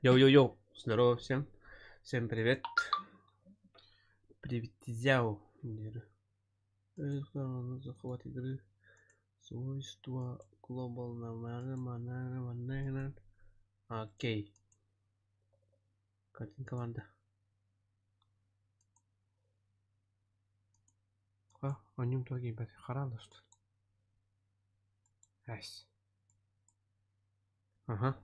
Йоу-йоу-йоу, здорово всем. Всем привет. Привет, зяу. Захват игры. Свойства Global Namana. Окей. Картинка команда. О нем тоги бәт харалды что. Айс. Ага.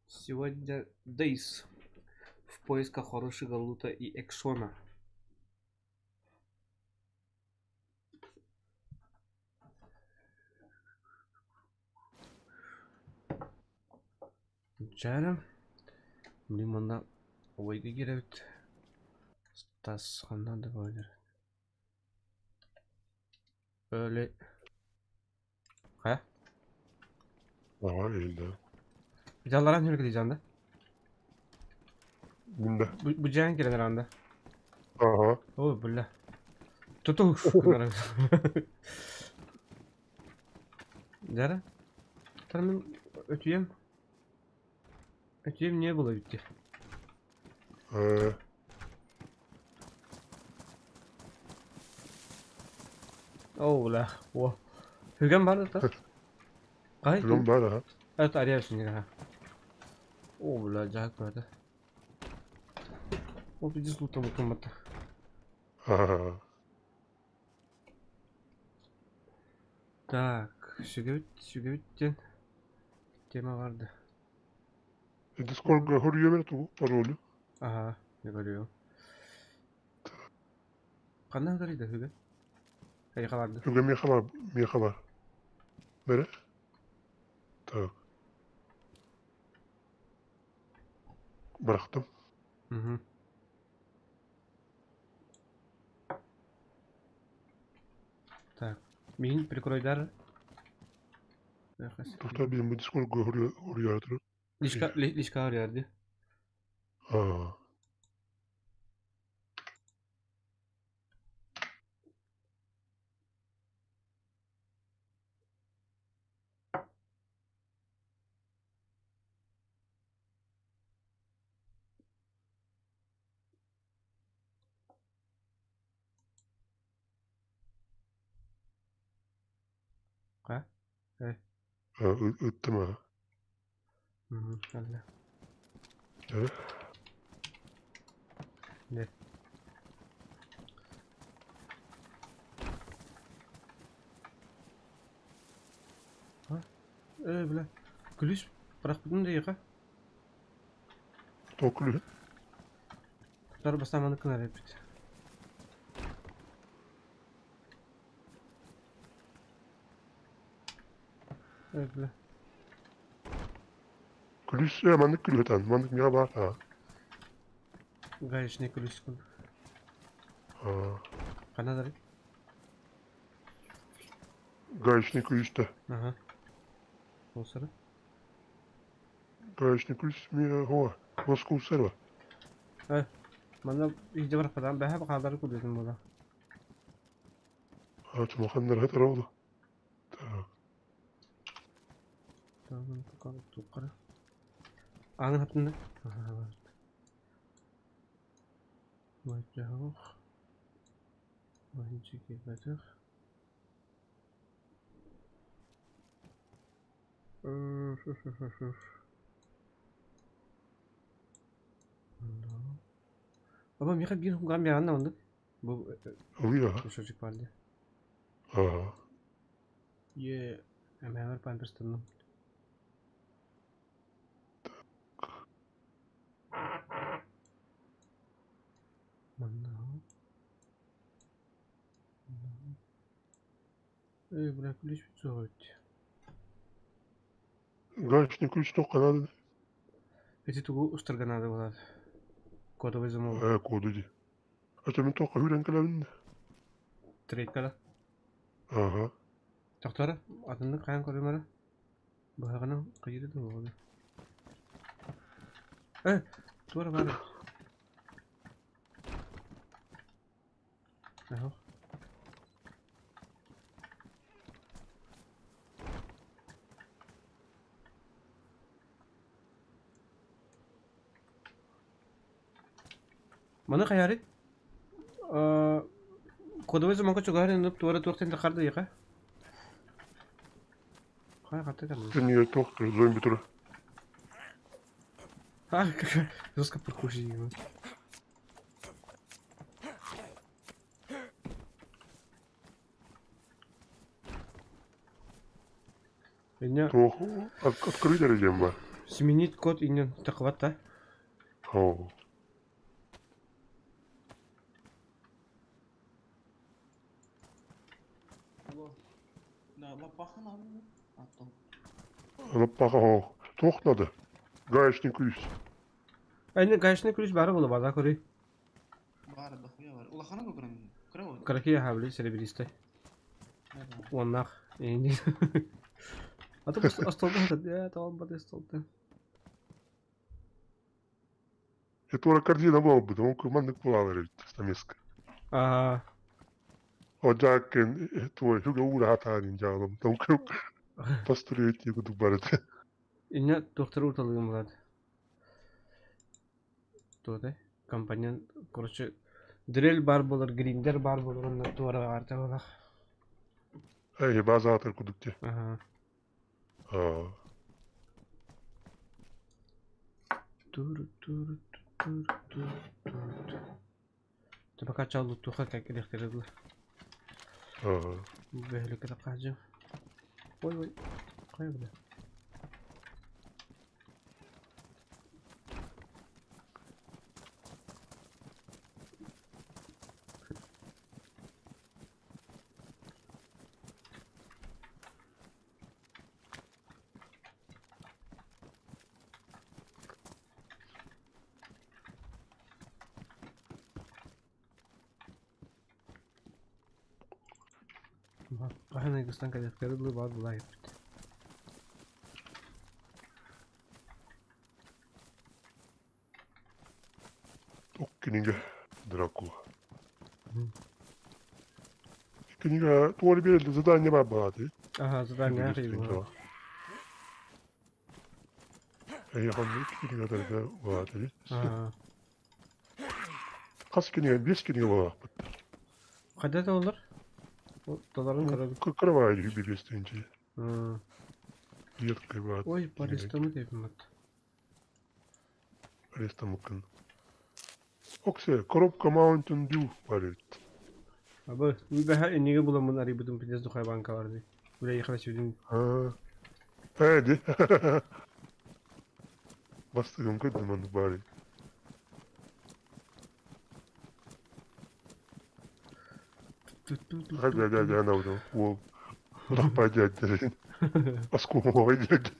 Сегодня Дейс в поисках хорошего лута и экшона. Жарым. Лимонда ойга керебит. Тасхана деп ойлар. Öyle. Ha? Aha elde. Bir daha laran hürgü diyeceğim de. Bunda. Bu cihan giren herhalde. Aha. Oo böyle. Tutuş. Zara. Tanım ötüyem. Ötüyem niye bula bitti? Oo la. Wow. Hürgen var da. Gayet. Durum böyle ha. Evet arıyorsun yine ha. Oo la cahak vardı. O bir cız luta mutlamadı. Aha. Tak. Şügevit. Tema vardı. Discord hürriye mi tu parolü? Aha. Ne görüyor? Kandan karıydı hürgen. Hayır vardı. Hürriye mi haber? Bere? Tak. Bıraktım. Hı. Так. Min прикройдар. Doktor bizim bu Discord hürriye aratırı. Lişka arıyordu. Aha. Ha? Evet. Ha, ıttım ha. Allah. Evet. Ne? Ha? Böyle. Gülüş bırak bunu da yıka. Toklu. Tutar basamanı kınar hep. Böyle. Kulüs ya mandık külüten. Mandık ya var ha. Gayet ne gülüş kıl. Ha. Kanadarı. Gayşni kulüste. Aha. Olsana. Gayşni kulüs mi hova? Moskov serva. Evet. Bana iyice bırak falan. Ben hep kaldarı kulüyordum burada. Ha, tüm kanlar hep ravda. Tak. Tamam. Tukara. Ağın haptında. Aha. Vajah. Vajah ki vajah. Baba Mika bir hukam bir anlamadık. Bu Oluyor ha. çocuk vardı. Ha. Ye hemen var pandırsın. Manna. Bırak kuliş bir soğuk. Gayşni kulüs tok kanadı. Eti tuğu ısırganadı var. Kodu bizim oğlu. Ha, koducu. Açamın tok hüren kalavinde. Trade kala. Aha. Doktora adını kayan korumara. Bağına kıyırdı da oldu. Duvara var. Aha. Mana kayari. Kodawai zaman ko chugar nup tuara tuakten takarda ya ka. Kaya kata kan. Niye toktur, zombi turu. Ha, Zoska perkusi. Ini Tok, открыть режим var. сменить код ini takawat ta. Oo. Alıp baka o. Tokladı. Гаечный ключ. Ini gaishni kulish bara bola baza kori. Бар, дохуя бар. Улахана көкірін. Кіре ғой. Караки я хавли серебристай. Ваннах. Ini. Atau pas astolda hadi ya tamam bade astolda. Это ура картина была бы, он командный плавер, стамеска. Aa, Ocakken твой, juga uğra hatanın canım. Tam kırıp pastırıyor ettiği kutu barıdı. ini doktor ortalığım var. Tuh kampanyan korçu drill bar bulur, grinder bar bulur, onlar duvara vardı ola. Hey, bazı atar kudukça. Aha. Aa. Tur. Coba kacau lu tuh kayak kira-kira dulu. Aa. Böyle kira kacau. Oy. Kayak udah. Kahana gustan kira-kira dulu baru mulai. Kniga Дракула. Книга твой берет задание бабады. Aha, zadanie arıyor. Я вам книга тогда бабады. Aha. Kas kniga, без книга var. Kaç da olur? O doların karalı. Кровать берестенчи. Hı. Едкая бабады. Oy, paristamı deyim bak. Ареста мукын. Оксе, коробка Mountain Dew barıt. Abi, bir her eniği bulamın arayı budum pidez dukay banka vardı. Buraya yıkılaş ödün. Ha. Hadi. Bastığım kıdım onu bari. Hadi ana onu. O. Udah pacaderin. Askuma oynadı.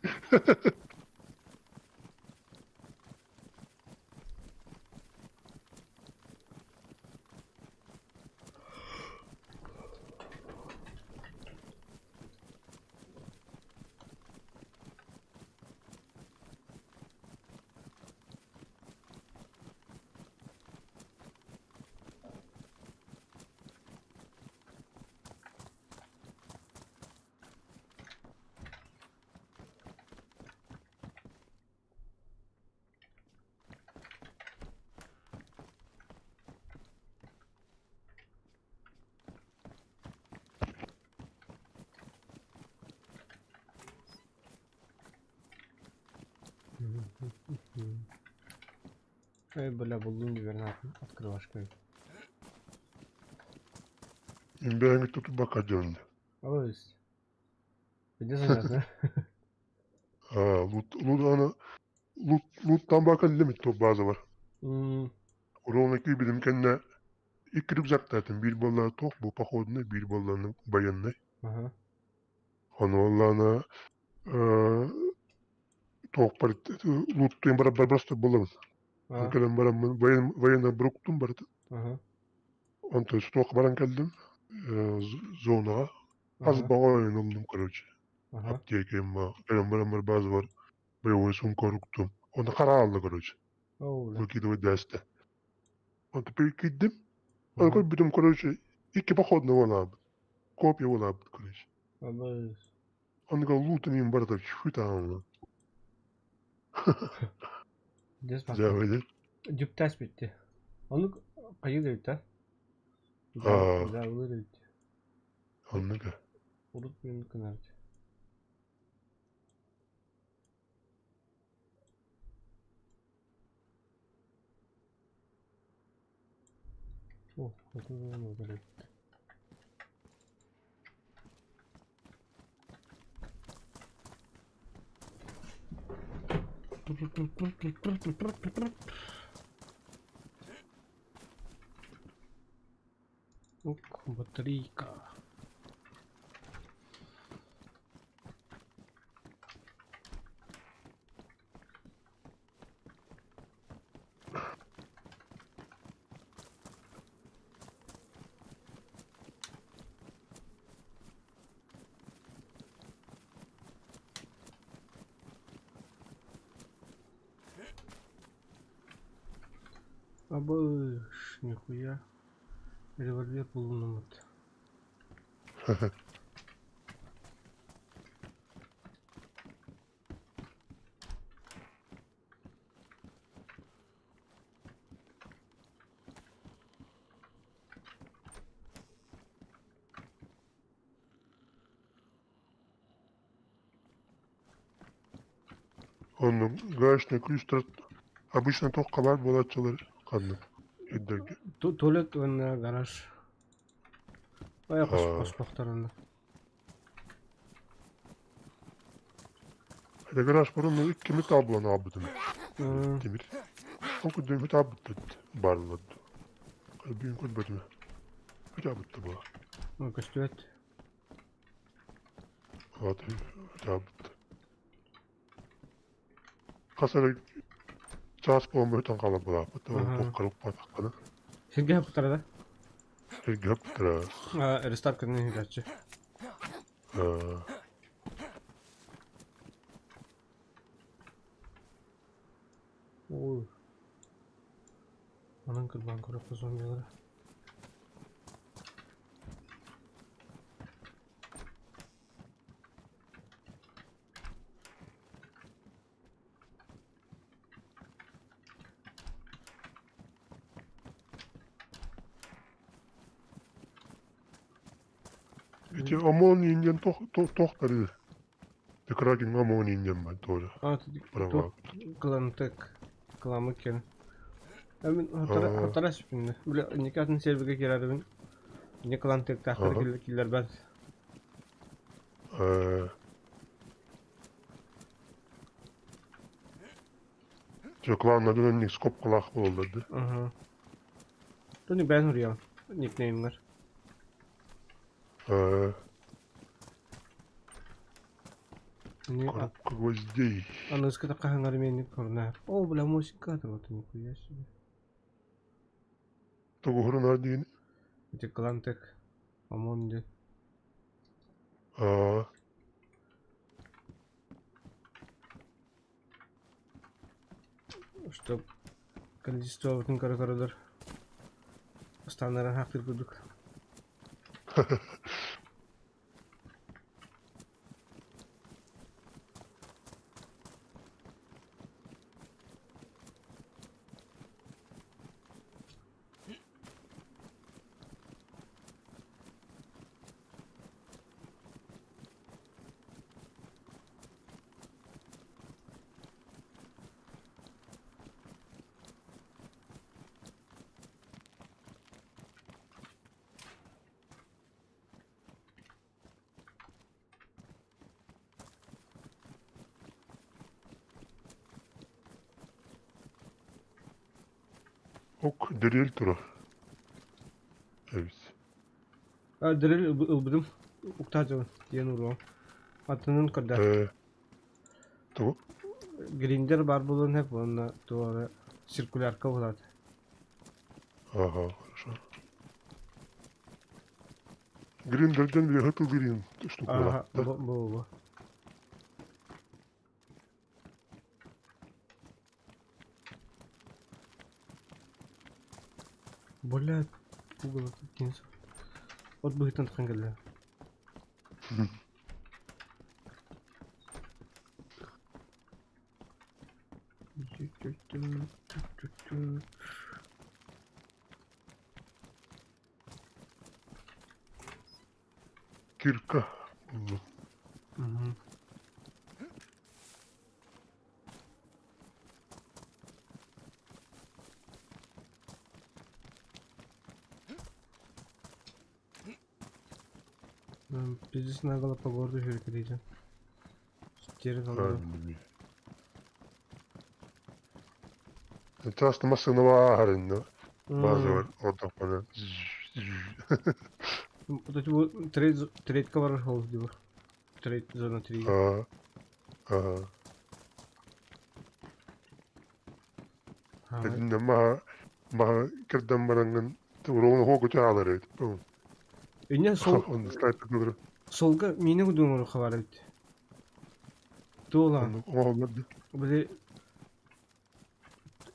Böyle bulduğum biberini atkıda başka yok. Ben tutup bakacağım. Ama biz. Bir de sanırsın. Ha, loot'tan bakalım limit top bazı var. Oradaki bizim kendine iki rüzgar zaten bir balığa tok bu pahodne bir balığının bayanına. Aha. Onu Allah'ına tok var loot'tayım beraber просто balığın. Aha. Bakalım beraber bayana bıraktım barıdı. Aha. Ondan sonra tok baran geldim zona. Az bağlayın oldum короче. Aha. Aptiyekeyim var. Beraber bazı var. Böyle son korktum. Onu kara aldı короче. Oh. Выкидывать дасты. Он перекидdim. Onu bizim короче iki походный olab. Kopya olab короче. Ama Onu da loot'un barda şu tamam. des bak. Güzel. Cüptes bitti. Onu Ayı da öte. Aa. Güzel olur öte. Anladım. Urut birini kınardı. Oh, hadi bakalım. Ok, батарейка. Абыш, нихуя. Револьвер bulunamadı. Onun göğsüne küstür. Обычно tokalar bolatçılar kanlı. Edderge. Tuvalet önüne garaj. Baya Aa. koşmaklarında. Hadi garaj barını ilk kimi tablanı abudun. Hı. Demir. O kadar mit abuddu. Barladı. Kalbim kulbetime. Mit abuddu bu. Göstüvet. Hadi. Mit abuddu. Kasara ças bombetan kalıp bu. Aha. Tokalıp patakkanı. Şimdi hep tarada. Gap kıra. Restart kırını hidratçı. Oy. Anan kurban koruplu zombileri. İşte amon ingen tohtarı. Tekrarın amon ingen ben doğru. Bravo. Kılantık. Kılamık yani. Ben Aa. hatara şimdi. Böyle nikahın servige girer ben. Ne kılantık tahtar Aha. killer ben. Çocuklarla dönen skop kulak oldu. Aha. Tony ben vuruyor. Nickname'ler. Ne Korup gvozdi. anız kata kahangar meni korna. Oh bula musik kata waktu ni kuya sih. Toguhurun ardini. Itu kılantık. Aman de. İşte количество bütün karalar. Standartın haktır kurduk. Ok deril tura. Evet. Drill ılbıdım. Uktacı diye nuru. Atının kadar. Togu. Grinder barbulun hep onunla duvara sirküler kavuladı. Ага, хорошо. Гриндерден bir hıkı green штука Aha var. bu. Блядь, Google кинется. Вот бы это нахангали. Kirka. Buldum. Hı hı. Bizi nagalapa gordu şöyle diyeceğim. Geri kalır. Anladım. Taas masana var indi. Bazı var. Orada bana. Bu trade cover hold diyor. Trade zona 3'de. Aa. Aa. Ha. Edin de maha kirden barangan. Uğruna hoku çağları. Tamam. Enya Onu slide tıkılır. solga mini gudumuru xabar etti. Dola. Onu olmadı. Böyle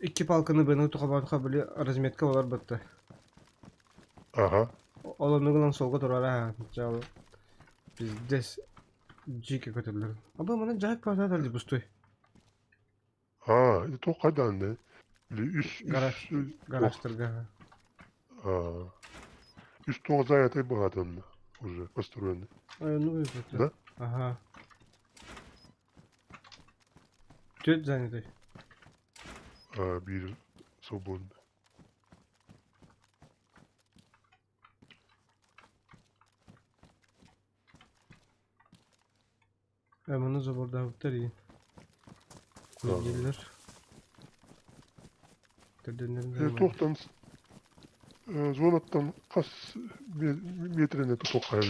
iki palkını beni tukabarka böyle razmetka olar battı. Aha. Olanı gılan solga durar ha. Çal. Biz des jike kötüler. Ama bana cahit parça tardı bu stoy. Ha. Tok hadandı. Üst. Garaj. Garajtırga. Aa. Üst tok zaten bu adamda. Уже построены. Ay ne oluyor kötü? Да? Aha. Töt zannediyor. Bir свободно. Bunu zaborda avuktar iyi. Tamam. Gelir. Tırdenlerin Тоқтан звонаттан қас метріне тоққа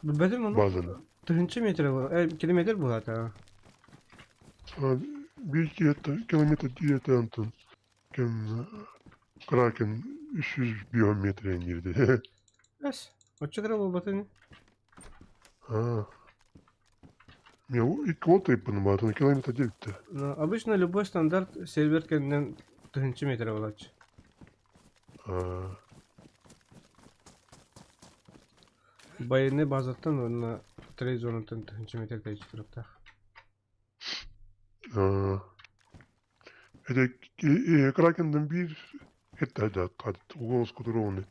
Bedim onu. базаны. Tırınçı metre bu. Kilometre bu hatta. Bir kilometre diyete antın. Kraken 300 biyometre girdi. Bes. Açık ara bu batını. Ha. Ya o ilk volta yapının batını kilometre değildi. Обычно любой стандарт сервер kendinden tırınçı metre olacak. Ha. Bayını bazattan onunla trade zonundan tırınçı metre değiştirip Ha. Кракенден bir hette da kad uğuz kudurunu.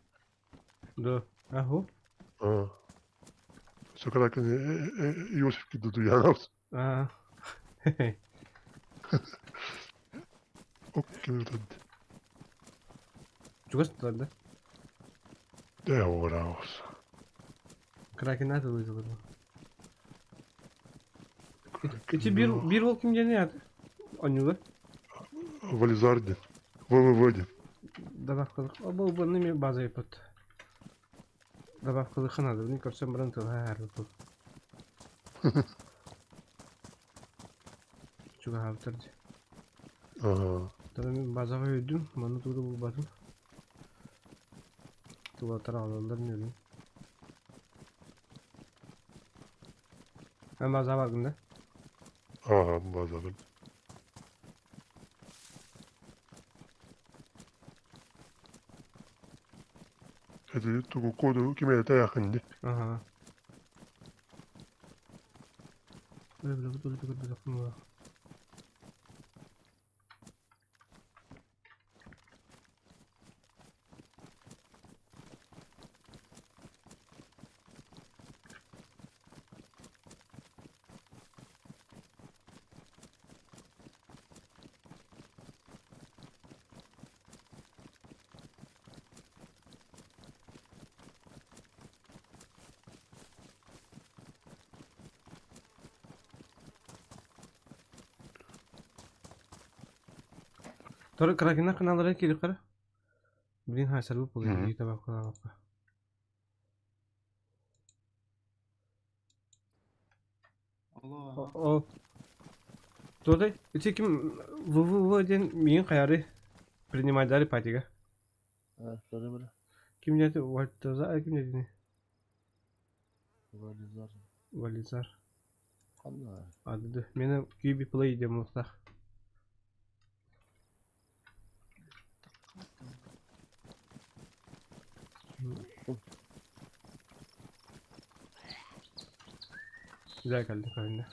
Do. Ahu. Ha. Så Kraken Josef gitti duyan. Aa. Och det Çok ısıtlardı. var oss. Kraken nerede oluyor burada? İçi bir vol kim gene yadı? Anılı. Вализарди. Выводим. Добавкалык. Бұл бұны мен база yapıt. Добавкалык надо. Не көрсем бұрын тыл әр бұл. Чуга хавтырды. Ага. Tabii ben bazağa ödüm. Bana doğru bu batın. Tuvatar alanlar ne öyle? Ben bazağa bakın da. Ага, базар. Это тугу коду кимede yakındı. Aha. Böyle dur bakın var. Sonra Kraken'den kanallara geri kara. Bilin hasar bu Hı hı. oluyor. İyi tabak kala bak. Allah. O. Тодай, эти ким выводен мин хайры принимать патига. Şöyle böyle. Ким неде вальтаза, ким неде Valizar. вализар. Allah. Adı. Meni QB play edeyim muhtar. Güzel geldi kayında.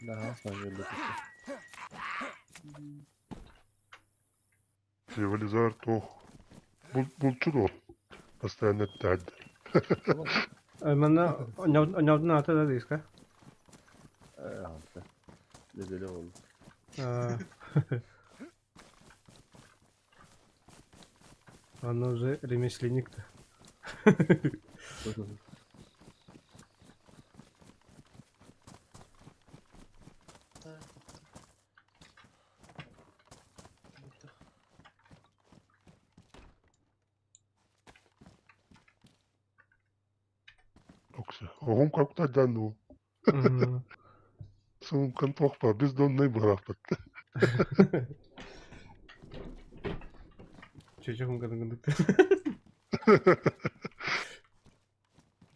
Ne hasla böyle. Вализар тох. Bulçu da ol. Постоянно attached. Tamam. Bana oynadın ata da değiliz ka. Hadi. Bedeli oldu. Она уже ремесленник-то. Oksa. Oğum kalktı canlı. Son kan tohpa. Biz de onunla bıraktık. Çocuğum kadın.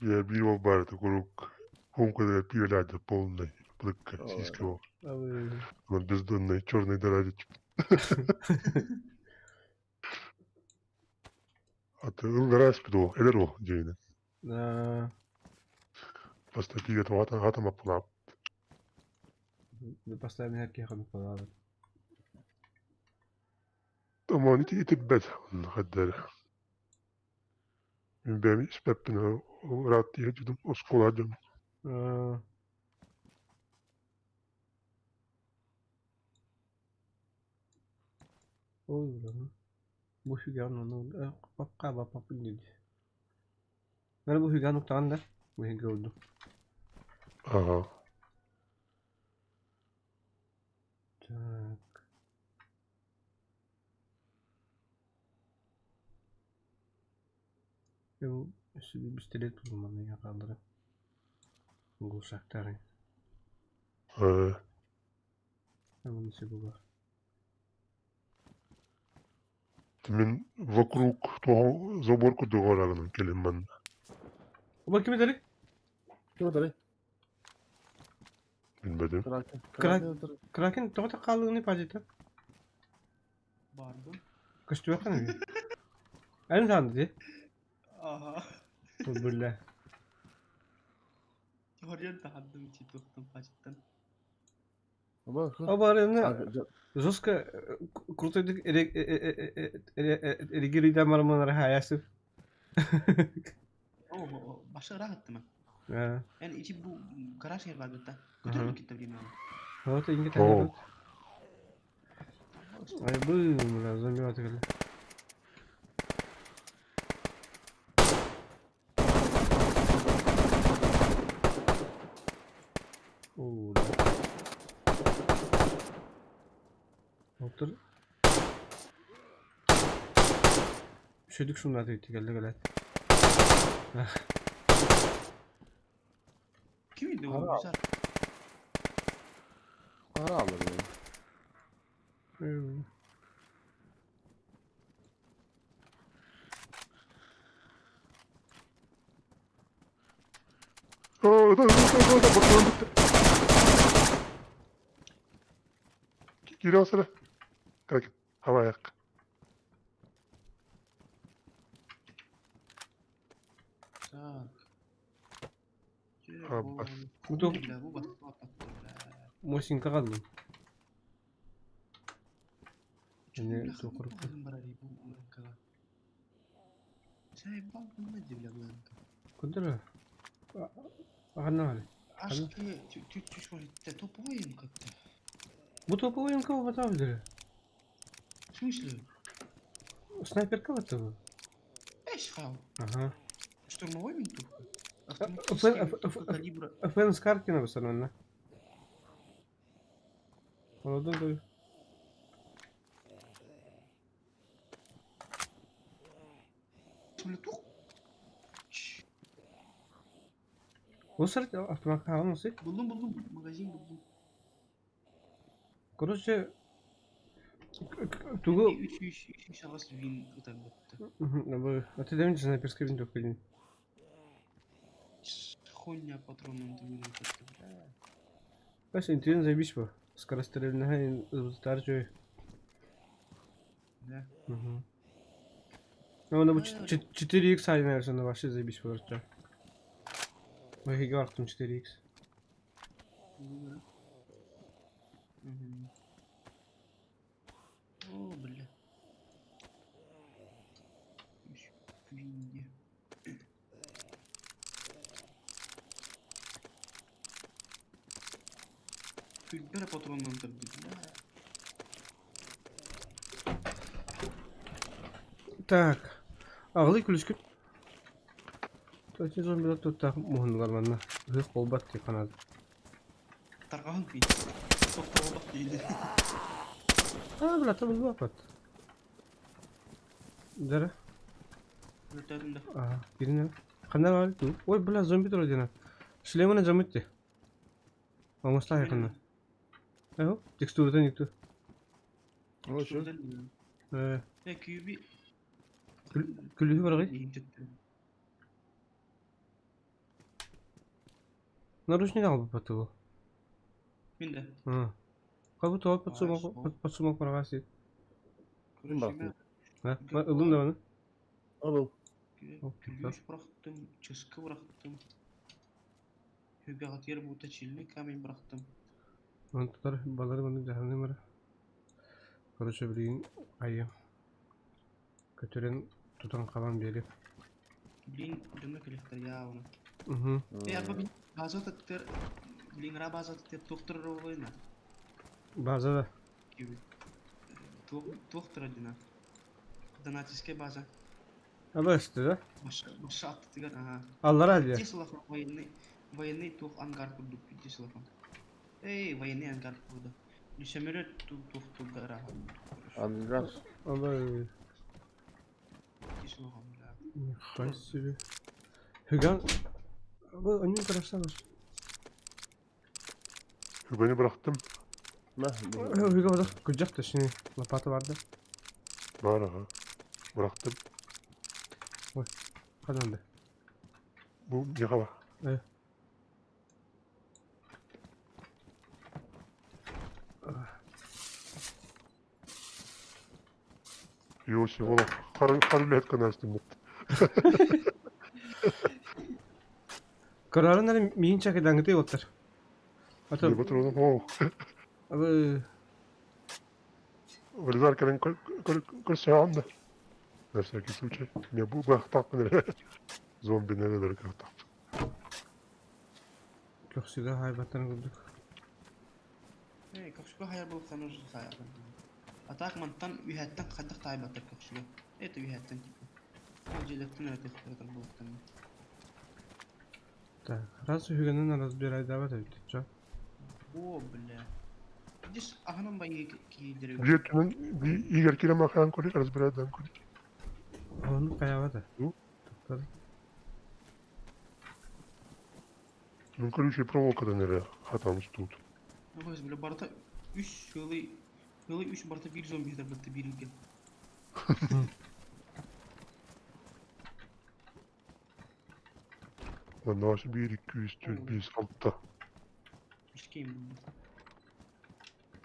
Я бил барта круг. Хомка да пиляда полный. Прыгка. Ой. Сиського. Abi. Он бездонный. Черный дорогич. А ты раз пидо. Элеро. Джейна. Просто пиет атома плап. Постоянно herkese kanıt var abi. Ama niti itibet. Haddere. Min benim ispeppine. Rahat diye dedim. O skolardım. Oy lan. Bu Hügan onu galiba papın dedi. Nerede bu Hügan noktan da? Bu Hügan oldu. Aha. Так. Bu şimdi bir stile tutulmanı yakalları. Bu şaktari. Hemen nasıl bu var? Min vokruq toho zaborku dogoraganın kelimman. O bakayım edelim. Kim o? Bilmedim. Kraken. Kraken tohta kaldığını paylaştı. Bardım. Kaçtı yok hani. En sandı diye. Aha. Bu böyle. Oraya da haddim içi tuttum paçtan. Ama O bari ne? Zoska kurtulduk erigiriden marmanlara hayası. O başka rahattı mı? Ha. Yani içi bu garaj yer vardı da. Götürdük gitti bir yani. Evet, inge Oh. tane. Ay bu lazım bir atı geldi. Oo. Otur. Şöyle şunlar da gitti geldi. Kimiydi o? Ara. Güzel. Ara alır yani. Da bakalım bitti. Giriyor sıra. Kraken. Hava ayak. Tak. Abbas. Bu da bu basit patlattı. Mosinka kaldım. Yani Çok dokuru. bu mereka. Saya bakın ne diyorlar. Kudura. Akan ne var? Aşkı Türkçe var. Topu oyun kattı. Bu topu oyun kapatabilir. В смысле? Снайперка вот этого. Эшхау. Ага. Штурмовой винтовка? Автоматическая винтовка калибра. Фэн с Каркина в основном, да? Молодой такой. Блин, тух. Он сразу автомат alması. Buldum. Magazin buldum. Короче, туго. 3 şahıs win utanmaktı. Bu atadığım için снайперская винтовка değil. Хуйня патроном win utanmaktı. Баш интернет заебись bu. Скорострельная старчу. Да. Ну, она 4x aynen вообще заебись bu. Ой, я арктım 4x. О, бля. Винди. Göre patrondan tırdı. Так. Ağlı külüskün. Точно зомби tuttak muhundular bana. Hız kolbat diye kanadı. Tarqağın bir. Tokta bak deydi. Ha bila tabi bu apat. Dere. Ötedin de. Aha birine. Kanlar var tu. Oy bila zombi dolu dina. Şilemana zombitti. Olmazsa yakında. Eho. Tekstürden yıktı. O şu. Küyü bir Külühü var gay. iyi gitti. Наручник алып батты bu. Ben de. Ha. Kabı tuhaf Vay, soğuk. patsumak var gasi. Kim baktı? Ha. Ben ılım da bana. Al. Gülüş bıraktım, çıskı bıraktım. Hübiyat yer buta çilini kamin bıraktım. Ben tutar baları bana cehennem var. Karışa biriyim ayı. Kötüren tutan kalan biri. Bilin demek elekter ya onu. Hı. Apa bin bazı tettir bilin ra bazı tettir doktor roluyna Bazı da. gibi. Doktor adına. Donatiske bazı. Ama işte de. Başa attı tigar aha. Allah razı olsun. Ceslav военный тух ангар kurduk Ceslav. Военный ангар kurdu. Düşemere tuh gara. Angar. Allah. Ceslav. Haysi. Hügan. Bu önüm karışlar var. Hübeni bıraktım. Hügan orada kucak da şimdi. Lapatı vardı. Var aha. Bıraktım. Kazandı. Bu yaka bak. Evet. Yoshi ola. Karılı et kanasdım. Kararın nerede mihin çakıdan gidiyor otlar. Ne Atı. batır oğlum? Oh. Abi. Valizar kalen kırşağında. Derse ki suçu. Ne bu bıraktak mı ne? Zombi nereleri kırtak. Köksüde haybatlarını kurduk. Kakşuga hayal bulup tanır hayal. Atak mantan ühetten kadık taybatır kakşuga. Ühetten tipi. Öncelikten öğretirler bulup tanır. Так. Раз Hügan'ın arası bir ay davet etti. Can. O bile. Dis ahanın bayı giydiriyor. Jetinin bir iger kire makan kolik arası bir adam kolik. Onu kayava da. Hı? Tutları. Mümkün şey provokadan nereye hatamız tut. Ama bile barata 3 yılı 3 barata bir zombi de bitti bir yıl. Lan navaşı 1, 2, 3, 4, 5, 6'da. Müşkeyim bunu.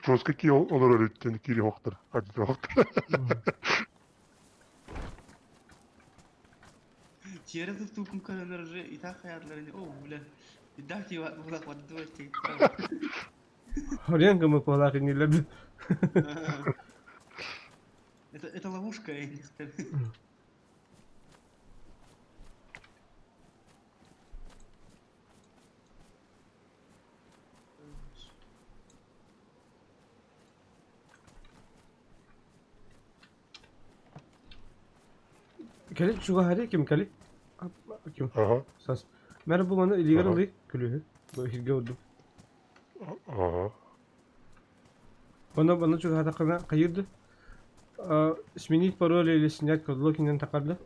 Çoska ki olur öğretten kiri hoktur. Hadi de hoktur. Çiyere tuttuğum kalanları ithak hayatlarını o bile. Daki bulak vaddi var şey. Oraya mı kolak indirledi? Это ловушка, я не скажу. Kelip şu gahari kim kelip? Kim? Aha. Sas. Merhaba bu bana illegal Aha. oluyor. Külühü. Bu hilge oldu. Aha. Bana şu gahada kana kayırdı. İsmini parol ile sinyal kodu. Lokinden takardı.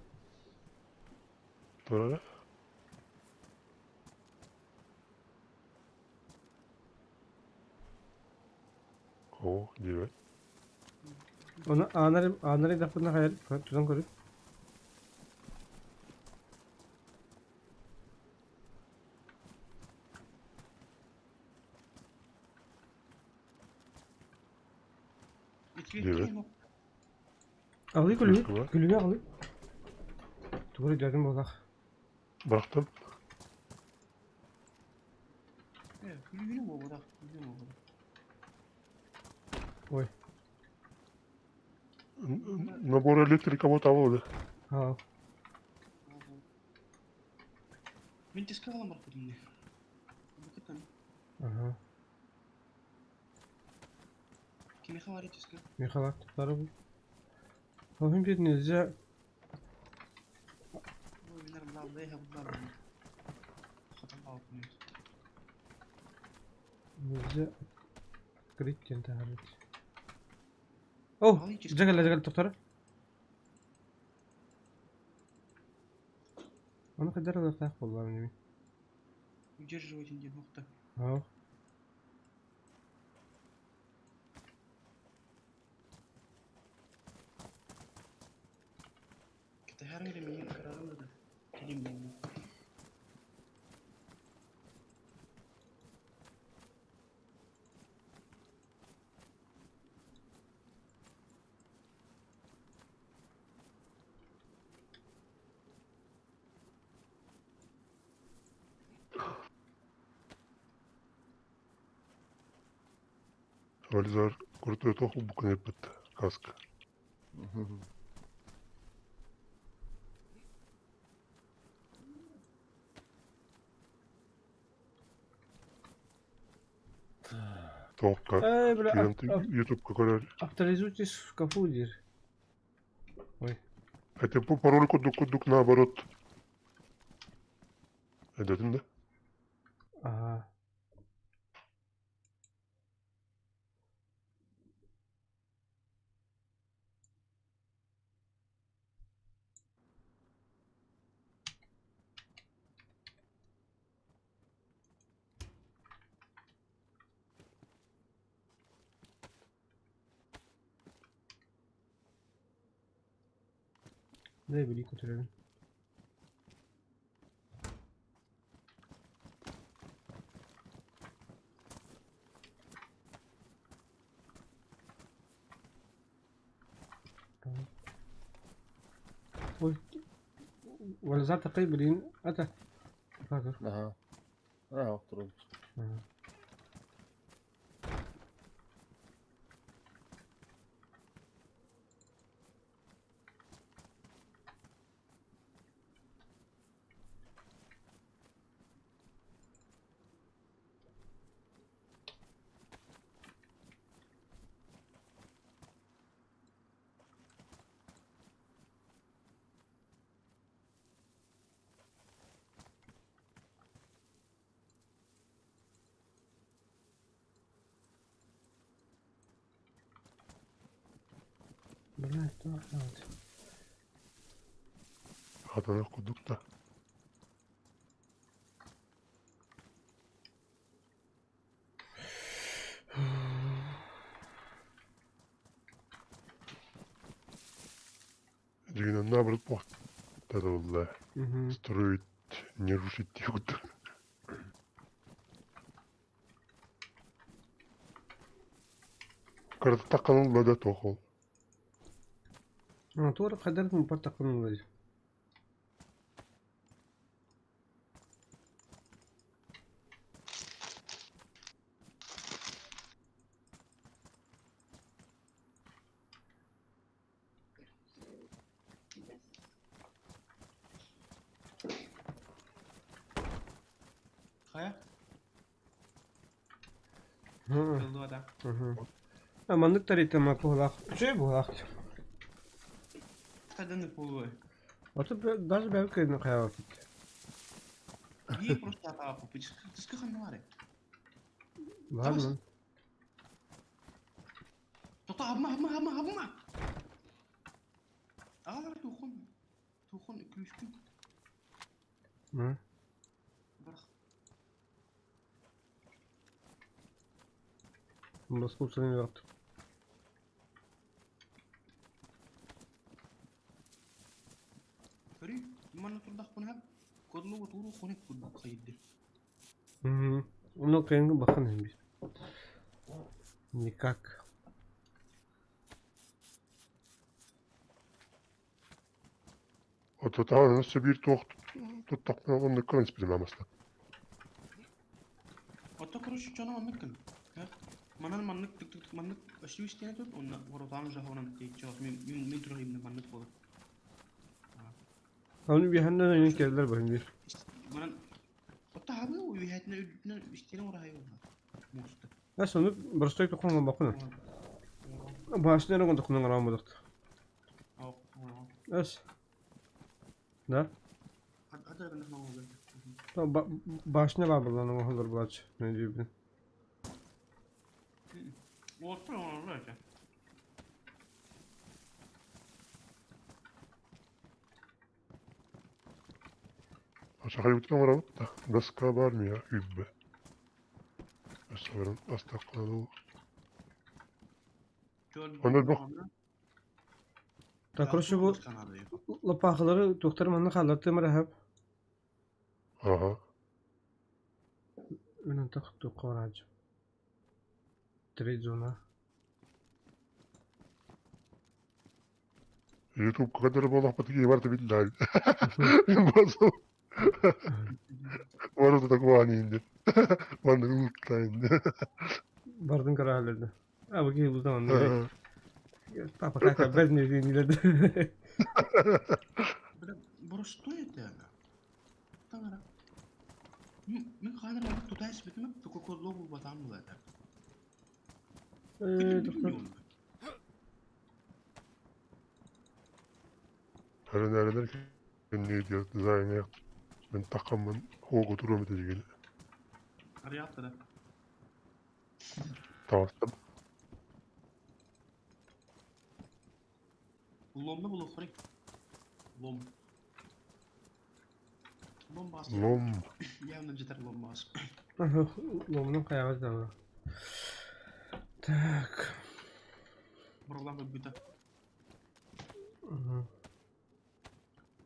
Böyle. Oh, diyor. Ona anarı dafına hayal. Tuzan koru. Evet. Ağlıyor Külühü külühü. var. Külühü ağlıyor. Doğru dedim bolak. Bıraktım. Gülüyor mu bu da? Gülüyor mu bu da? Oy. Nabor elektrik ama tava oldu. Ha. Ben tiska falan bıraktım ne? Bu kadar. Aha. Kimi xabar etişki? Ne kadar tutarı bu? Bakın bir nezce Bu bilir vallahi hep bunlar. Xatam altını. nezce grit kente harit. Oh, Ay, keşke- jagal tutarı. Onu kadar da tak vallahi benim. Удерживать индин нокта. Ha. Kita her yere minyak kararım da. Kelim minyak. Вализар, крутой тоху букне пет каска. Тохка. Böyle Клиенты YouTube какой. авторизуйтесь в Кафудир. Ой. Это по паролю кудук наоборот. Dedin de. Ага. Ne bileyim götürelim. Tamam. Oy. Valla zaten kaybedin. Ata. Bakır. Aha. Ha, oturun. Böyle tamam. Evet. Adana kuduk da. Дигина наоборот похт. Это والله. Строить, не рушить юг. Karada takılın da tohul. Ama doğru kadar mı partaklanın var? Kaya? Hı. Kıldı adam. Hı. Amanlık tarihte ma kohlak. Şey bu hak. Kadın bu. Atıp даже belki ne kaya vakit. Bir просто apa bu. Çıskı kan var. Var mı? Tota abma. Ağlar tuhun. Tuhun 200 gün. Hı. Bırak. Bas bu senin yaptı. Görüyor. Limanı turdak bunu hep. Kodlu ve turu konik bunu kayıttı. Hı. Onu kendi bakın hem bir. Никак. Вот это она все bir toht. Тут так onu kırınç bilmem aslında. Otta kuruş cana manlıkın. Manan manlık tık manlık aşırı isteyene tut. Onna vorotan jahonan teyço. Min turu himne manlık olur. Onu bir handen önce geldiler bakın bir. Manan otta abi o üyetine isteyene oraya hayvan. Musta. Nasıl onu burası da kokon bakın. Başına ne kondak bundan almadık. Au. Es. Da. Hadi ben ne oldu? Başına var buradan o olur bu aç. Ne diyor bilin. Orta olur ya. Aşağı yukarı var alıp da. Gaska var mı ya? Hübbe. Aşağıdan astakları o. Onlar bak. Takır şu bu lapakları doktorum anla kallattı mı rahap. Aha. Ünün tak doktor acı. Trade zona. YouTube kadar bol ahbati ki vardı billahi. Bazı vardı da kuvani indi. Bana unutla indi. Bardın kararlardı. Abi ki bu zaman ne? Papa kaka bez ne diyeyim ileride. Burası это. Tamam. Мен қазір алып тұтайсыз бітімі Coca-Cola болып атам болады. Doktor. Her nereler ki ben ne diyor dizayn yap. Ben takamın hoğu durum edeceğini. Arayaptı da. Tamam. Lomda bulup fırık. Lom. Lom bastı. Lom. Явно жетер lom bastı. Lom'un kıyafeti de var. Tak. Buradan bir büte.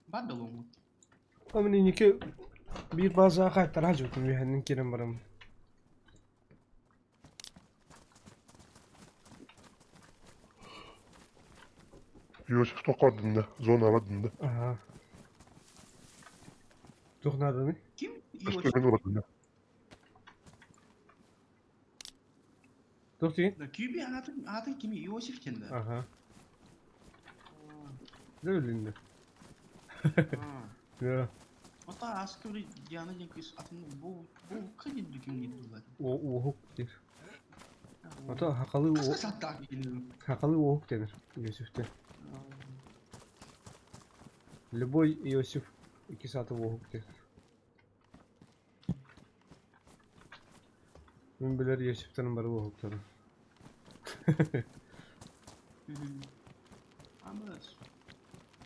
Var da lom. Ama neyse bir bazı kayıtlar hacıktım bir hennin kirim varım. Yusuf tokadında. Zona vadında. Aha. Çok nerede mi? Kim? Üstüne vadında. Çok değil. Kübi atın kimi? Yosif kendi. Aha. Ne öyleydi? Ya. Hatta askeri yana yakış atın bu kadar düküm gidiyorlar. O huk der. Hatta hakalı o Kasa sattı gidiyor. hakalı o huk denir Yusuf'ta. Любой Yusuf 2 saati o huk der. Ben bilir Yusuf'tan bari o huk der. Ama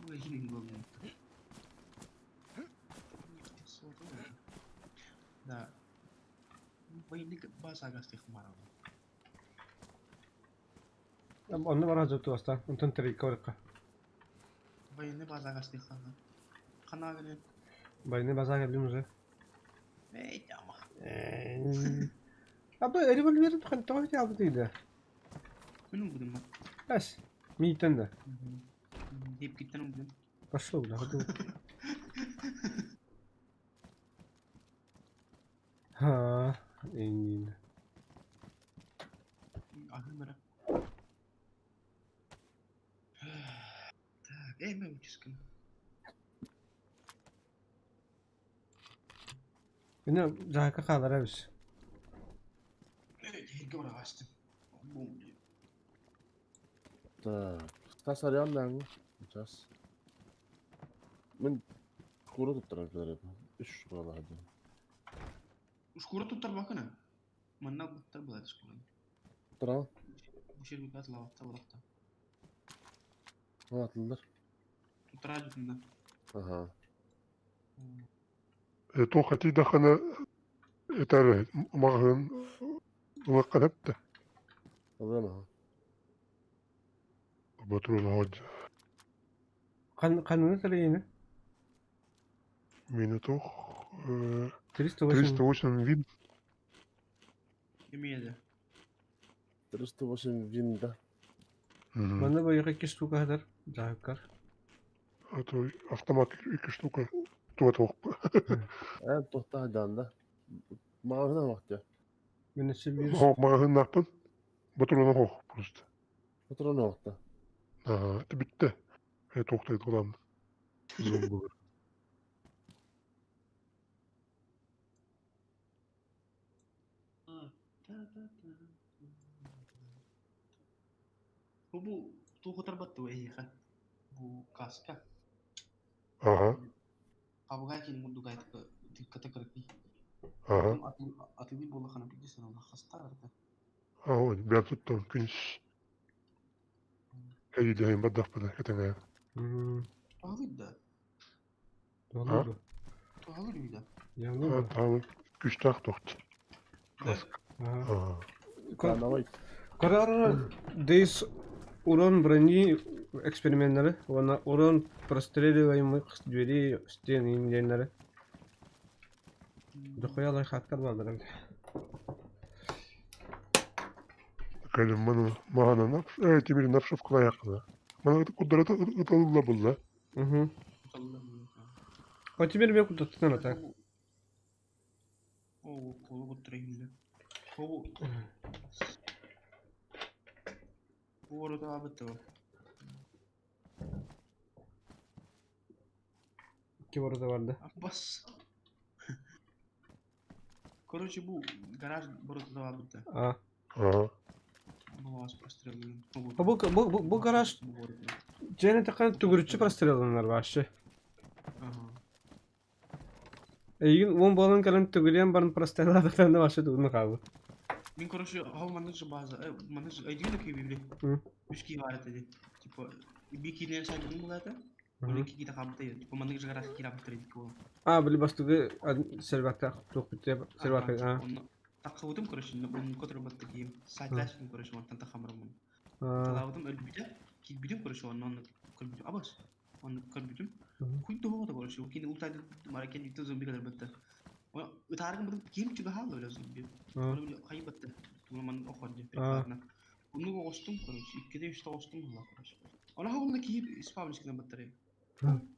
bu işin golü. Da. Bayını bahasa gazete kumara. Ama onu var hacı tuğastan. Ondan terika varka. Bayını bahasa gazete kana. Kana gene. Bayını baza geldi mi? Hey ama. Abi erival verin kan tabii ki abi değil. Benim gudum bak. Bas. Miyten de. Deyip gittin bugün. Başla ulan hadi. Ha, en Ahım bırak. Так, ey ben uçuskın. Yine zahaka kalır abis. Evet, herge bırak açtım. Bum diyor. Так. Стас арыян дәңгі. Час. Мен куру туттарам келер едім. 3 курала хadi. Uşkuru tutar bakana. Manna tutar buladı uşkuru. Tutarам. Bu şey bir kat lavatta bıraktı. Ne atıldır? Tutar acıtında. Aha. Tokati dakana eter mağın vakkalep de. Alın aha. Baturul hoca. Kanunu tali yine. Minutok. 380. 308 вид. Yemeğe 308 винда. Bende bu yakı 2 штука kadar zahakar. А то автомат 2 штука. Tuva tok. En tohta hadanda. Mağına bak ya. Ben ise bir Mağın ne yapın? Baturul hoş. Просто. Otura ne vakta? Aha, bitti. Toktaydı olan. Zoom bu. Bu tuğutar battı bu ehiye. Bu kaska. Aha. Kabugay kini mundu gayet ke dikkate kırıklı. Aha. Adam atı bir bolla kana bir sana hasta arada. Aha. Ben tuttum. Güneş. Hey diyeyim badak badak ketene. Hmm. Abi da. Doğru bu. Tuğalır bir da. Yandı Ha mı? tamam. Güç tak toktu. Kask. Aha. Aha. Kanavay. Karar дейс урон брони эксперименттері, оны урон простреливаемых дверей стен индейлері. Дохуя лайфхактар балдар енді. Kelim bana mahana nap. Evet bir nap şuf kula yakla. Bana kudrata ıtalılla bulla. Угу. Tuğalır. А теперь мне куда-то надо так. O kolu götüreyim. Bu bu arada abi de o. İki orada vardı. Bas. Короче, bu garaj burada abi de. А. Aha. Bu az прострелили. Bu garaj Cene takan tügürücü простреленler var şey. Ага. Egin on balon kalan tügüren barın простреленlerden de başladı bunu kaldı. Мен, короче, маныжы база, маныжы, айдыгы күй библи. Hı. Үш кий бар эти, типа, бикинер сайдын бұл это. Hı. Оны кий да кабыты, типа, маныгы гараж кий рабыты типа. А, били бастыгы сервакта тоқ бітте сервакта. А. Оны такыбытым, короче, оны көтөрүп батты кийим. Сайтлашым, короче, оны тахамырмын. А. Талабытым өлбүтө, кийбитим, короче, оны көрбүтүм. Абас. Оны көрбүтүм. Куйду болду, короче, кийин ултайды маракен дитте зомби кадыр бытты. Оны ытаргын бутуп кийим чыга халды эле зомби. Onu bile kayıp attı. Tulmanın o kadar cephe. Onu koştum konuş. İlk de işte koştum Allah konuş. Ona havunda ki ispavniş kiden batarya.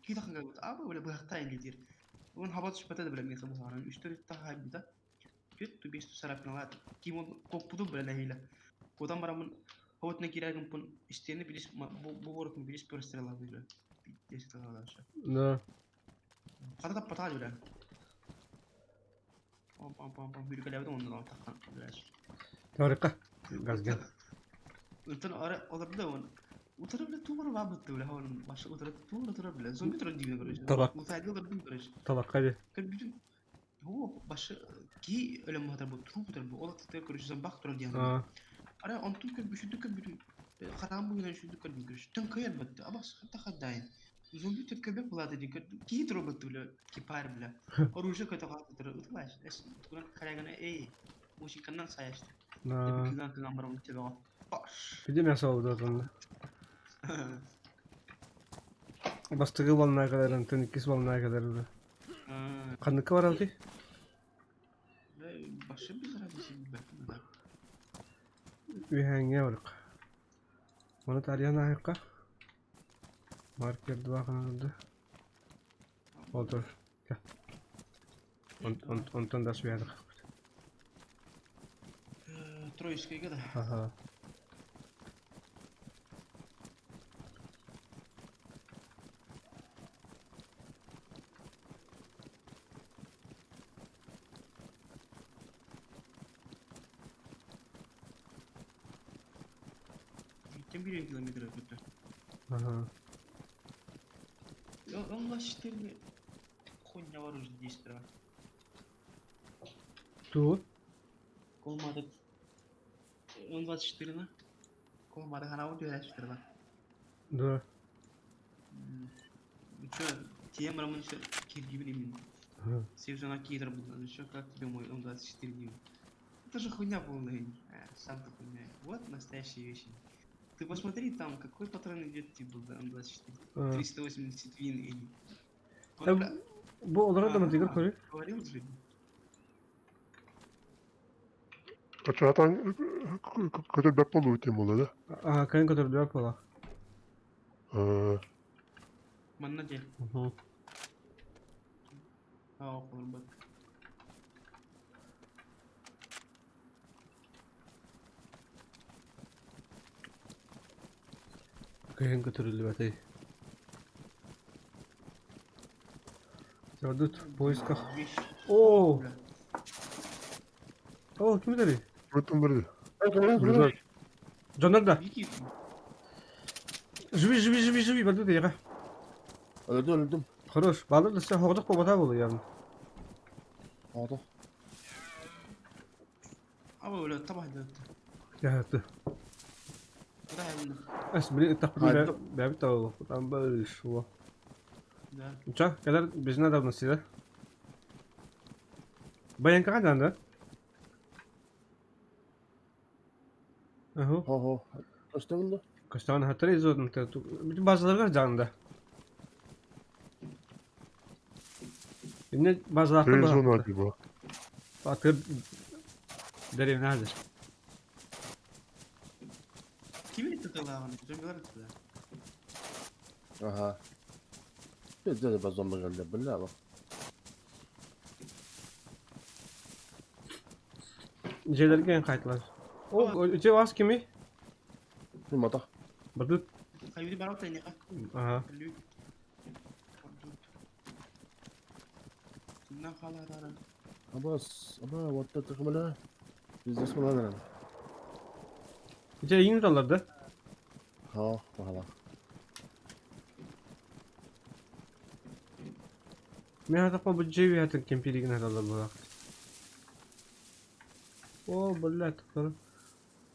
Ki de kanka abi böyle bıraktı indir. Onun hava çıpata da bile mi sabah haran. Üstü ta haybi da. Kötü bir beş sarapına var. Ki mon kopudu böyle hile. Kodan baramın havat ne girerken pun isteyeni bilis bu voruk mu bilis pörstreler böyle. Yeşil talalar aşağı. Da. Kada da patah böyle. Pam bir kalevde ondan al takkan biraz. Harika. Gaz gel. Untan ara olabilir de onu. Utarabilir tuğra var bitti öyle havanın başka utarabilir. Zombi turan dibine görüyorsun. Tabak. Utaydı da bin görüyorsun. Tabak hadi. Kan bütün o başka ki öyle muhatar bu trup utar bu. Ola tıklar görüyorsun bak turan diye. А. Ara on tüm şu dükkan bütün. Karam bu yüzden şu dükkan bir görüyorsun. Tüm kayar bitti. Ama hatta haddayın. Zombi tek köpek buladı diye. Ki trup bitti bile. Ki par bile. Oruçta kötü kaldı. Utlaş. Turan karagana ey. Bu şey kandan sayıştı. Да. Kılan baramın tebe o. Baş. Где мясо вот это? Бастыгы волна kadar, антон ikisi volna kadar. Kandıkı var aldı. Başka bir zarar bir şey bakın da. Ühenge varık. Onu tarihine ayıkka. Marker dua kanadı. Otur. Gel. Ondan da suyadık. Троицкий да. Aha. Gittim 1 kilometre ötede. Aha. Ya Allah şişlerini Konya var ucu değiştir ha. Tu? Olmadı. 24'ine. Olmadı hana diyor şiştir bak. Да. Что, тема роман еще киргибрим. Севжана кидр был, еще как тебе мой 24 дня. Это же хуйня полная. Сам ты хуйня. Вот настоящие вещи. Ты посмотри там, какой патрон идет типа М24. 380 вин или... Bu olarak da mı tigir koyuyor? Говорил же. Kaçatan kötü bek bolu tem ola da. Aha, kayın kadar dua pola. Mana dia? Hı. Oh, korban. Kayın götürüldü batay. Yardut, поисках. Oo. Oo, kim dedi? Rıtım verdi. Bak, Güzel. Caner da. Вики. Живи, барды дейга. Öldüm. Хорош. Балыр да sen hoğduk babata bolu yani. Hadi. Ama öyle tabah da. Ya tı. Bu da hayvandı. Es biri takdim Haydi. bäbi taw. Tam böyle şu. Da. Uçak kadar bizne de nasıl? Bayan kadan da. Aho. Ho. Östüğünde. Kaçtan hatırı izliyordum. Bütün bazıları var canında. Yine bazıları Televizyon da acaba. Batır derim nerede? Kimin tıkılan? Zombiler tıkılan. Aha. Bizde de bazı zombi geldi. Billah bak. Şeyler gen kayıtlar. O cevaz kimi? Kim ata? Badı. Hayvani barak tane ka. Aha. Lü. Bundan hala ara. Ama vatta tıkımına. Bizde sonra ne? Şey yine dolardı. Ha, hala. Men hata pa bu cevi hatın kempiri gine dolar bu. O bulla tıkları.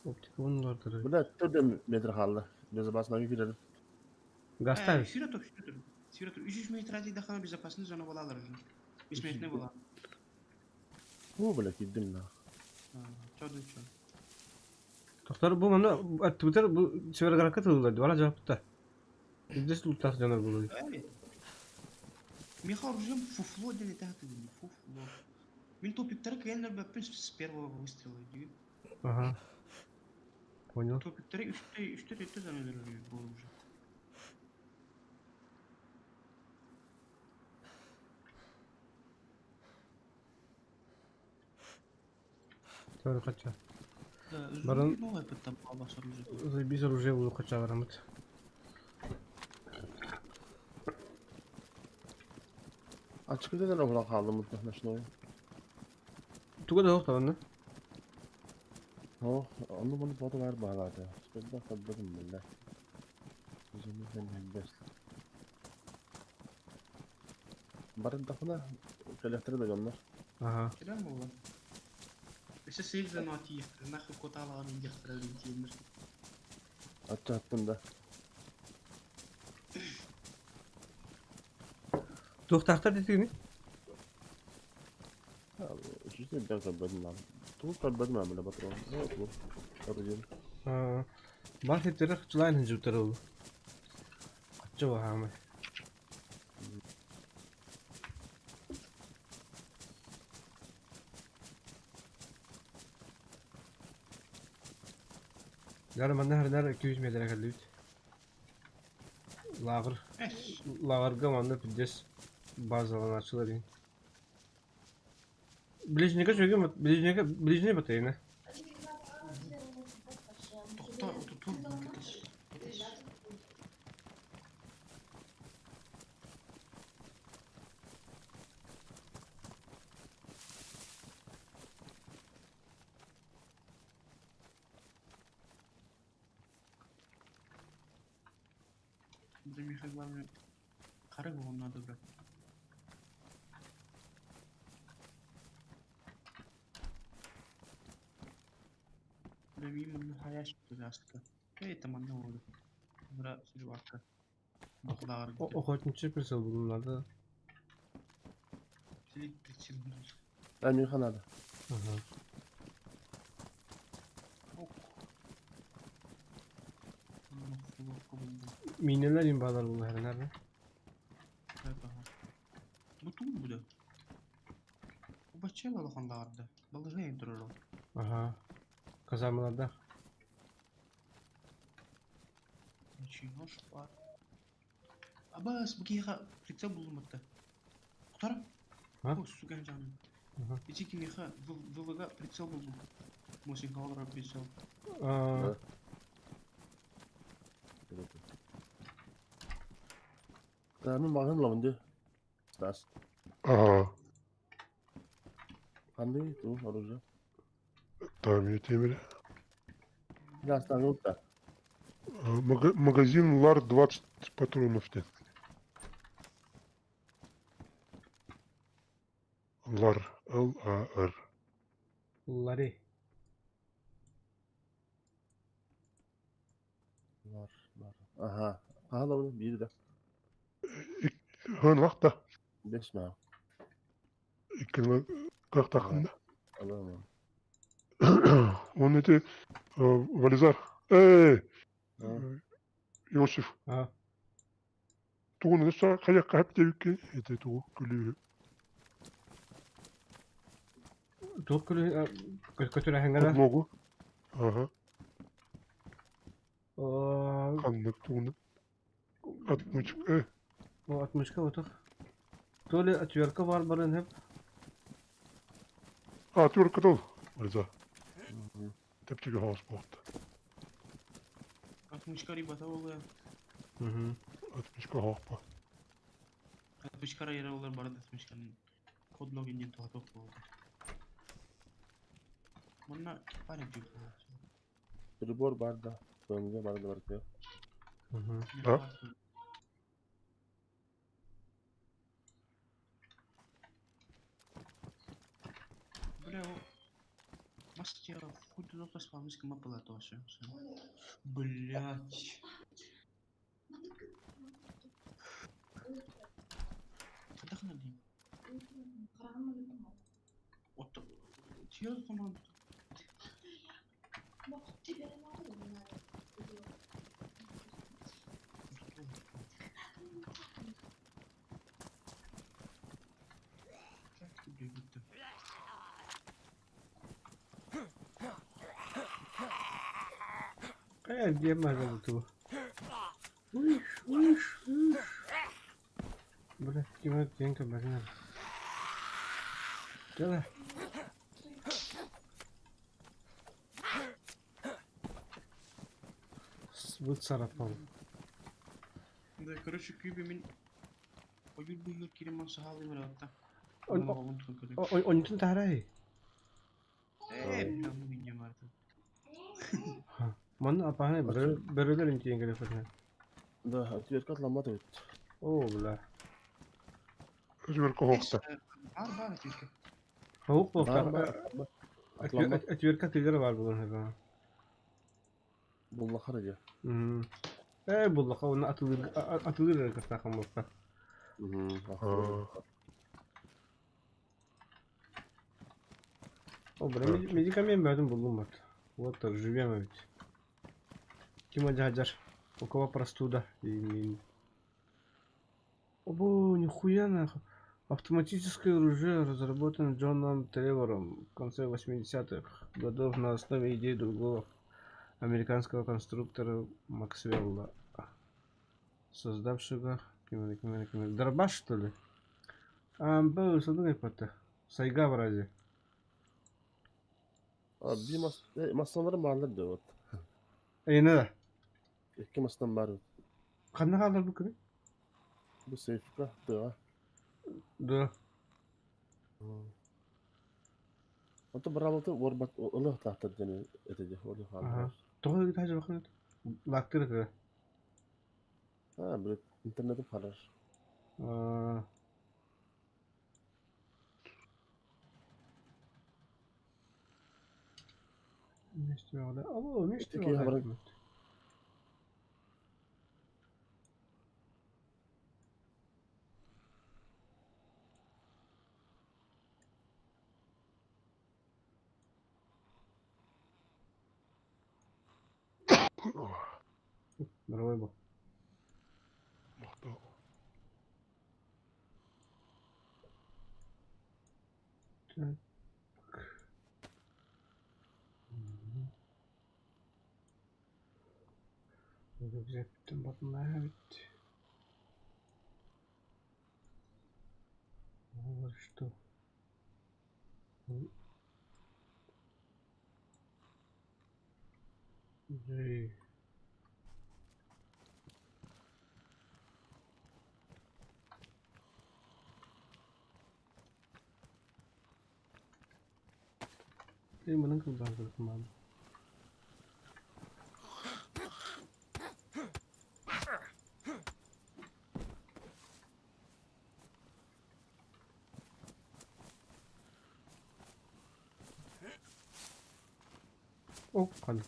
Optik onlardır. Billah türdüm metre halı. Bizde basına gidelim. Gastar. Şurada dur. 300 metre daha безопасный zona bolalar. 5 metre bola. Bu bile gittim la. Çoğdu. Doktor bu mana Twitter bu sefer garakat oldu. Valla cevap da. Bizde tutar canar bunu. Evet. Михаил Ружем фуфло делит это. Фуфло. Min topikleri kendine böyle с первого выстрела. Aha. Понял. Topikleri 3'te zannedilir bu уже. Sonra kaça. Баран... Ну, это там обошел уже. Biz оружие bunu kaça varamıt. Açık gidelim ola kaldı mutlaka şunu. Tuga da yok tavanı. Oh, onu bunu foto ver bağladı. Ben de sabırım billah. Bizim ben best. Barın dafına kelefteri de gönder. Aha. Кидай му ла. Беше сейв за ноти. Нахуй котала на них тралинтимер. Açı attım da. Doktor dediğini. İşte bir dakika benim lan. Tu kalbedim amele patron. Ne bu? Arayayım. Ha. Bahsettiler çılayın hıncıptar oldu. Kaça var ama. Yarın benden her nerede 200 metre geldi. Lağır. Эш. Lağırga manda piddes bazı alan açılır yani. Ближнего söylüyor mu? Ближнего batayım ne? Тохта утутун кетеш. Кетеш. Burada Mihal var mı? Karı bu onlar da bırak. Benim bunu hayal çıktı aslında. Evet tamam ne oldu? Bura sürü arka. Baklar gitti. Okuyunca pırsal bunlarda. Silik biçim. Ben yıkanadı. Aha. Ok. Mineler imbalar bunlar her nerede? Butun bu da. Bu bahçe balıkanlardı. Balığı indiriyor. Aha. Kazanmalarda. Ничего, var. Abbas bu kiha fritse bulunmakta. Kurtarım. Ha? Bu su canım. Aha. İçi ki miha vıvıga fritse buldum. Musin kavra fritse. Aa. Karnım bakın lan diyor. Stas. Aha. Hangi tu arayacağım. Tahmin ettiğim bile. Biraz daha yok da. Магазин ЛАР 20 патронов. ЛАР. L-A-R. Lari. Var. Aha. Pahalı oğlum bir de. Hön vakta. 5 mi? İkilme kırk takımda. Alamam. Onun eti valizar. Ha. Yosif. Ha. Tuğunu da kayak hep devik ki. Eti tuğu külüyor. Tukul kötü hengara. Kudlogu. Aha. O Kanlık tuğunu. 60. o 60'ka otur. Tole atıyorka var barın hep. Atıyor kadal. Valizar. Tepçiki havas boğdu. 60 kari bata oluyor. Hı hı. 60 havas 60 kara yere olur barada 60 kan. Kodlog ingen tuha tok oldu. Bana var ediyor. Tribor barda. Önce barda barda. Hı hı. Ha? Бля, мастер, хоть туда поспалось, кому было тоже. Блять. Отдохни. Вот, чьё там? Как тебе это? Kaya diyemez bu tu. Uş. Böyle kime denk bakın. Gel. Вот саратан. Да, короче, кюби мен... Oyun bulur kirim sahalı mı hatta? On- Onu tutuyor. Onun için taray. Bilang minyak artık. Mana apa ne? Bereder inti yang kena fitnah. Da atıyor katlanma da öt. Oh belah. Özgür kohokta. Var çünkü. Tavuk bu. Var. Atlanma. Atıyor katilleri var bunun hep. Bulla haraca. Bulduk. Onu atılır takım bu. O böyle medikamen verdim buldum bak. Вот так живем ведь. Кима Джаджар. У кого простуда? Обо, нихуя нахуй. Автоматическое оружие разработано Джоном Тревором в конце 80-х годов на основе идей другого американского конструктора Максвелла, создавшего Дробаш, что ли? Был садовый пота. Сайга в разе. Bir masanların varlar da öt. Ne? İki masadan var. Kanına kalır bu kere? Bu seyfka da. Da. Hatta beraber orbat Allah tahta dene edecek orada falan. Doğru bir tane bakın. Baktırık ya. Ha böyle internette parar. Ne istiyorlar? Ama ne Peki, istiyorlar? haber- Здоровый был. Так. Güzel bütün bakımlar bitti. Вот что. Жи. Ты менің кім бар кіман? О, ханım.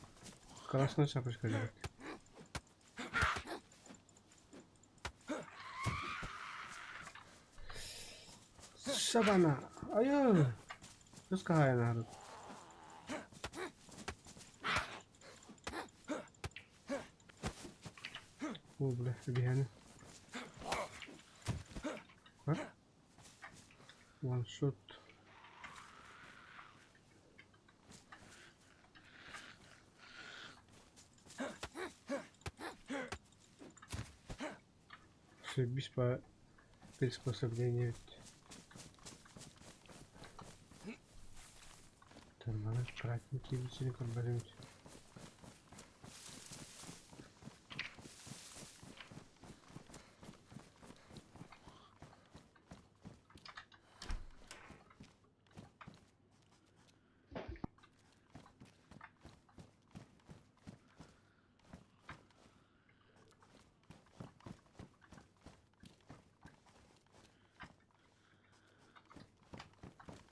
Красная шапочка делает. Шабана. Аю. Пускай народ. О, бля, беганы. Как? Ваншот. Ошибись по приспособлению. Tamam, pratik ilgisini kullanıyorum.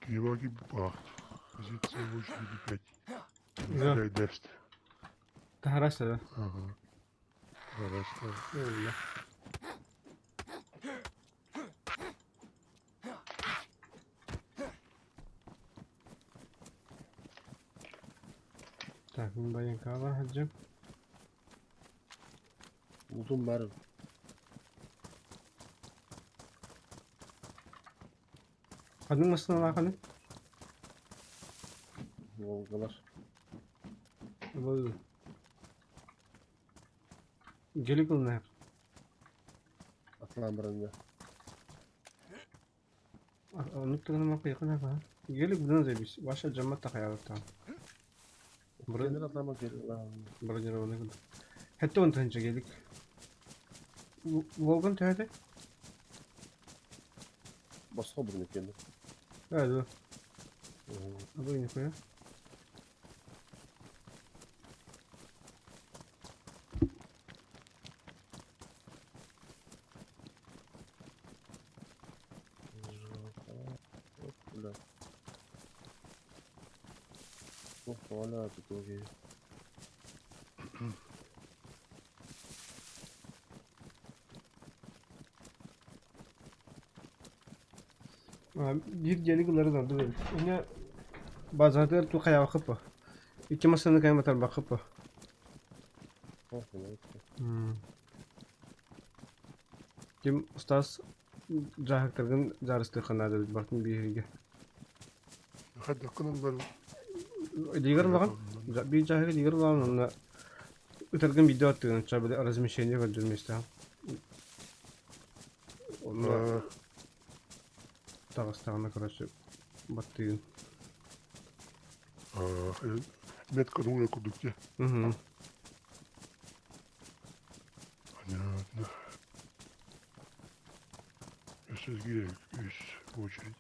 Киваги бах. Позиция 85. Да. Дай даст. Tarasa da. Ага. Раз, Öyle. Так, bunu bayın kahve hacım. Uzun var. Kadın nasıl lan kadın? Volgalar. Bu. Gelik olun hep. Atlan birinde. Unuttuğunu maka yakın hep ha. Gelik bundan zeybiş. Başa cammat takayarıp tamam. Kendin atlamak geliyor lan. Bırakın onu kadar. Hatta onu tanıca gelik. Volkan teyze. Başka birini kendi. Evet o. Bu yine koyuyor. Ulan. Oh hala tutuyor. Bir gelik onları da böyle. Yine bazıları tu kaya bakıp o. İki masanın kaya matar bakıp o. Oh hala. Kim ustas cahil kırgın jarıstı kanadı bakın bir yere. Hadi akıllı Diğer bakın. Bir cahil diğer bakın onunla. Utargın video attığın çabada arazimi şeyini gördüm işte. Onunla Dağıstağına karşı battığın. Метка думаю, кудукте. Hı. Понятно. ССГ в очередь.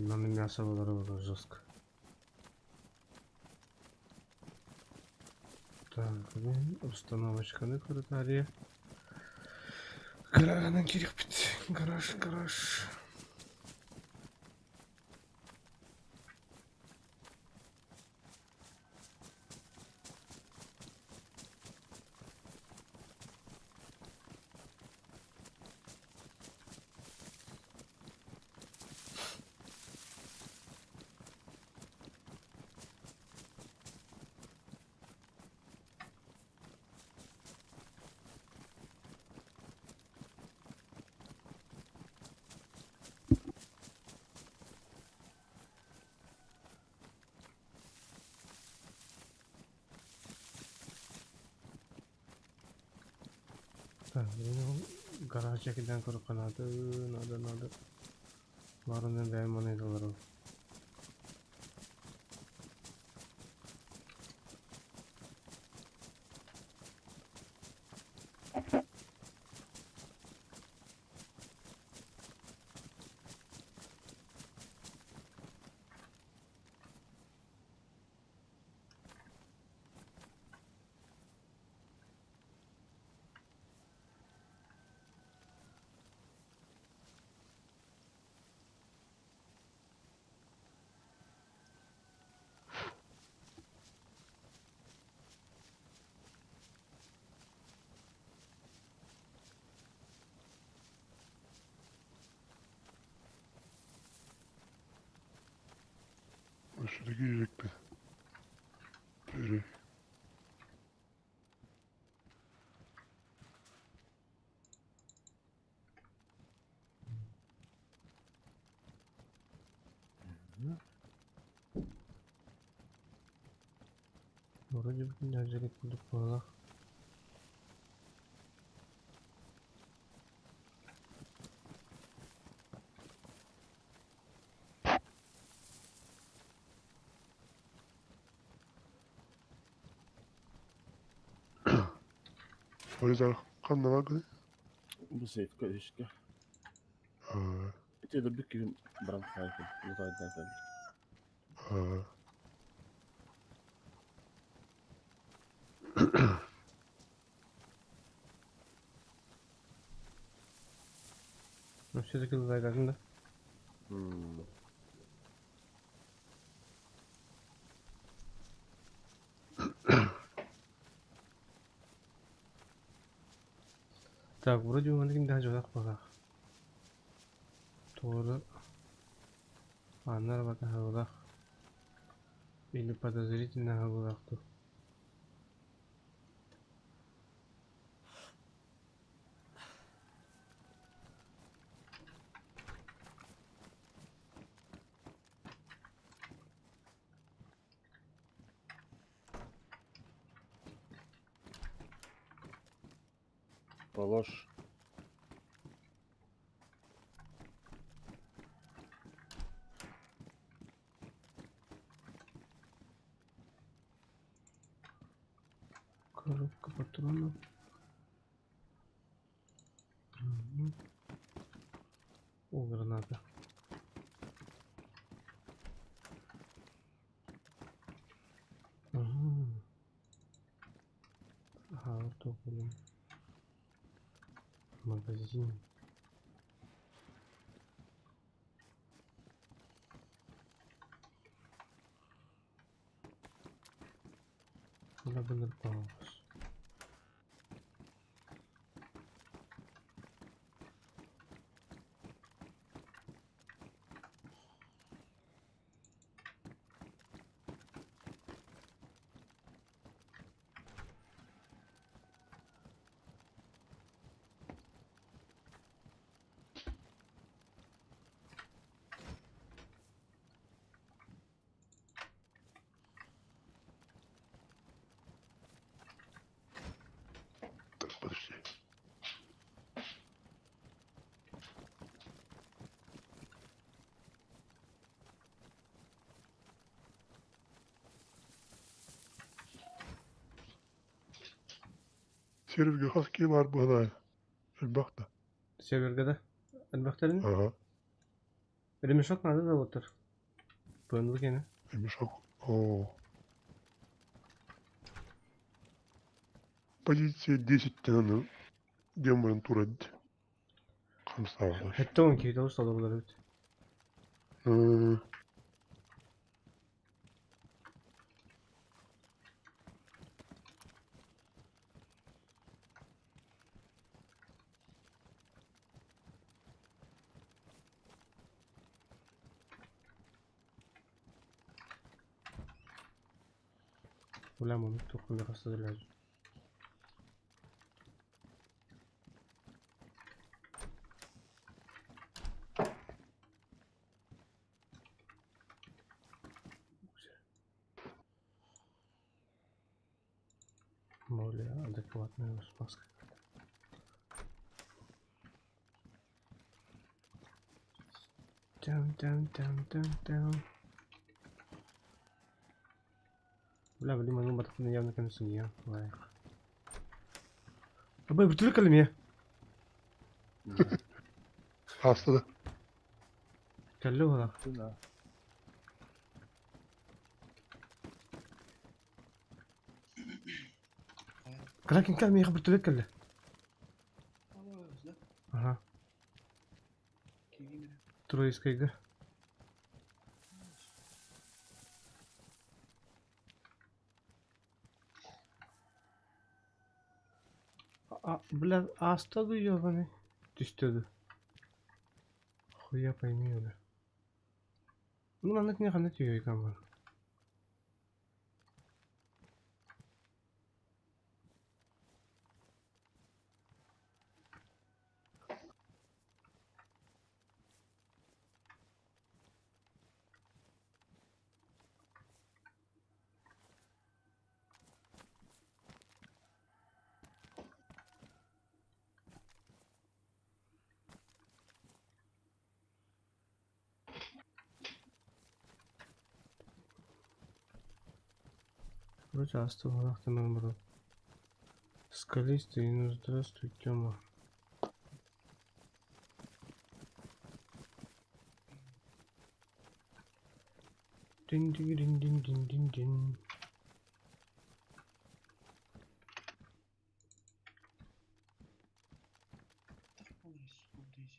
Mamy miasto wodorowe Brzosk. Так, установочка на квартире. Крана кирпич. Гараж. Так, benim garaj çekilden kuru kanadı, nadı. Varının benim onu ediyorum. Üstüne girecekti. Böyle. Вроде бы не взяли куда пола. Öyle kanına bak. Bu seyfka işte. Ha, İçeride bir gün bırak hayatım. Uzaydan sen. ha. Ну все-таки загажен да. Так, вроде бы мендигин даже жок бага. Doğru. Анар бата хавлах. Или подозрительно хавлах ту. Paloş. Коробка патронов. Мгм. О, граната. Ага. Ага, вот топлю. Магазин. Olabilir pahalı. Так, подожди. Serifge haski var bu halay. Bak da. Severgede. Elbakterin. Aha. Benim şok nerede de otur. Pönlük yine. Demiş o. Oo. Позиция 10 тянул. Демон турать. Hamsa var. Hatta 12 doğru salı olur evet. Hı. Ulan onu tokun yakası da lazım. Более адекватная спаска. Down. Бля, блин, могу батарею явно концу не. Лайк. Абай, бутылка калми. Hasta da. Kallo вала. Şuna. Кракен калми я бутылка калли. Abas da. Ага. Kevin. Тройскайга. Бля, аста да ёбаный. Түстөдү. Хуя пойми бля. Ну, анак не хана түйөй камар. Вроде аста валахта номер. Скалистый, ну здравствуй, Тёма. Дин. Abas. Buradayız.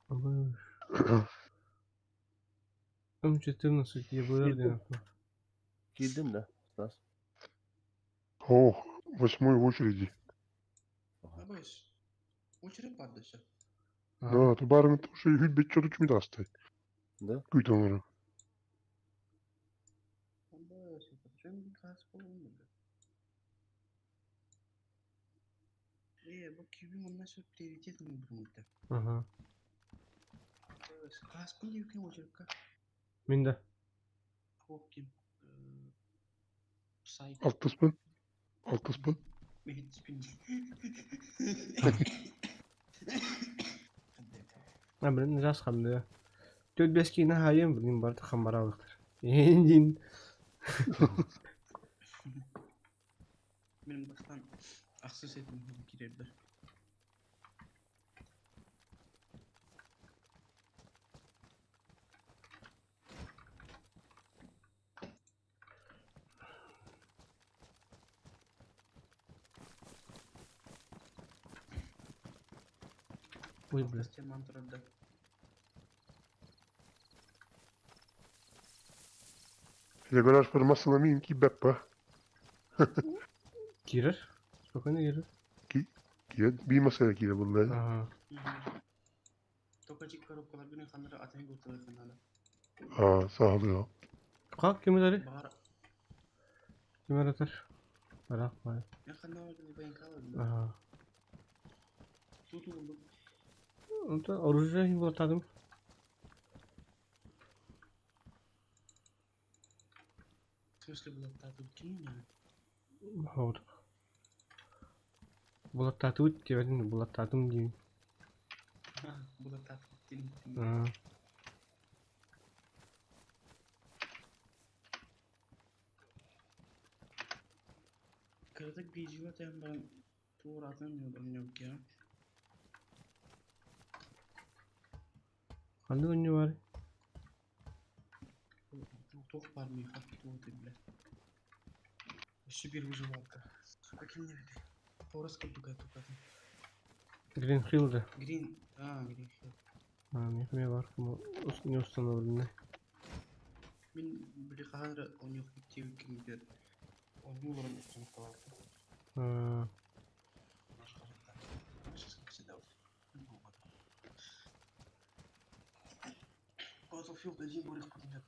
Абы. М14 я бы орденов. Girdim de. Stas. О, 8-й в очереди. Abas. Uçurup pardası. Да, ты барın тоже hübbet çocuk mu da hasta? Da. Güt onları. Abas. Şöyle bir kas koyalım. Bu Kevin ondan sonra prioritet mi burada? Ага. Kas pun yükün uçurup ka. Мен да. Hopkin. Say. Alt kısmın. Mehit spin. Блин, жас хамды. 4-5 кино хайым, блин, барды хамбара алыктыр. Эндин. Benim baştan aksız etmem girerler. Ой, блин. Bastığı mantıradı. Legolas formasına mıyım ki Beppa? Кирер? Спокойно, Кирер. Bir masaya gire bunlar. Ага. Tokacık karokkalar güne kanları atayı kurtarır kanala. Aa, sağ ol ya. Как, кем дари? Bağır. Кем аратар? Барак бай. Ne kanala gibi bayan kalır. Ага. Tutu oğlum. Это оружие не было тадым. Смысле было тату кинь yani. Вот. Булаттатып деп айтын, булаттатым дейм. Ha, bu da tatlı kinь. Ага. Kırdık bir civat yani ben tuğur atamıyordum yok ya. Кандай ойны бар? Тух бар мыйха туты бля. Еще bir выживалка. Сука, кем не веди. Торас кылдыга тукатын. Greenfield'e. Green. Green Hill. Мехме бар. Не установлены. Мен били ханра он yok bitiyor kimdir. Он yılların üstüne kaldı. Battlefield один будет поднят.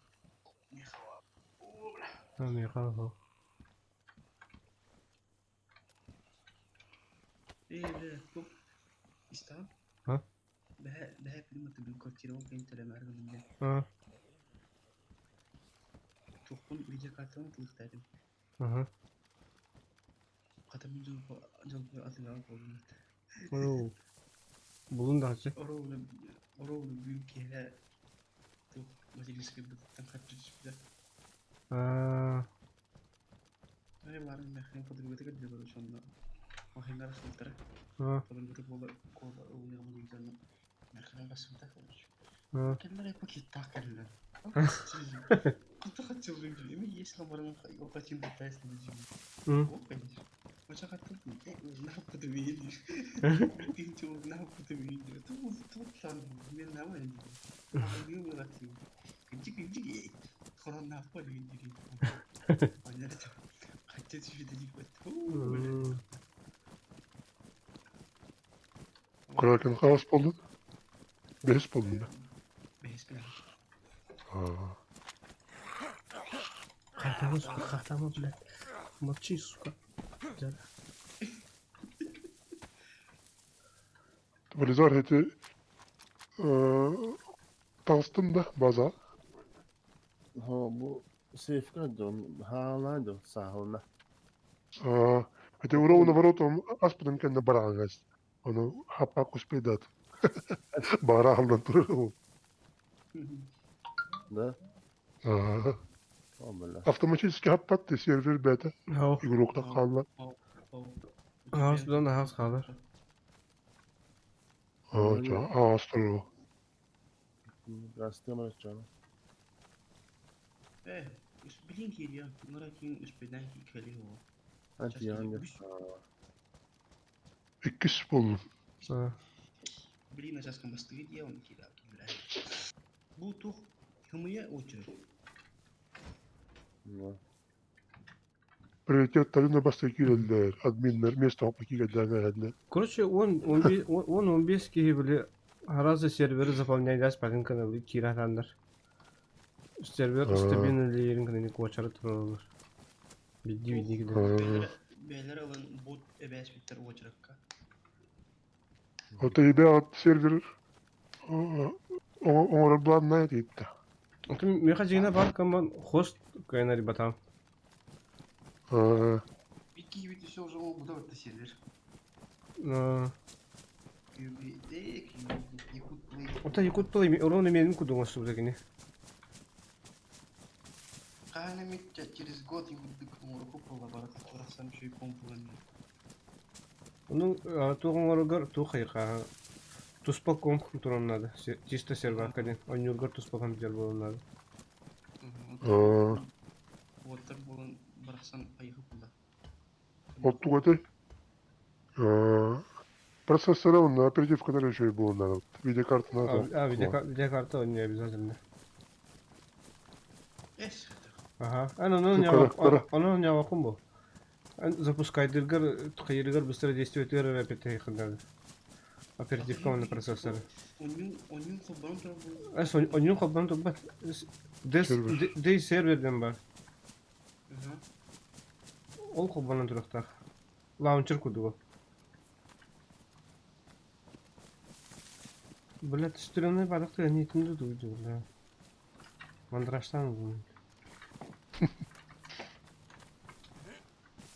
Михала. Мехал. Бля, топ. İstem. Ha? Daha bir bir kvartiere o kendi teleme argınında. Topun video kartını tıkladım. Katımın canlı atılan oldu. Bulun da açı. Orovlu büyük yere top maçı gibi kaçmış bile. Öyle var mı? Ben fotoğrafı da görüyorum şu anda. Mahemler filtre. Fotoğrafı kola uyuyor yüzünden. Merkezden basın takılmış. Kendileri paket takarlar. Kutu kaçırdım diyor. Ama yes numaranın o kaçın detaylı diyor. O конечно. Macam kata tu, kenapa tu begini? Pintu kenapa tu begini? Tu kan, dia nama ni. Apa dia berarti? Kencing. Korang apa dia jadi? Banyak tu. Kaca tu sudah jadi betul. Kurarken kaos buldun. Beş buldun da. Beş belas. Хатама, блядь. Молчи, сука. Valizar heti tanıştım da baza. Ha bu safeguard haalaydı sahilde. Heti uğramına varotom aspıdım kendi barağınız. Onu happa kuspidat. Barağımdan dururum. Da? Vallahi. Автоматически happat de server beta. Hava. Игрокта kalma. Havasından da havas kalır. Astro. Gazete mi açacağım? Bilin ki ya, bunlara kim üspeden ki kali o. Hadi yani. İkisi buldum. Bilin asas kembali dia on kira. Butuh hımıya uçur. Приоритеттерine bastı geldiler. Adminler, mesut hapaki geldiler. Короче, он 15 киһи били разы сервері заполняйдас пакин каналы киратандар. Сервер стабильный каналы кочары туралар. Бидди гиде. Beyler alın bot ebes bitter uçurakka. O teybe server onu bulan ne deydi? Антон меха жигина бар каман хост кайнари батам. Bitki gibi düşüyor o zaman bu da orta server. Ота якут плей уровня менин кудуңа субдагини. Kahane через год юддык мурку пролабарат турасам şey компулан. Onun тугуңоргар тухайка туспак комп турамнады. Чисто сервер каден. Онюргар туспак компьютер болунады. Water bulun bıraksan ayıkı bula. Ottuk öte. Процессора он оператив, который еще и был надо. Видеокарта надо. Видеокарта он не обязательно. Yes. Ага. Оно не вакуумбу. Запускайдыргар, тхайыргар быстро действует опять надо. Оператив команда процессора. Onun kullanım tarafı. Onun kullanım tarafı. Дей серверден бар. Ол kullanım tarafı. Launcher кудугу. Блять, стрёмный баракта не тунду дуйду, бля. Мандрашtan bu.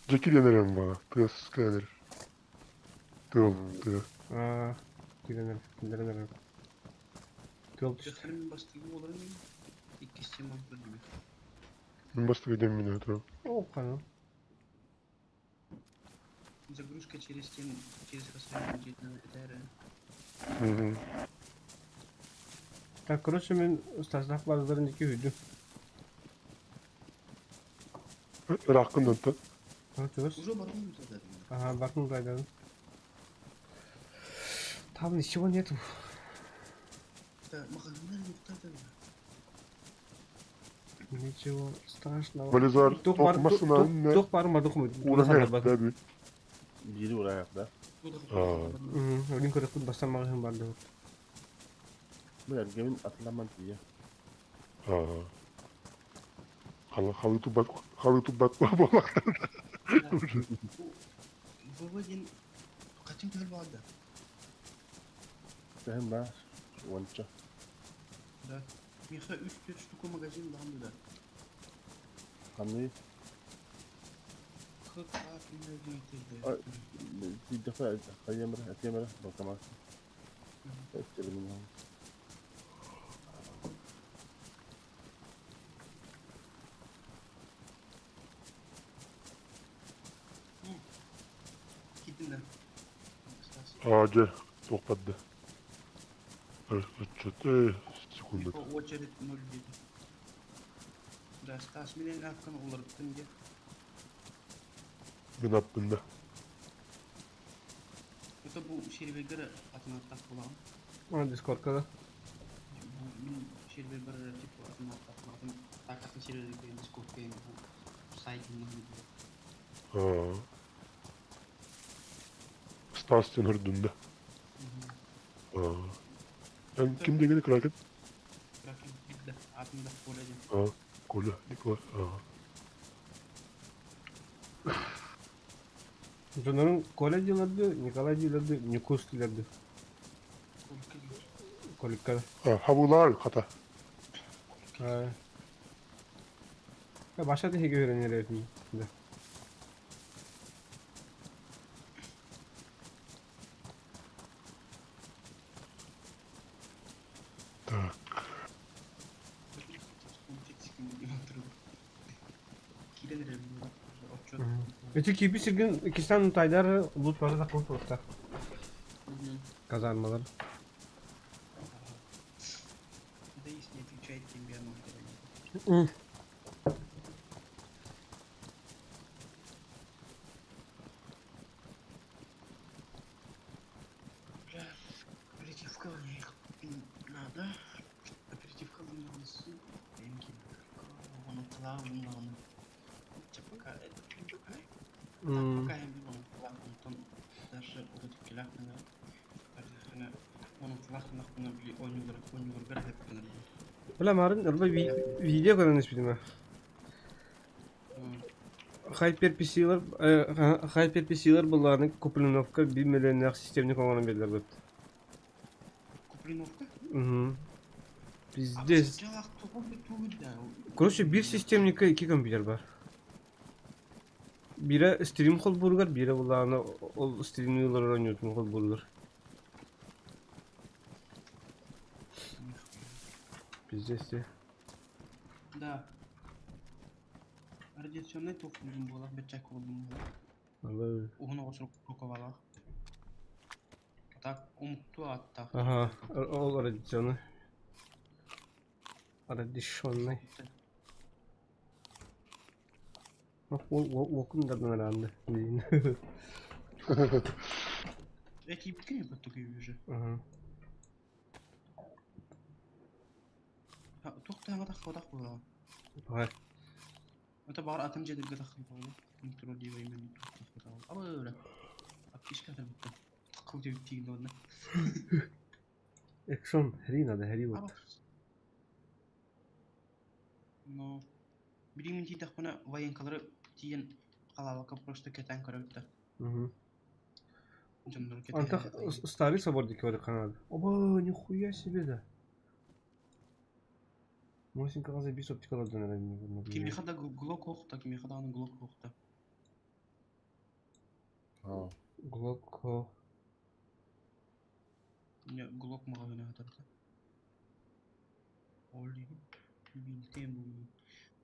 Çekilenirim bana. Tığ scanner. Tığ. Gidelim. Tılp. Gösterim bastığı olur mu? İkisi mantıklı gibi. Ben bastı gidem yine tığ. O kanal. Загрузка через расстояние будет на Ethereum. Так, короче, мен стаздак базаларын 2 үйдüm. Irak'ın da. Ha çöz. Уже барган мı zaten? Ага, bakın kaydadım. Там ничего нету. Да, магазинler yok da. Ничего страшного. Valizar Ток бар, tokmasına ne? ток бар ма документ? Uğra ne tabi. Biri oraya Bu da Ölüm kırıklık basar mağazın vardı. Bu ergemin atılaman diye. Halı tubat bolak. Baba yen kaçın tel vardı. Benim ben wancha. Da. Miha 3-4 штука magazin vardı da. Hani 40 saat ne Ay. getirdi. bir defa atayamara bakamazsın. Etçelim ya. Gittin de. Ağaca topladı. Çöte sekundet. Miha очередь 0 dedi. Da Stas bilen afkan olur tınge. Ben hakkında. Это bu şeribe göre atına tak bulan. Ha Discord'da. Bu min şeribe göre tip atına tak bulan. Takatın şeribe göre Discord game bu site'in gibi. Stasyon hırdında. Ben kimde gene kraken? Bırakın gitti. Atında kolejin. Kola. Nikola. Jonların kolej yıllardı, Nikolay yıllardı, Nikos yıllardı. Kolikada. Havular kata. Ha. Ya başka da hege öğrenir efendim. Tak. Öteki gibi sürgün ikisinden Taydar lootları da kontrolda. Kazanmaları. Надеюсь, не отвечает тебе на Бля, аперитивка не надо. Аперитивка не надо. Деньги. Он плавно. Пока это пока я не могу плавно. Даже вот эти килякны. Onun kulaklık bunu bir oyuncular garip ettiler. Ulan marın orada video görünüş bilmem. Hyper PC'ler, Hyper PC'ler bunların Kuplinovka 1 milyonluk sistemini konulan belirler bu. Kuplinovka? Bizde... Короче, bir sistemlikte 2 kompüter var. Biri stream Holburger, biri bunlarına o streamliyorlar oynuyorsun Holburger. Bizde işte. Да. Радиационный ток bizim bu olak becek oldum. Vallahi. Ona oturup kokovala. Tak umutlu hatta. Aha, o radyasyonu. Radyasyonu. Bak okun da ben herhalde. Эти ебки не поток я вижу. Aha. Toktama da kodak bu. Hayır. Это бар атым жедip de takıl bu. Kontrol diye ben takıl. Ama öyle. Bak iş kadar bitti. Takıl diye bitti onda. Action, Harina da Harry Ama. var. No. Birimин тийтах бана военкалары тиен калабакка просто кетен көрөттө. Жондор кетен. Антах старый собордики var kanalda. Oba, нихуя себе да. Мосин каза бис оптикалар дөнөр. Кимихада глок окта, кимихада аны глок окта. Глок. Не глок магазины хатарда. Олли. Билтем бу.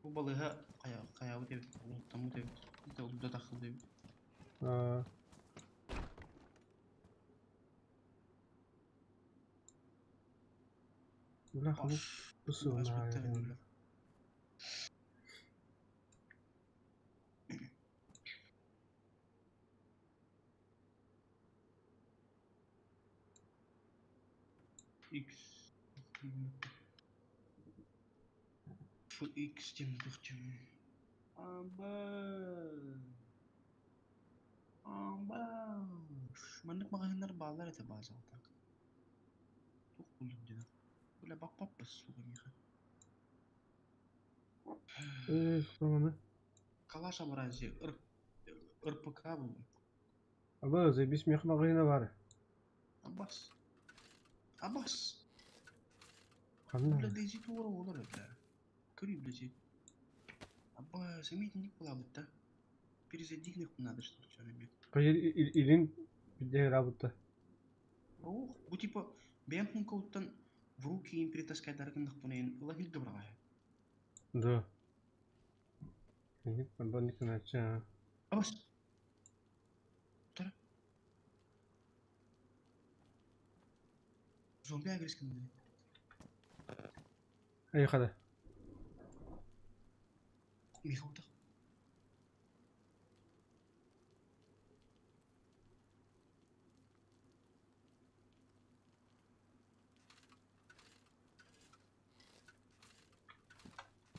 Bu balığa kayağı devlet, tamu devlet, de oldu takıl devlet. Ulan bu sorun ha. X. Full X dem. Amba. Manlık magazinler bağlar ete bazı atak. Çok buldum dedi. Böyle bak bas su gibi. Tamam. Kalaşa barajı ırpk buldum. Aba zaybis miyah magazine var. Abbas. Abbas. Kanna. Böyle deci doğru olur öyle. Körü bilecek. Abba semiyetlik bula butta. Birize diknik bunadır Türkçe'nin bir. Hayır ilin bir de rabıta. Oh, bu tipe ben hun kauttan vruki impritas kaydarken nakpunen ulah hilga braya. Da. İlin ben bana nikna açacağım. Abbas. Tara. Zombi agreskin dedi. Ay kada. Mihauta.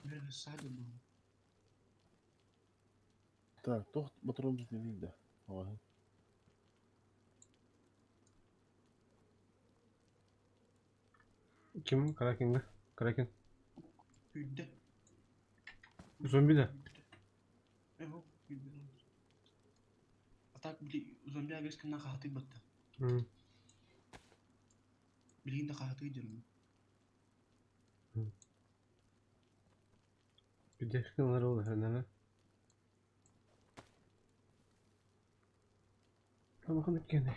Böyle sadece bu. Так, тох патронов не видно. Ага. Kim? Kraken'de. Kraken. Hüdde. Zombi de. Eho, hüdde. Atak bili zombi agreskin nakahati batta. Hı. Bilgin de kahati gidiyorum. Bir de şunlar olur herhalde. Bakın gene.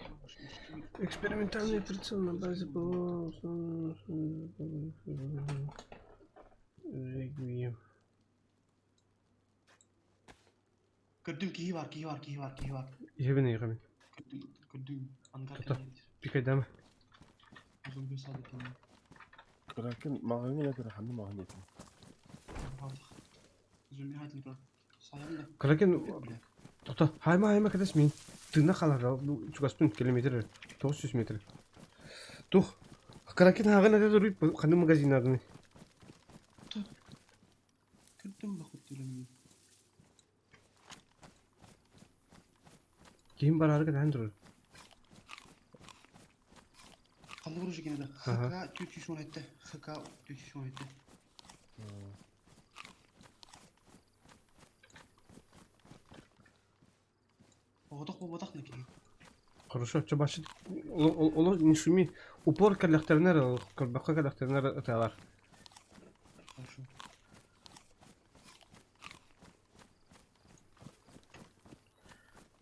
Eksperymentalne операционная база была Requiem. Gördüm ki var. Yevine yıkamayın. Gördüm. Angar Tuta. kendidir. Bir kay deme. Zombi sadık yani. لكن ما غني لك راح ما غني. Zombi hayatını gör. Sayamda. Kraken tuta. Hayma kades min. Tığına kalar. Bu çok aspın kilometre. 900 metre. Tuh. Kraken hagan ada durup kanı magazin adını. Gördüm bakıp diyorum. Kim var hareket handırır. Kandı vurucu gene de. Haka tütü şu etti. Haka tütü şu etti. Odak ne ki? Хорошо, что бачит. Оло не шуми. Упор коллекторнер, колбака коллекторнер аталар. Хорошо.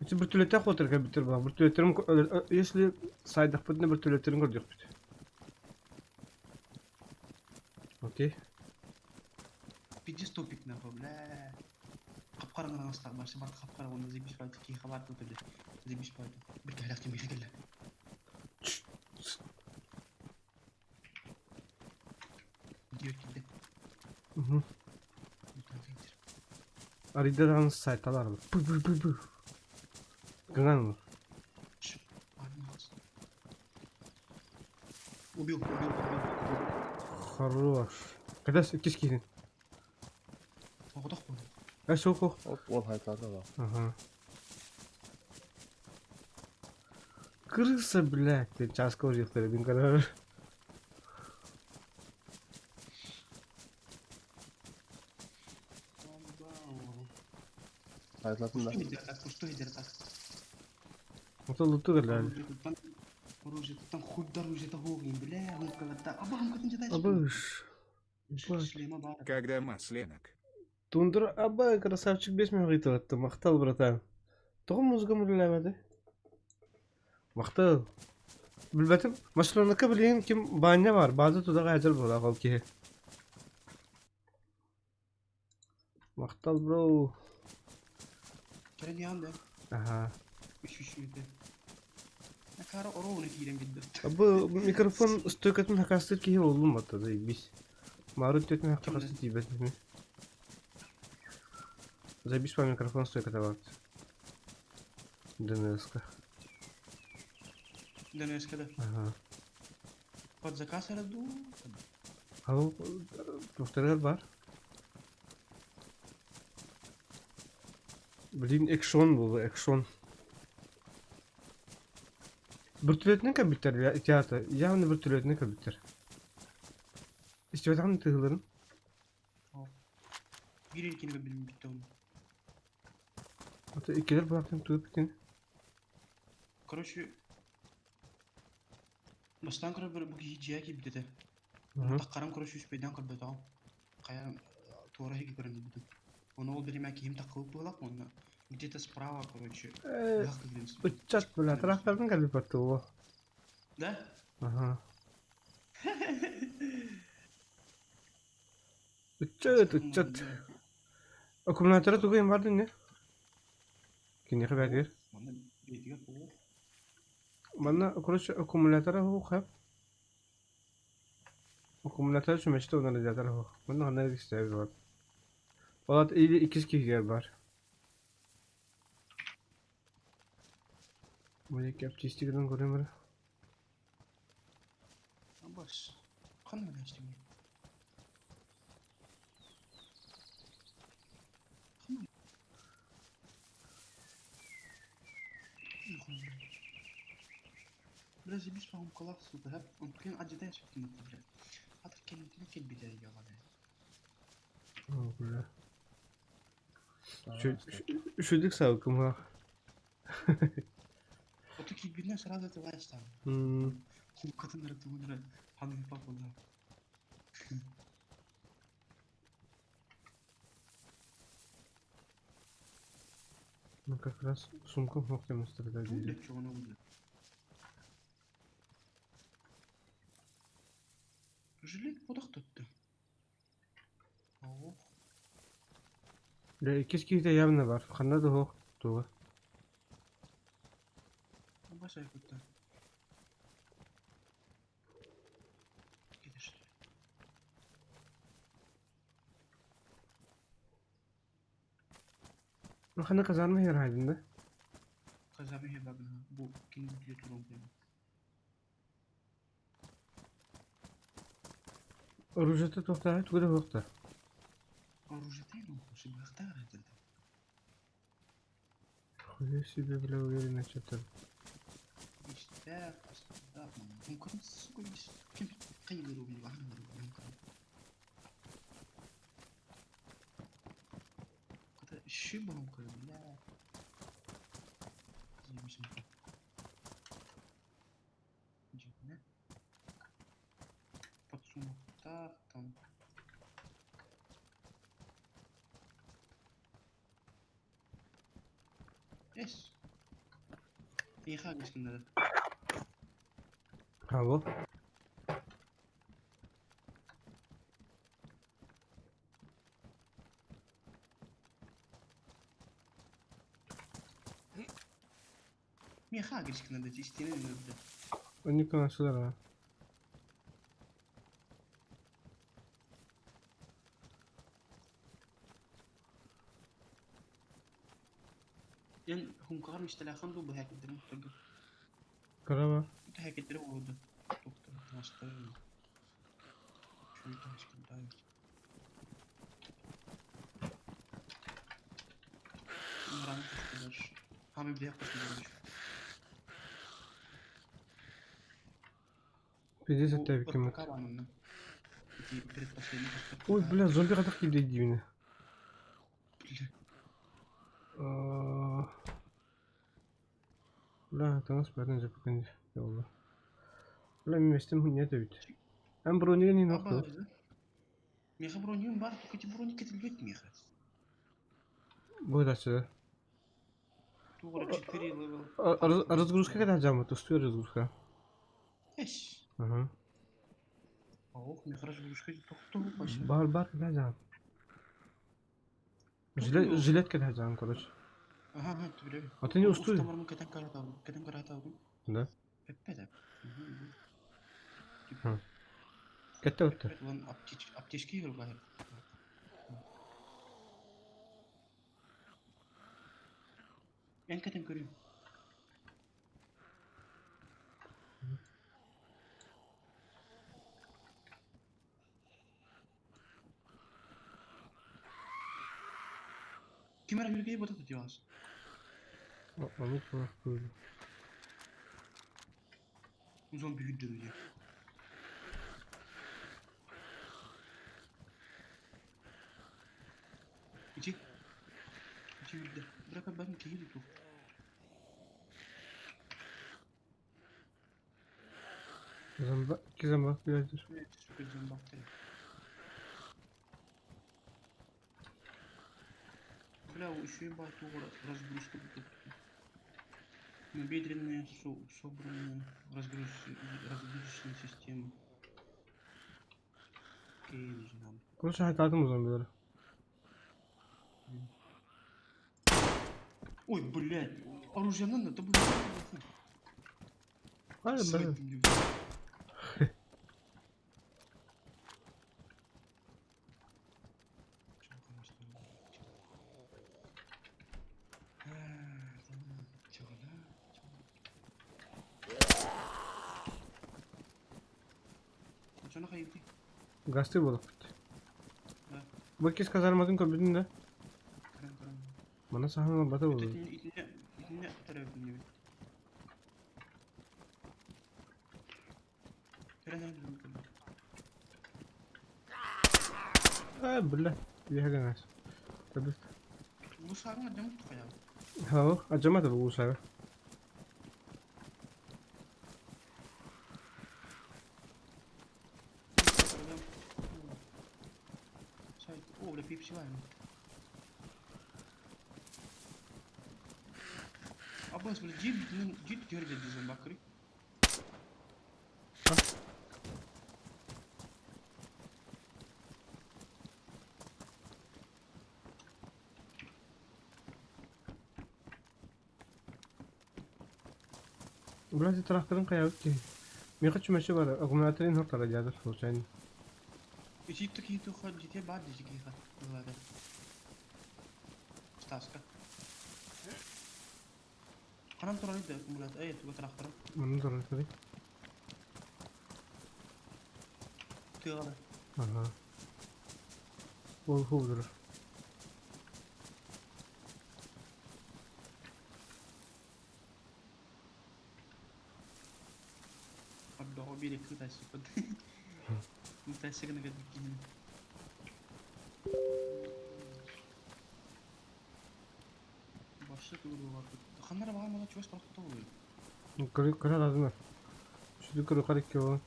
Эти бертолеты охотер битер бар. Бертолетерим если сайдах подне бертолетерин көрдүк бит. Окей. Пиджи стопик на бля. Kapkaran orang astak başı bak kapkaran onu zibis paydı ki haber tutuldu. Zibis paydı. Bir kahlak tüm bir şekilde. Diyor ki de. Угу. Bir tarafa getir. Аридеран сайталар. Бу. Ган. Anne olsun. Убил. Хорош. Когда кискин. Odak bu. Ашоко. Вот هاي تعالى. Ага. Крыса, блядь, ты час кожи в bin kadar. هاي ثلاثة. Kustu hider tak. Ото луту geldi. Ружетан худдар ружета хогийн блэ хонкалата. Аба хамкатын жатай. Абыш. Шлема бар. Когда масленок. Тундра, аба, красавчик без меня говорит, это махтал, братан. Тоғы музыка мүрілемеді. Махтал. Білбәтім, машинаныкы білген кім баня бар, базы тудаға әзір бол, ағал ке. Махтал, бро. Kerem yandı. Ага. Üç yedi. Ne kadar oru giydin gitti. Абы, микрофон стойкатын хакастыр кеге олым бата, да, бис. Марут төтін хакастыр тейбет. Забис по микрофон стойката бат. ДНС-ка. Dönüyoruz kadar. Ага. Под заказ aradı. Hava doktorlar var. Bildiğin Exxon bu Exxon. Bir türlü ne kadar biter ya tiyatro. Yani bir türlü ne kadar biter. İşte ben tığlarım. Bir ilkini ve bilim bitti onu. Hatta ikiler bıraktım tığ bitin. Короче, бастан кыра bir bu hijya gibi dedi. Hı. Takkaram короче üspeyden kırdı tamam. Kaya tuara higi kırın dedi. Onu ol benim kim takılıp bulak mı onu? Где-то справа, короче. Легко гримс. Uçak böyle taraflardan geldi battı o. Да? Aha. Uçat. Akümülatörü tukayım vardı ne? Kini haber ver. Bana bediyor o. Bana kuruşu akümülatörü hukuk hep. Akümülatörü şu meşte onları zaten hukuk. Bana onları isteği var. Olat iyi ikiz kişiler var. Böyle kapçıstıktan görüyorum böyle. Baş. Kan mı geçti mi? Biraz bir spam kolak suda hep mümkün acıda yaşattım hatırla. Hatır kendine kel bir yer yalan. Böyle. Üşüdük sağlıkım ha. O taki birine sırada da var işte. Kum kadınlara tuğunlara hangi bak oldu. Ну как раз сумку ногтем страдать Bu дiyecek. da çoğuna oldu. Jilet budak tuttu. Oh. Да ikiz kişi de явно var. Kanada da hok. Doğru. Baş ayakta. Gidiş. Kanada kazanma yer halinde. Kazanı hebabına. Bu kendi bile turum benim. Rujete tohtar, tuğda hokta. Оружие ну, şimdi hata edildi. Хуя себе, бля, уверенно что-то. İşte aslında bu kadın sıkı bir kim kıyılır o bir var mı? Kadın işi bu kadar ya. Yemişim. Cebine. Подсумок там. Yes. İyi hangisinde de. Ha bu. İyi hangisinde de isteğine de. Они консулар ha. Yani هم işte telefon bu hack ettirim mutlaka. Karava. Bu hack ettirim oldu. Doktor hasta. Şunu da çıkın daha. Umarım kuşkular. Hamı bile yapmasın. Пиздец, это викинг. Ой, бля, зомби kadar gibi дивно. Бля, это нас парень запеканди. Yolda. Бля, местем нет ведь. Hem bronye не нахуй. Меха бронюм бар, только брони кетилбет меха. Bu da size. Тугра 4 левел. Разгрузка когда джама, то стоит разгрузка. Эш. Ага. Ох, меха разгрузка тоқту баша. Бар когда джам. Жилет когда джам, короче. Ага, ты бля. А ты не устой? Устамармын кетен карата алдым. Да. Пеппе да. Katta öttü. Lan apteşki yürü gayet. En keten görüyorum. Kamera yürüyüp bota tutuyoruz. Amık bak böyle. Zombi güldürüyor. İçi. İçi güldü. Bırak abi ben keyif tutuyorum. İki zambak birader. Evet, çok güzel bakteri. Бля, еще ебать город разгрузка тут. Набедренные собранные разгрузочные системы. Окей, нужно нам. Konuş hayatım o zaman böyle. Ой, блядь, оружие надо, да блядь. Hayır Срать ben. ты мне. Чё, конечно, чё, да? Чё находите? Gazete bulup bitti. Ha. Bu kez kazanmadın kabulün de. Крым. Bana sahanla batı Это buldu. не второй не. Hayır böyle. Bir hagan az. Tabii. Bu sarı acımı tutuyor. Ha, acımadı bu sefer. О, бля, пипсиваем. Abbas böyle cilt diyor dizim bakırı. Burası traktörün kayağı ki. Birkaç meşe var. Akumulatörün hor taracadır. Olsaydı. İçi такие то ходите, бадди такие ходят. Стаска. Kanam turali da akumulat. Evet, bu traktör. Bunun traktörü. Tığala. Aha. Bol hovdur. Abda o bir iki taşı kod. Bu taşı kana kadar gidiyor. Başlık olur var. Kanlara bağlamadan çok farklı oluyor. Yukarı lazım var. Şu yukarı ki o.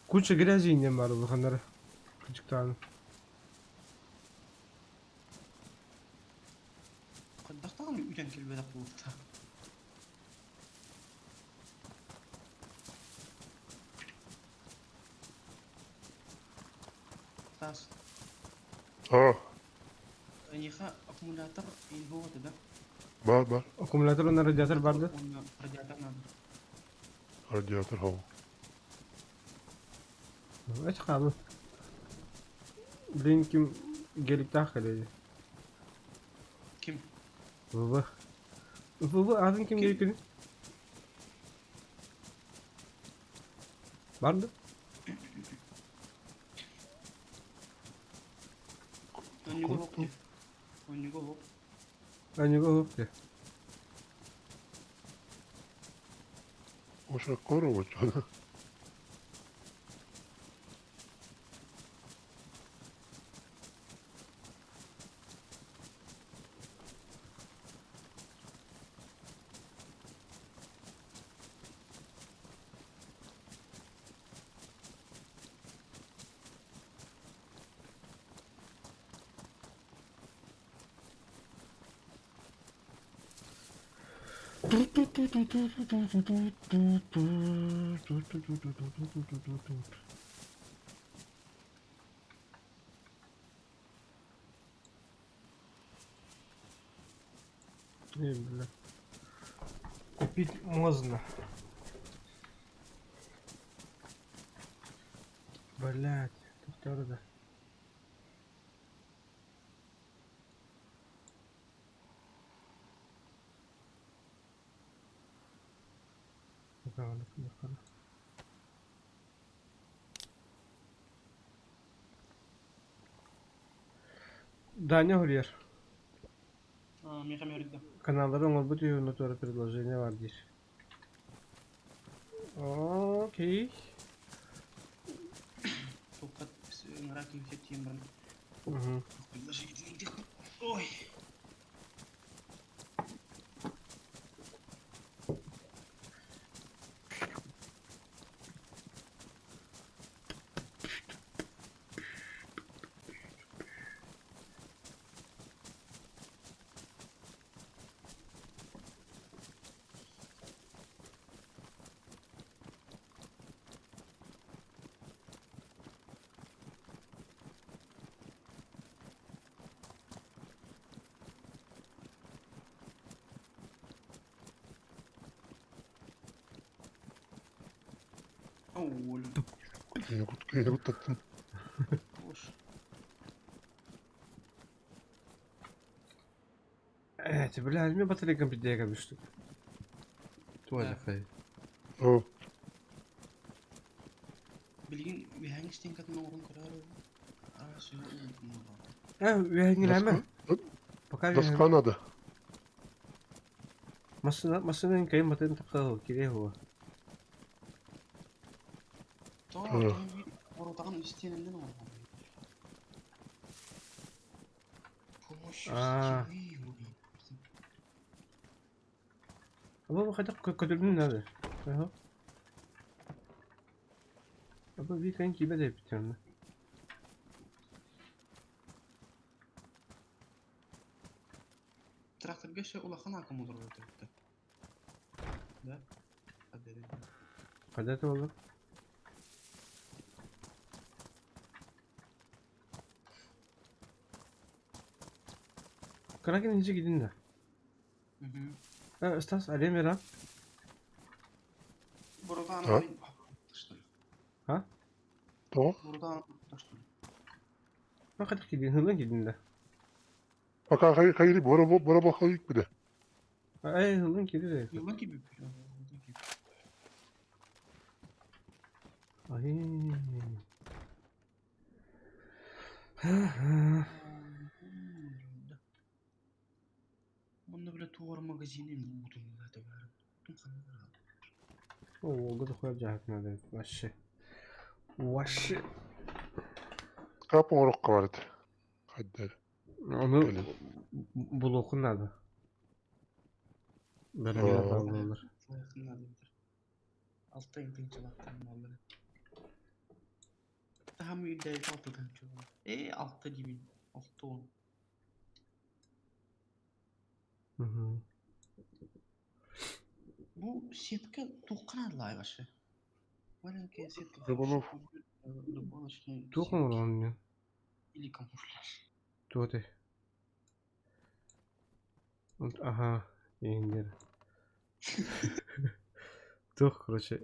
Kuça girazi inem var bu kanlara. Küçük tane. Kaddaktan mı üyen kelime de bulutta? Tas. اه Yani ha akumulatör il bu da. بار Akumulatör onlara radyatör vardı. Onu radyatör nadı. رادياتر هو Aç kaldı. Linkim gelik takılıyor. Kim? Baba. Baba adın kim gelikli? Vardı. Önlüğü hop diyor. Önlüğü hop. Aynı bu hop ya. وش الكورة Не, бля. Купить можно. Блять, это второй, да. Bakalım. Danya Holier. Meyha meyha. Kanalları olmalı diyor. Notora предложение var diyor. Okey. Tokat ngerak infet yang Mhm. Ой. أول Kıyını kutlattın. وش Evet, بالعلمي بطريقة بدي قبشتك. توالي خير. O. بلين بهانش تنكت نورن كرارو شو مرة وهي نعمة. Nasıl بقى kanadı? مثلا كلمة تنتقه كده هو. طبعا في مرة طبعا استين عندنا مرة وش آه. Ama bu kadar kötülüğün nerede? Aha. Ama bir kan gibi de bitiyor. تراك القشة ولا خناكم مضربة تبتا لا أدري Kadet olur. Kraken hiç gidin de. Stas alem ya. برضان ها؟ تشتغل Ha? Tamam. برضان تشتغل Ne kadar gidin hızlı gidin de. Bak hayır bora bakayım bir de. Ay hızlı gidin de. يلا كيف يمكن Ay. من بلا تور ماجازين موتون لا تبارك تنخلنا Oo, bu da koyar cahatına da. Vahşi. Vahşi. Kapı oruk kavardı. Hadi. Onu Gelin. blokun adı. Böyle Aa. bir bağlı olur. Altta intin çalaktan malları. Daha mı iddiayı alttadan çoğu. Altta gibi. Altta on. Hı hı. Bu setka tuğkan adlı aybaşı. Valen ki setka Rıbanov. Rıbanov. Çok mu var onun ya? Или камуфляж. Tuğde. Aha. İndir. Tuh, короче.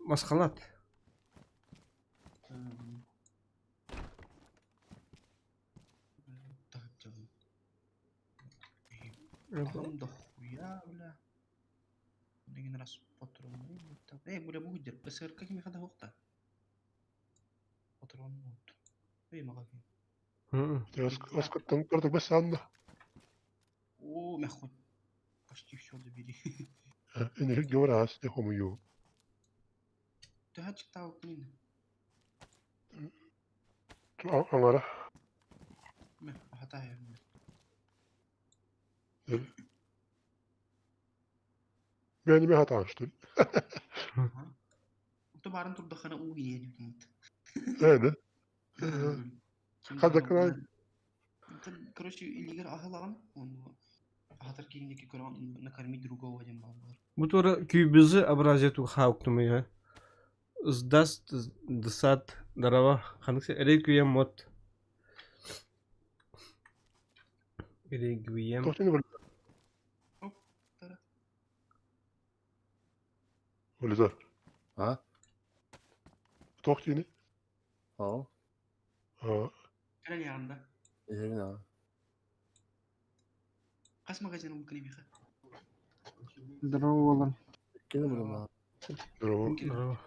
Maskalat. Ahım da ya bla. Dengan ras patron ini. Boleh bujur. Besar kaki mereka dah waktu. Patron mut. Makanya. Hı. Askıttan gördük bes anda. О, мягко. Почти все забери. İnir gövras ne homu yok. Ты читал книгу? Anlara. Хатая. Benim hata açtın. Ты баран тут дахана угине дюкнут. Öyle. Hadi kral. Короче, Ильгар ахалан, он хатар киндеки коран накормить другого джамбалар. Bu tora kübüzü abrazetu hauktumu ya. Zdas dsat darava kanıkse requiem mot. Requiem. Tohtini böyle. Оп, тара. Öyle zor. Ha? Tohtini. Ha? Kana yanında. Yerin ha. Kaç magazin mümkün bir Здорово, Волан. Gene burada ha. Bravo. Mümkün. Здорово.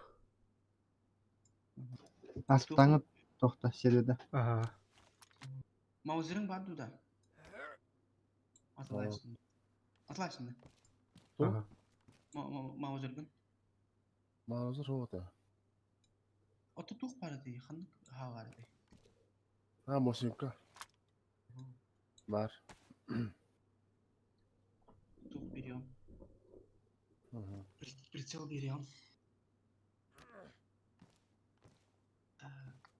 Asptаңы тоқта середе. Aha. Mauser'ın vardı da. Atlaysın. Atlaysın. Aha. Mauser'ın. Mağazı roda. O tutuk vardı. Hanık ha vardı. Ha Mosinka. Var. Tutuk veriyorum. Hı hı. Прицел veriyorum.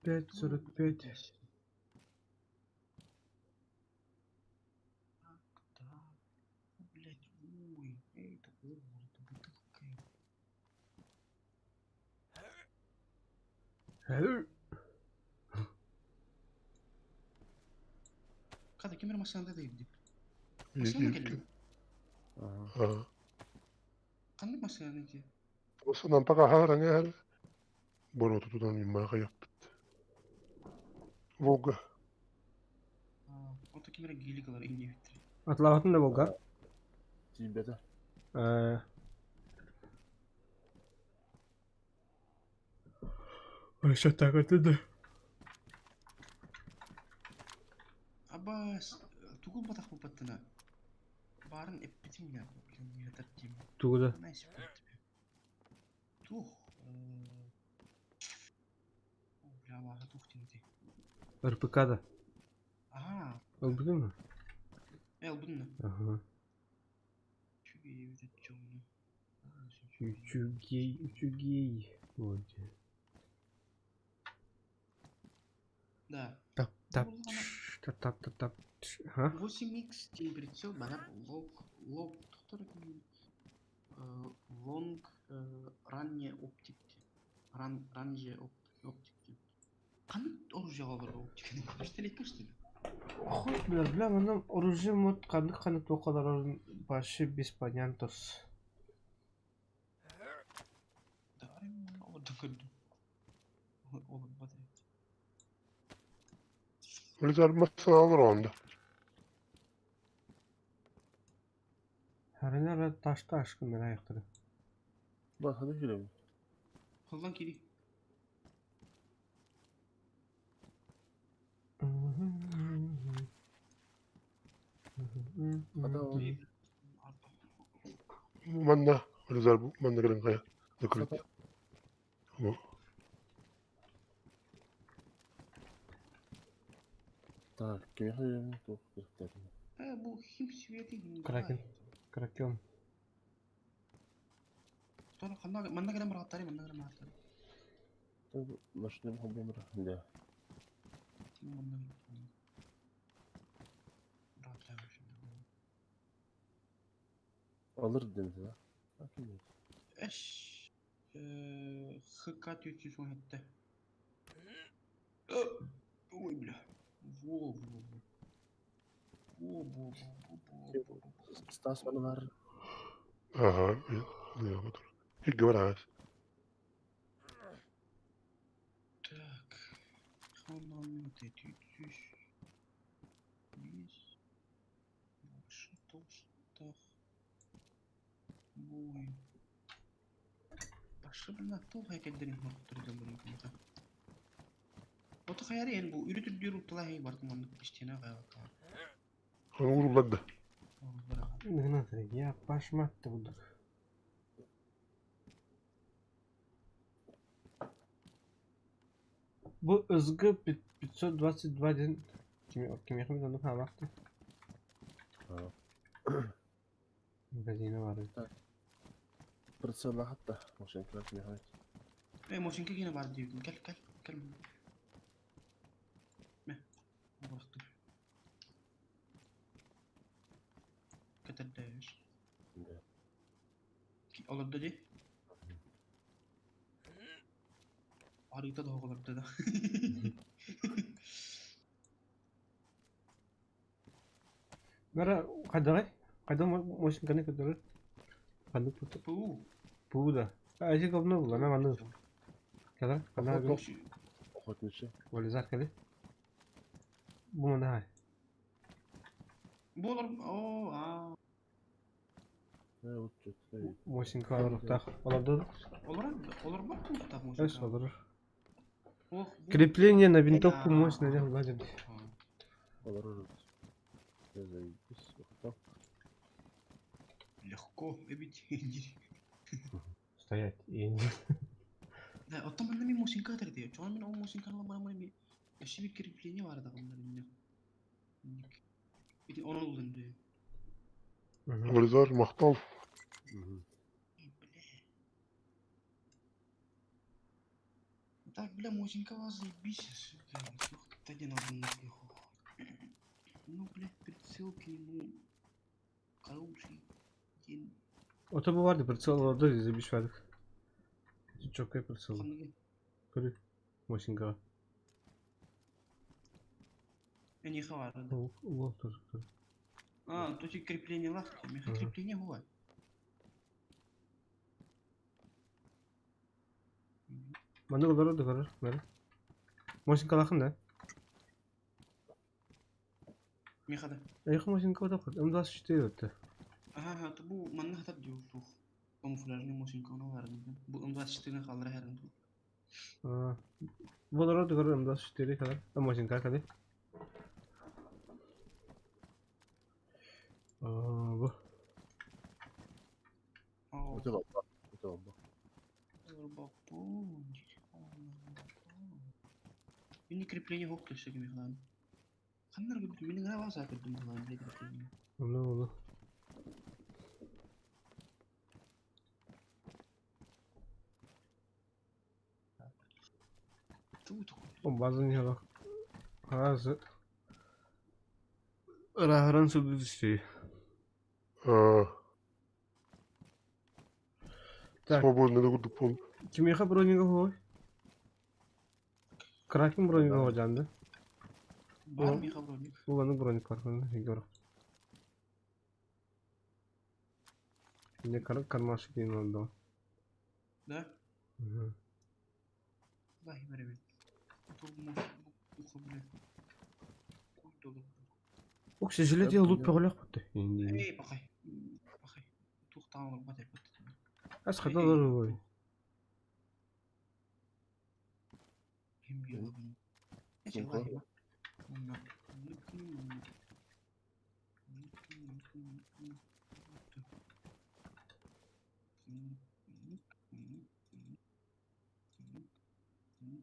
5.45. Да. Блять, ой, это какая. Hey. Kada kimler masanında değildi. İyi, Masanına iyi, geldi. Aha. Ha. Kanlı masanına ki. Tuossa paka haaran äällä. Bono tututaan niin maa kajappat. Voga. O da kimler giyili kadar ince bitti. Atlavatın da Volga. Tibet'e. Aşağı takatı da. Abbas, tukul batak bu patına. Barın epitim ya. Bilmiyorum ya tercihim. Tuğda. Nice fit. Tuh. Ya bahsa tuh tinti. RPK'da. Aha. Öldü mü? El bunu. Aha. Çünkü iyi bir çoğunu. Üçü gay. Вот. Да. Tap tap. Ну, она- Tap tap tap tap. Ha? 8x тем прицел, бараб, лог, который long, ранние оптики. Ранние оптики. Қандай оружие алар оптиканы? Пистолетке что ли? Хуй бля, мына оружие мод қандай тоқалар başı без понятос. Да, orada gördüm. Olur, hadi. Oli sarmassa alır onda. Her nere taşta aşkım ben ayakları. Bak hadi girelim. Koldan kiri. Hadi o. Manna. Oli sarbu. Manna kelen kaja. Dökülüt. Bu. Так, kim yapıyor? Dur, göstereyim. Bu him sveti. Kraken. Kraken. Sonra manna gelen rahatları, manna gelen rahatları. Dur, başlayalım haberi bırak. Ya. Manna gelen. Rahatlar şimdi. Alır denize ya. Bakayım. Eş. HK 317. Ой, бля. Во. Stas bana ver. Aha. Ne yapalım? Higge var ha. Так. Ханан тетюш. Бис. Больше толстых. Бой. Başka bir nakta hareketlerin noktaları böyle kanka. Oto hayali yani bu ürütür diyor utala hey var kumandık iştene gayet var. Onu vuruladı. Ne nasıl ya başmattı bulduk. Bu ızgı 522 den kim yakın onu ha baktı. Ha. Magazine vardı. Прицелла hatta. Motion crack nihayet. Moşinki yine var diyor. Gel. Ne? Bıraktım. Katardaş. Ya. Olur dedi. Harita da olur dedi. Gara kadar motion kan kadar. Kan tutup Bu. bu da. Aja kabno bu bana anladım. Kadar kadar Yok. Okutmuşu. Böyle zakali. Bu mu daha? Bu olur. Oo, aa. Ne uçacak? Motion kadar tak. Olur da. Olur bak mı tutak moşinki? Es olur. Ох, bu- Крепление на винтовку Eda. мощное, да, владимир. Ha. Olur olur. Zajebiście. Oho. Легко, эбит. Стоять. Да, otomatik bir musim kadar diyor. Şu an ben o musim kanalı bana bir eşi bir kripliğine vardı onların ya. Bir de onu buldum diyor. Gülzar Mahtal. Так, бля, мощенько вас заебись. Один один Ну, блядь, прицел к нему хороший. Otobu vardı, прицел orada izlemiş verdik. Çok iyi прицел. Kırık. Машинка. Не хавар, да. Угол тоже. А, тут и крепление лахки. Меха Ага. крепление бывает. Bende kadar da kadar. Böyle. Машинка yakın da. Меха да. Yakın машинка da kadar. Hem daha sıçtı öte. Aha, bu manna hatar diyor şu. Kamuflajlı muşinka onu var. Bu onda çıktığına kalır her an. Bu kadar da kadar hem daha sıçtı kadar. Hem машинка kadar. Bu. Öte baba. Öte baba. Bak bu. Ini kрепление hok işte gibi falan. Kanlar gibi benim ne varsa kırdım falan bir kрепление. Ne oldu? Тут. O bazen ya bak. Hazır. Raharan sürdü işte. Так, Свободно да го пол. kim yaka bronyiga hoy? Kraken bronyiga hocandı. Бар Меха вроде. Bu bana bronik var. Gör. Ne kadar karmaşık değil oldu. Да? Да, и время. Тут ухо, блядь. O kişiyle diye loot pegolak battı. Эй, пахай. Пахай. Тух там батай бат. Az kadar olur. Kim bilir bunu. Ne Kim şey var var? ya? Onlar.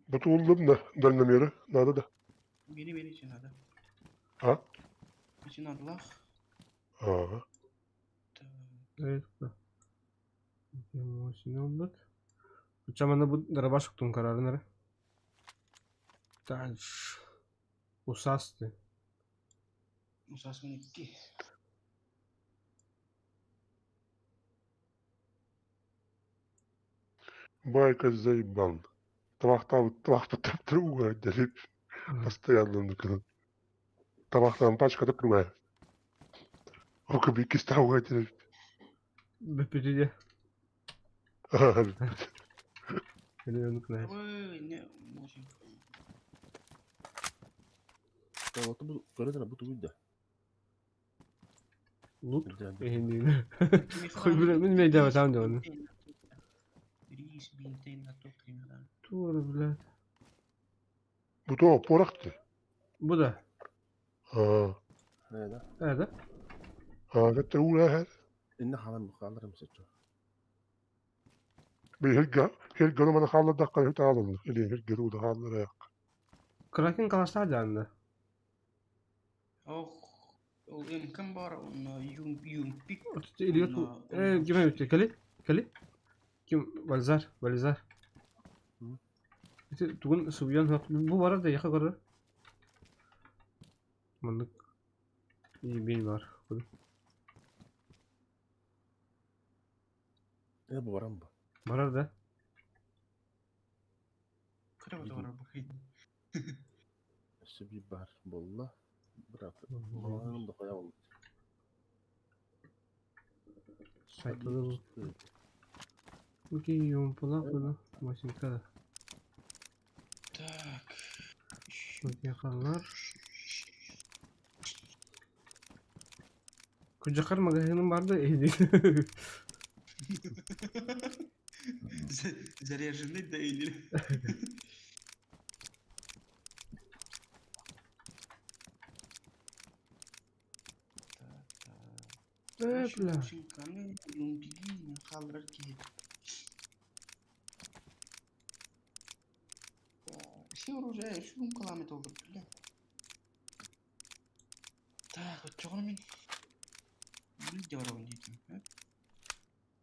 Батулдum da дальномеры. Надо да. Beni için hadi. Ha? İçin Allah. Ага. Evet. Şimdi oldu. Uçamanda bu daraba çıktım kararı nere? Taş. Usastı. Musasını gitti. Байка заебал. Твахта другая, делит. Постоянно накрыл. Тамақтан пачкада тұрмай. Ока беки стауға делит. Bepedi de. Beni yanık ne? Ой, не, очень. Ya otu bu göre bu tuydu. Loot. Güzel. Ehindiydi. Koy buraya benim meydan var tamam da onu. Рис, бинтейн, на топ, примерно. Doğru bile. Bu da poraktı. Bu da. Ha. Neydi? Evet. Ha, gette uğra her. İnne halam yok alırım seçiyor. Bir helga bana xalla dakika hüt alındı. Eli helga ruda xallara yak. Kraken kalaslar canlı. Ох, ол мкм бар, оны юмпик. Otuzda Elliot bu. Kime bitti? Kali? Kim? Valzar. Hı. İşte tuğun subiyan hak. Bu var da yaka kadar. Mandık. İyi bir var. Ne bu varan bu? Var da. Kırık var bakayım. İşte bir bar bolla. Bırak. Varanım da koyamam. Sayfalı bu. Bakayım bunu. Maşinka. Так. Bak yakarlar. Kucakar magazinin vardı ehdi. Заряженный да или? Бля. Машинканы юмбиги калдырар ki. Все оружие, şu kalamet oldu bile. Так, вот чего мен білде бар оған дейтін.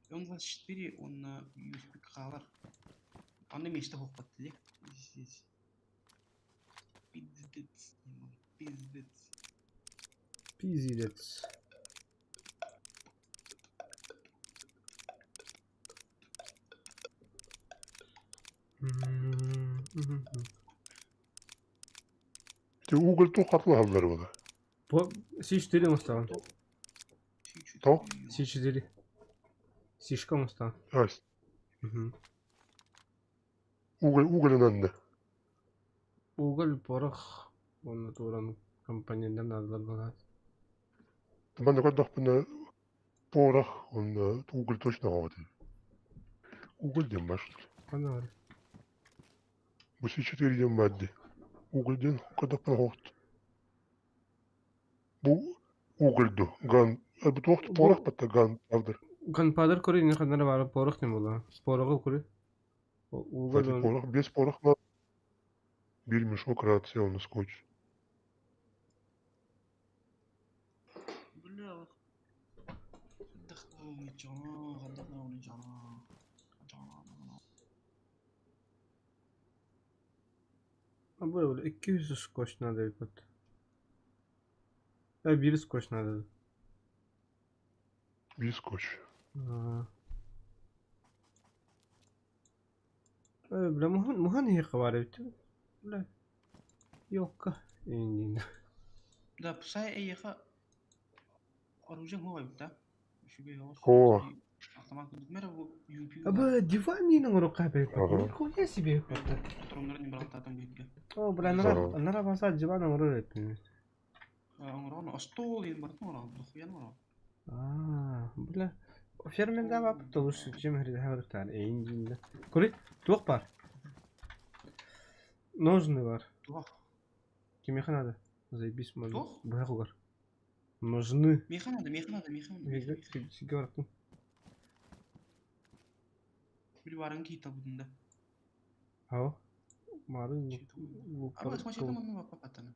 24 он USB қалар. Аны мешті қоқ бәтті де. Пиздец. Пиздец. Те уголь то катылалар бала. Bu C4 Mustang. То? C4. Сишка Mustang. Ась. Мгм. Уголь да. Уголь порох. Оны туран компаниядан алдар болады. Мен да кадах бuna порох, он уголь точно хавати. Уголь дем баш. Қана бар. Bu C4 дем бадди. Уголь ден кадах бuna хават. Bu уголь ган. Bu тоқт порох бата ган авдар. Gunpowder көрі не қанары бар порох не бола. Порохы көрі. Уголь Хати он. порох без порохна. Bir мешок рационный скотч. Бля. Дахтауни жана, дахтауни жана. Böyle 200 skoç надо ипот. Bir skoç надо. Bir скотч. Бля, muhan hiyek var evde. Bля. Yok. İndi. Да, псай эйха оружие хой да. Шуге хос. О. Автомат мера bu UMP. Aba divan yine ngoruqa be. Ага. Koya sibe. Трондар не браттатан бүйге. O bля nara basa divan ngorur ettin. Аңрон астол ин бартын оран. Дохуян оран. Bля. Фермende var tutulmuş cimri haber tane enginde. Kuri tuğ var. Ножны var. Тух. Kime kanada? Zaybis mi? Tuğ? Bu haklar. Ножны. Механада. Sigara attım. Bir varın ki tabunda. Ha. Marın bu Ama maçta mı mı papatana?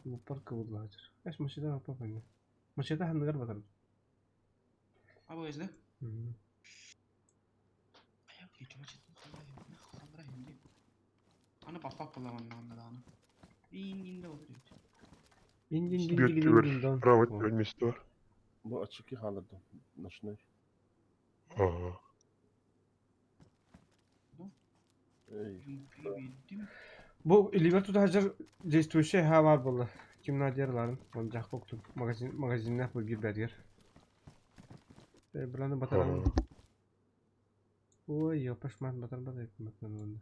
bu park bulacak. Eş maçta ne yapalım? Maçta hangi kadar bakalım. Aba özde. Hı. Ayak hiç maçta. Ne kadar hindi. Ana papa lan anladı. İnginde oturuyor. İndin Бьет право место. Bu açık halde. Nочной. Ага. Ey. Bu Liberto'da hazır действующий ha var burada. Kimler diyorlarım? Onca koktu. Magazinler bu bir beriyer. Buranı bataran. Ага. Oy yapışman bataran da yapmak onda.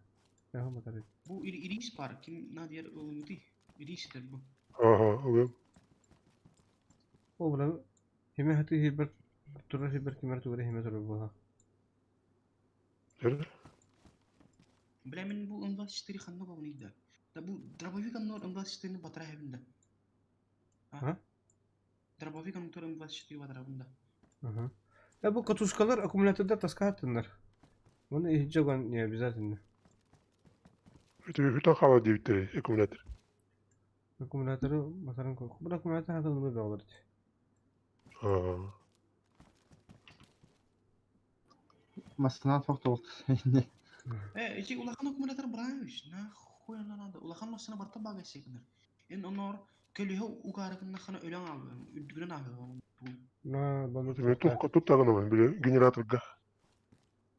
Ya bataran. Bu iris par kim nadir umuti iris der bu. Ага. Evet. O buranı hime hati hiber turur hiber kimler turur hime turur bu ha. Nerede? Bilemin bu üniversiteleri kanlı bu neydi? Da bu Drabovik anlar üniversitelerini batıra evinde. Ha? Drabovik anlar üniversiteleri batıra evinde. Aha. Ya bu katuşkalar akümülatörde taska hattınlar. Bunu hiç yok ya bize dinle. Это hütan hava diye bitti. Akümülatör. Akümülatörü bataran koy. Bu akümülatör hatırlamı da olur. Ага. Masına çok oldu. İki ulakan akümülatör bırakmış. Ne koyan lan da ulakan masına barta bagaj şeklinde. En onlar kölühe ugarıkında kana ölen aldı. Üddüğüne aldı. Na bana Ben tut tağınım bile generatorga.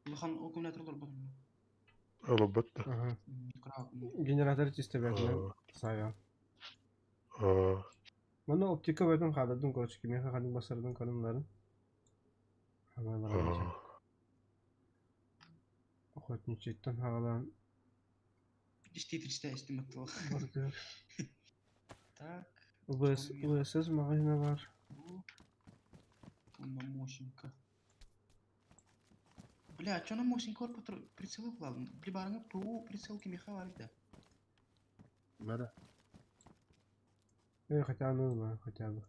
Ulakan akümülatörler bu. Alabatta. Aha. Kral. Generatör çiste verdiler. Saya. Ага. Bana optika verdim kaldırdım koç kimi kadın basardım kadınların. Havalar alacağım. Ага. Охотничьten havalan İşte estimatlı. vardı. Так. VSS magazine var. Bu. Bundan moşinka. Бля, а чё на моşinka var прицелы кылалым? Bir barını tuğu прицел кимеха var idi. Nere? Хотя ну хотя бы.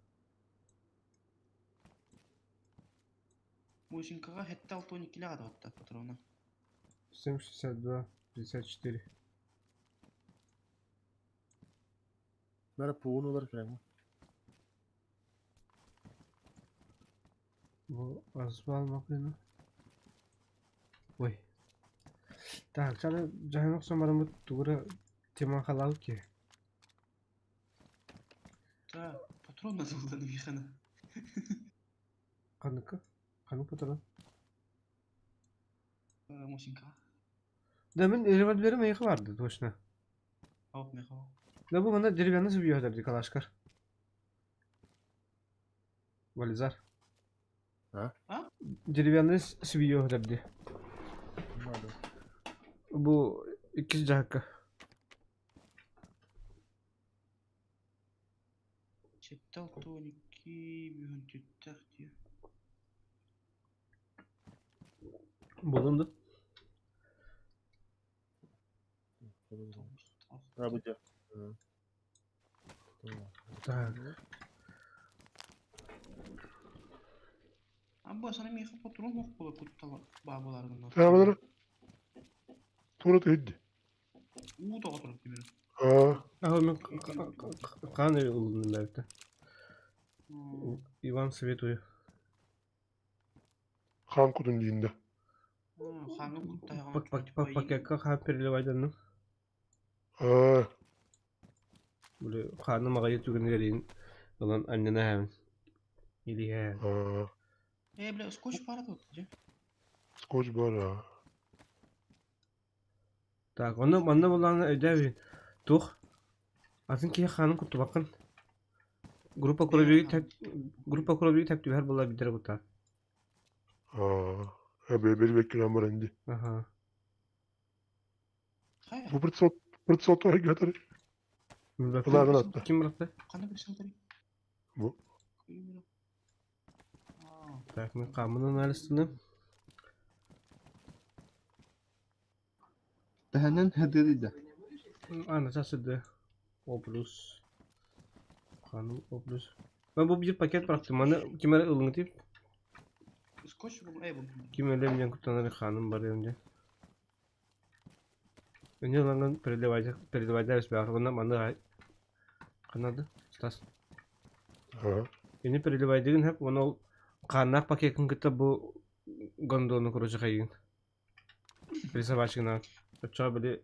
Мощенкаға хетте 6-12 лаға да патроны. 7,62, 54. Bana puğun olur falan mı? Bu az almak yine. Ой. Так, sana canım sonra bu tuğra tema halau ki. Та, патрон да золданы вихана. Kanıkı. Kanık patron. Мощенкаға. Demin revolverim ayıkı vardı точно. Ауып меха. Да bu bana derivanı seviyor derdi Kalaşkar. Valizar. Ha? Ha? Derivanı seviyor derdi. Anladım. Bu ikiz cahakka. Хетте 6-12 бүгін түттәк дия. Bulundu. Ha bu da. Hı. Tamam. Так. Абба сана меха патрон хоқ бола күттала бабаларынан. Selamlar. Tuğra eddi. Уу таға тұрып кемері. Ama ben kan evi buldum belki. Иван советую. Kan kudun diyinde. Хаңы күттайған. Paketка kan переливайданның. Aa, Böyle kanı mağaya tügünlerin olan annene hemen. İyi he. aa. Бля, скоч пара да отже. Skoç var ha. Так, onu bana bulanı ödevin. Tuh. Atın ki kanı kutu bakın. Grupa kurabiliyor tepki her bola bir bu ta. Aa. Beri bekliyorum var indi. Aha. Хайа. Bu pırt var götür. Bıraktı. Ulan attı. Kim bıraktı? Қандай бір салтары? Bu. Так, ben kanının arasını. Dehenen hederi de. Anasası O plus. Kanun O plus. Ben bu bir paket bıraktım. Bana kime ılını deyip. Скоч бұл, бұл. Kim ölemeyecek kutulanları kanun var önce. Önce olanın переливайда üstü ondan bana kanadı. Stas. Ha. Yeni переливайдığın hep onu kanak paketin kita bu гондону короче кайын. Рисовачкина. Açığa böyle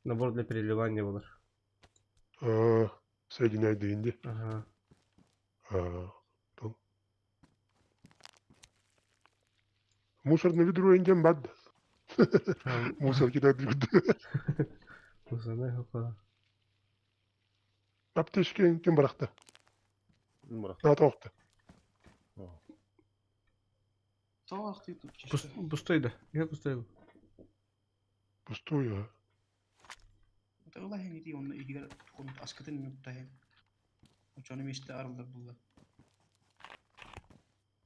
nabor для переливания olur. Aa. Sevgine değindi. Aha. Aa. Tamam. Мусорное ведро индем бад. Мусор кидать люди. Bu sana yok ha. Apteşken kim bıraktı? Bırak. Ne toktı? Тауақ дейді кешті. Пустойды. Я пустойду. Пустой ya. Олай хен еті, оны егер тұқымды аскатын мүттайын. Учаны мешті арылдар бұлда.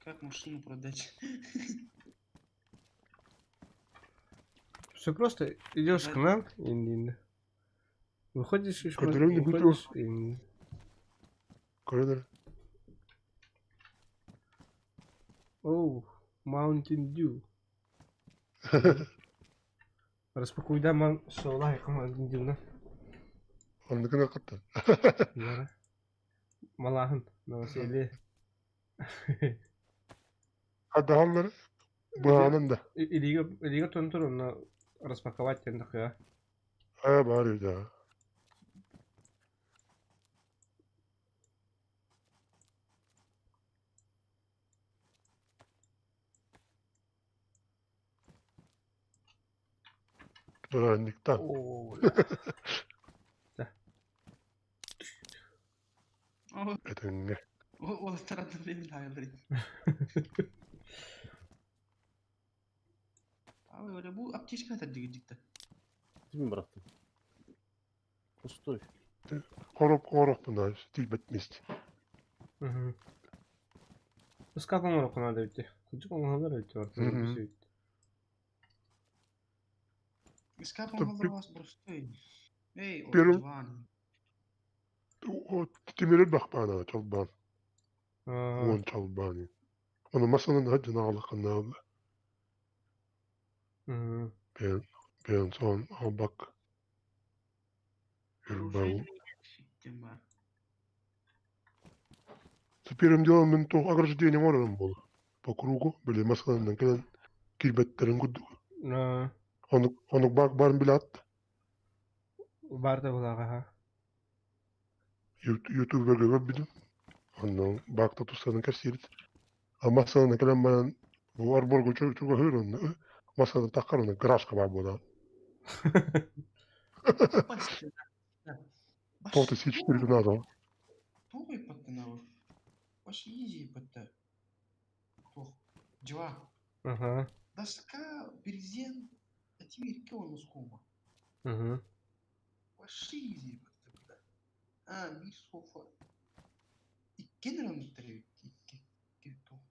Как машину продать? Все просто идешь к нам и выходишь из Контрольный выходишь и Koyalım. Оу, Mountain Dew. Распакуй да ман шола яка Mountain Dew на. Onu ne kadar kattın? Яра. Малахын Новоселье. Hadi halları. Bu anında. Илига тонтур на распаковать тендах я. Ha bari ya. Öğrendikten. Оу. Edin ne? Ол таратып беремін ағайлар. Abi öyle bu apteşka atar diye gitti. Kim bıraktın? Пустой. Koruk bunlar. Stil bitmişti. Угу. Скапом руку надо идти. Кучу помогал идти вот. Мгм. Скапом Tabii. olur vas простой. Ey o Benim- civan. O timirir bak bana. Çalban. А, On çalban. Onu masanın hacına ağlıkında oldu. Hı. Ben son bak. Yürü ben. Оружейный ящик var. Теперь делаем мен то ограждение оранın bol. По кругу böyle masanın gelen kirbetlerin gudu. Na. Onu bak barın bile at. Var da bulağa ha. YouTube'a göre bildim. Onu bak da tutsanın kaçırdı. Ama masanın gelen bana bu arbor çok hır onu. Masada takar onu. Graşka var bu. Başka. Tohta seçtirdin adam. Тоқ иппатта ನಾವು вообще easy иппатта тоқ жава Aha. дашка президент атимирке onu скома Hı hı. вообще easy иппатта буда bir sofa ikki lirametre ikki тоқ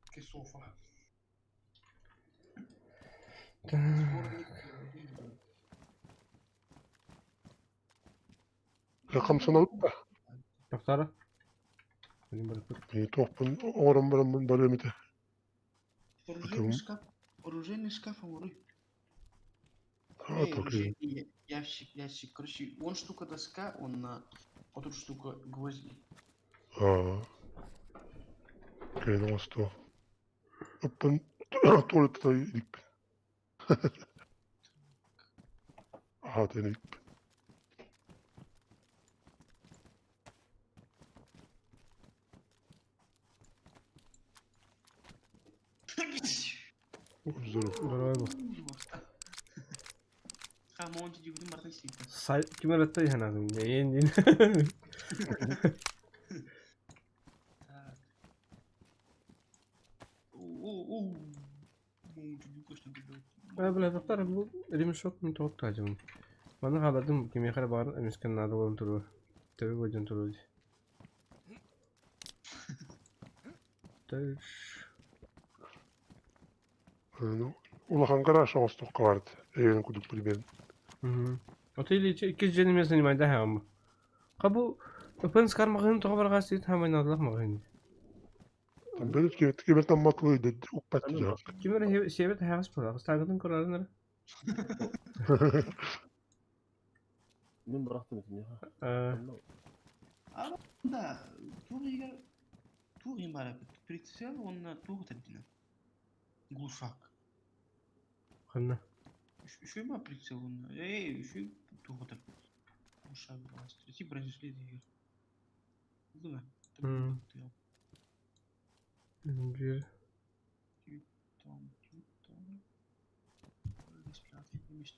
ikki sofa Rakamsını alıp da. Muhtara. Benim bırakıp. Tohpun oran barın barımıdı. оружейный шкаф оружейный шкаф говорю Ha эй так и. оружейный ящик короче он штука доска он на вот тут штука гвозди Köyden olsun o. Öpün tuvalette de yedik. Aha dedik. Güzel. Doğru bu. Ha monte de gudum martin sita. Say kime öğretti ya lazım. Yendin. Oo. Monte de koştan gidiyor. Ben böyle doktor bu elimin şok mu çok tacım. Bana haberdim kim yakara bağır emisken nadı olun turu. Tabii kocan turu. Ulahan garaj ağustos vardı. Evin kuduk bir benim. Hı. Oteli içi iki jenim yasin mayda ha ama. Kabu öpen skar mağın toğbar gasit hemen adlak mağın. Ben hiç kimetten matlıydı. Ukpatı da. Kimere şebet hayas pala. Stagın kuralları. Ben bıraktım etini ya. Da tuğ imbara pritsel onunla tuğ tedine. Gluşak. Kanna. Şu ma pritsel onunla. Şu tuğ tedine. Gluşak bastı. Си бронежилет diyor. Değil mi? Bir. Tamam.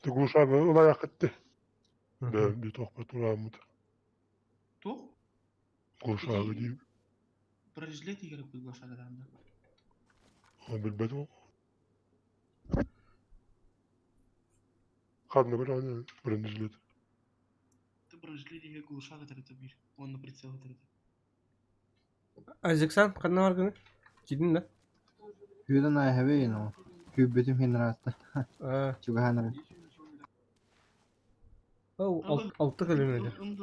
De gluşağı ulayak etti. Ben bir tohpa turamıdı. Tuğ? Gluşağı diyeyim. Бронежилет игры глушак adamda. O bilmedi o. Kadını bir anne. Birincilik. Бронежилет игры глушак atardı bir. Onunla pritsel atardı. Azıcıksan kanna var günü. Cidden de. Hüden ay heve yine o. Hübbetim hinratta. Çünkü hanır. Oh, altı kalemleri. Он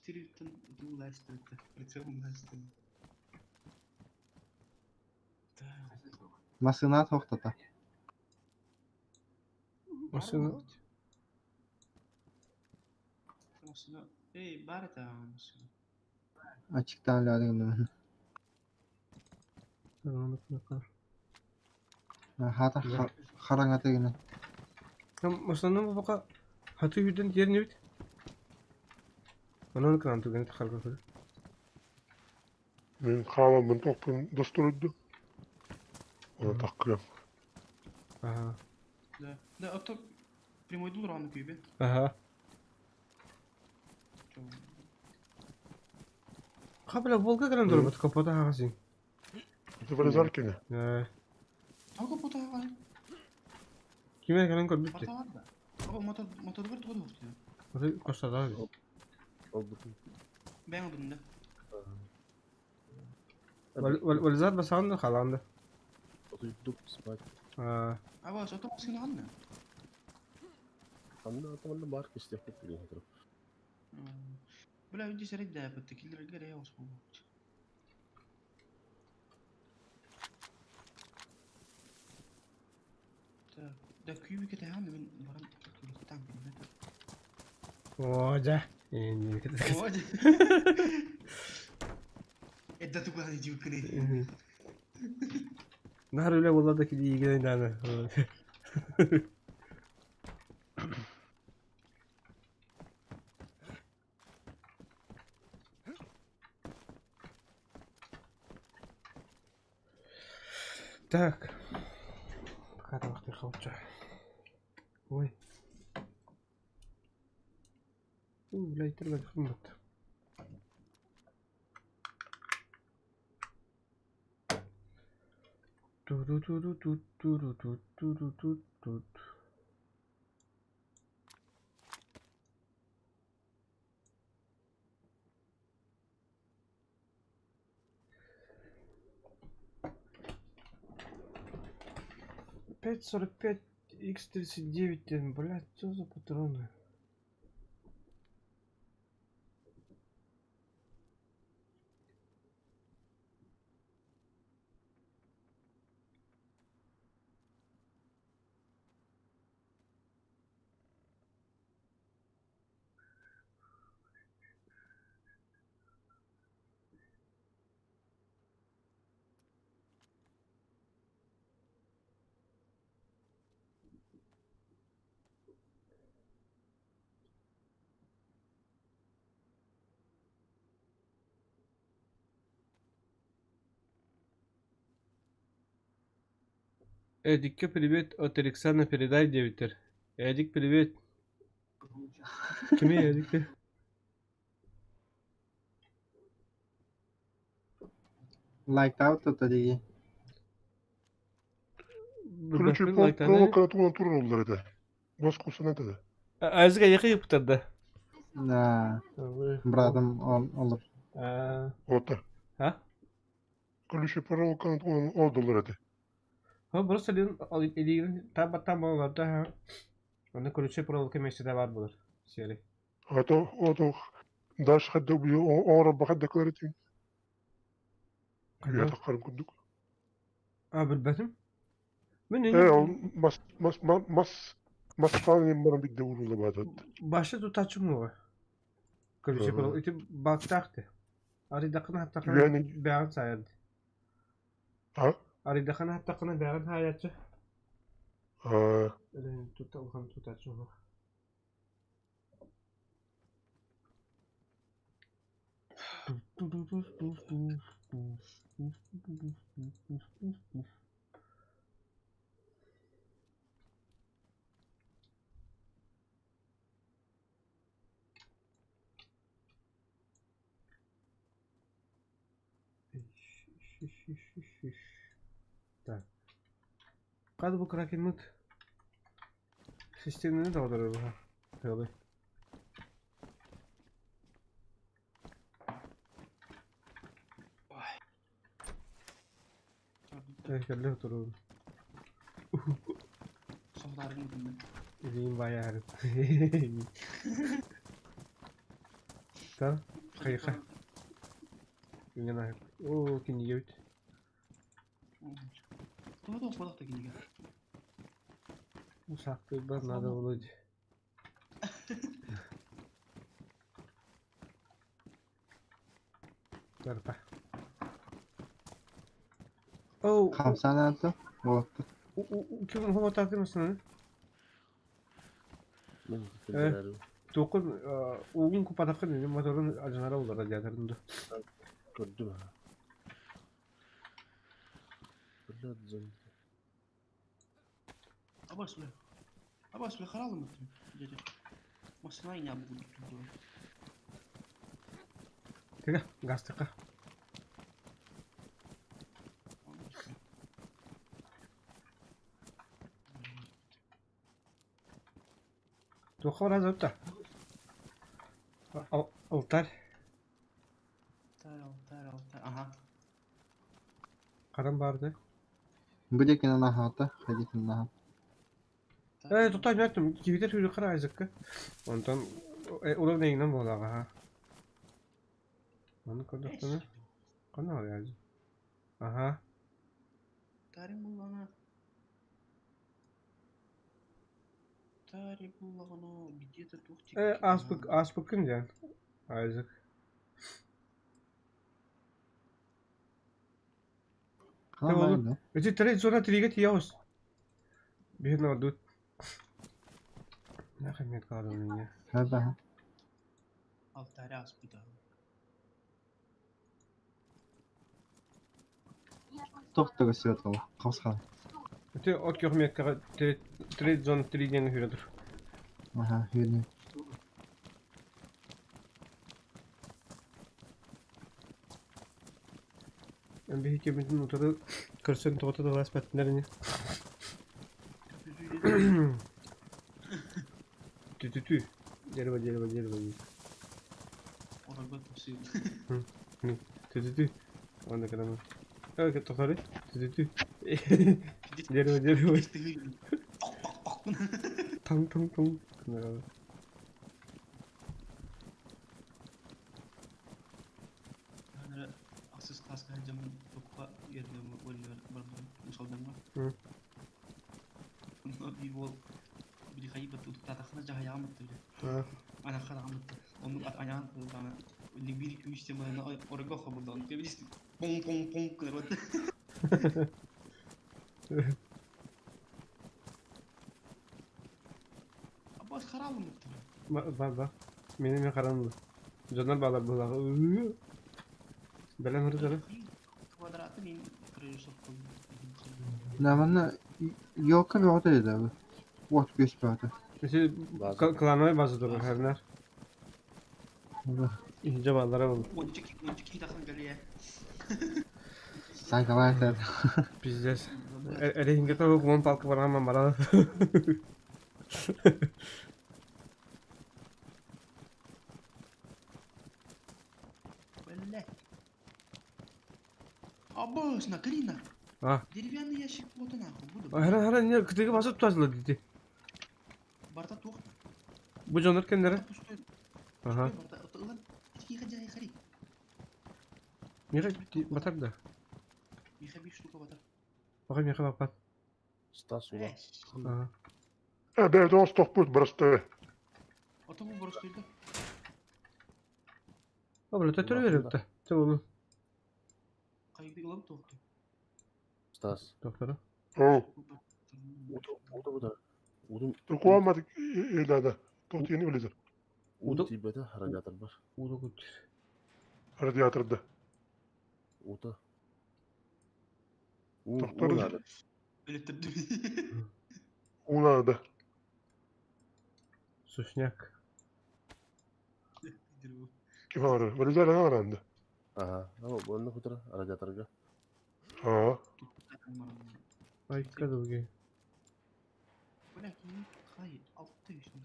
24 властит. Прицел властит. Masına toktata. Masını. Masına. Ey, bari da masına. Açıktan ladım ben. Tamam, bakalım. Hata harangata yine. Tam masının bu baka hatı yüden yerini bit. Onun kanatı gene tıkar bakıyor. Ben kahvamın tohpun dosturdu. Ona takıyorum. Aha. Да, а то прямой дул рано күйбе. Aha. Kabla Volga gelen durum bu kapata hasin. Bu böyle zarkene. Talga poта var. Kime gelen kod bitti. Poта var da. Ama motor var tuğdu vurdu. Hadi koşta da abi. Oldu. Ben oldum da. Valzat basandı kalandı. Oturduk spike. Ama şu otomatik anne. Anne atamanın var ki işte yapıp duruyor. Бля, иди среди да, под такие дорогие я успел. Da küyü kete hem ben varam tulistan bilmedi. Oja. Yani. Oy. Edda tukla jukri. Nahar öyle buladaki iyi gelen tane. Так. Какая-то вахта хавча. Ой. Блядь, тербет хмут. Ту-ру-ту-ру-ту-ту-ру-ту-ту-ру-ту-ту-ту. Пять 45 X39, блядь, что за патроны? Эдикке привет от Александра, передай Девитер. Эдик, привет. Кime Эдик? Like out to the Ключи Bakın like tane. провокара туган туран oldular ede. Bas kursan ede de. Azga yakı yaptırdı. na bratım olur. Ota. Ha? Ключи провокара туган oldular ede. Ha burası senin eliğinin tam oralarda ha. Onda kulüçe provoke meşede var bulur. Seri. Ota daş hadde biliyor. O rabba hadde klaretin. Ya takarım kunduk. Abi benim. Ben O en mas kanin bana bir de vuruldu badat. başta tutaçım mı var? Kulüçe Hı. provoke iti baktaktı. Aridakını hatta Yani- beğen sayardı. Ha? Aridakını hatta beğen hayatı. Ha. Öyle tutaçım var. Так. Kad bu kraken mıt? Sistemini de alır ha. Öyle. Evet, geldi oturuyorum. Sohdarın bilmem. Eliyim bayağı herif. Tamam. Kayıka. Ingen ayak. Oo, ikinci gevit. Tuh tuh kodak da gini. Bu saktı bana da olacak. Berpa. Oo, Kamsana attı. Oldu. kim hava takdir misin? Ben Evet. gittim. Dokun, oğun kupadakın dedim, motorun acınara olur radyatöründe. Gördüm ha. Böyle atacağım. Abbas bile karalı mı? Dedi. Masına yine bu kudu. Tega, gaz tıka. Doka var azaltta. Altar. Aha. Karan vardı. Bude kina nahata. Hadi kina nahat. Tutay ben ettim. Gibidir hürü kara ayzıkkı. Ondan, ulan neyinden bu olağı ha. Onu kırdıktığını. Kana var yani. Aha. Tarim bulana. Итария буллагано где-то тух Az bakınca. Isaac. Kalan oğlum. aynı. Öte trade zona triget yavuz. Bir ne oldu? Ne kıymet kaldı onun ya. Hadi ha. Алтаря аспида. Toqtaga süret al. Qasqa. Öte ot yok miyet kaga trade zona trigeni hüredir. Aha, yürü. Ben bir hikmetin otadı kırsan toğuta da vas patnerini. Tü. Geri bak. Orada tafsir. Tü. Onda kadar. Evet, tokarı. Tü. Geri bak. Tam. Yani aksız kaskı hacamın topla yerine oynuyor barbar musaldan var. Hı. Bunlar bir bol bir kayıp tutup tatakına cahaya mıttı. Ha. Ana kadar mıttı. Onun ayağın bana ne bir iki üç temel oraya bakma buradan. Kebilirsin. Pong kadar. Abbas karal mıttı? Bak. Benim yakarandı. Canlar bağlar bulağı. Belen hırı. Kvadratı benim kırıyor soktum. Namanna yok bir oda dedi abi. Ot göç bir oda. Mesela klanay bazı durur her ner. İnce bağlara olur. Boncuk takım geliyor. Sanki var dedi. Bizdes. Ele hinge to kumon palkı var ama bana. Böyle. Abbas nakalina. Ah. Деревянный ящик вот и нахуй буду. Hara ne kıtığı basıp tutazlı dedi. Барта тух. Bu canlar kendine. Пустой. Aha. Барта. Ulan тихо делай хари. Niye batak da. Миха bir штука batar. Bakayım yaka bak bak. Стас ула. Aha. Ben de on stok bud burası. Ata bu burası değil de. Abla tetörü veriyor da. Tamam. Kayıp ulan tuh. Стас. Doktora. Oh. Уда. Удum Kuamadık ilada. Tot yeni öyle. Uda tibede radyator var. Uda kutu. Radyatörde. Uda. Doktor. Uda. Ölettirdim. Unada. Suşnyak. Kim var? Böyle zaten öğrendi. Aha. Ama bu ne kadar radyatorga. Ha. Ay kadar gay. ولكن خايف altta yaşında.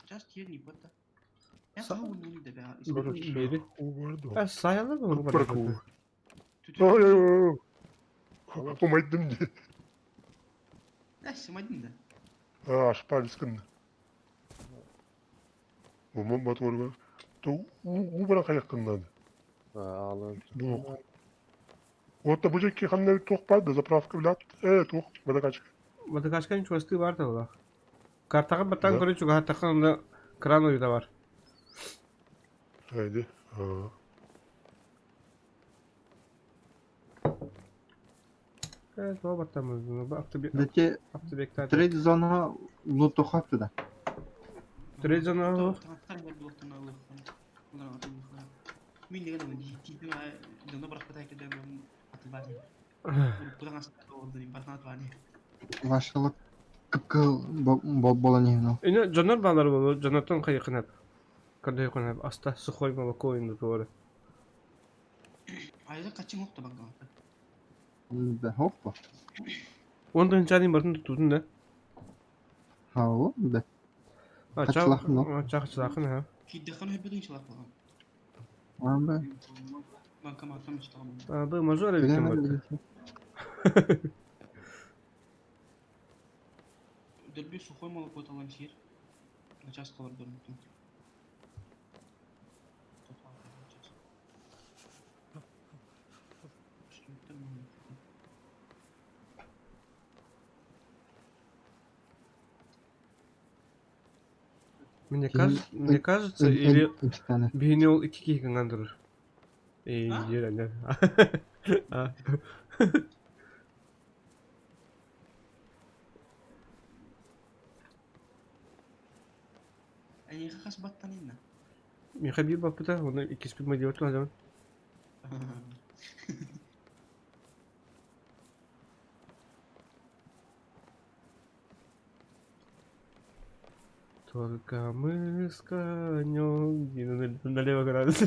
Just yerini batta. Ya Sağ- kavun bunu da be. Biri. O vardı. Ha sayalı mı onu Bırak bana? o. Tütün. Ay. Kapıma ettim diye. Neyse madem de. Ha aşpar sıkıntı. Bu motor var. Bu bana kayakındadı. Ha ağlan. Bu. Вот bu ki kanne tok vardı. Zapravka bilat. Tok. Bana kaç. Bada kaçkan çoğusluğu var da ola. Kartakan batan Da. görüyor çünkü hatta onda kran oyu da var. Haydi. Ha. Evet o batamız bunu. Baktı bir Deki hafta bekler. trade zona lutu xatdı da. Trezon o. Taraftar gel bloktan Allah. Ulan atın bu. Min de gelmedi. Tipi var. Dönde bırak patay kadar ben atıl var. Buradan aslında oldu. Bartan var. Başkalık kıpkı bolan yeno. Ine canlar bağları bolu. Canatın kayıkın hep. Kada yakın hep. Asta su koyma bak oyunu doğru. Ayrıca kaçın yoktu bak. Be hoppa. Ondan hiç barın tutun da. Ha o be. Ha Kaçlakın o? çakçılakın ha. Giddekanı hep bir inşallah bakalım. Abi. Banka mahkam işte tamam. Ha bu mazur öyle bitim bak. Bilemedim. Дерби сухой молоко талантир. На час колор дөрмөтүн. Мне кажется, или Üstane. бейни ол 2 кийгенген durur. А? Жеренер. А. Әйеға қас баттан енді. Мен хабир бапыта, оны 2 спима деп отыр адам. Только мы с конем налево градус.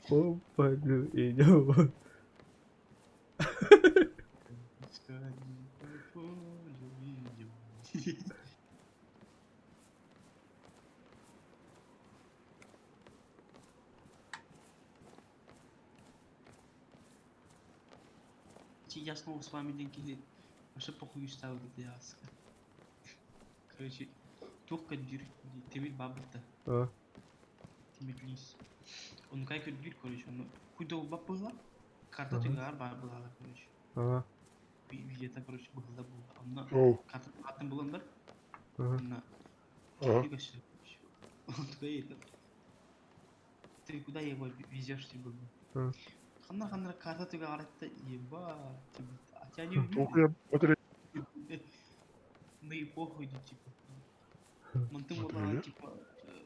По полю идем. Я снова с вами деньги. Вообще похуй стал где яска. Короче, только дир, темит бабата, А, темит лис. Он как дир, короче, он куда бабла, карта тигар бабла, короче. ага, Видео, короче, бабла был. Она Оу. карта атын буландар, ага. она Ага. двигайся. Он такой это. Ты куда его везешь, ты был? А. Ханна карта тигар это еба. А тебя не Только я батарея. Ну и похуй, типа. Мантым Вот была, реально? типа,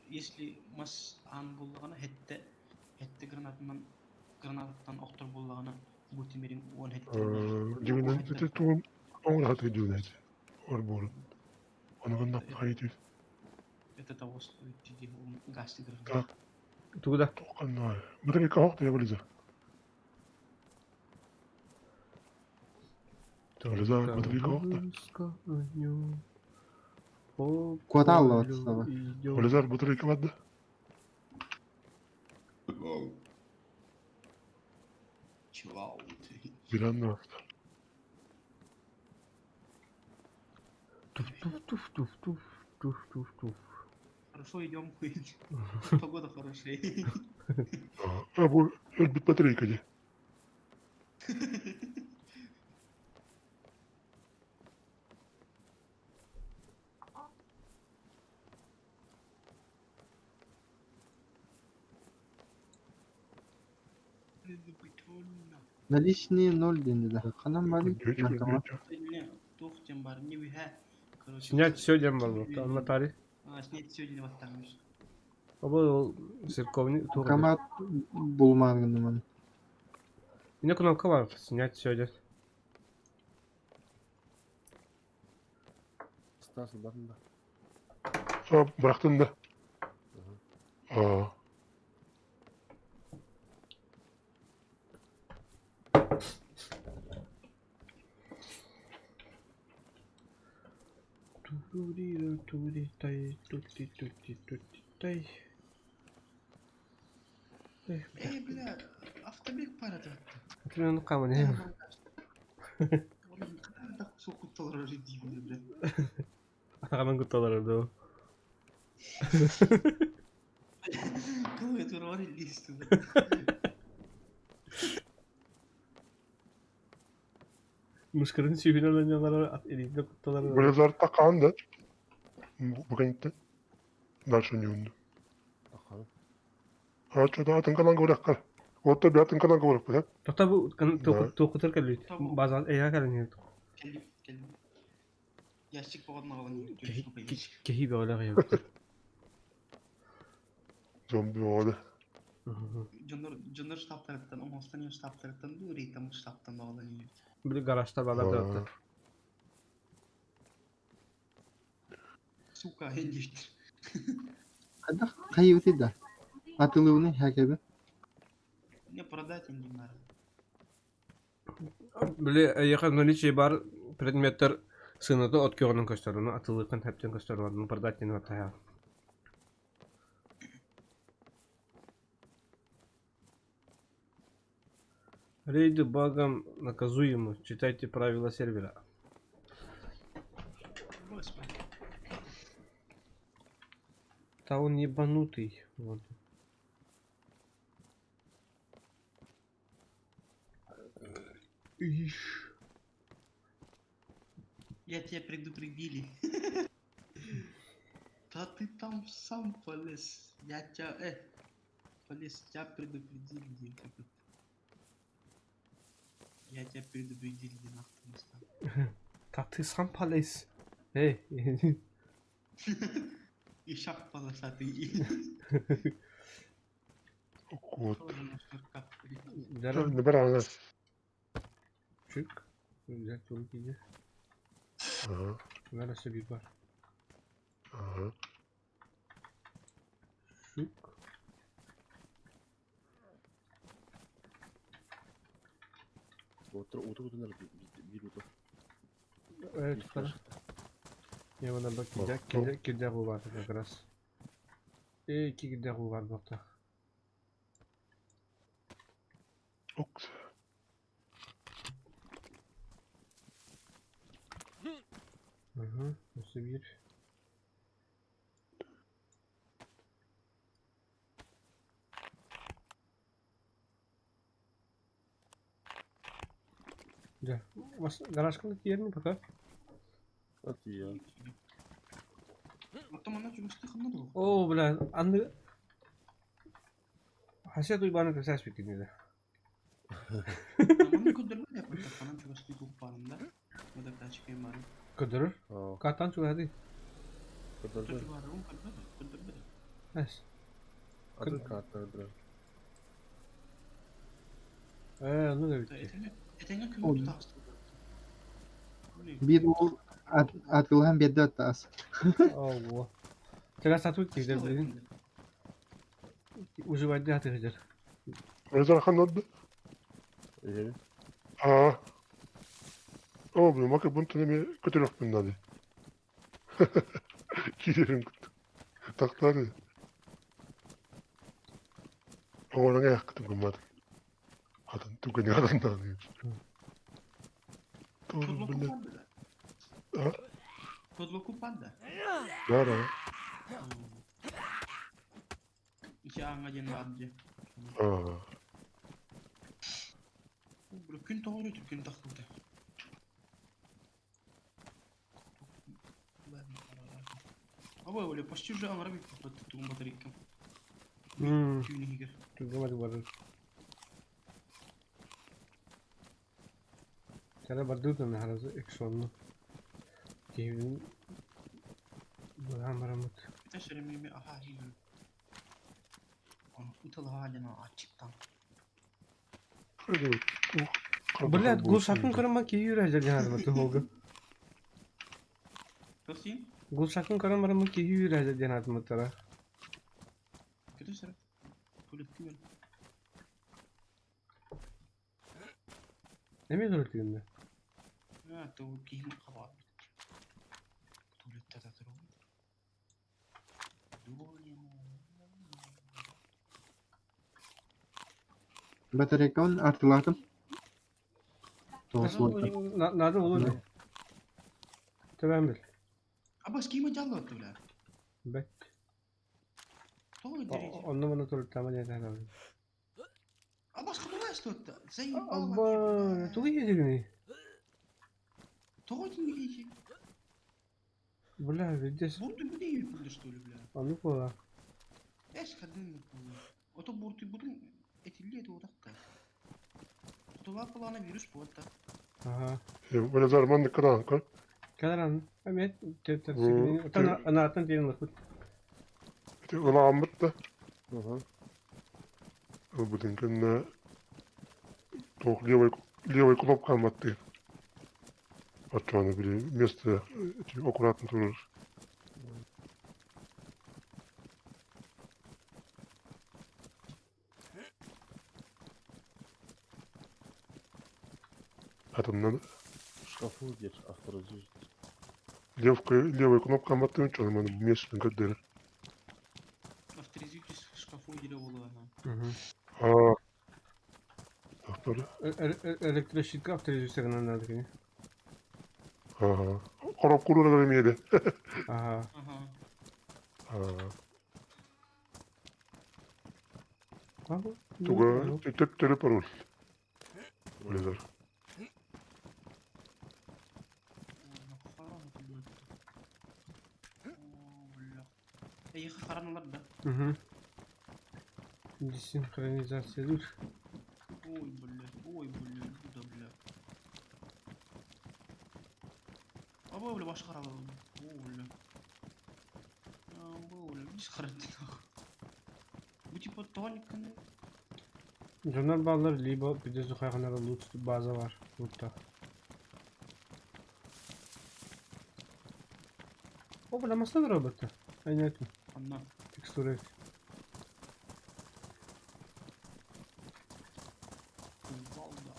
если мас ан буллагана хетте гранаттан оқтор буллагана бутимерин он хетте. Дивнен это тун. Он рад идет. Арбор. Он гонда хайти. Это того стоит, тиди, гасти гранат. Так. Ты куда? Только на. Батарея кого-то я вылезу. Вылезаю, батарея кого-то. с конем по Куда полю лотсова? идем. Вылезаю, батарея кого-то. Чувау. Билан. Туф-туф-туф-туф-туф, туф-туф-туф. Хорошо идем, погода хорошая. А, бу, батарейка где? Наличные 0 деньги. Ханам бari. Bankomat. Не, тухтем бар, не виха. Короче, Снять все дем бар болду. Анна тари. снять сегодня вот там. Оба ол церковный тугу. Bankomat bulmagını man. Yine knopka var. Снять все дет. Стасы барын да. А, бырақтың да. А. Турурира, туритай, тути-тути-тути-тай. Эй, бля, автобек парады. Отрывен камень, не? Так сокутталар уже деймін, бля. Атағанын күтталар да. Қалай тұрар елесті. Мышкырын сүйген оlanyalara elinde kuttalar da. Вылезар таққан да. Бұғанетті. Дальше не үнді. Тақаны. А, что-то атын қаланға ұраққа. Отта бір атын қаланға ұраққа, да? Tohta bu Да. tokutur kalıyor. Tamam. Bazen eğer kalıyor. Келдім. Ящик болғанына қалан Kehi böyle kıyıyor. Зомби оғады. Жондар штабтарыттан, Омостанин штабтарыттан, Рейтам штабтан қалан. Bir garajlar bağlar da yoktu. Сука, ендешті. Kada kayıtı da. Atılığını herkese. Не продать им не надо. Böyle yakın наличие бар предметтер сыныты от көгінің көстеріні, атылықын хәптен көстеріні продать дені отая. Рейды багом наказуемы. Читайте правила сервера. Господи. Да он ебанутый. Вот. Ишь. Я тебя предупредили. Ты там сам полез. Я тебя, полез, я предупредил, типа. Я тебя предупредил, нахуй места. Tatlı Sampales. Hey. İşak palasatı. Вот. Sonra şarkı. Deram. Набирай нас. Çık. Güzel çoluk iyice. Ага, Neresi bir var. ага. Çık. Otur bir otur. Evet tutar. Ya bana bak Bak, gidecek bu var biraz. İki gidecek bu var bakta. Окс. Hı hı. Nasıl bir? Gel. Garaj kılık yer mi bakar? At iyi ya. Otomanlar çok sıkıntı da. Oo bile andı. Haset uybanı kısas bitkiniyle. Ama kudurma da yapmak falan çok sıkıntı kullanımda. Bu da kaç kere var. Kıdırır. Ha. Katan çok hadi. Kadar da. Çocuk var oğlum kudurma. Es. Adın kartları da. Onu da bitti. Etenge Oğlum. köyü tutastı. Bir o atılgan bir de tas. Allah. Teras satu gider dedin. Ucu vardı hatı hıcır. رجع خلنا نبدأ. İyi. اه اه ما كنت نمي كنت روح من النادي كثير كنت تختاري هو انا قاعد كنت بقمات هذا انتو كني هذا النادي طول Kodloku بالله panda. اه Kodloku panda. لا لا İki ağına jen vardı. اه Bu gün doğru gün taktı. Ama öyle başçı аңара bir patlattı tuğum batarikam. Tüyünü higer. Tugamadı barır. Cara bardu da ne harazı eksonlu. Kevin. Burhan maramut. Taşırı mimi aha higer. Onu utalı halini açıktan. حلو Блядь, Gulşak'ın karıma ki yürüyecek yani tu hoga. Nasıl yiyin? Gulşak'ın karıma ki yürüyecek yani mı tara. Kötü sıra. Politik mi? Ne mi zorluyorsun? Ha, to kihin kabar. Tuvalette de dur. Bataryakon artıladım. Doğrusu oldu. Nerede olur ne? Tamam bil. Abbas kime canlı attı bile? Bek. Doğru derece. Onu bana sorup tamam ne tane abi. Abbas kapıda istottu. Sen Abba, çok iyi yedin. Doğru değil. Bula vides. Burada bu değil burada stolu bile. Anlık ola. Kadın bu. O da burada bunun etilli eti odakta. Tutular kulağına virüs bu hatta. Aha. ولا زال ما نكران كل Kadar an. Evet. Tersikini. Utan anahtan diyelim bakut. ولا عمرت Hı hı. بدن كنا توك ليوي كلوب كان ماتي أتوانا بلي ميست أكرات نتورر هتمنى Şkafı gir. Astroloji. ليوي كلوب كان ماتي نتوانا من ميست نقدر Авторизуйтесь в шкафу дерево было. Hı hı. أختار Elektrik avtorizasyon nerede ki? قرب كلنا غير ميدا Aha. Aha. Abi. توغا تتر بارول ولا زال analar da. Desинхронизация. Oy bulle, bu da bile. Aba öyle başka araba. Oğlum. Ya oğlum hiç karattık. Bu tip tonik kan. Журнал баллар либо биде зухайганара лут база var. Lutta. O bulamasın mı robotu? Aynen. Anla. Tekstürü. Kuvvalda.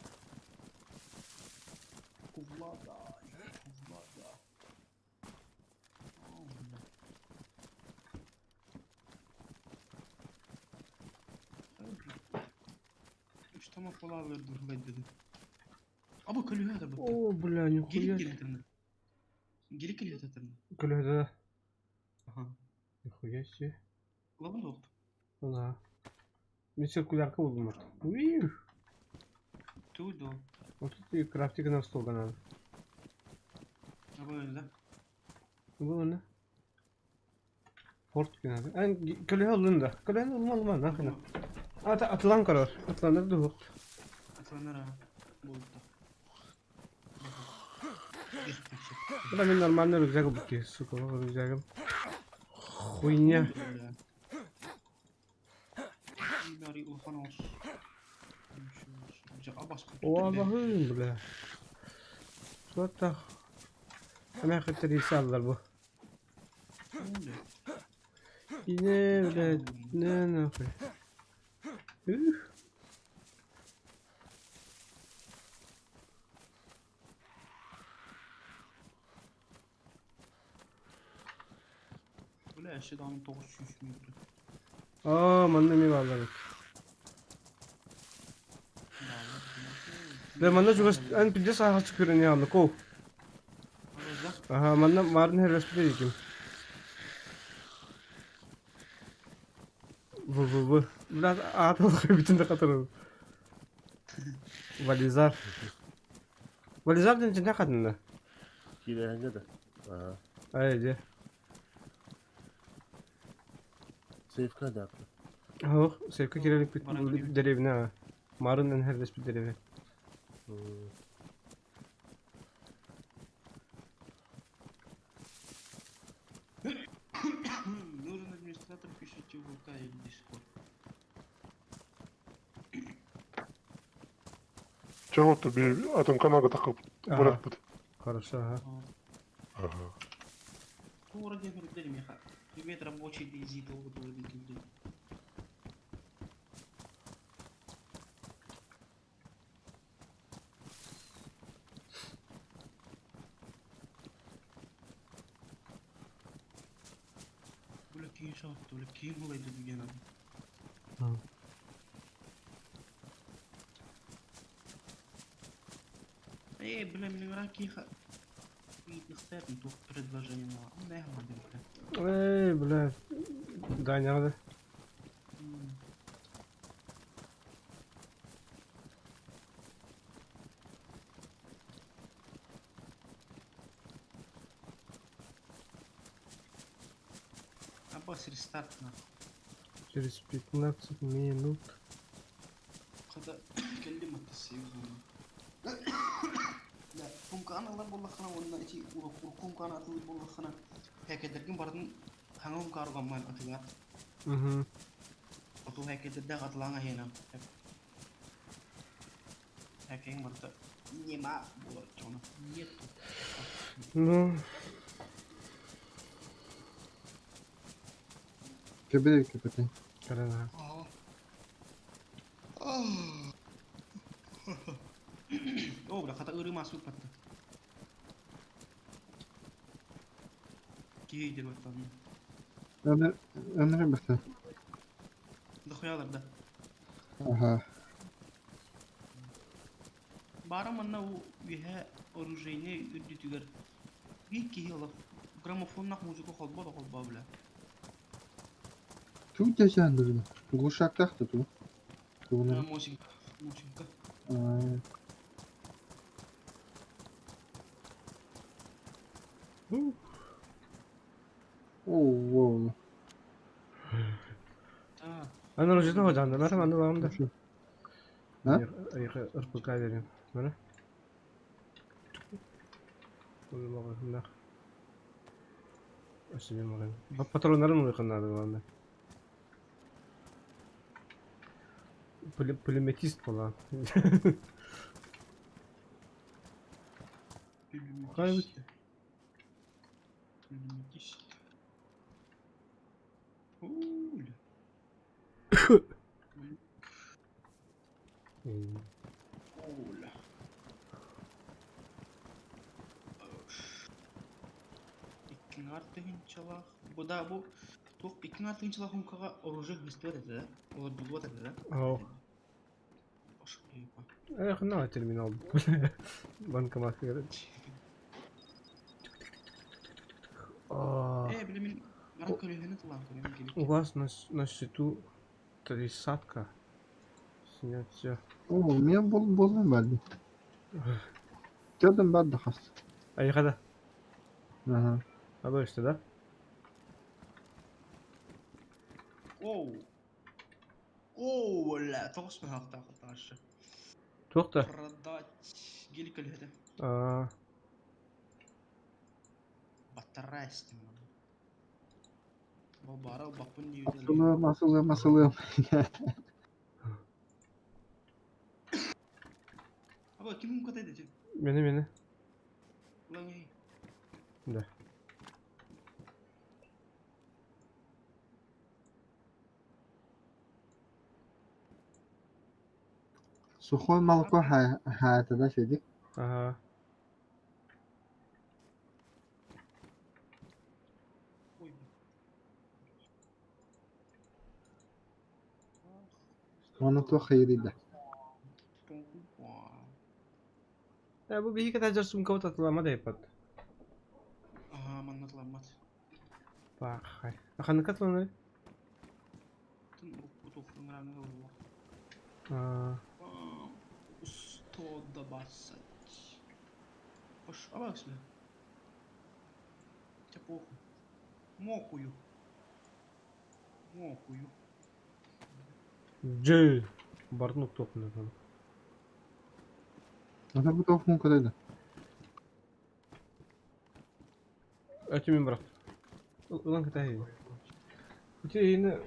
Kuvlada. Oğlum. İşte tamam falan verdim ben dedim. Ama kalıyor hadi bak. О, бля, Gelip нихуя. geliyor tırnak. Gelip geliyor tırnak. Коля, Aha. нихуя себе. Ulan da oldu. Ага. Мен циркулярка buldum orada. Uiii. Tuydu o. Вот тут и крафтика на стол надо. Ama öyle. Bu ne? Port genelde. En köle alında. Köle alma ne kadar. Atılan karar. Atılanlar da yok. Atlanır ha. Buldu. Bu da benim normalde rüzgar bu ki. Su kova rüzgarım. Хуйня. Nari ulfan olsun. Abbas O Allah'ım bile. Suatta. Hemen kırtır aldılar bu. Yine bile. Ne yapıyor? Böyle eşyadan 900 müydü? Aa, manda mi varlar. Ve manda juga en pide saha çıkıyor ne anlık o. Aha, manda marın her resmi değilim. Bu. Biraz ağır bütün de katarım. Valizar. Valizar deyince ne kadındı? Kirehenge de. Aha. Ayrıca. Safe'ka da yaptı. Oh, sevki kirelik bir derevine ha. Marın en her resmi derevi. Нужен администратор, пишите в ВК или Discord. Чего-то атом канага takıp Aha. bırakmadı. Хорошо, ага. Ага. Ну, вроде говорит, дали мне привет, рабочий DZ, долго было видно. Böyle kim şahtı, böyle kim olaydı bir yana. Бля, мне раки нахуй тут предложение мало. Ну, да, ладно, Эй, бля. Да, не надо. Аббас рестарт нахуй. Через 15 минут. Когда كلمت السيوزون لا كم كان الله بالله خنا ولا شيء وكم كان أطول بالله خنا هيك دركين بردن هنقوم كارو كمان أطلع Угу. أطول هيك تدق أطلعنا هنا هيك يوم برد نيما بقول كنا نيتو Ну. Köpede köpede. Karana. Oh, udah kata uri masuk patah. Kiye jadi batang. Ömer'e bakın. Dah khayalar dah. Aha. Barang mana u biha оружейне үддүтүгөр. Bir kiye alaf. Gramofon nak muzika kolba da kolba bile. Tu geçen durdu. Tu kuşak taktı tu. Tu bunu. Musika. Oo. Ana rojada hocam da ben de bağımda. Şu. Ha? Ayıkı ırpıka vereyim. Böyle. Bunu bakayım da. Açayım bakayım. Patronlarım mı yakınlarda bağımda? Polimetist falan. Hayır. Müthiş. Öyle. Öyle. İkinci artı hinçalak. Bu da bu. Tok ikinci artı hinçalak hunkaga orucu hüsnü dedi. O bulva dedi. Oh. Başka bir yapar. Yakında terminal. Bankomat göre. Bilimin orang Korea'nın tulang Korea'nın gelip. У вас на счету 30-ка. Снять все. Oo, men buldum belki. Gördüm ben de has. Ayıkada. Aha. Alo işte da. Oh. Oh la. Toks mu hafta karşı. Çok da. Продать. Geli kalede. Aa, Batarya istim. Bu bara bakın diyor. Asılım. Ama kimin kota edecek? beni. Ulan iyi. Da. Сухой молоко hayatı şeydik. Aha. Oy. Onu to hayırıydı. Ya bu bir iki kadar carsum kavut atılama da yapat. Aha anlatılanmaz. Bak hay. Akan kat lan. Tüm bu tofun rağmen olur. Aa. Ustoda basat. Hoş ama bak şimdi. Типа мокую. C. Barnuk topunu. Ona bu tofun kadaydı. Ötümün bırak. Ulan kata iyi. Kutu yine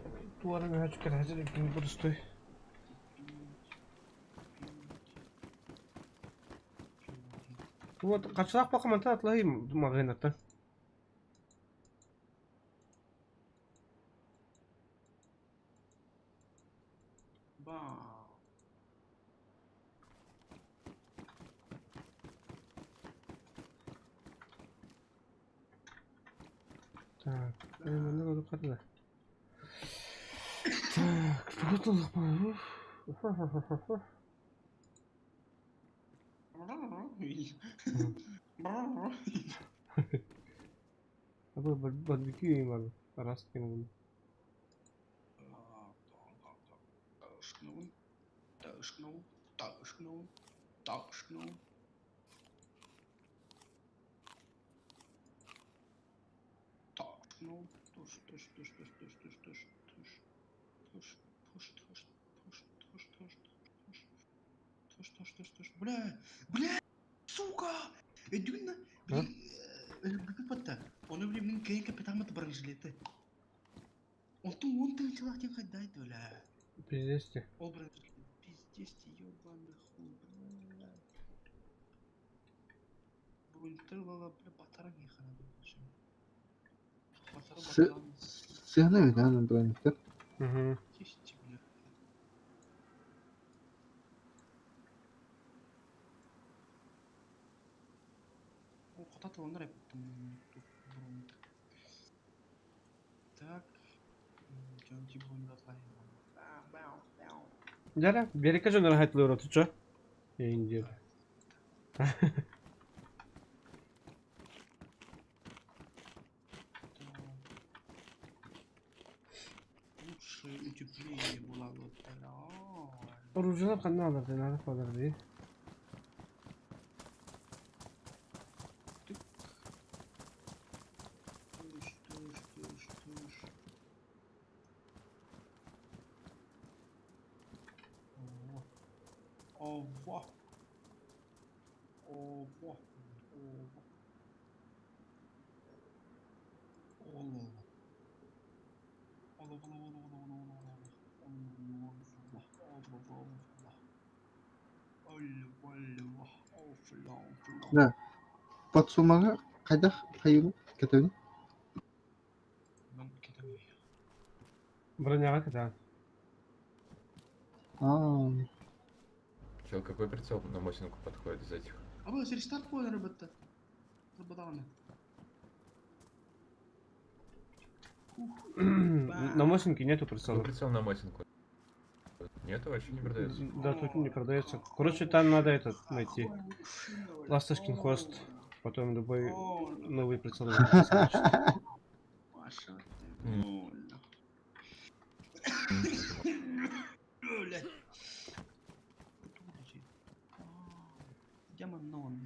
tuvarın her çıkar hazır ikinci burası. Вот kaçak bakım ta atlayayım makinattan. Ba. Так, benim ne oldu kadar. Так, kurtulduk mu? Abi barbekü yiyeyim abi. Rast gene bunu. Taşkınov. Taşkınov. Туш. Бля, сука! Эдюна, А? Гипота. Он блин, кей капитан бронежилеты. Он ты начала тем ходить, бля. Пиздец. О, бронежилет. Пиздец, ёбаный хуй, бля. Бронетырвала, бля, батара не хана, Sı- Sığınıyor lan Brandik'te. Hı hı. Чисти, бля. О, куда-то он рэп там. Так. Can Cibon da atlayın. Yara, bir kaç önce rahatlığı uğratıyor. Yayıncı. Лучшее утепление было вот тогда. Orucular kanını alırdı, ne alır diye. Туш. Ova. Ova. Allah Allah. Да. Подсумага кайда хайыгы кетебин? Броняга катан. Чел, какой прицел на Мосинку подходит из этих? Абы рестарт коя рыбытты. Рыбыдағаны. На Мосинке нету Ну, прицела. прицел на Мосинку. Нету, вообще не продается. Да, тут не продается. Короче, там надо этот найти. Ласточкин хвост. Потом любой новый прицел. Маша. М. Блядь. Демон нон.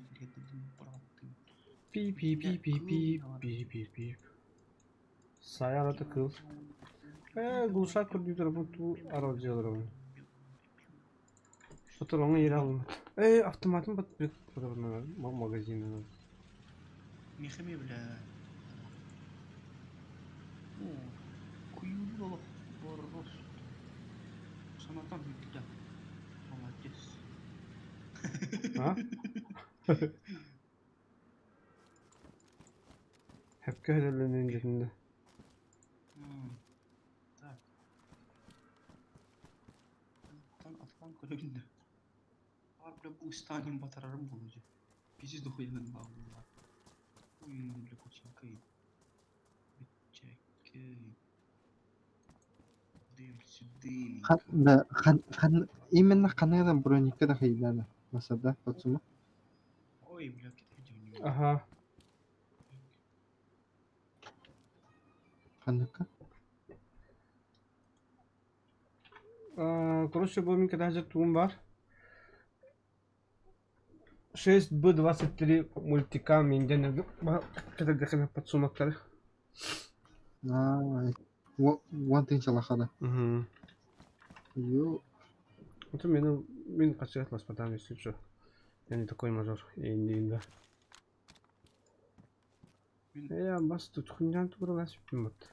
Пип-пип-пип-пип-пип-пип-пип. Саяна такыл. Глушак көрдүйтөр буту аралжылырым. Фотороңу yer aldım. Автоматым бат магазинин. Мехами, бля. О, куюлу дolu. Борос. Санатан биtti. Молодец. Ha? Hep köhlerlerin öncesinde. Так. Атқан көлігінде. Бар бля бұл станем батарарым бұл өзі. Пиздец дохуенен бағылға. Ойын бля кучинкай. Бітчәккай. Дым сюдым. Да, именно канадан броника да хайдана. Масада подсума. Ой, бля, кетейдем. Ага. Канака. Короче, бұл kada tuğum var. 6B23 мультикам менден кедердекine подсумактары. One thing шалахада. Ё. Это мен качать лас потому что я не такой мажор и не Я бас тут хуйнян туралас бимат.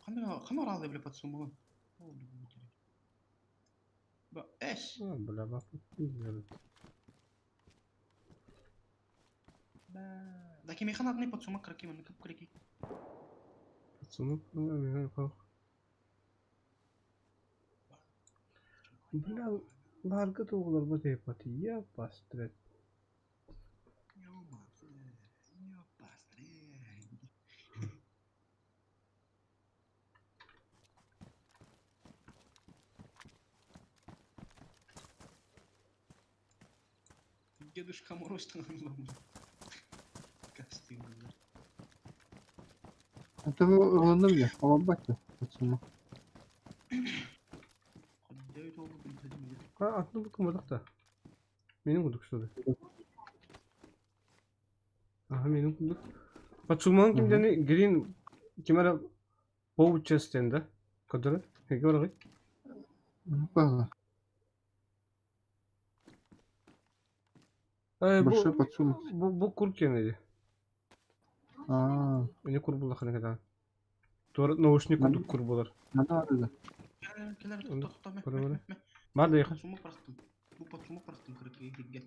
Қана разы бля подсумыван. Ба, эш. Бля, бак. Да кеме қанат не подсумак кракима не кып краки. Подсумак, мен калк. Бля, ларга тоғылар ба дейпати, я бастрет. Дедушка Мороз там кастинг. Это ronda bile. Ama bak ya. Подсума. Ходдой толку бинтадим. Атны букмадык да. Менин кудук что да. Ага, менин кудук. Подсуман кимдени грин кимара боу честенда. Кадыры? Heге барагы? Бага. Большой подсума. Bu kurken idi. Ne kurbular hani kadar. Doğru naушник kurduk kurbular. Надо var Келер Böyle. Var da yakın. Подсумак простым. Bu подсумак простым краки гидген.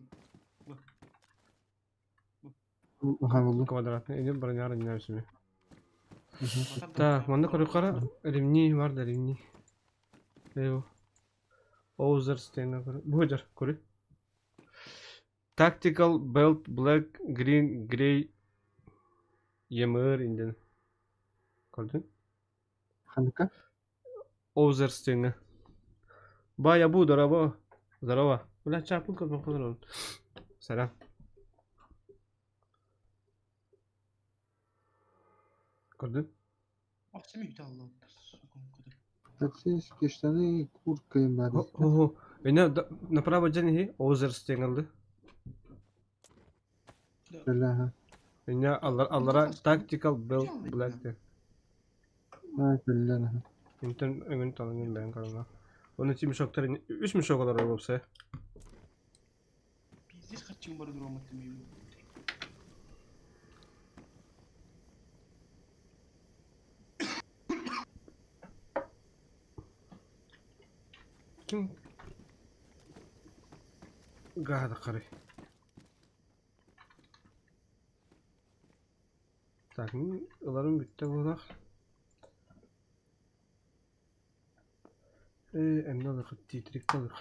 Ага, oldu. Квадратный. Идем броняр не себе. Так, манда корюкара ремни var da ремни. Evo. Ozer stena. Bu hocar koru. Tactical belt black green gray yemir inden. Gördün? Kanka. Ozer stena. Baya bu daraba. Daraba. Ulan çarpın kadar. Selam. Gördün? Ахсами бит алла. Таксист кештаны курткайым бар. Ого. Направо жени Ozer stena. Бля. Меня аллара tactical belt black de. Бля. İnten öngün tanıyorum ben kanına. Onun için müşokların 3 müşok olur olsa. Пиздец харчың бар дұру алмады демеймін. Kim? Gada qarı. Так, ularım bitti burada. Emne alıq, titrik alıq.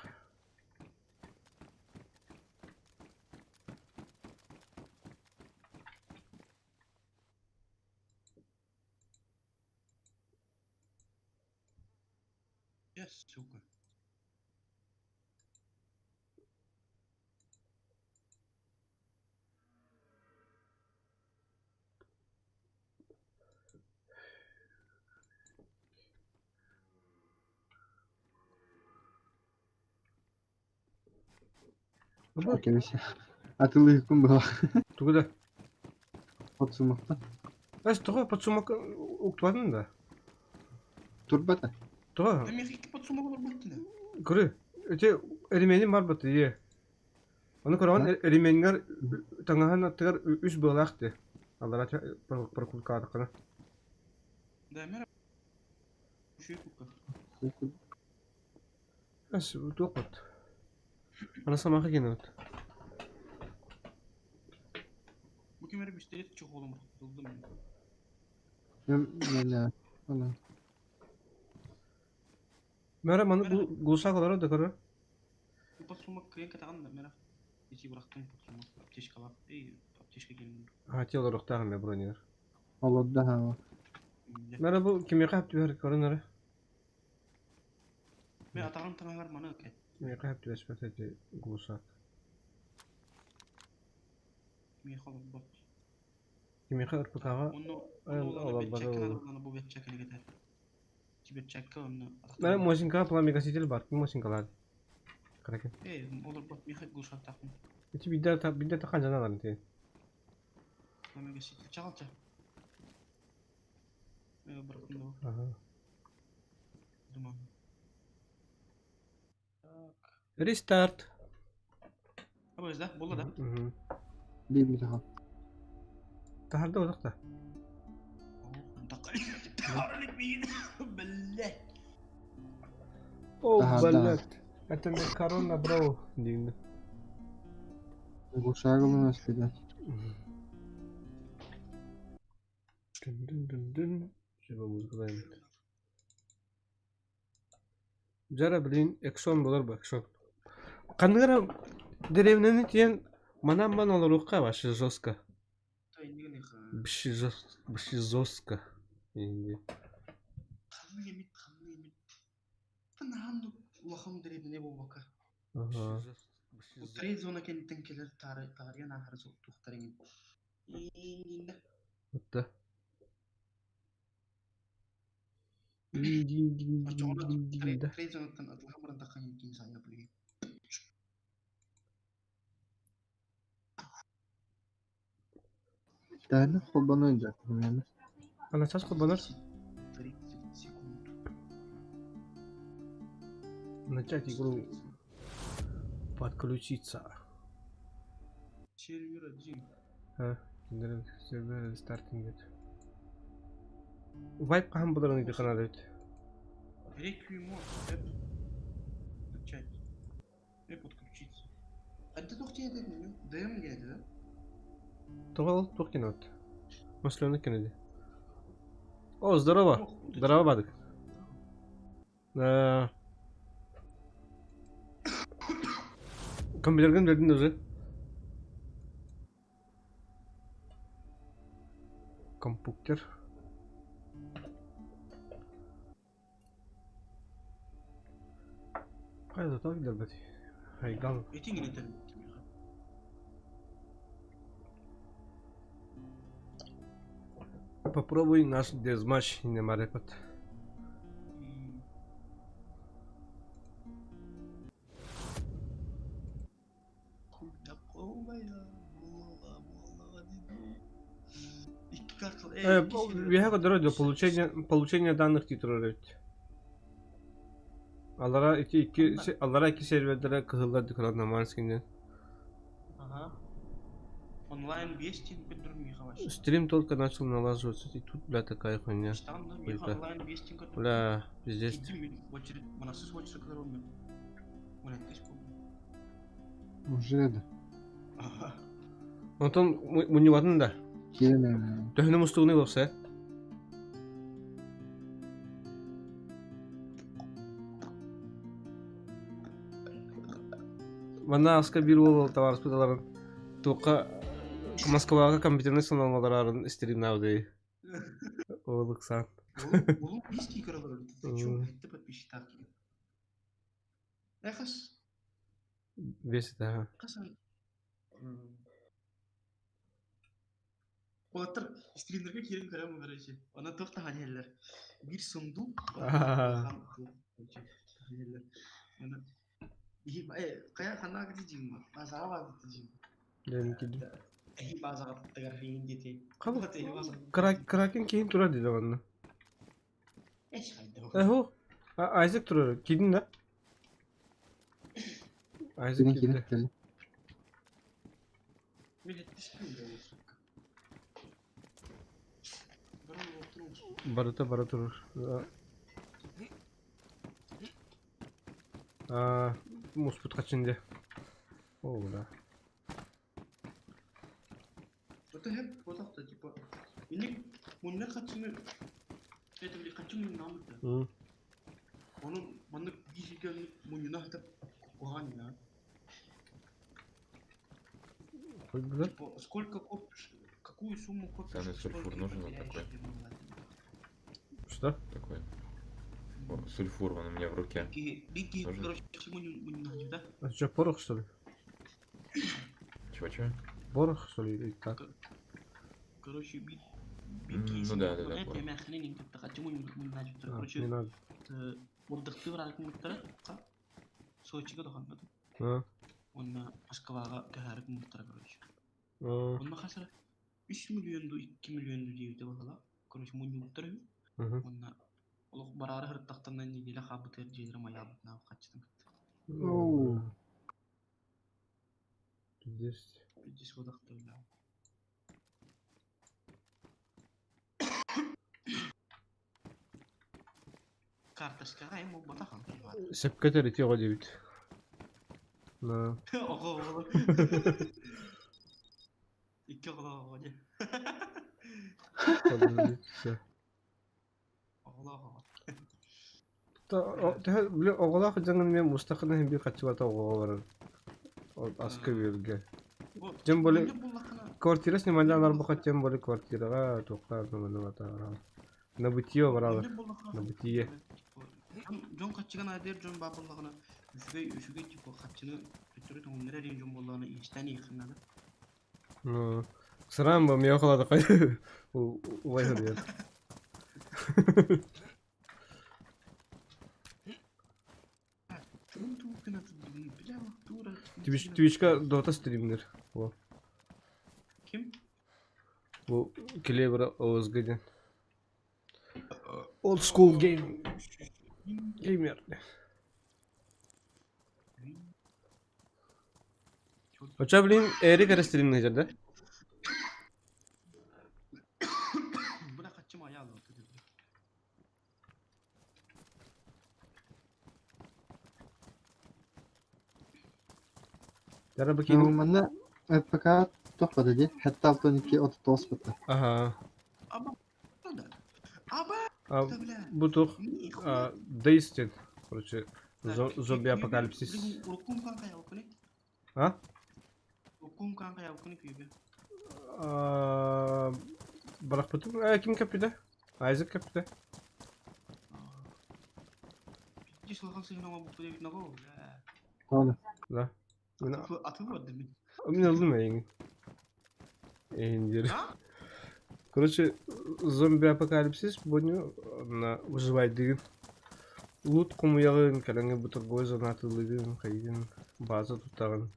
Yes, сука. Baba, Arkadaşlar. Atıllı hüküm bu. тугда. Oturmakta. Аз тога подсумок уктвадын да. Turbata. Тога, Мен екі подсумок бар болыпты. көрі. Өте элемени бар баты, е. Оны көрген элемеңер таңахан аттығар үш болақты. Аллара прокулка адықына. Да, мен шүй кука. Аз туқ бат. Ана самақы кен бат. Bu kemeri müşteri çok oğlum. Buldum. Yani. Valla. Мәра маны гулсак олар да көрі. Bu подсумок крен катаған да мен ечи бырақтым подсумок аптечка бар. Аптечка келdim. Хати олар оқтағын да бронер. Olodda ha. Мәра бұл кеме қапты бәрі көрінері. Мен атағым таңағар мана өке. Кеме қапты бәспәт әте гулсак. Мен қалып бат. Кеме қапты ұрпықаға. Onu Allah bet bana çekken olur. adamlarına bu bet çekkene gider. Ki bet çekke onu. Мәра мосинка пламегаситель бар. Кім мосинкалар? Қаракен. Olur bak bir hep gulşat takım. Эти бидде тақан жаналарын тейін. Hemen geçti. Çağalca. Bıraktım da o. Ага. Duman. Рестарт. Ama özde. Bolla da. Bir daha. Тахарда олық та. Tarık bir Belle. О, Тахарда. блядь. Это не корона, бро. Дигді. Kuşağı bulmaz bir de. Dün. Şöyle muzgulayım. Жара білейін, экшон болар ба, экшон. Қандығыра деревнені тиен манан олар оққа башы жостка. Біші жостка. Kanlı yemin. Fınahanlı ulağım deredi ne bu baka. Ага. Bu trade zona kentten keler tarihen ahar zor tuhtarın. İğne. Hatta. Trade zona'dan adılhan bana takan yekin saya beli. Yani kurban oynayacaktım yani. Ana çaş kurbanır. 30 секунд. Начать игру. Подключиться. Сервер 1. Сервер стартинг ет. Вайп қахан бұларын үйді қанады өт. Реквием App. Начать. И подключиться. А ты только тебе это ДМ geldi да? Тұға ол тұқ кен өт. Маслёны кен еді. О, здорово. Здорово, Бадык. Кім білерген бердің өзі? Компьютер. Қайда так дербет? Хайган. Etin yine derim. Попробуй наш дезматч не марепат. Я говорю, для получения данных титров. Allara iki serverlere kıhılladı kalan Manskin'den. Ага. Онлайн 5 тен көндүрмөй кабаш. Стрим только начал налаживаться, и тут, бля, такая хуйня. Штам да, мен Ой, да. онлайн 5 тен көндүрмөй. Бля, пиздец. Кидим мен очередь, манасыз очередь кыдырмын. Мына тез кол. Уже да. Ага. Онтон муниватын да. Келемем. Töhünü mustuğunu olsa. Bana aska bir ol tavars pıdaların. Toka Moskva'ga компьютерный сыналмаларын истерин навды. Олыксан. Улу биски кыралар. Ты чё, ты подписчик так. Эхас. Весь это. Касан. Олаттар стримдерге керем көремін короче. Она тоқта ханелер. Bir сундук. Ана кая хана гидим. Азава гидим. Benimki de. Bazı fotoğrafını getir. Kraken keyin turar dedi bana. Eş haydi. Eho. Isaac turar. Gidin de. Isaac Senin gidin. kilitli. Millet dişmiyor. Bana oturmuş. Barata durur. Musput kaçınca. Oğla. Это hep fotoğrafta типа. Ini bunlar kaçını это били kaçını namıdı. Hı. Onun bana bir şey geldi. Bunlar da kohan ya. Koydular. Типа, сколько копишь, какую сумму копишь? Самый сульфур столько нужен вот потеряешь, такой? я думаю. Что? Такой. О, сульфур, он у меня в руке. Бигги, Нужен? короче, чему не надо, да? Это что, порох что ли? Чего? Порох что ли? Или как? Короче, Ну да, понятно, понял. я хрен не так, чему не надо. Не Короче, надо. отдыхты var arkadaşlar muhtemelen. Soğuçuğa da kalmadı. А, Onunla Moskva'ya geldik muhtemelen короче. а. Onunla kasar 3 milyondu 2 milyondu diye bakala. Короче, mun muhtemelen. Мгм. Onunla Oluq bararı hırtaqtandan nedile xabıt erceğlerim ayabıtına kaçtım. Oo. Здесь. Здесь odaqda öyle. Карточкаға ем ол бата хан. Сепкетер ити ғой дейбит. На. Оғы оғы. Икі оғы оғы. Всё. Оғы оғы. Бля, оголақ жаңын мен мустақына hem bir kaçı vata oğla var. Askı birge. Cem böyle kvartira снимали алар бу катем böyle квартирага тоқтар нуманы вата. На бытие баралар. На бытие. Жон качыган айдер жон бабыллагына үшүгө типа качыны өтөрү тоңнера ден жон боллагына иштен ийхинада. Ну, сырам ба мен окулады кай. Ой хөрөт. Twitch'ka Dota streamler. Bu. Kim? Bu Clever OSG'den. Old school game. Gamer. Hoca bileyim eğri kere streamleyeceğim. Buna kaçım ayağı aldı. Yara bakayım. Normalde FPK topladı diye. Hatta 12 otobüs bitti. Aha. Ama Ama А, да бля. bu Deisted. Короче, зомби апокалипсис. Рукум канка я окуни. А? Рукум канка я окуни күйбе. Bırak batım. Kim kapıda? Isaac kapıda. Ji sulhan sih nama bukti dedik nago. Öyle. Da. Atı var demin. Emin oldum ya yenge. Эндер. Ha? Короче, зомби апокалипсис bunu на выживать деген. Лут кумуягын, калаңы бутыргой занатылыгын, кайдын база туттагын.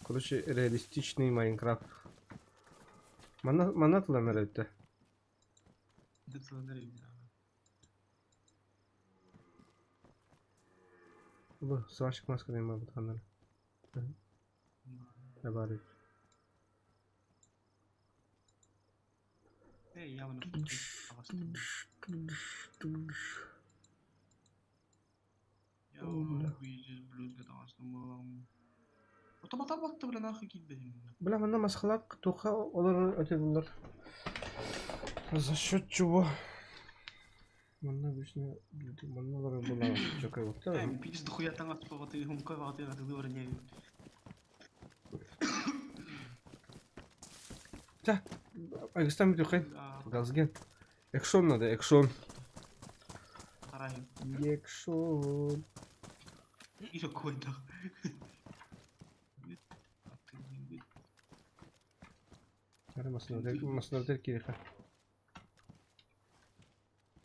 Короче, реалистичный Майнкрафт. Манатылан әрәтті. Dık sana nereye gidiyor? Bu сварщик маска дейм bu tanrı. Ne bari. Yavrum. Yavrum. Büyüyeceğiz. Bluzga da aslında. Otomatik baktı bile nakı gitmedim. Бля, мында маскалар тоқа олар өтеділер. За счет чего? Мында обычно мындалар була чокай боктар. Biz de huyattan atıp atıyor. Humka atıyor. Atıyor. Öğreniyor. Та, Агыстан бит оқай. Газген. Экшон надо, экшон. Karayım. Экшон. İşe koydu. Ара масынадер керек.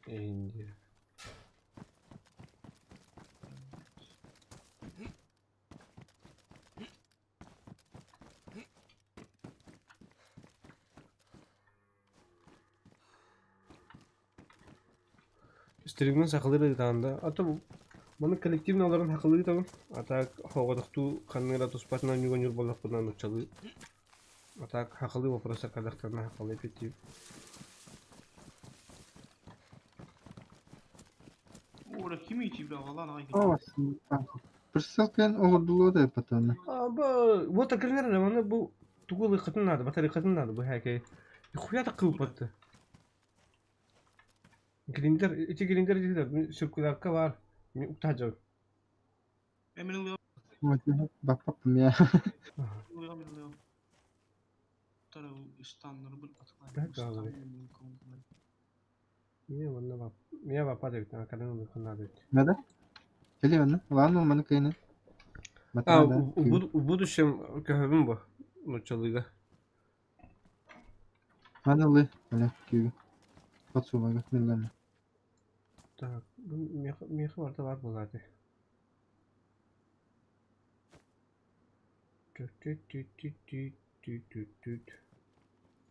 Энди. Стеригмен сақылдыры тағында. Ата бұны коллективный оларын хақылы табын. Ата хоғадықту қанныра тұспатынан юган юр болақ бұдан ұқчалы. Ата хақылы вопроса қадақтарына хақылы епеттейіп. Orada kimi içi bir ağalan ay. О, bir ссылкаен оғырдылығы да патаны. Вот акырнер романы бұл тугулы қытын нады, батары қытын нады бұл хәкей. Хуя да қылып батты. Гриндер, эти гриндер дейдер, сиркулярка бар. Мен ұқтажау. Emin oluyor. Баппаппым я. Oluyor. Tarı İstanbul'u bir atılay. Evet, abi. Мия бапа дейт, академия ұлықын нады. Надо? Келе оны. Ладно, маны кайны. В будущем көбім бұл, нұчалыға. Маны лы, бля, күйі. Пацумага, миллион. Так, меқы барда бар болады.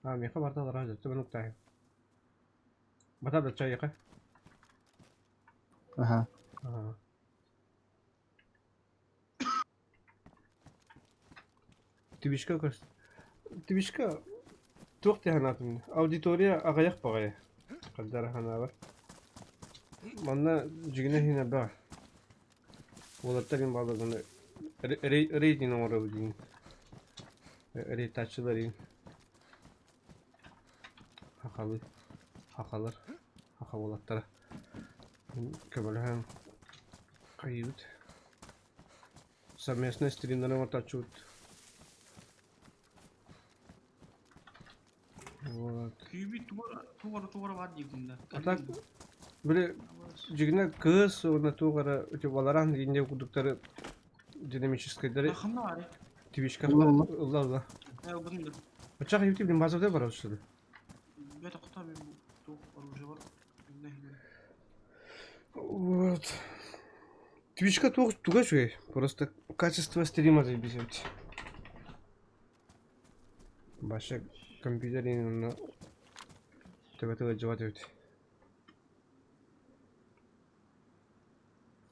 Меқы барда лара жатты, бұны ұқтайын. Бата да чай еқы? Ага. Тибишка көз. Тибишка тоқты ханатым. Аудитория ағаяқ бағая. Қаддары хана бар. Манна жүгіне хина бар. Олаттарым балығыны рейтин оңыры дейін. Рейтачылар дейін. Хақалар. Хақа олаттары. Көбілі қайыбыд. Совместный стримдерім атачуд. Вот. Kübü tuvara var yıkımda. Атак, böyle жүгіне кыз, оны туғара өте баларан дейінде күдіктері динамическайдары Akımda var ya. тибишка Улла. ұлла. Ya bunun da. Бачақ еуте білін базарда бар өшілі. Böyle kutu abi bu. Tuvuk orucu var. Ne bileyim. Вот. Твичка туга же, просто качество стрима заебись. Баша компьютерин на ТВ жевать.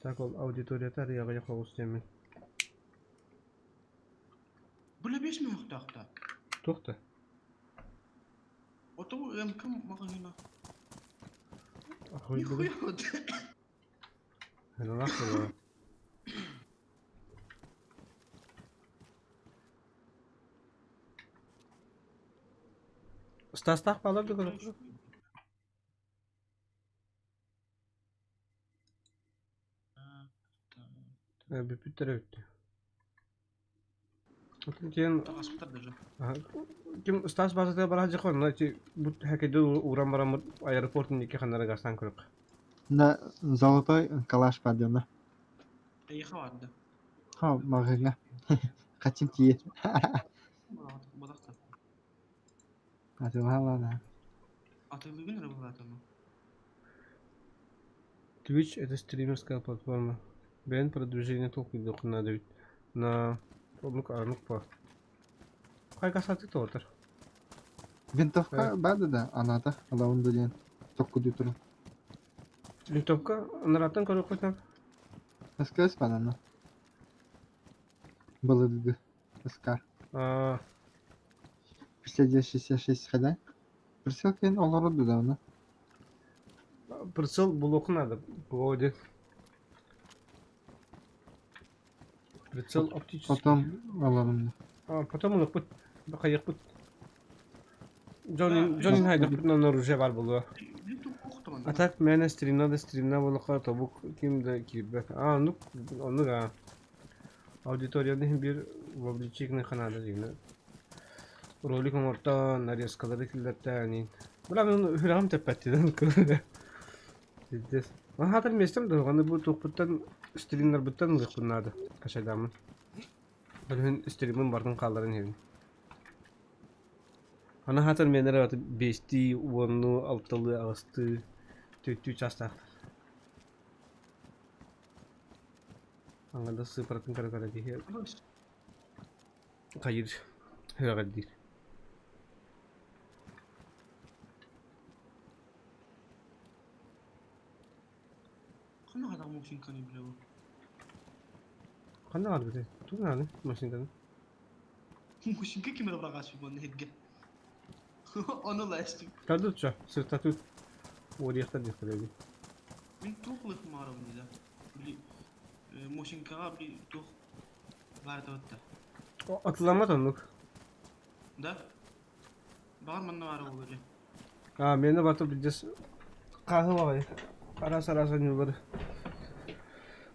Так ол аудитория я яққа ұстемін. Böyle 5 mi yok da? Тоқта. Oto kım makina. Ахуй Nихуя вот. Это нахуй. Стастах балар да көріп. Büpütler öttü. Кен Asıptar da. Kim Stas bazada bara jakon na ci bu hakede uram bara aeroportun iki xanara gastan көріп. На золотой калаш падена. İyi vardı. Ха, магына. Хотим тие. Badakta. Атыла. Atıldığı gün ne bu zaten? Twitch это стримерская платформа. Бен продвижение толку надо на ну-ка. Кай гасаты тотыр. Винтовка бады да, анада, алаунда ден. Токку дютуру. Винтовка нараттан көріп қойсам. Эскес падана. Balıdı. Iskar. Aa, 566 kadar. Присылкин олороду да оны. прицел блок надо. Вроде. Прицел оптический. Потом аларым. А, потом он пut. Бака yakput. Джонин хайда путна оружие var bulu. Bir top koktu bana. Atak mene streamna bolaka tabuk kimde kirbe. Aa, onu ga. Auditoriyada bir вовлечик ne kanada yine. Rolik orta nariyas kadar killerte yani. Bula ben hüram tepettiden kırdı. Ciddes. Ben hatırlamıyorum da hani bu toputtan streamler buttan mı bunlardı kaşadamın. Ben stream'in barkın kalların yerin. Ana hatırlamıyorum ne var 5'ti, 10'lu, 6'lı, 6'lı, 4'lü çasta. Angada sıfırtın kara diye. Abbas. Hayır. Herhalde değil. Kana kadar motion kanı bile bu. Kanne var bir de. Dur yani maşinden. Motion kanı kime bırakası bu ne hediye. Onu lastik. Tadı tutça. Sırta tut. Oraya kadar yıkılıyor. Ben topluk mu aram dedi. Bili motion kanı bili top var da otta. O atılama tonluk. Da. Bağır bana var o böyle. Ha beni batı bileceğiz. Kahve var. Ara sarasa yılları.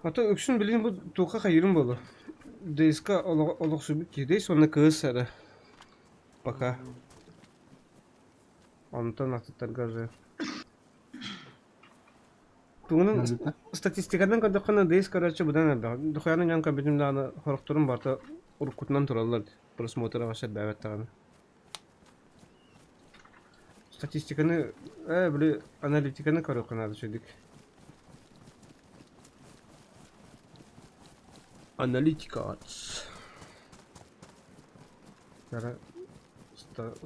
Hatta öksün bilin bu toka kayırım bolu. Deyska oluk subik ki. Deys ona kığız sarı. Baka. Ondan atıtlar gazı. Bunun statistikadan kadar deys kararçı budan aldı. Dukayanın yan kabitimde ana horukturun barta urkutnan turallar. Prosmotora başlar davet tağını. Statistikanı, böyle analitikanı karı kanadı şeydik. Analytics. Yara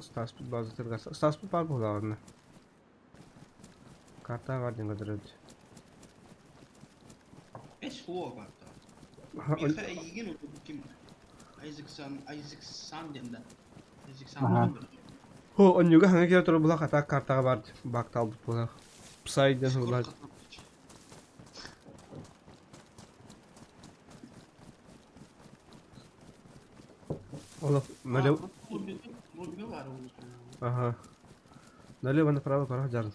Staspit bazı tırgası. Staspit var bu dağında. Karta var diye kadar ödü. Es hoog var da. Bir kere ilgin oldu kim? Isaac Sand'ında. Isaac Aha. Sand'ında. Ho, on juga hangi kira turun bulak kata karta var. Bak tal bulak. Psayden bulak. Oğlum, nale... Mobilde var o. Aha. Nale bana para para jarın.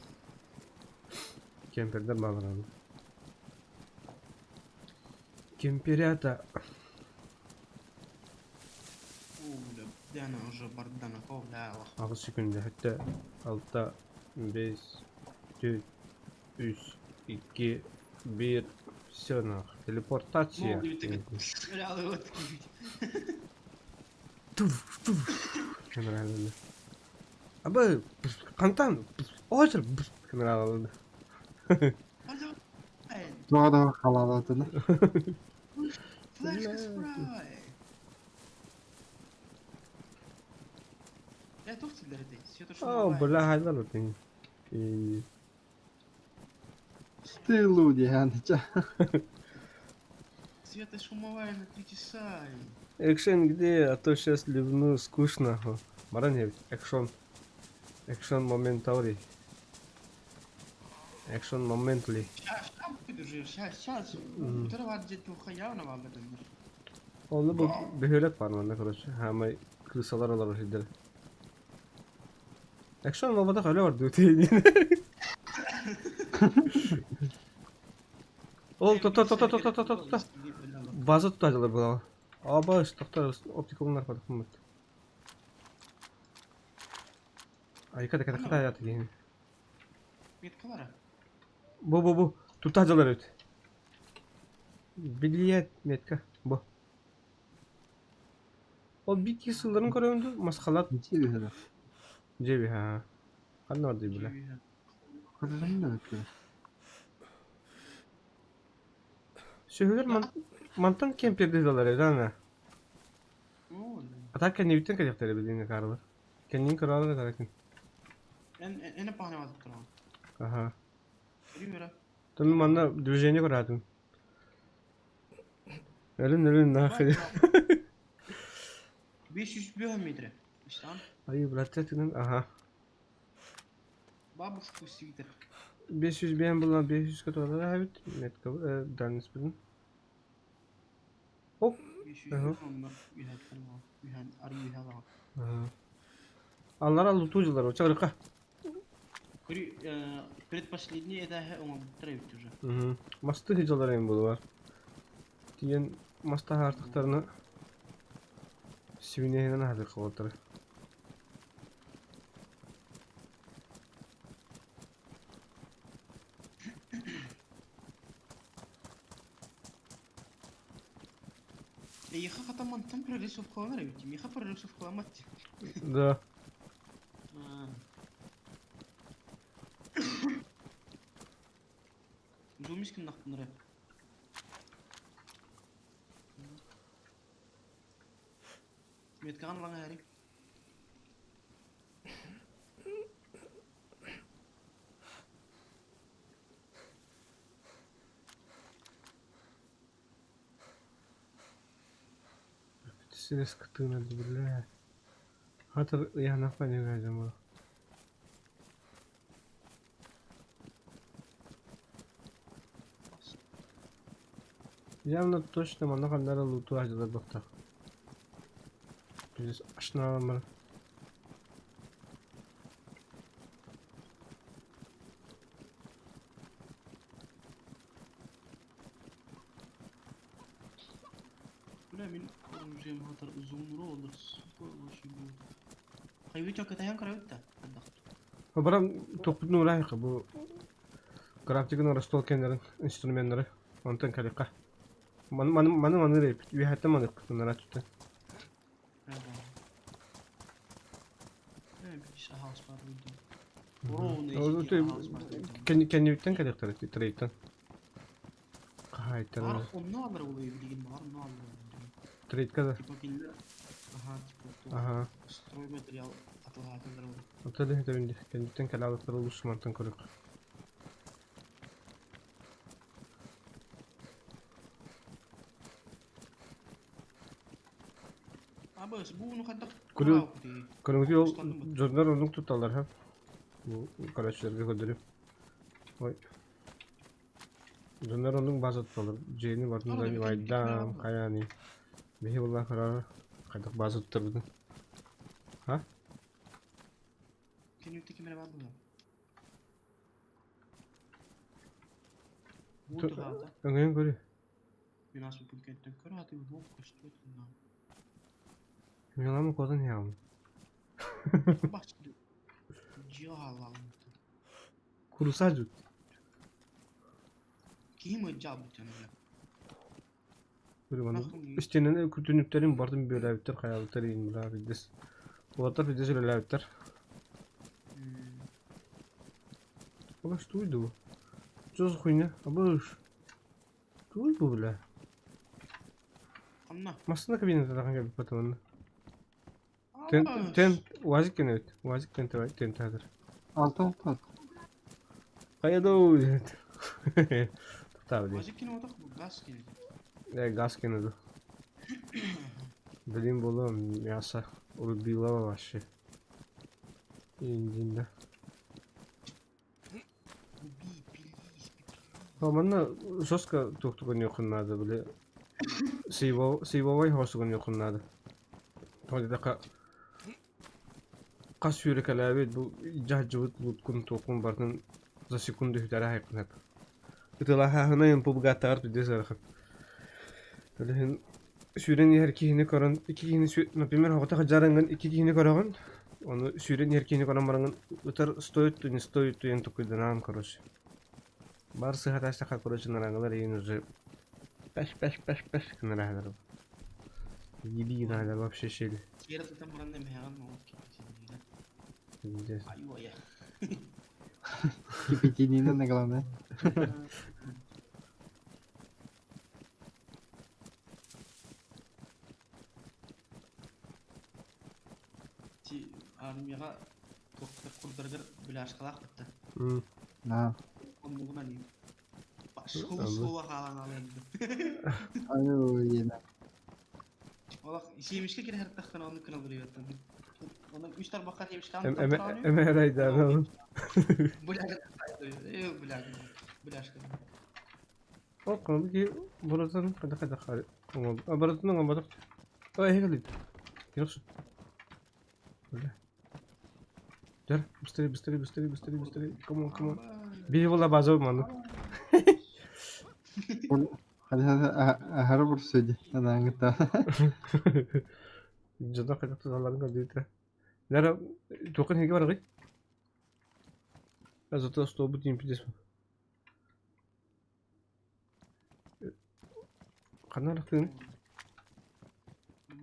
Kemperden bağlanalım. Кемперята. Oğlum, dana уже бардана kovla. Ağız секунде. Hatta 6, 5, 4, 3, 2, 1. Все нах. Телепортация. Ну, ты как вот. Generalinde. Abi kantan. Oğuzlar. Generalinde. Alo. Doğa da halalatını. Flash spray. Я тут всегда здесь. Я то О, что. бля, hayda looting. Стилу yani. Света шумовая на 3 часа. Экшен где? А то сейчас ливну скучно. Маран экшон. Экшон моментаурий. Экшон моментли. Сейчас подержи. Сейчас. Тора var ciddi hayavana var dedim. Oldu bu bir hület var bende korоче. Ama kırsalar olur şeyler. Экшон mobada öyle var diyor diye. Ol tot. Bazı tutacaklar bu. Aba işte tutar optikumlar var kumat. Ay kada hayatı yani. Метка var. Bu. Tutacaklar öt. Bilyet metka bu. O bitki sınırın koruyordu. Maskalat Nece bir hedef. cebi ha. Kan vardı bile. Kararım da ötüyor. Şehirler mantan kemperde dolar edana. Oğlum. Atak kendi bütün kadeftere bildiğin karlı. Kendin kararlı karakin. En pahane var tamam. Aha. Görüyor. Tabii bana düzeni kuradın. Ölün nahı. 500 metre. İşte an. Ayı bıraktıkın. Aha. Babu şu siviter. 500 ben bulan 500 kat olarak evet. Net kabul. Danis bilin. Hop. 500 Aha. onlar ühetler var. Ühen arı ühet var. Aha. Allara lutucular o çağırıka. Kuri предпоследний это он травит уже. Hı. Mastı hicalar en bulu var. Diyen mastı artıklarını Sivinehinen hadi kavatırı. Ехал там там прорисов хлама, ведь ехал прорисов хлама. Da. Зумись кем нахуй нравится. Меткан лanga hari. Sines kıtığına dibirle. Hatır yana fani gayacağım o. Явно точно мана кандара луту ажылар бактак. Biz aşina alamır. Ulan min orumcuyum hatar uzunluğu olur. Bu şey bu. Hayır çok katayan karavut da. Baram topudun uğrayık bu. Graftikin orası kendilerin instrumentleri. Ondan kalika. Manı reyip. Bir hatta manı bunlara tuttu. Ne bir şey house var video. O kendi bitten kalektar treyten. Kahaytan. Var onu alır oluyor bilgin var onu alır. Treyt kadar. Типа киллер. Ага, типа. Aha. Стройматериал отлагательный oluyor. Otel hitabendi. Kendi bitten kalektar oluşum mantan koruk. Abas bu nu kadar. Kuru- Kırmızı yol zorlar onu tutarlar ha. Bu kardeşlerle gönderiyor. Vay. Zorlar onun bazı tutarlar. Ceyni var. Arada bir Nunda tane vaydam tekrar kayani. Behi vallahi karar. Kaydak bazı tutar bugün. Ha? Can you take me around? Tut- Bu da. Öngön görüyor. Münasip bu kentten kör hatı bu hop kaçtı. Yalan kodun ya. Bak şimdi. Cihalan. Kurusacı. Kim acaba bu canım? Böyle bana. Nasıl? İsteyen kütünlüklerin bardım böyle evler hayaletler yiyin bula bides. Olatlar bides öyle evler. Abaş duydu bu. Çoz kuyna. Abaş. Duydu bu bile. Anla. Masına kabine tarafına gelip patamanı. Ten vazik gene evet. Vazik ten tadır. 6 at. Kaya da o. Tabii. Azıcık yine odak bu gaz geldi. Gaz gene de. Bileyim bolum yasa. O bilava başı. İncinde. Bu bir bilis. Tamamında soska tuktukun yokunlardı böyle. Sivavay hoştukun yokunlardı. Tamam da kas yürek alabet bu cahcıvıt lutkun tokun barın za sekundu hüdara haykınat. Itulah hana yampu bu gatar bir desarık. Talihin süren yerkihini koran iki kihini например hota hajarangan iki kihini koran onu süren yerkihini koran barangan utar stoyut yang tukuydanam koros. Bar sıhhat aşta korosun narangalar yeni peş kınarahlar. Yedi hala вообще şeydi. Kira tuh teman nem heran mau kita. Gideceğiz. Ayo ya. Кипятинина на главное. Ci armiyaga kokta kurdargar bilash kalak bitti. На. Onu buna diyeyim. Başka soğuk halan alındı. Аю, ена. Bak şeymişke kere her dakika onu kına vuruyor. Ondan 3 tane bakar yemiş kan. Eme heraydı oğlum. Bulaş. O konu ki buradan kada kare. Ama buradan olmadı. O iyi geldi. Yoksa. Öyle. Gel, bisteri. Come on. Bir yola bazı olmadı. Hadi ahara bur söyle. Adan gıta. Jodoh kada tuzaların kaldı ite. Nere token hege var gı? Azota sto bu tim pides. Kana laktın?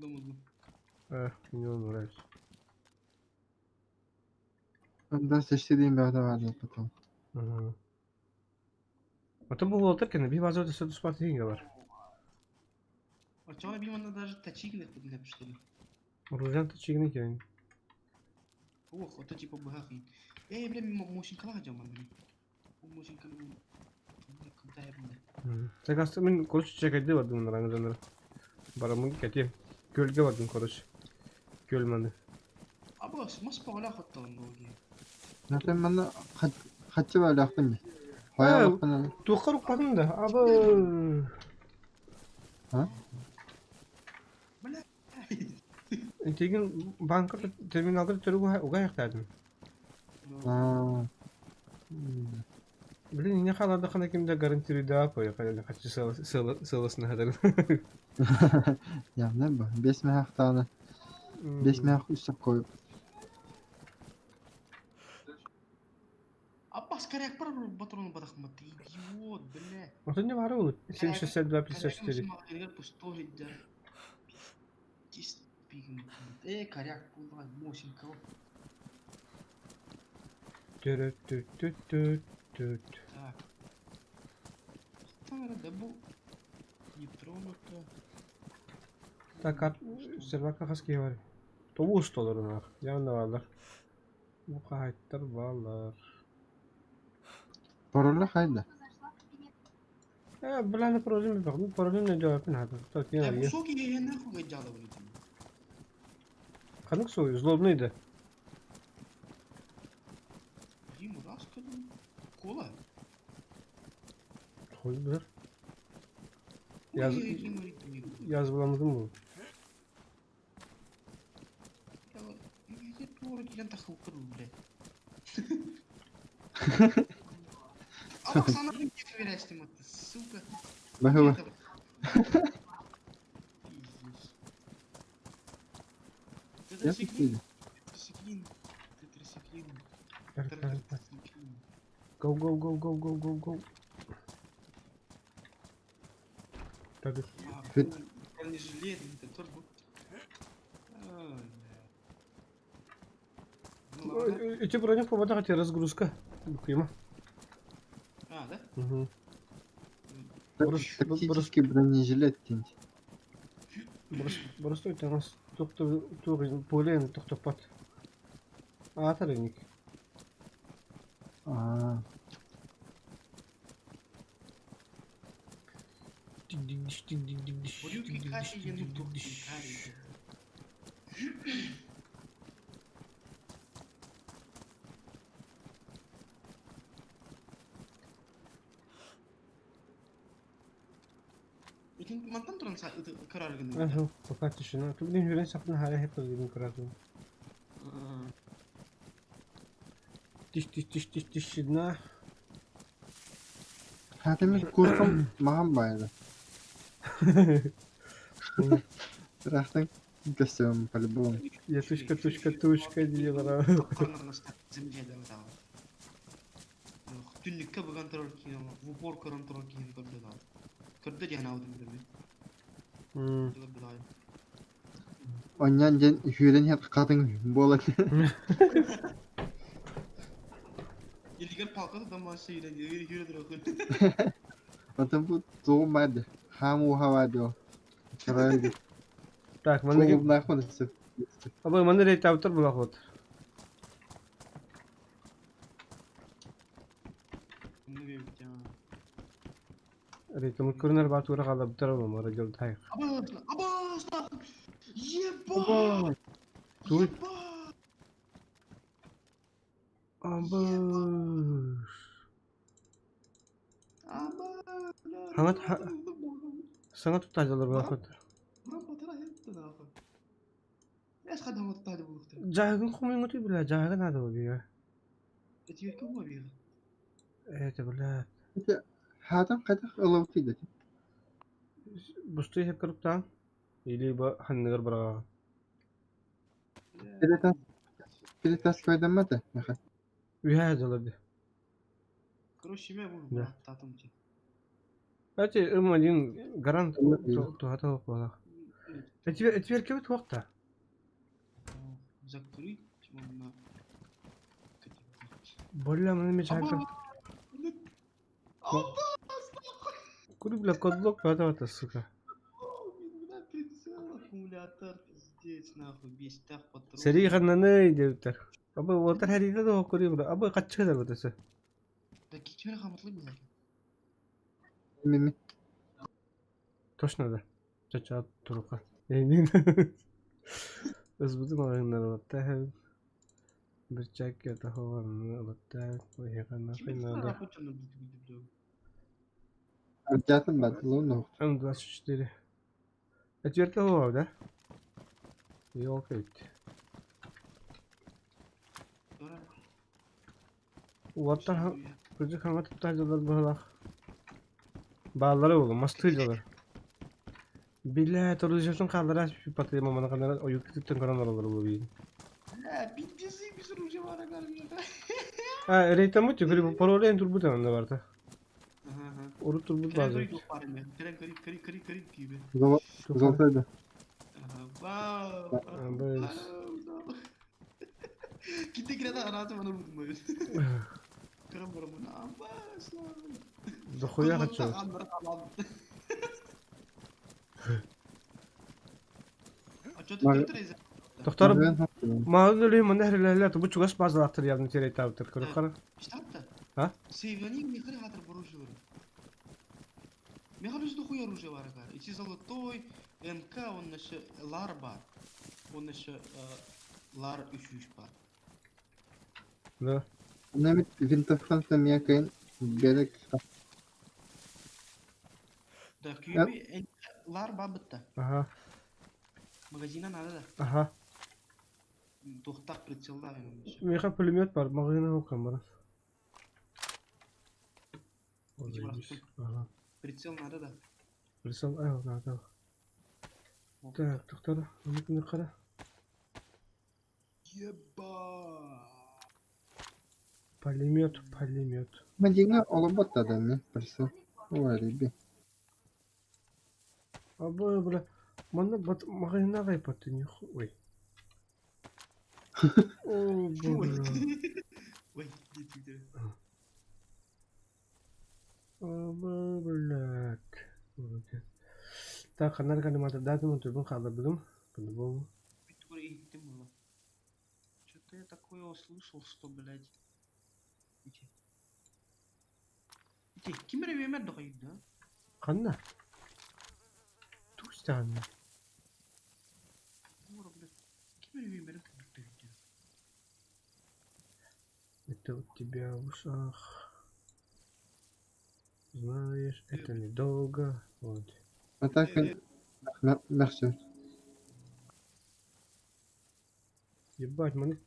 Buldum. Bilmiyorum oraya. Ondan seçtiğim bir adam vardı bakalım. Ata bu Walter kendi bir bazı ötesi spatı hege var. Açana bir anda даже тачик не ходил что ли. Rujan ta çigini ki. Ох, это типа бахин. Бля, мошин кала hacam ben. Bu moshin kala kanta yapımda. Tek aslında ben koruş çekedi vardı bunlar anıdanlar. Baramın ketiyim. Gölge vardı koruş. Gölmedi. Abi mas pala hatta onu diye. Zaten bana kaçı böyle aklım. Bayağı aklım. Tuğkar ukladın da. Abi. Ha? Tegin banka terminalda törü uga yaktardım. Aa. Bilin ne kadar da kana kimde garantili daha koy. Kadar kaçı sağlasına kadar. Ya ne bu? 5 mehak tane. 5 mehak üstüne koyup. Abbas karyak para batron badak mati. Idiot, bля. Ota ne var oğlum? 72 54. Пустой, да. Чисто пигм. Коряк, куда мощен кого. Tüt. Так. Там да bu нетронуто. Takar Servaka kaski var. Tobu ustaları var. Yanında varlar. Bu kayıtlar varlar. Parola haydi. Bulanı problem yok. Bu problem cevabın hadi. Takiyen Ya bu arıyor. soğuk iyi ne kadar cadı bunu. Kanık soğuyor. Zlobnuydu. Ему раз kadın. Kola. Koydular. Yaz bulamadım mı? Я doğru giden takıl kırıl bre. Ama sana bir kez vereçtim hatta. Suka. Bak. Yapıştıydı. Go. Tabii. Он не жалеет, это турбо. Ну ладно. Эти брони повода хотя разгрузка. Куйма. Да? Тактический бронежилет тинь. Burası da nasıl tuğun polen topat. Atarenik. Aa. Бурюки каши ену турки каши. İkin mantan duran karar gönderdi. Aha, fakat şuna. Tugin hüren sapna hala hep öldüğüm kararım. Diş şidna. Hatemi kurtum mağam baydı. Bıraktın. Gösteriyorum по-любому. Я тушка diyorlar abi. Tünlükte bu kontrol kiyo, bu por kontrol kiyo kırdı da. Kırdı diye ne oldu böyle? Kırdı da. Ondan jen hüren hep kadın bolat. İlgiler palkadı da maaşı yürüdür okul. Zaten bu doğmadı. Hamu havada. Karaydı. Так, мандagi. Doğum nakmadı. Aba manda rate avtar bulak ot. Ne bir ya. Rate mı kurnar bat ura kala bitar ama rajul tayk. Abbas! Ебать! Туй. Ебать! Абыш. Ама! Хаңат саңа туттайдылар бахат. Бурам батыра хетті нахуй. Эс қадам оттайды бұлықты. Жагын хумуңу түй бля, жагын ады ол бига. Этиверке ума биға. Это бля. Это хатан кайдах ылавтыйды. Бусты хеп кырыптан. Или ба ханныгар бара. Перетас кайдамады. Үһә жалады. Короче, мен бұл Да. татым те. Ати один гарант Да. туата окула. Этиверке бит вакта. Закрыть, можно... Болля мен ме чакыр. Кури бля кодлок пата сука. Аккумулятор, пиздец, нахуй, весь так патрон. Сери ханнаны дептер. Абы волтар харида да кури бля. Абы каччыдар бутасы. Да кичмере хамытлы был. Мими. Точно да. Чача турука. Özbüdüm oyunları battı. Bir çek ya da havanı battı. Bu yakında fena. Arjatın batılığın o. Hem 24. Etiyerke hava da. Yok et. Vattar çocuk hava tutarcalar böyle. Bağları oğlum, mastıycalar. Bile toruzcusun kaldıra bir patlayı mamana kadar o yüklü tınkaranlar olur bu bir. Bir sürü ucu var galiba. Ha, reyta mı tükürü bu parolaya en turbut yanında vardı. Oru turbut bazı. Kırık gibi. Uzaltaydı. Wow. Böyle. Kita kira tak rasa mana pun. Kerana mana apa selalu. Doxuya kaçıyor. Doktor, mağdur mu nehirlerle bu çugas bazı aktır yardım terey tavtır kırık kara. Ha? Сейвани мехры хатыр буружу. Мехры жду хуя оружие var aga. İçi золотой, МК, onun dışı lar var. Onun dışı lar 3 var. Ne? Namit vintofkan samya kayın gerek. Da kübi lar babıtta. Aha, Magazinan ada da. aha. Tohtak прицелда onun dışı. Meha pulemyot var, mağına o kamera. Aha. Прицел надо da. Присал, ай, надо. Так, доктор, onu kara. Еба. Pulemyot. Madina olabat da mı? Perso. O var bir. Abi bura, bana bat mağına kaypattın yok. Oy. Oh, bura. Ой, иди. Abi bırak. Так, канал каниматор дату мы трубун калдырдым. По-любому. Идти было. Что-то я такое услышал, что, блядь. Иди, кимер вемер доходит, да? Канна. Тустан. Мора, блядь. Кимер вемер доходит. Это у тебя в ушах. Знаешь, это недолго. Вот. Atakan merci. Ебать, маны.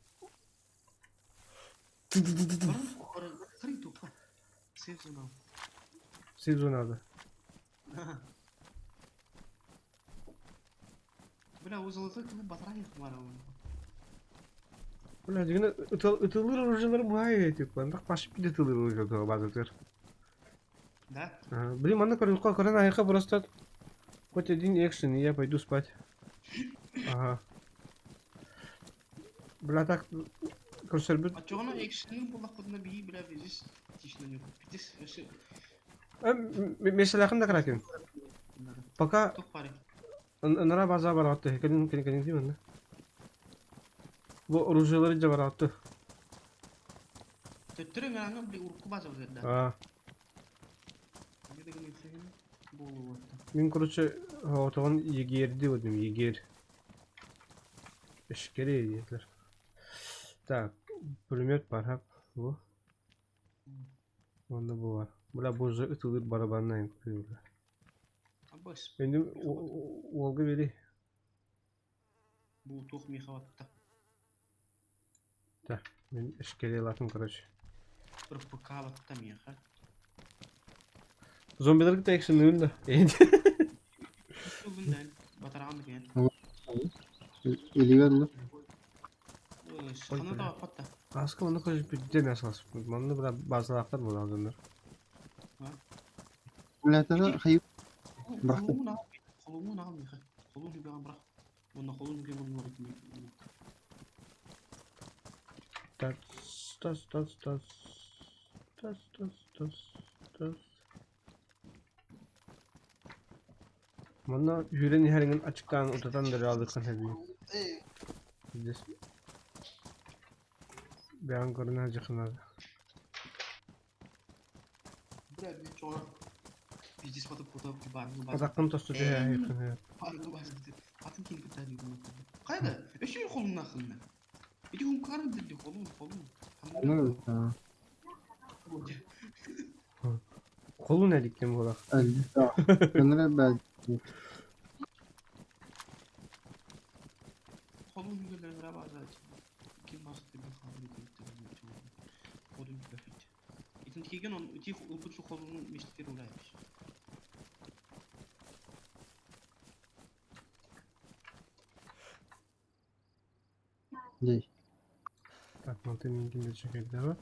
Хрень тупо. Сейф зона. Сизу надо. Бля, у золотой кубы батарей хмара. Бля, дегенде ытылыр оружиялар бай тип. Андак пашып киде ытылыр оружиялар базатыр. Да? Блин, маны корюлка корона айка просто. Хоть один экшен, и я пойду спать. Ага. Бля, так... Көрсөрбүт. А чоғана экшеннің бұл ақпадына бейі, бля, безіз тишінен yok. Битес, өші. Mesela yakında kraken. Пока Тоқ пари. нара база бар атты. Кенин değil mi? Bu оружиялары да бар атты. Төттірің аңын біле ұрқы база өзерді. А, Не деген ексеген болу отты. мен короче, отогон егерди өдім, егер. Eşkere yediler. Так, пулемет var hep bu. Onda bu var. Bula bozu ıtılır barabanına yapıyorlar. Abbas. Benim Volga veri. Bu toh mihawatta. Da, ben eşkere latın короче. Bir pakawatta miha. Zombiler gitti ekşinin önünde. Şu bundan batarağım yani. Eliverli. Sana da patta. Askı onu koyup bir dene asas. Bana biraz bazı laflar bu lazımdır. Ulatana hayıp bıraktım. Kolunu al miha. Kolunu bir bırak. Onda kolunu bir bunun var. Tas tas tas tas tas tas tas tas. Bana yüreğin her gün açıktan odadan da aldıktan hediye. Biz beyan görünen acıkınlar. Buraya bir çoğu. Bir cismatı fotoğraf gibi var. Adakın tostu diye yakın. Parını başladı. Atın kim bir tane bunu. Kayda. Eşeğin kolunun akıllı. Bir de humkarı dedi kolun. Anladın mı? Kolu ne diktim bu laf? Elli. Kenara belki. Kolun yüzünden beraber zaten. Kim bastı bir kahve koydu. Kolun bir bafit. İtin tiken on uti upucu kolunun mistikleri uğraymış. Değil. Tak mantığın ilginde çekildi evet.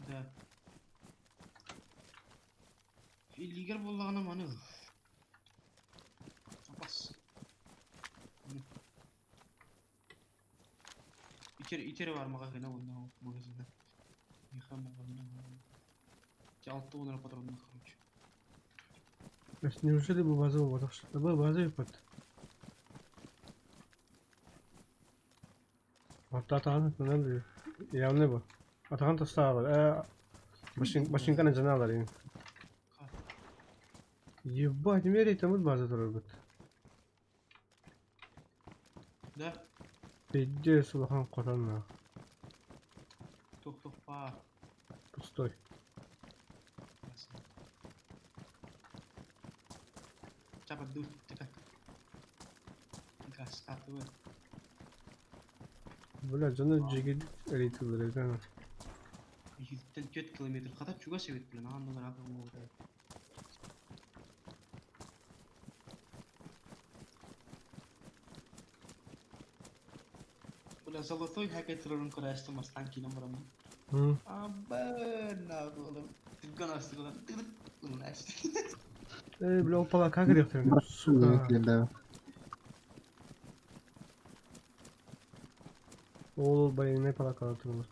Da. İlgiler bollağına manı. Bas. İçeri var magazine ondan o magazine. Yıkan magazine. Altta onlara patronuna kalmış. Неужели бы базовый вот так что? Был базовый под. Hatta Atahan ne diyor? Ya ne bu? Atahan da sağ var. Başın kanı canı alır yani. Ебать, мерей там вот база дорогут. Da. Пиздец, улахан котанна. Tok pa. Пустой. Cepat dur. Cepat. Gas atı var. Бля, canı cigit eritılır ekranı. 4 kilometre kadar çuga sevet bilen andalar akıllı oldu. Udah zolotoy haket turun kurashdi mastanki numaramı. Hı. Abana oğlum. Tıkan astı ulan. Ulan açtı. Bля, опала как рехтер. Suka. Сука. Oğul bayı ne para kalatırlar.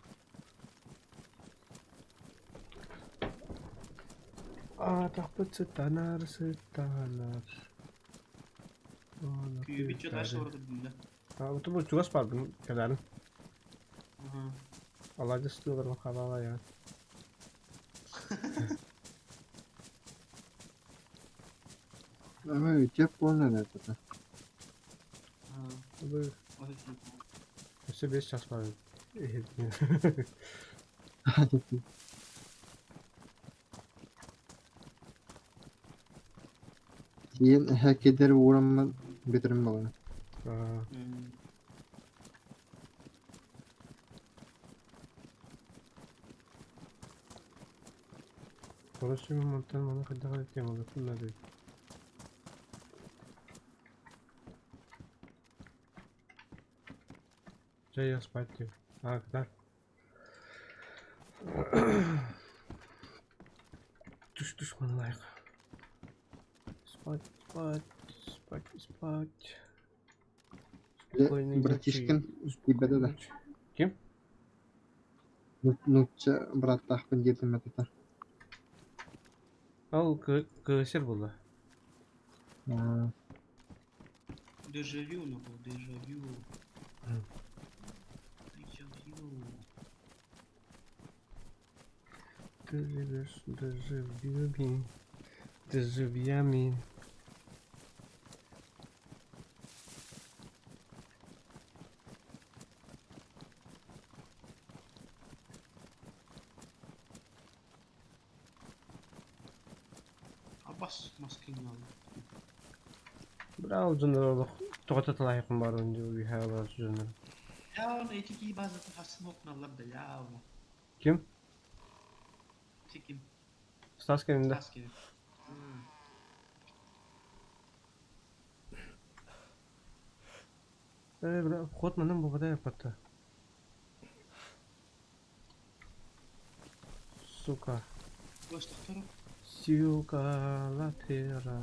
Takpet setanar setanar. Küyü bir çöter orada bunda. Itu bu juga spardın kadar. Aha. Allah aja istiyorlar makala ya. Ama cep onu ne dedi? Ha. Bu O da şu. işte 5 ças var. Keyin hackeder uğramma bitirim bana. Orası bir montan bana kadar ettiğim oldu. Bunlar değil. Jaya spать diyor. Ha kadar. Düşman like. Спать. Братишкин тебе да. Kim? Nutça bratahpın getirme tutar. Al kısır buldu. Дежавю, нахуй, дежавю. Дежавю. Ты живешь дежавюми. Дежавями. Abbas maskeyi aldı. Bravo canlar toqata talayıqım var önce bir hava canlar. Ya onu etiki bazı hasım okunalar da ya onu. Kim? Çekim. Stas kendinde. Sasuke. Bra ход манан бабада yapatı. Сука. Başlık taraf. Сюка латера.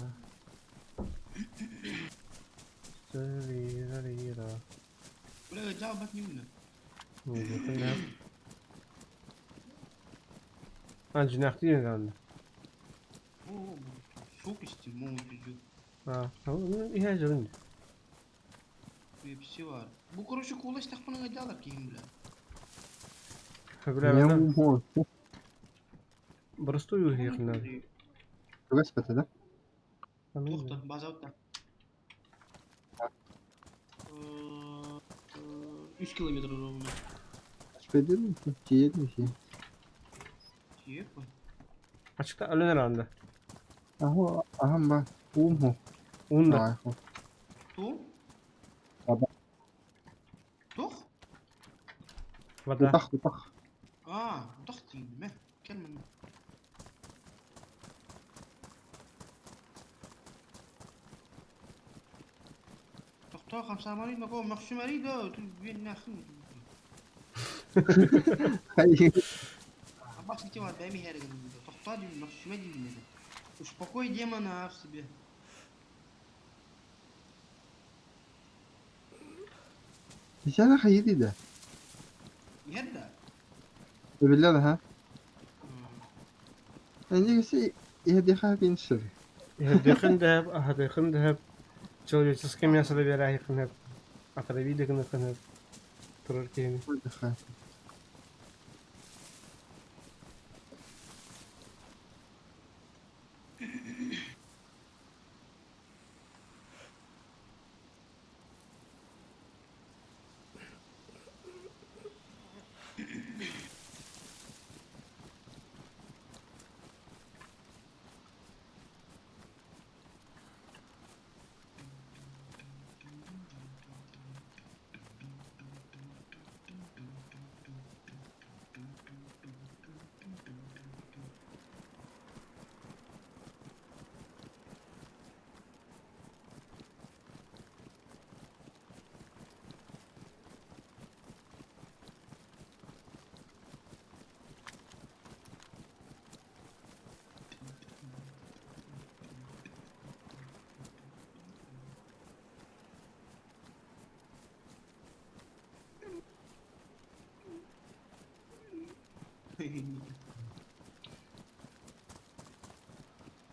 Сырира. Buraya cevap bakmayayım mı? Ne diyorsun ne? Ha cinahti yine Oo, çok içtim o çocuğu. Ha, onu iyi canım. Bir şey var. Bu kuruşu kulaş takmanın acayip kim bile. Bra Не ben умор. просто уехал. Respet edin. Toxta, bazavda. 3 kilometre ровно. Respet edin mi? Ciğer mi şey? Тихо. Açıkta ölen herhalde. Aha bak. Umhu. Unda. Ay, Кто? Baba. Тох? Vada. Bak. А, тох değil mi? Gelme. Toxta, xamsamari mako maxşumari da bir naxın. Hayır. Abbas ne var benim her gün. Toxta diyorum maxşuma diyorum. Успокой демона в себе. Sen hayır dedi. Nerede? Öbürler de ha. Bence ise iyi diye bir sır. Дыхын да, дыхын да. Человеческое мясо добирай их на. Отрави дыхын на. Турки. Hadi ha.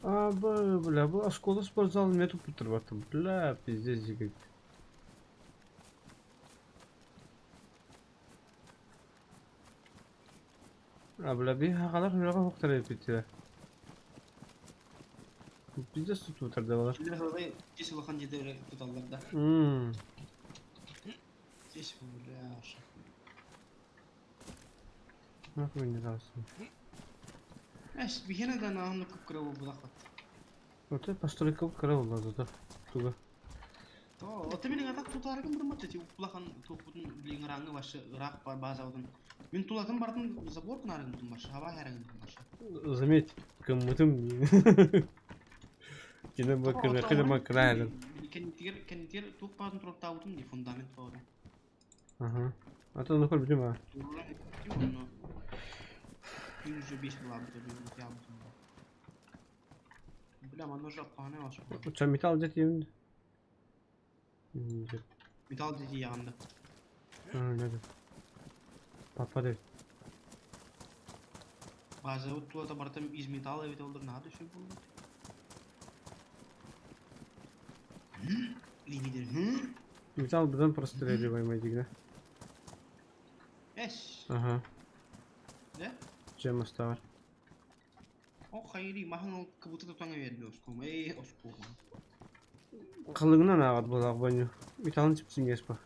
Бля, а школа спортзал нету путырбатым. Бля, пиздец жигит. Бля, bir kadar hırağa muhtar yapıyor. Pizza tutu tardalar. Şimdi mesela cesi bakan cedi tutallar da. Cesi bu ya. Ne yapayım lazım? Es bir yine de nahını kıpkıra bu budaklat. Ote pastorika kara oldu da. Tuga. O tabii atak tutarken bir maçı ulakan topun bilen rangı başı rak bazavdan. Мен тулатын бардым забор кынарын тун башы, хава herhangi bir başı. Заметь, кымытым. Кино бакына, кыда макраган. Кенитер тук бардым туруп табытым ди фундамент бары. Ага. А то нахуй бдим а. Yüzü beş bulan bir yaptım. Bilmem anı Japon'a var. Uçan metal jet yemin. Metal dedi yandı. Ne de. Papa de. Bazı tuvalda bardım iz metal evet olur ne düşün buldu. Lider. Metal buradan простреливаем этих, Es. Ага. Ne? Чем оставар? O hayri mahın kabutu tutana verdi oskum. Oskum. Кылыгынан агат болак баню. Металын чипсин кеспа.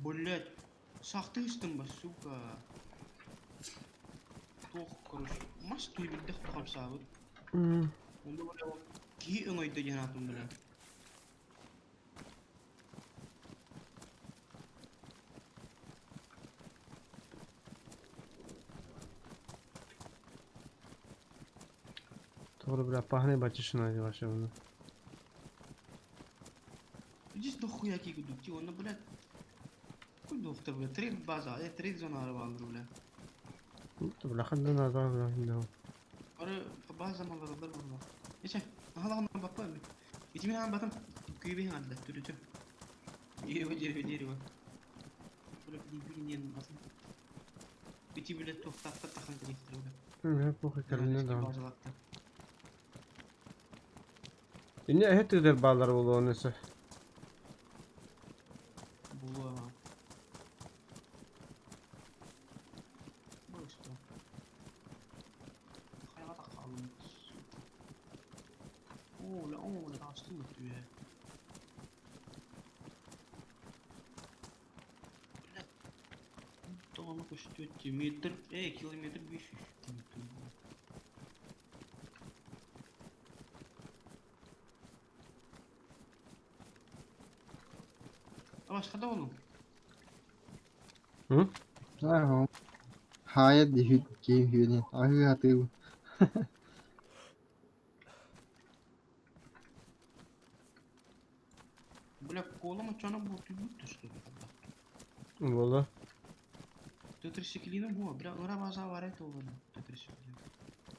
Блять. Сахты истин ба, сука. Тох, короче. Маш Abaş duyduk bakam sabır. Hmm. Onda böyle o ki öngöydü janatım bilen. Doğru bir pahne başışına başlamını. Biz dokuya ki guduk ki onda bilen. Kuy doktor bilen trade baza, trade zonaları vardır bilen. Tabii lakından adam var. Ara bazı zamanlarda var. Geçen hala bak var mı? İçimin han batım küyübe halde türütü. Yeri var. Böyle bir günün nasıl? İçi bile toktatta takan gerektir öyle. Ne bu hikayenin de var. Bazı vakti. Yine ehettir bağlar oldu o neyse. Bu bu işte. Hayata kalmış. Oo la açtım mı diyor. Tamam koşuyor kilometre, kilometre 500 kilometre. Başka da oğlum. Hı? Aha. Hayat di hüt ki hüt. Ahı hatı. Бля, кола мачана бути бути что ли? Valla. Tötür şeklini bu. Bля, ora baza var et oğlum. Tötür şeklini.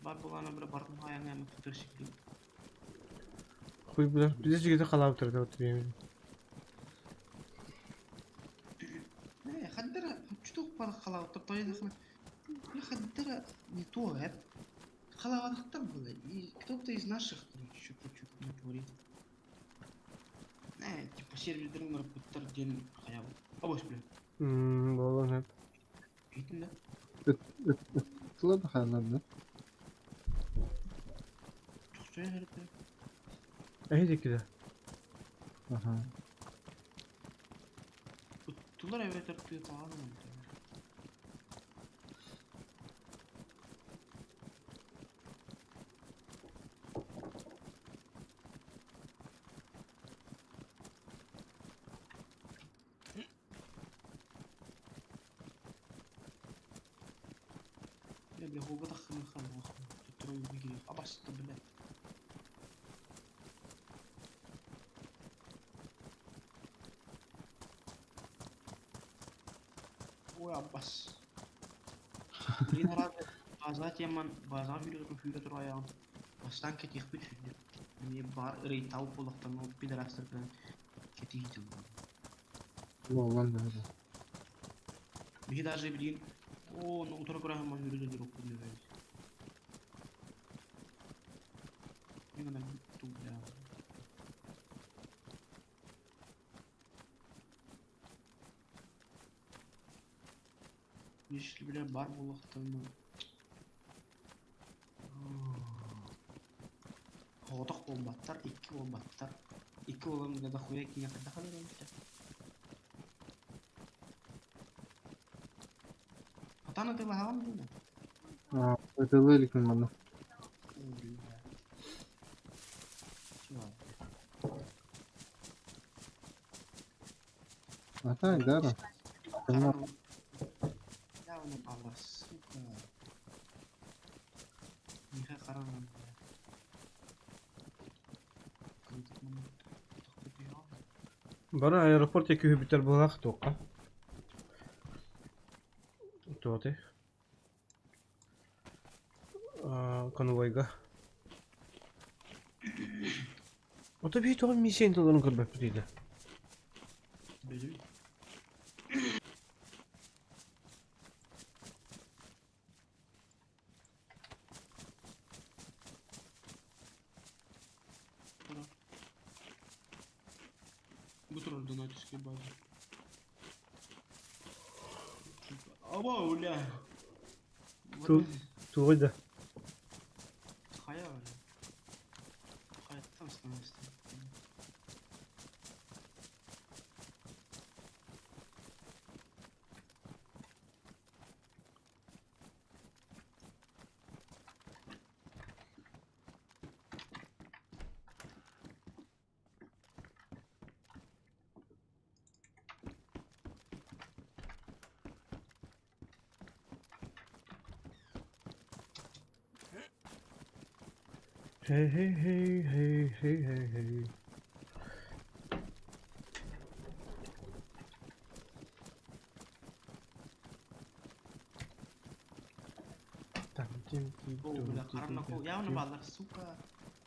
Bak bu bana bля barın hayal hemen tötür şeklini. Kuy bilir. Bizi çekildi kalab oturdu oturayım. Ne, haddara çutuk para kala otur toy dakına. Ya haddara не то, hep. Kalabalıktan böyle. Кто-то из наших чуть-чуть не творит. Ne, типа сервердерин рапорттар ден hayal. Абош бля. Valla hep. Eğitim de. Tula da hayallardı. Çok söyle herifler. Ehedik de. Aha. Tuttular evet artık pahalı mı? اللي هو بدخل من خلال تترون بيجري أبس بالله ويا بس لين هذا بازات يمن بازار في رايان بس تانك تيخبي في يعني بار ريتاو بولق تنو بيدراستر كان كتير Vallahi de öyle. bir daha bileyim o no utara kura hemen yürüdü bir okul diyor böyle. Ne kadar tuttum ya. Yeşil bile bar bulaktan mı? Hodak bombatlar, iki bombatlar. İki olan da koya ki ne kadar kalır işte. Hatana da var mı? Aa, ötebeylik mi bana? Ata idara. Tamam. Ya onu Allah sıkı. Niye karanlık? Bana aeroport yakıyor biter bulak toka. Tote. Konvoyga. O tabii hiç olan misyon dolanın kırbet biriydi. Bizim bu tür donatçı bazı. Ama öyle. Tuğda. Hayal. Hayattan sanırsın. Hey hey hey hey hey hey hey. Oh, bela karena kok ya mana balar suka.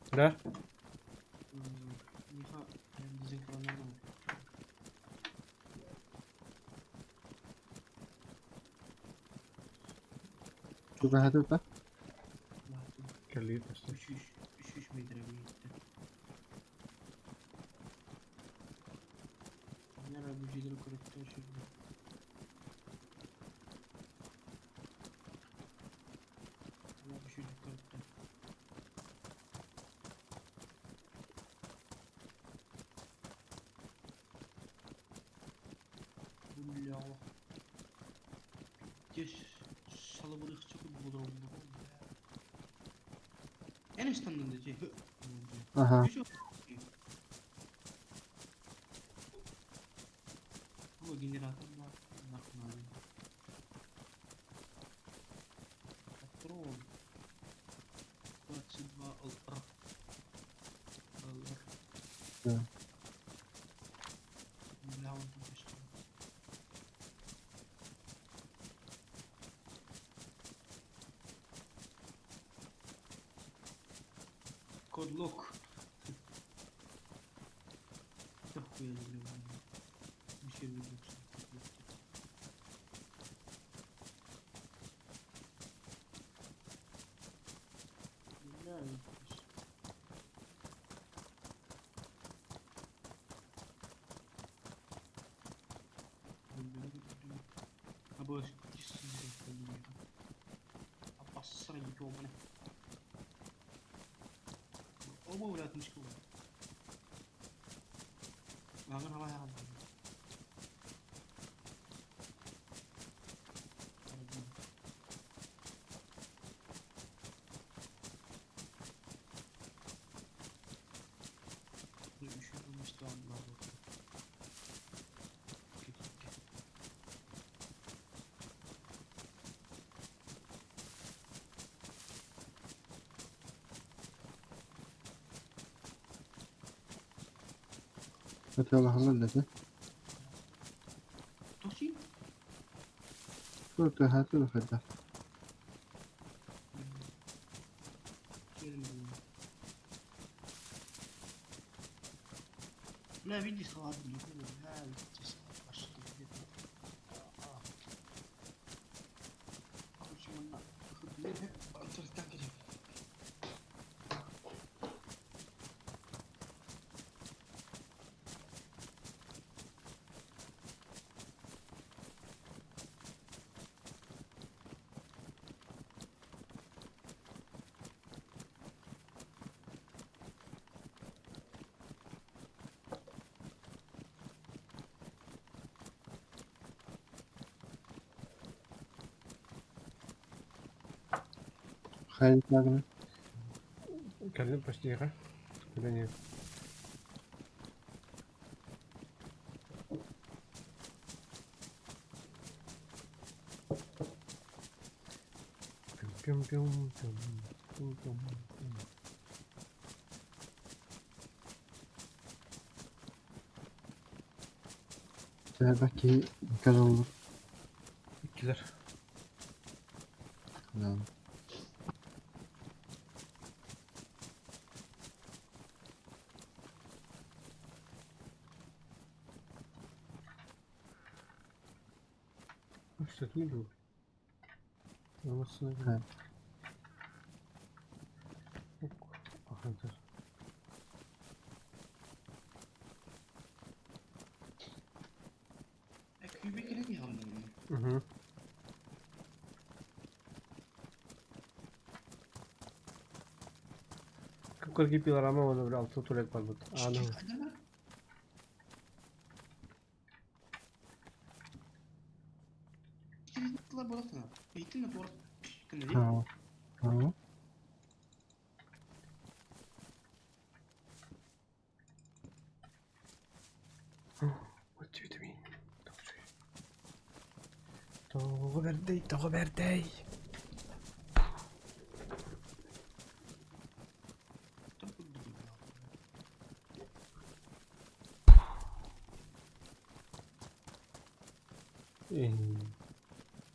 Да? Niha yang dizin karena mana? Şu hadi da. Kelly işte. Üşüş metre gitti. Nere bu ciddi korktu şimdi. Ama üşüş korktu. Bulla. Geç salıbırık çıkıp bulurum bu. En üstünden de şey. Aha. Bu generator var. Nakman. Patron. Kaçınma ultra. Allah. Evet. Lawan tuh Code lock. Dah koyalım. Bir şey bilmiyorum. Bos, apa sering itu mana? Oh, mau lihat musikku. Jangan apa yang Hadi Allah'ın dedi. Tosi? Dur da hadi da hadi. لا بدي صواب اللي هو هاي أشتغل كده. أول شيء قلنا خذ منها أنت تستعجل. Hayır bakın. Kelly почти ага. Или нет? Пюм-пюм-пюм-пюм-пюм. Belki imkan olur. Gider. Yani. Что это не было? Evet. Ага, dur. Kübik ile mi aldın? Hı. Какой пилорама он набрал, тут турек подбут. А, ну. Kitler balıkna. Eğitim de doğru. Kındı değil. Tamam. Tamam. What do you mean? Toho verdej, toho verdej.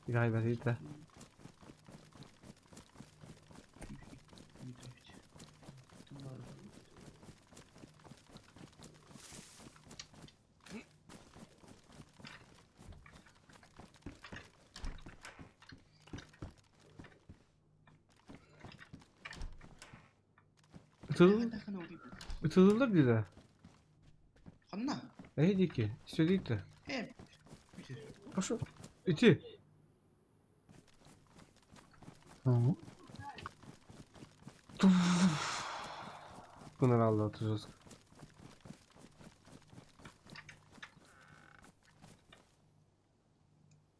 Gayberita. Дмитрович. Ты ладно. Itılırlar bir de. Hanna. Neydi ki? İstediği de. Hep. Bitir. Пошел. Идти. Tamam. Bunlar Allah atacağız.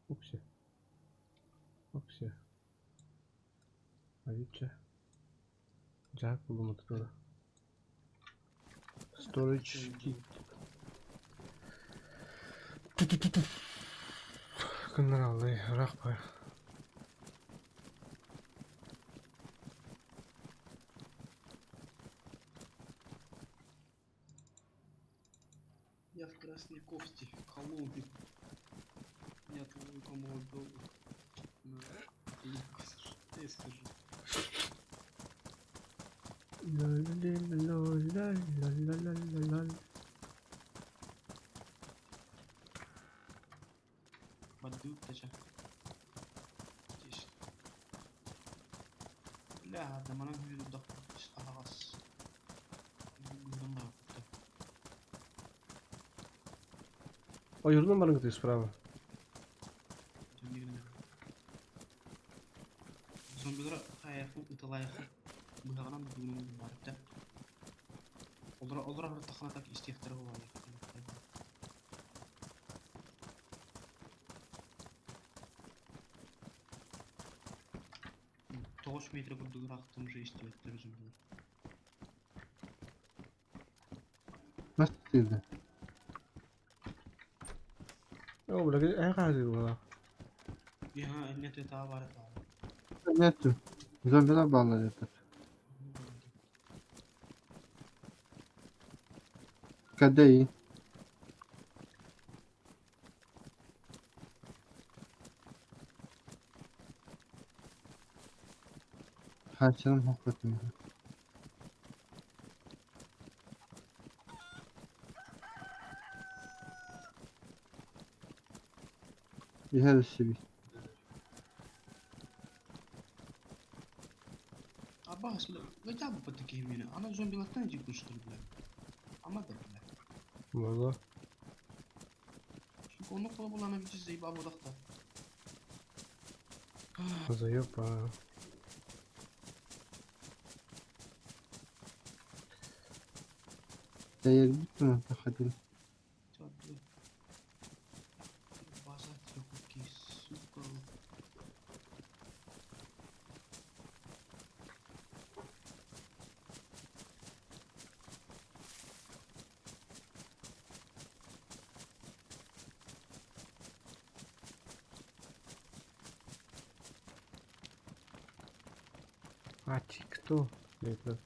Вообще. Вообще. Видите? Jack bulamadık orada. Storage kit. Bunlar Allah rahmet. Я в красной кофте, холодный. Я твою помогу. Я скажу. Поддук тача. Тише. Бля, да мана гүйрүп дак. Агас. Гүйрүм бар. Ayırdın mı bana справа? Зомбилар хаяфу ытылайхы. Быһагынан бүгүнүн барып да. Олар бир тахана так истехтер болар. 9 метр курдугурактым же истебеттер зомбилар. Nasıl sildi? Yok bırak en kadir valla. Ya net daha var daha. Ne yaptın? Zombiler bağlar yapar. Kadeyi. Harçanın hakikaten. Bir her şey. Abbas bile ne cadı patı kemini. Ana zombilerden çıkmıştır bile. Ama da bile. Valla. Çünkü onu kolu bulana bir çizeyi babudakta. Fazla yok ha. Değer bitti mi? Takadın. Caddı. Bazat yok ki suka. А кто? Это.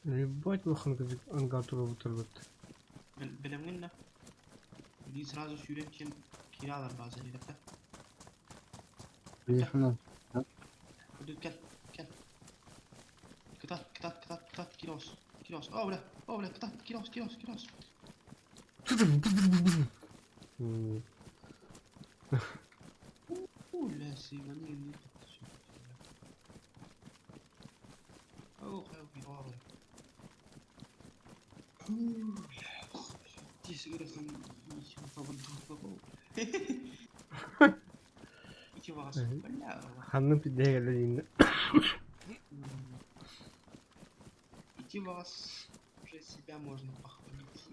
Ебать, маханка ангатура вытырбыт. Bilemin ne? Biz razı sürerken kiralar bazen edip de. Yakından. Hadi gel. Gel. Kıtat. Kilos. Obre. Kıtat. Kilos. Ulan siganın elini tuttu. Oh, bir obre. Sigara sen iki sabun tuttu. İki vakası. Hanım bir de geldiğinde. Идти вас уже себя можно похвалить.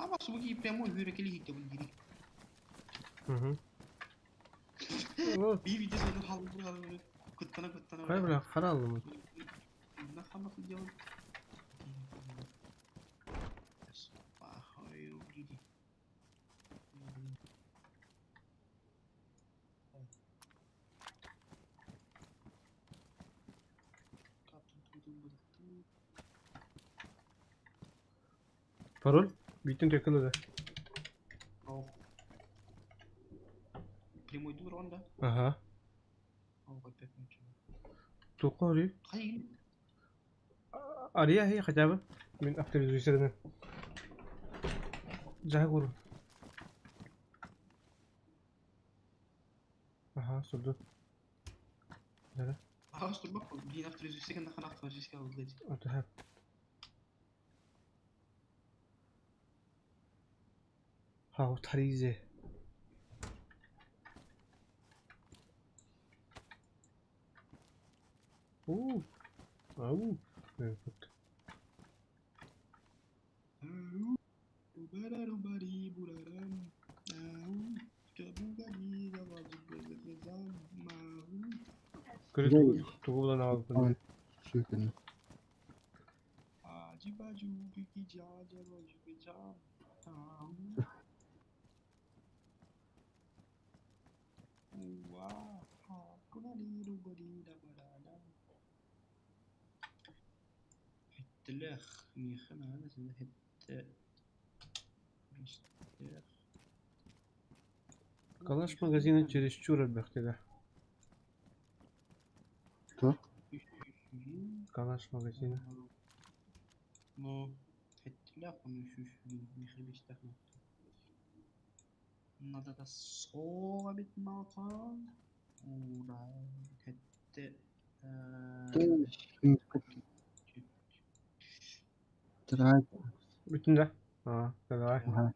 Абас буги прямой хүрекели хитте бул гири. Вот. Bir videosunu halbuki kıttana Kay bırak kara aldım. Ne halbuki video. Ay o gidi. Parol? Bütün takılı da. Primoy dur onda. Aha. Tukori. Hayır. Arya هي خجابة من أكتر الجسر جاهور. Aha sordu. Nere? Ağaç dur bak. Bir hafta yüzü kan dakika hafta yüzü kan oldu. أنتهى. هاو تريزة. أوه. أوه. كنت. كنت تقول أنا عارف. Tamam. Şükür. التلاخ ميخنا هذا حتى Kalaş magazini чересчур объектida. Кто? Kalaş magazini. Но التلاخ он ميخليش تخنا надо صوبت مطان ولا حتى Try. Bütün de. Ha, kolay. Aha.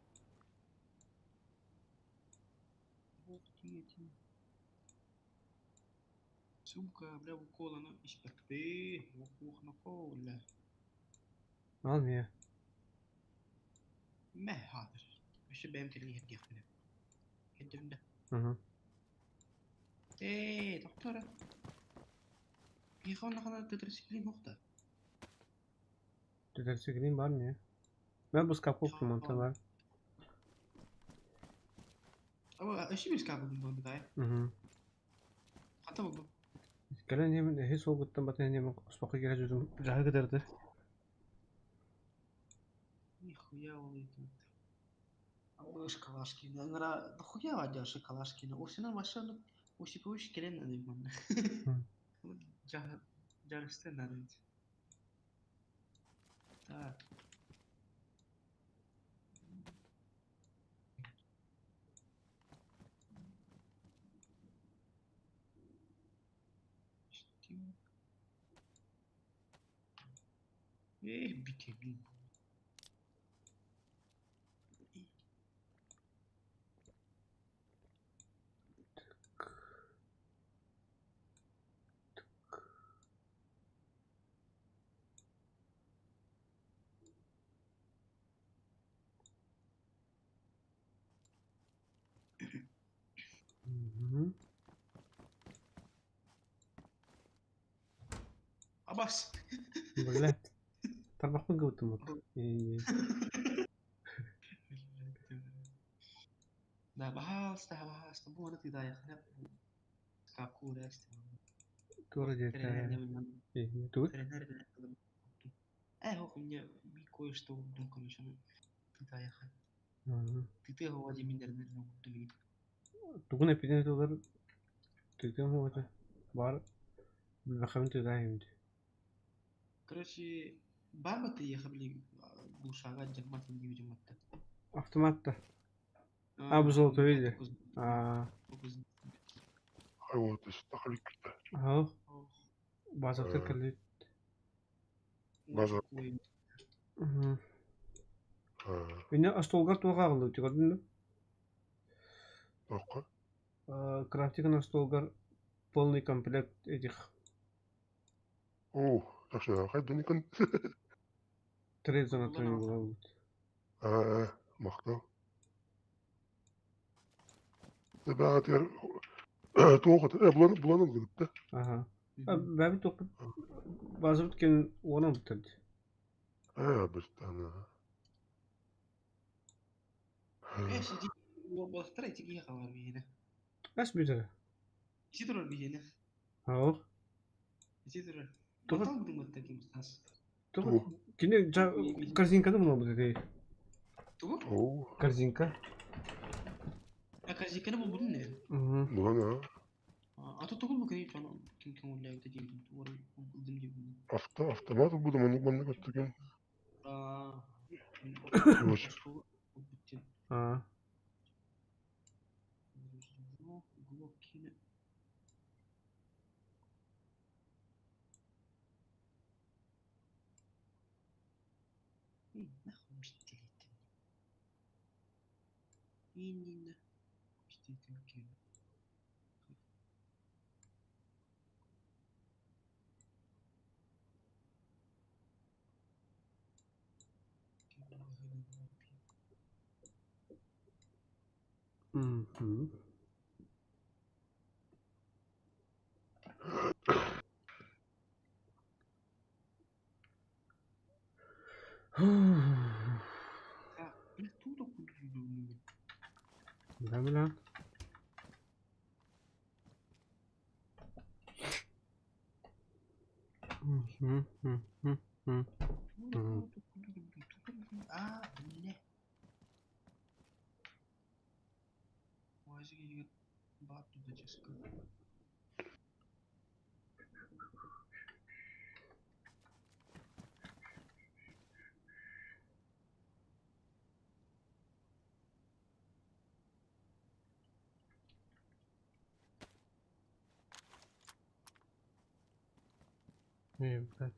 سمكة بلا وكولا أنا إيش بكبيه وكوخ نقول Almıyor. ما حاضر إيش بيمكن لي هدي أخذنا هدي ده Hı. إيه دكتورة يخون لقنا تدرس كلين وقتها Dersi gireyim var mı ya? Ben bu skap okudum mantılar. أو إيش بيسكابوا من بداية Hı. حتى بقول Gelen yemin he soğuktan batın yemin kusbakı geleceğim. Jaha giderdi. нихуя улетит أول шоколадки أنا нахуя водя шоколадки на осена машина усипович келен надо именно жарысты надо так бикемин Hı. Abbas Böyle. Tabak mı götüm bak. İyi. ده bahas bu arada tidak ya karena kaku udah Doğru diyor. İyi. Dur. hukumnya кое-что вдруг конечно tidak ya kan Hı. itu هو aja minder minder gitu Tukun epidemi dolar. Tüyden mi oldu? Var. Bir bakalım tüyden короче баба ты я хабли бушага жамат gibi жаматта Автоматта. Ha bu zor öyle. Aa. Hayvan تستخرج كده. Ha. Bazı tekrar. Bazı. Hı. Ha. Yine astolgar tuğa aldı. Gördün mü? Тоққа. Крафтикан astolgar полный комплект этих О, жақсы. Қайдан екен? трейд зонатырын болады. Maqtav. Bägat yer toğut. Bulanın gıpta. Aha. Ben bir topu bazı bitken ona bitirdi. Bir tane. Sizi bu balıklar etik iyi kavar bir yine. Kaç bir tane? İçi durur bir yine. Ha o. İçi durur. Doğru. Batal durur mu tekim stans? Topu. Yine korzinka da mı bu dedi? Tuğ? Oo. Korzinka. Ya karşıkana bu bunun ne? Hı. Bulan ha. Atı tuğul mu kayıp sana? Kim ulayı da diyeyim. Tuğu uldum gibi. Автомат bu da manlık götürgen. Yavaş. Ha. Hı hı. Ne mi lan? Hı hı hı hı. Ne? Vazı geliyor. Bat tutacağız. İyi, ben de.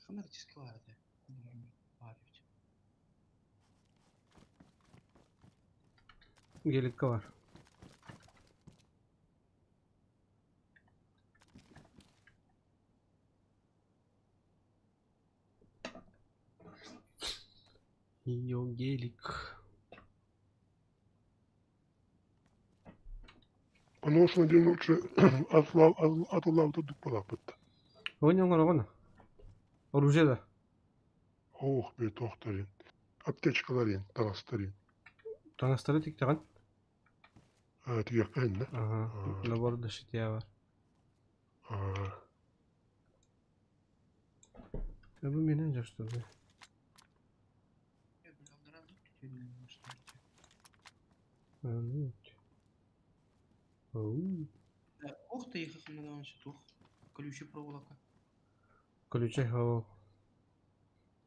Коммерческий vardı. Arif. Gelik var. Yo gelik. Onun için diyorum lучше atılав da dupalak bitti. Oynuyor onu. Oruje da. Oh be tohtarın. Aptечкаларын, tanastарын. Tanastırı tiktiğin. Тигек кайын. Aha. Labor da shit ya var. Ya bu beni coşturdu. Ya bunlar da tutuyor. Evet. Оу. Ух ты, их надо тух. Колючая проволока. Ключи хавал.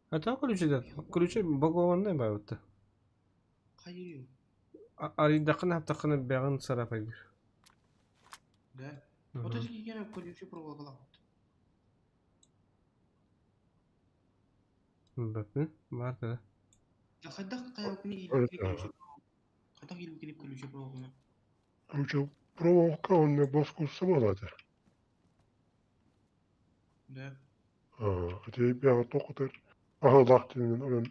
А там ключи да. Ключи багованный байватты. Hayır. Аридақын аптақыны бәғын сарапайдыр. Да. Вот эти гигиены колючая проволока. Бәпні? Бар да. Да хотя какая книга или колючая. Хотя или колючая проволока. Лучше проволока, он мне боску самолады. Да. Те бяга тоқтыр. Ahıdaqtının onun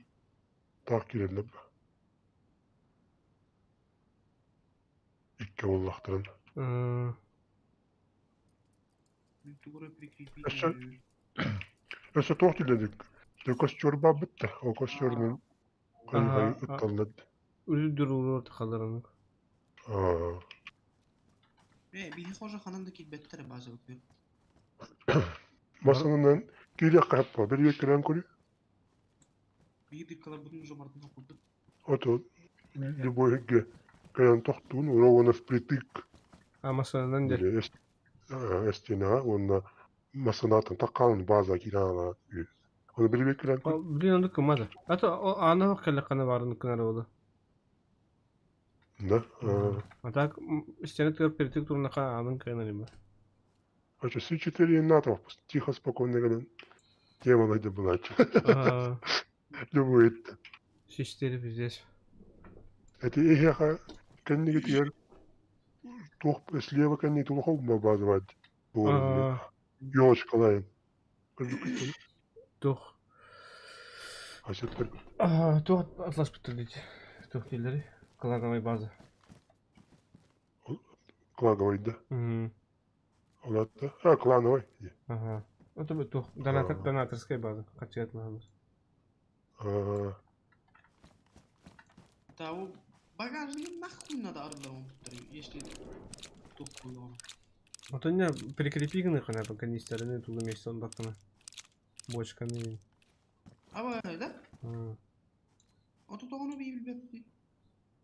takdir edilip. İkke ollaqtırın. Тугура прикрепить. Öse tohtu dedik. De kostör babbitti. O kostörünün kayı ıttalladı. Ürüdür uğru tıkalarını. Bir hoca hanımdaki bettere bazı bakıyor. Masanın geri kappa. Bir yekelen kuru. Bir dakika bunun zamanında kapıldı. Oto. Любой higge. Kayan tohtun. Uravana spritik. Ama sonradan de. Bile estina. Onna masanatın takalın bazı kirana. Onu bir yekelen kuru. Biliyor musun kımada? Hatta o ana bakıyla kanı varını kınar oldu. Ne? Hatta istenet kadar peritik durumda kan anın kıynar mı? Значит, все 4 НАТО тихо, спокойно говорят. Тема надо была. Любой. Şişleri bizdes. Это их كان يجي توх слева كان يتوخوا ما بعد بعد. Yoğuş kalayın. Doch. Haşetler Тух Атлас bitirdik. Тух dilleri. Kılagamay bazı. Klanovay'da. Hı. Olar da. Ha Klanovay. Aha. O da bu tuh. Aa. Donatorskaya bazı. Kaç yatmamız. Да, у багажник нахуй надо арбалом туттарayım. Если тухуй onu. O da ne прикрепи kana по канистерне тулы месяц он бакана. Бочканы. Ama öyle. Hı. O da onu bir bilbet.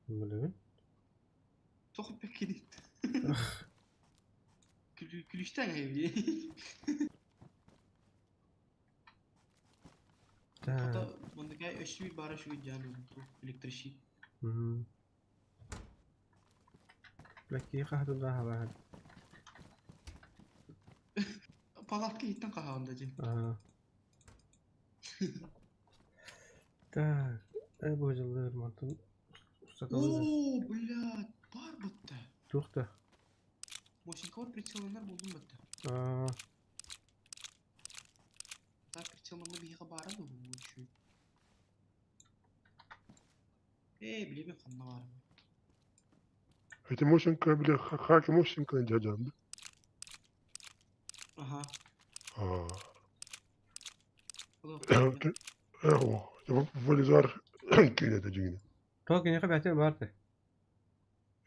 Bilmiyorum. Çok pek değil. Gülüşten evli. O Da. da bundaki öşü bir bara şu canım. Elektrişi. Hı. Belki kahve daha var. Palatka gittin kahvandacı. Aha. Da. Bu yıllar mantın. Ustakalı. Ooo блядь, var battı. Tuh da. Moşinka var pritsiyonlar buldum battı. Aa. Daha pritsiyonlarında bir yıka bara mı bu şu? Bilemiyorum kanına var mı? Эти мощенка, бля, хаки мощенка дядянды. Aha. O da О, вализар кине de cigine. Tuh kini kabahati vardı.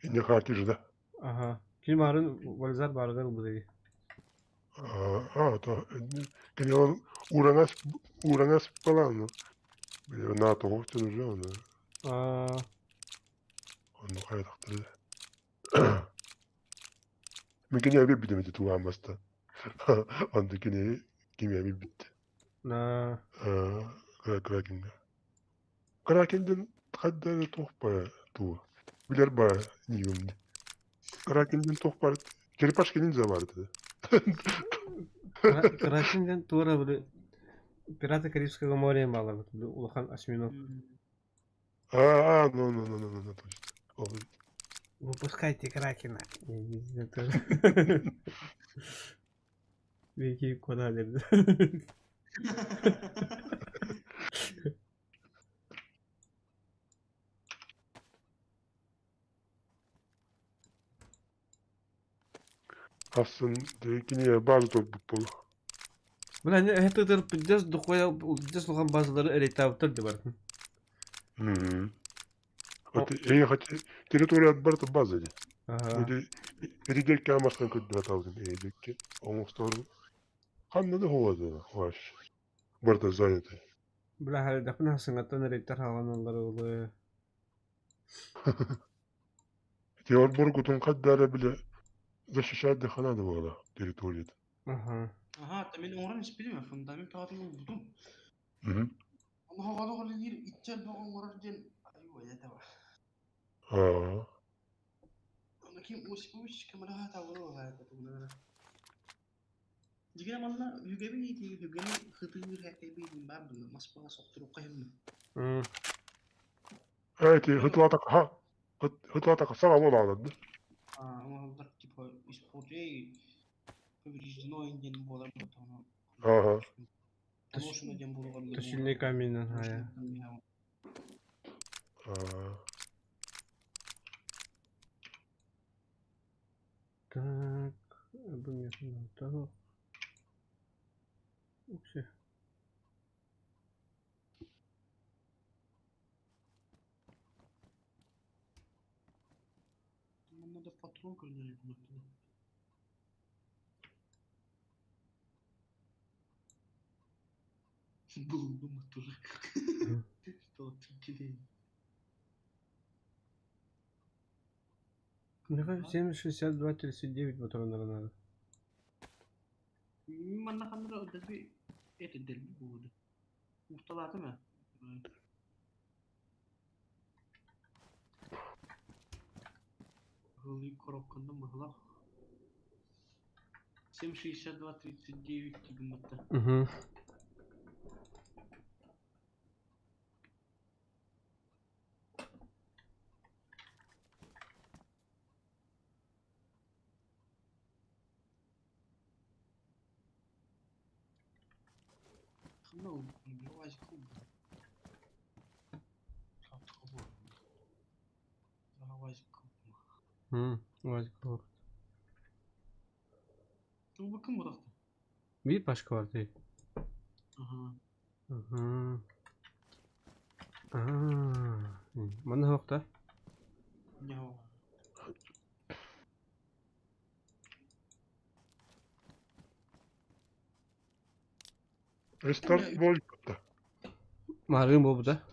İnne haki jda. Aha. Kim varın valizar bargan bu dedi. Ta kini on urangas falan. Bile NATO hoşçunu jana. Aa. Onu haydaktırdı. Mümkün ya bir bidemedi tuğamasta. Andı kini kimya bir bitti. Na. Kraken'de. Kraken'den kadar tohpa tuğ. Biler ba niyumdi. Kraken'den tohpa Черепашки ниндзя vardı. Кракенден тура böyle Пираты Карибского моря мало вот улахан осьминог. No, точно. Ой, Выпускайте Кракена. Я не знаю, тоже. Великий куда dedi. aslında yine bazı top futbolu. Бля, не, это пиздец дохуя, пиздец лухан bazıları элитаптар diye var. Hı. Öte, хотя территория отборта базы. Aha. Эти декки амастан кыдраталдым, декки. Оңостор. Kanlı da havada, hoş. Burada zaten. Bля, hadi dafına sıngattan элиттар halan onları oluyor. Diyor Borgut'un kaddarı bile защищать дыхана da valla territoriyada. Aha. Aha, tabii oran hiç bilmiyorum. Tabii tatil buldum. Hı hı. Ama havada kalır yer içer bağım var diyen. Ayı ya tamam. Aa. Ondaki uçmuş kamera hata olur var tabii. Jika mana juga bi juga ni hıtır hep bir babdı. Mas bana sokturup kayım. Hı. Evet, hıtı atak sana mı bağladı? Ama bak tipo isporcu повреждено инден bolar butonu. Aha. Тошина дем булган. Тошильный камень, ага. Я. Aa. Так. Bu yakın. Tamam. Okey. Нам надо патрон кольнуть. Buldum motoru. Что ты Мне кажется, 762-39 патронов надо. Mana kamera udah bir del bu. Muhtalatı mı? Hılı korokanda mıhla. 762-39 gibi matta. Угу. Ну, бывает куб. Evet, doğru. Bu bakın bu dakta. Bir başka var değil. Aha. Hı. Mana hokta. Ya. Restart boykotта. Margın bu da.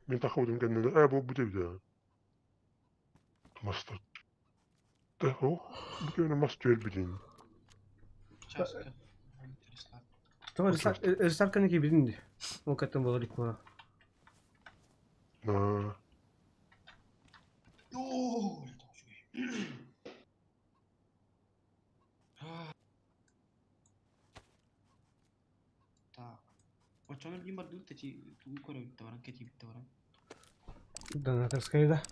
Мен тахаудын кеннеле bu dedi ya. Master. O bu köyüne master bilin. Çaska. Interesant. Tamam, Okey. restart kan ki bilindi. O kattan bolorik var. Na. Yoo. Так. Вот что он не мордут, эти укоры товаром, какие товаром. Донаторская да.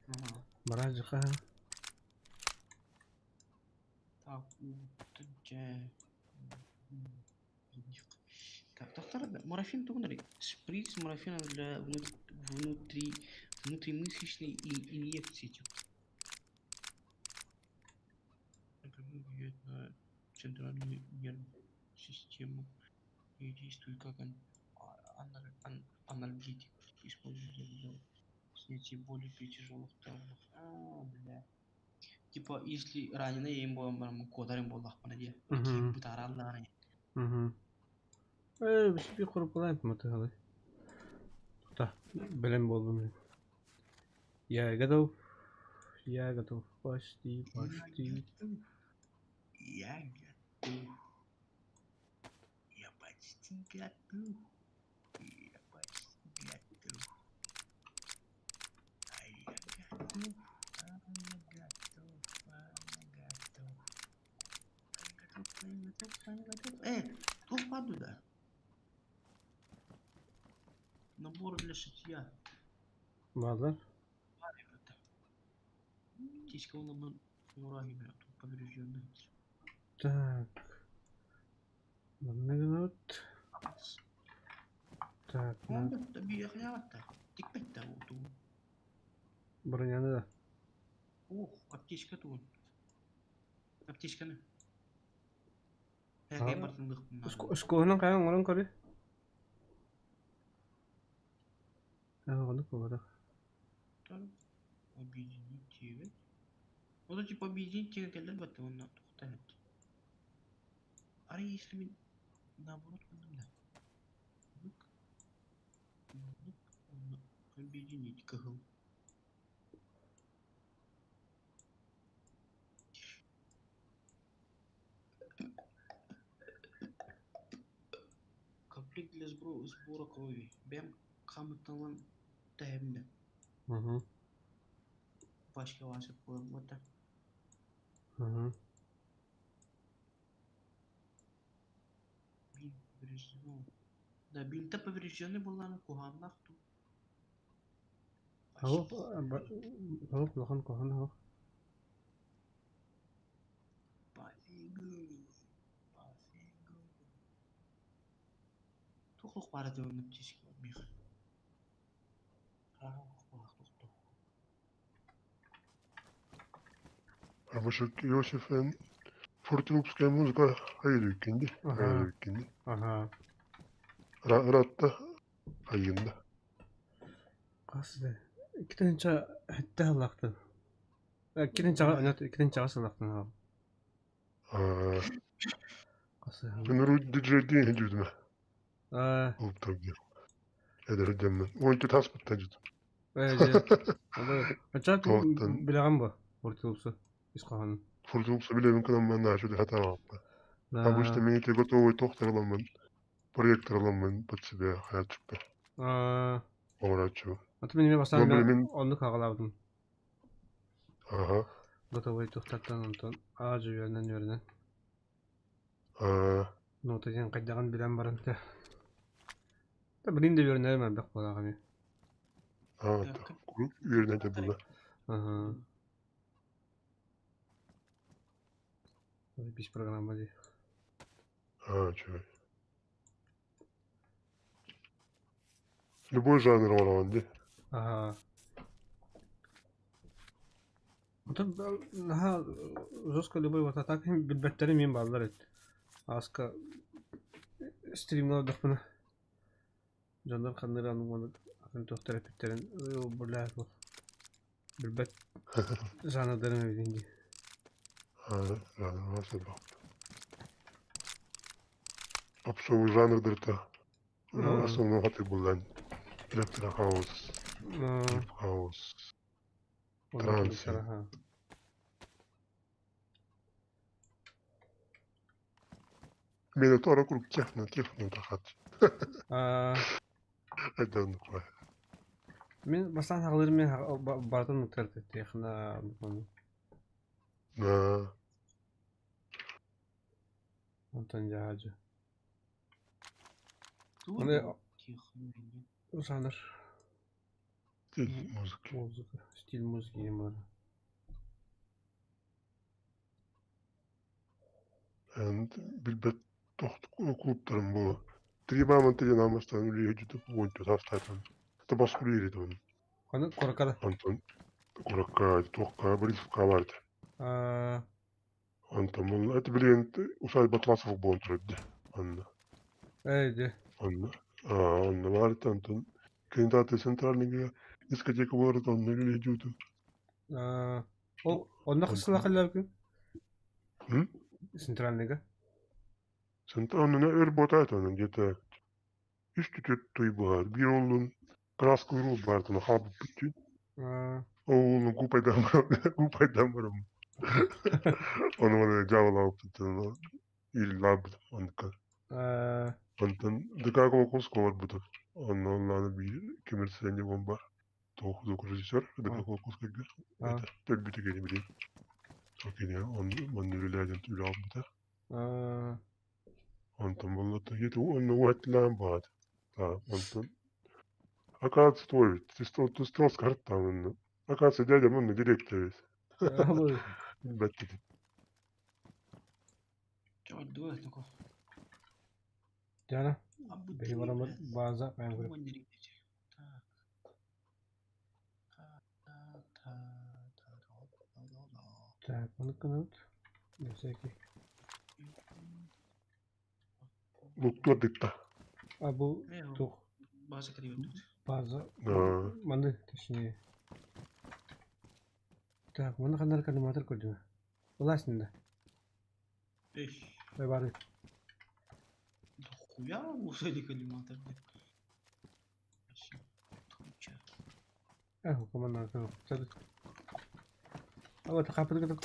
Ага. Маражиха. Так, так, доктор, морфин тугнери. Шприц морфина для внутримышечной инъекции. Напрямую влияет на центральную нервную систему и действует как анальгетик. Используется для снятия боли при тяжелых травмах. Бля. Типа, если раненый, я им был кодарим был лахмана де. Ким бутарал ранен. Bir kurpulayım mı tabii. Da, bilen buldum. Ya готов. Я готов. Почти. Я готов. Я почти готов. Я почти готов. А я готов. А я готов. А я готов. Кто впаду, да? Набор для шитья. Bazılar. Тиська он мураги, бля, тут поврежденный. Так. Минут. Так, Он да бьехнята. Тикпетта вот. броняны да. Ух, аптечка тут. Аптечка не. А, Я бартындык. Школаның кайын орын көрі? Оны көбірі. Объединить тегать. Вот эти объединить тегать, когда бы он тухтает. А если мы наоборот будем, да? Объединить кагл. Комплект для сбора крови. Бем камыталан тәбінде. Başka vasıf koyulmadı. Бин повреждено. Да, бинта повреждены была на куханах тут. Hop, lahan kohan hop. Пофигу. Тухлық бары да өмір тесік болмейді. Ama şu Yosif'in Fırtınupskaya muzika hayır ikindi. Hayır ikindi. Aha. Ratta ayında. Qasdı. İkinci hatta halaqtı. İkinci asılaqtı ha. Qası. Ben Rudy Jedi'ye hecüdüm. Olup tabii. Eder demem. O iki tasbit tecüd. Açak bilağım bu. Ortulupsu. İsqahanın. Fırtınupsa bile mümkün ama ben daha şöyle hata yaptım. Ama işte ben iki готовый tohtar alamam. Projektör alamam. Bu себе hayat çıktı. Uğraşıyor. Atı benim basarım Ben ben onu kağılavdım. Aha. Готовый tohtardan ondan. Ağacı yönden. Notajan qaydagan bilen barın da. Da bilin de yörünler mi bak bolağım. Kurup yerine de burada. Aha. Biz программа değil. Чё. Любой жанр var bende. Aha. Otur ha жестко любой вот атака билбеттери мен балдар эт. Аска стримнер дохмана. Жандар ханнары анын атын токтор эпиттерин булар бул. Билбет жанрдарын эдинги. Жанр varsa bak. Absolut жанрдыр-то. Основной хаты булган. Электро хаус, дип хаус. Транс. Мені тора круг техно тахат. Айдан кой. Мен бастан хагылыр мен бардын үткөрдү техна. На. Антон жаажы. Тур. Аны Тихо. жанр Стиль музыки. музыка, стиль музыки немар. Билбет тохт клубтарым бу. Трибамын теген амастан үлеге жүтүп ойнту таштайтын. Табаску үйреді оны. Каны коракада. Антон Куракка, Тохка, Борисовка барды. Антон бұл это билен усай Батласов болон турду. Анна. Эйди. Анна барды Антон. Кандидаты центральныйга дискотека болот оны үлеге жүтүп. Ол онда кысыла калабы. Хм? Центральныйга. Центральный работает он где-то. Üstü той бар. Bir oğlun краска рул бар, но хабы бүтүн. Oğlun kupaydan var. Onu bana cavla alıp tuttu. İllab onka. Ondan dıkaka okusko var budur. Onlarla bir kemersenli bomba. Toğu rejisör. Dıkaka okusko gör. Tel bütü gene bileyim. Çok iyi ya. Onun ürülerden tüylü aldı. Ondan vallahi da yedi. Onu vaatlan bağdı. Ondan. Оказывается, твой. Ты стол с картами. Оказывается, дядя мой директор есть. Бәтті. Çoğdu evet o. Jana. Benim aramda bazı ben Bu görüyorum. nereye gidecek? Так, onu kanıt. Neyse ki. Luktu dikta. Bu tuh Bazı kere gördük. bazı mana точнее. Так, mana kanlar kalimatlar koydum. Ulaştın Ve bari. Хуя bu söyledi kelimatlar. Hukuman arkadaşlar. Tabii. Ama kapıda kadar.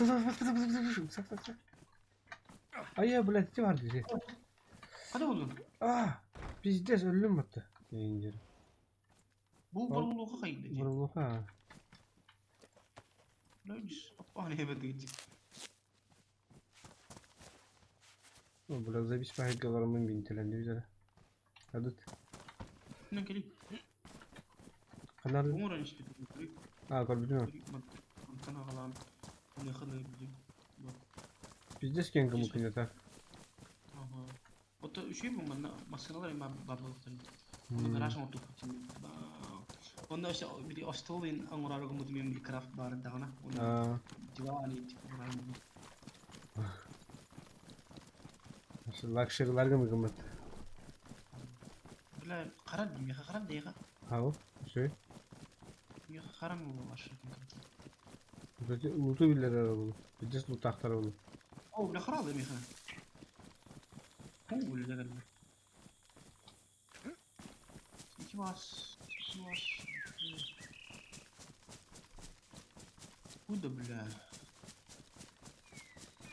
Ay buleti var diye. Hadi oğlum. Bizde ölüm battı. Yayıncı. Bu baruluğa kaydı. Baruluğa. Löyüz. Apa ne bedecek. Biraz da bir spahit galarımın bintilendi üzere. Hadi. Ne gelip? Kanar. Umuran işte. Kalbim. Kana kalan. Ne kadar Bizde sken mümkün yeter. Aha. O da şey bu bana masalalar ama bablıktan. Bunu garajın oturup için. Onda işte bir Australian angora gumutun bir craft bar dağına. Onu divani tipo garajın. Nasıl luxury'lar mı gumut? Böyle karan mı? Karan değil ha. Ha şey. Ya karan mı var? Böyle unutu birileri arabalı. Bizde su tahtları olur. Oh, ده خراب يا ميخا. هو اللي قال لي. Kimas. Bu da bile.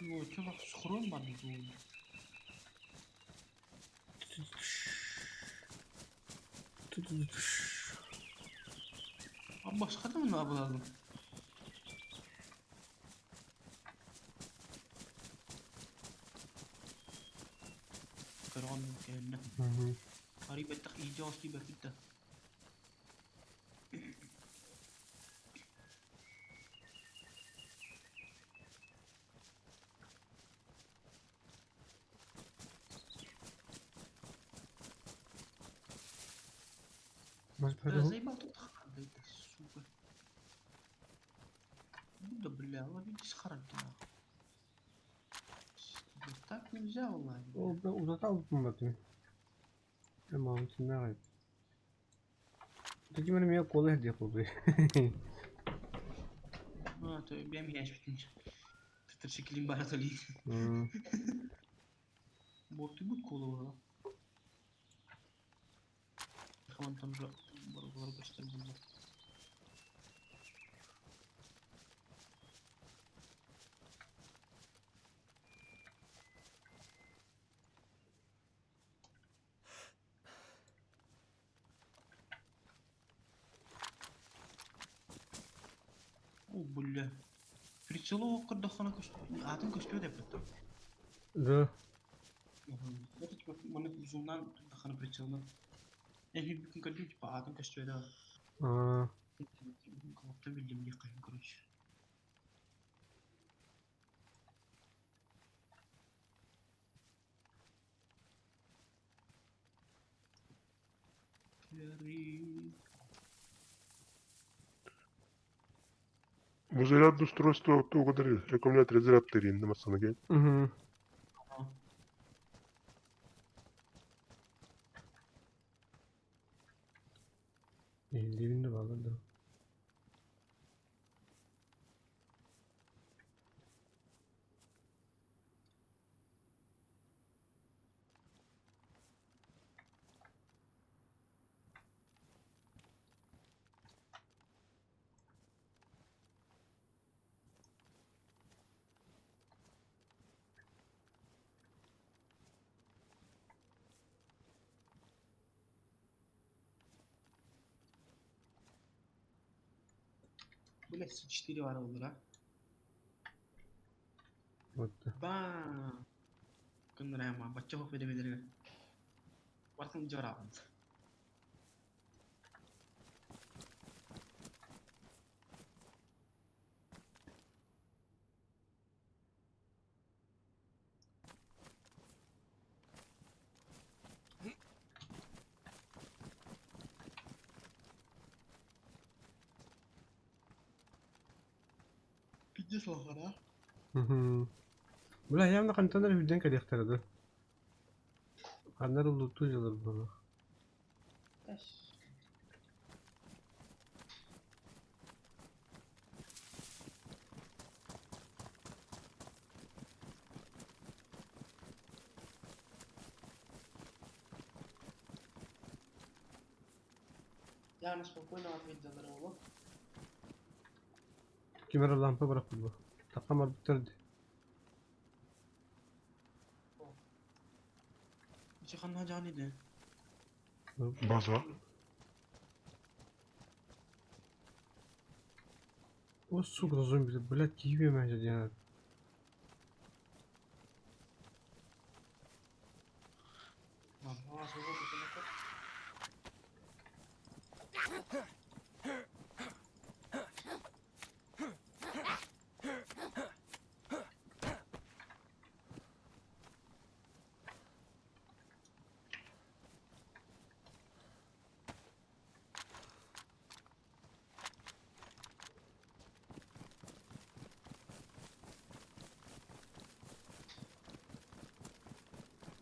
Yo, çok sıkıyorum ben bu. Ama başka da mı ne yapalım? كرون كأنه قريب التقييد جوستي بفيته زي ما تتخيل السوق بده бля, вот видишь, характер. Так нельзя, vallahi. O ben uzatalım mı bakayım? Tamam, şimdi ne yapayım? Peki benim ya kola hediye oluyor. Ha, то я мяч bitince. Tır şekilin barat olayım. Hmm. Botu bu kolu var. Tamam tam şu balıkları göster bunu. O bulle. Прицело кырдахана көч. Атын көчпөй деп атты. Da. Это типа маны зумнан кырдахана прицелно. Эми бүкүн кырдым типа атын көчпөй да. Aa. Калапта билдим не кайын короче. Во зарядно устройство благодаря аккумулятор зарядтерин намасына гел. Hı. Eldiğinde bağladı. Böyle 4 var olur ha. Battı. Bam. Kındır ama bacca hop edebilir. Vartın cevap. Pidde soğuklara. Hı hı. Bula ayağımda kanıtlanır bir denk edektirdi. Kanlar oldu tuğcalar bana. Taş. Yani spokojno ответила Роло. Kimera lampa bırakıldı. Takamar bitirdi. Bir şey kanına canıydı. База. O su gazon bizi. Blad gibi bence yani. Ага, свобода это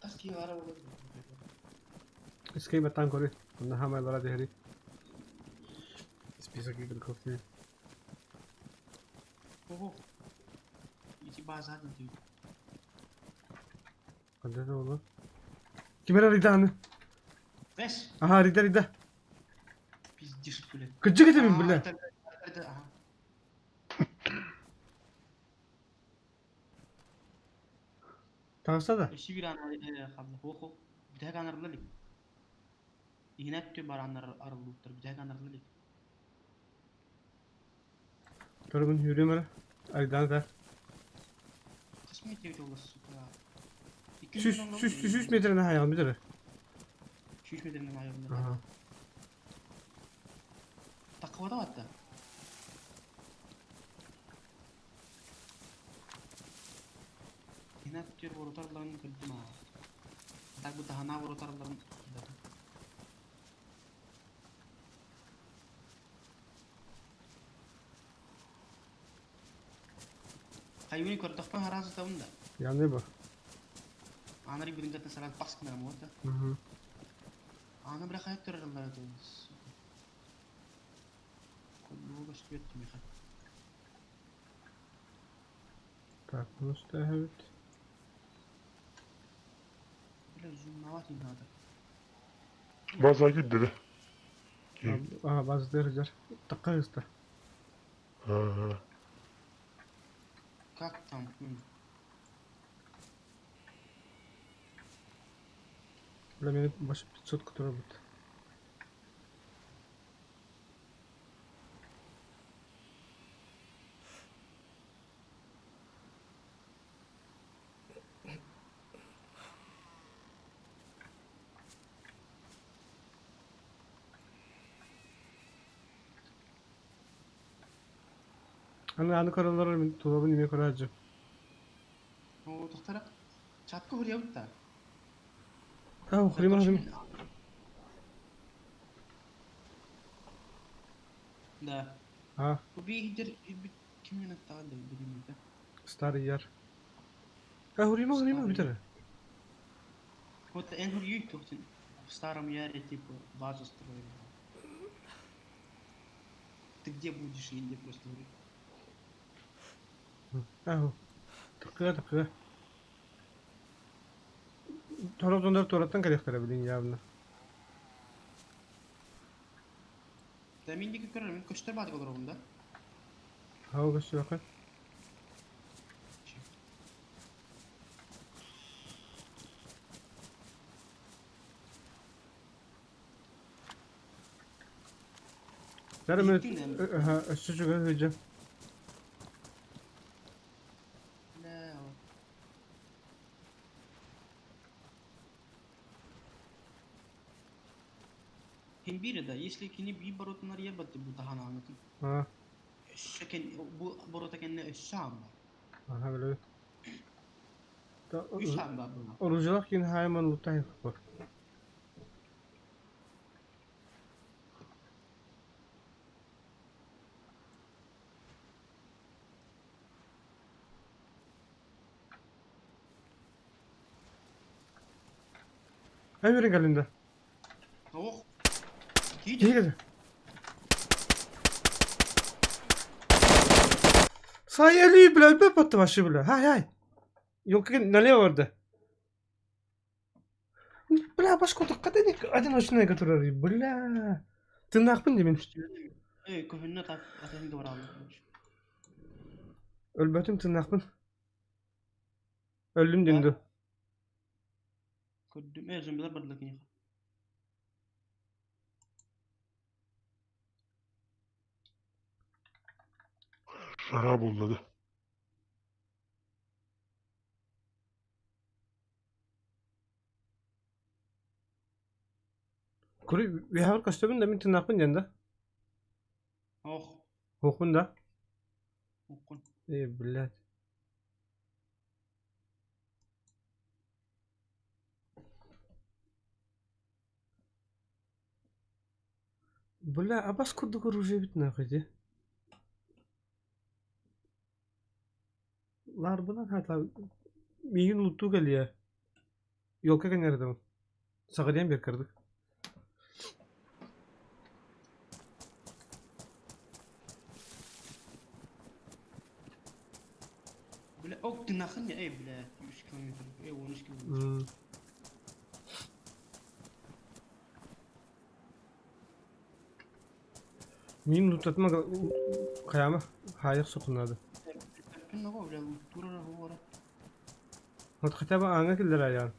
Таски ара olur. Escape atan kori. Bunda hamay lara dehri. Список игр кофе. Ого. İki bazar da diyor. Hadi de oğlum. Kimera ridanı. Beş. Aha rida rida. Pizdiş böyle. Gıcık edemin bile. Aha. Tanışsa da. Eşi bir an kaldı. Ho. Bir tek anarlık. İğnet diyor bar arılıktır. Bir tek anarlık. Körümün yürüyüm öyle. Ridanı da. Kısmet diyor olası. Süs metrene hayal bir de. 200 metrenin ayarında. Aha. Takvada hatta. İğnet diyor rotarlarını kırdım ha. Tak bu daha rotarlarını kırdım. Hayvani kordoqpan harazı tavında. Yani bu. Anari birin gata sarat pas kına mı orta. Hı hı. Ana bırak hayat törerler atıyoruz. Kulluğu başka ettim ya. Так, ну что, evet. Böyle zoom navat inada. Baza gitti. Aha, bazı dereceler. Dakika hızlı. Ha. Как там? Бля, мене башы 500 кутура будет. Аны каралар мен тулабын неме каражы. O doktora çatkı hırıya bitti. А, хрима хрим. Da. А, Bu bir hidir kim yönetti aldı bilmiyorum da. старый яр. А, хрима битер. Вот en hırıyı tuhtun. В старом яре типа базу строили. Ты где будешь, я где просто говорю. А, такая. Торобдондар тораттан керектер билин явно. Demindeki görürüm, köşter batık olur bunda. Hava göçü bakın. Yarım Gittin mi? ha, çocuk hocam. Ne o? Химбире, да, если кини bir barutlar yer battı bu daha anlatım. Ha, Şeken bu baruta kendine şam var. aha böyle. Da Üç şam var buna. oruculuk yine hayman lutay var. Hay verin galinde. Oh. Hiç. İyi geldi. Sayeli bile bir battı başı bile. Hay. Yok ki ne vardı? Bля, başka da kadın adın hoşuna götürür. Bля. Tırnak mı demin? Köhünne tak ateşini doğru aldım. Ölbettim tırnak mı? Öldüm döndü. Kördüm. Zombiler bardak yine. Şarap oldu. Kuri vi har kostümün demin tırnak mı döndü? Oh. Hokun da. Okun. Блядь. Бля, а бас курдук оружие бит нахуй де. Лар bunlar hatta miyin luttu geliyor. Yolka nerede? Sağdan bir kırdık. Böyle ok tırnakın ya bile 100 kilometre. 13 kilometre. Hmm. Miyin luttatma kayama hayır sokunladı. Ne var böyle durur var. Hatta ben anga kildir ayağın.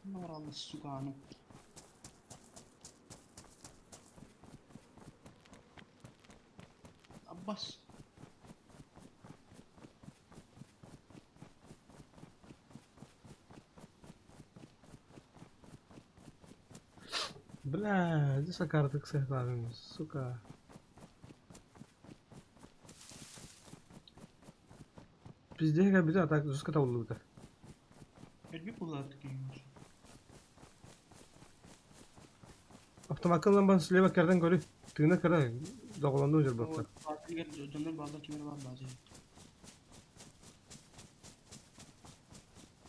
Ne var Allah sukanı. Abbas. Бля, здесь картык сехларым, сука. Пиздега bir de atak düz kata oldu bir de. Elbette kullandık yani. Автомакын ламбан слева керден көрü. Тыгына кыра. Dogolandı hocam bakta. Bazı canlar bazı kimler var bazı.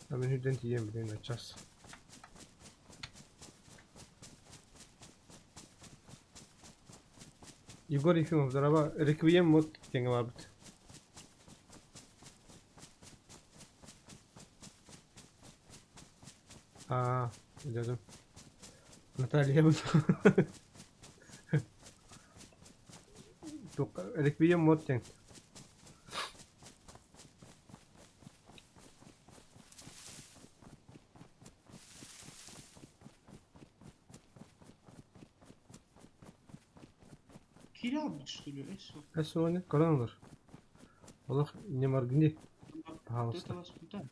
Hemen hüden diyeyim bir açacağız. Igor Efimov zaraba Requiem mod denge var bit. Aa, dedim. Natalya bu. Tok Requiem mod deng. Kira mı çıkıyor? Eso. Es o ne? Karan olur. Allah ne margini. Pahalısı. Dört havas burada.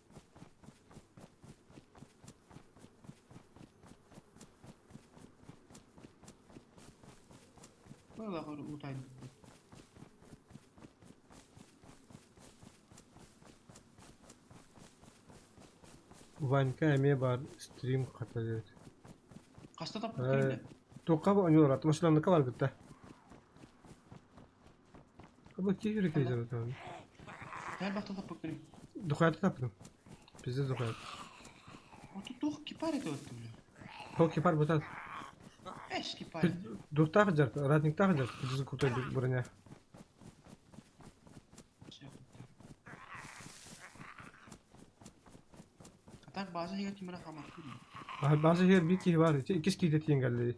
Valla kuru utaydı. Vanka emeğe bar stream katılıyor. Kasta da bakayım. Tokka bu oynuyor at. Mesela ne kadar gitti. Ama ki yürek edeceğim tamam. Her bakta da bakayım. Dukayatı tapdım. Bizde dukayat. Otu doğ kipare de öttüm. Tok yapar bu tat. Eş kipare. Dukta kacar. Ratnik ta kacar. Bizi kurtaydı buraya. Katar bazı yer kimara kamak değil. Aha bazı yer bir ki var. İkiz ki de engelleri.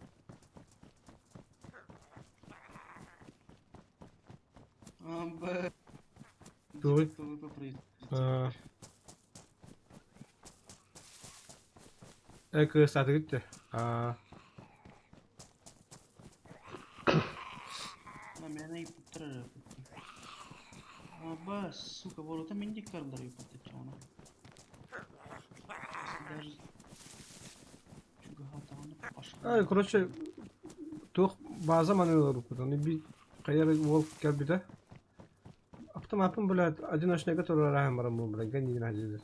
Amba. Doğru. Doğru burayı. Ek saate gitti. Na mena iputrar. Amba suka volta mindik karlar yapıp çona. Даже çünkü hatanı başka. Ay короче tok bazı manevralar yapıyor. Bir kayar wolf gel bir de. Aptım böyle одиночный который раем барам был блядь гани нахождение.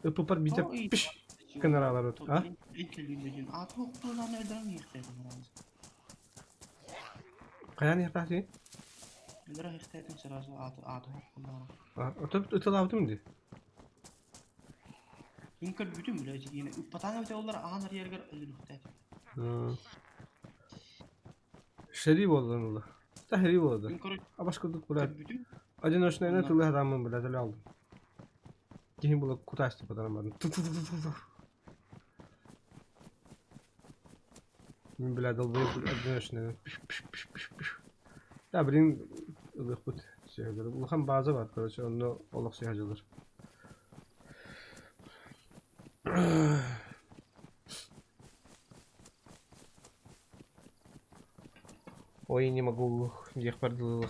Öpüpar bir de piş kenaralar öt. Ha? İlk atı okuduğundan nereden yıktırdın herhalde? Kayan yaptı. Nereden yıktırdın sırası atı okuduğundan? Ha, ötü lavdım di. İnkar bütün bile yine patana öte onlar ağlar yerler öldü yıktırdın. Şerif oldu onu. Tahriv oldu. İnkar Başka duk böyle bütün одиночный ne türlü adamın böyle aldım. Kim bu kutu açtı padanamadım. Min bile dalbayı одиночный. Piş. Ya birin ılık bu şeyler. Ulukan bazı var короче onu oluk şey hacılır. Ой, не могу их продал.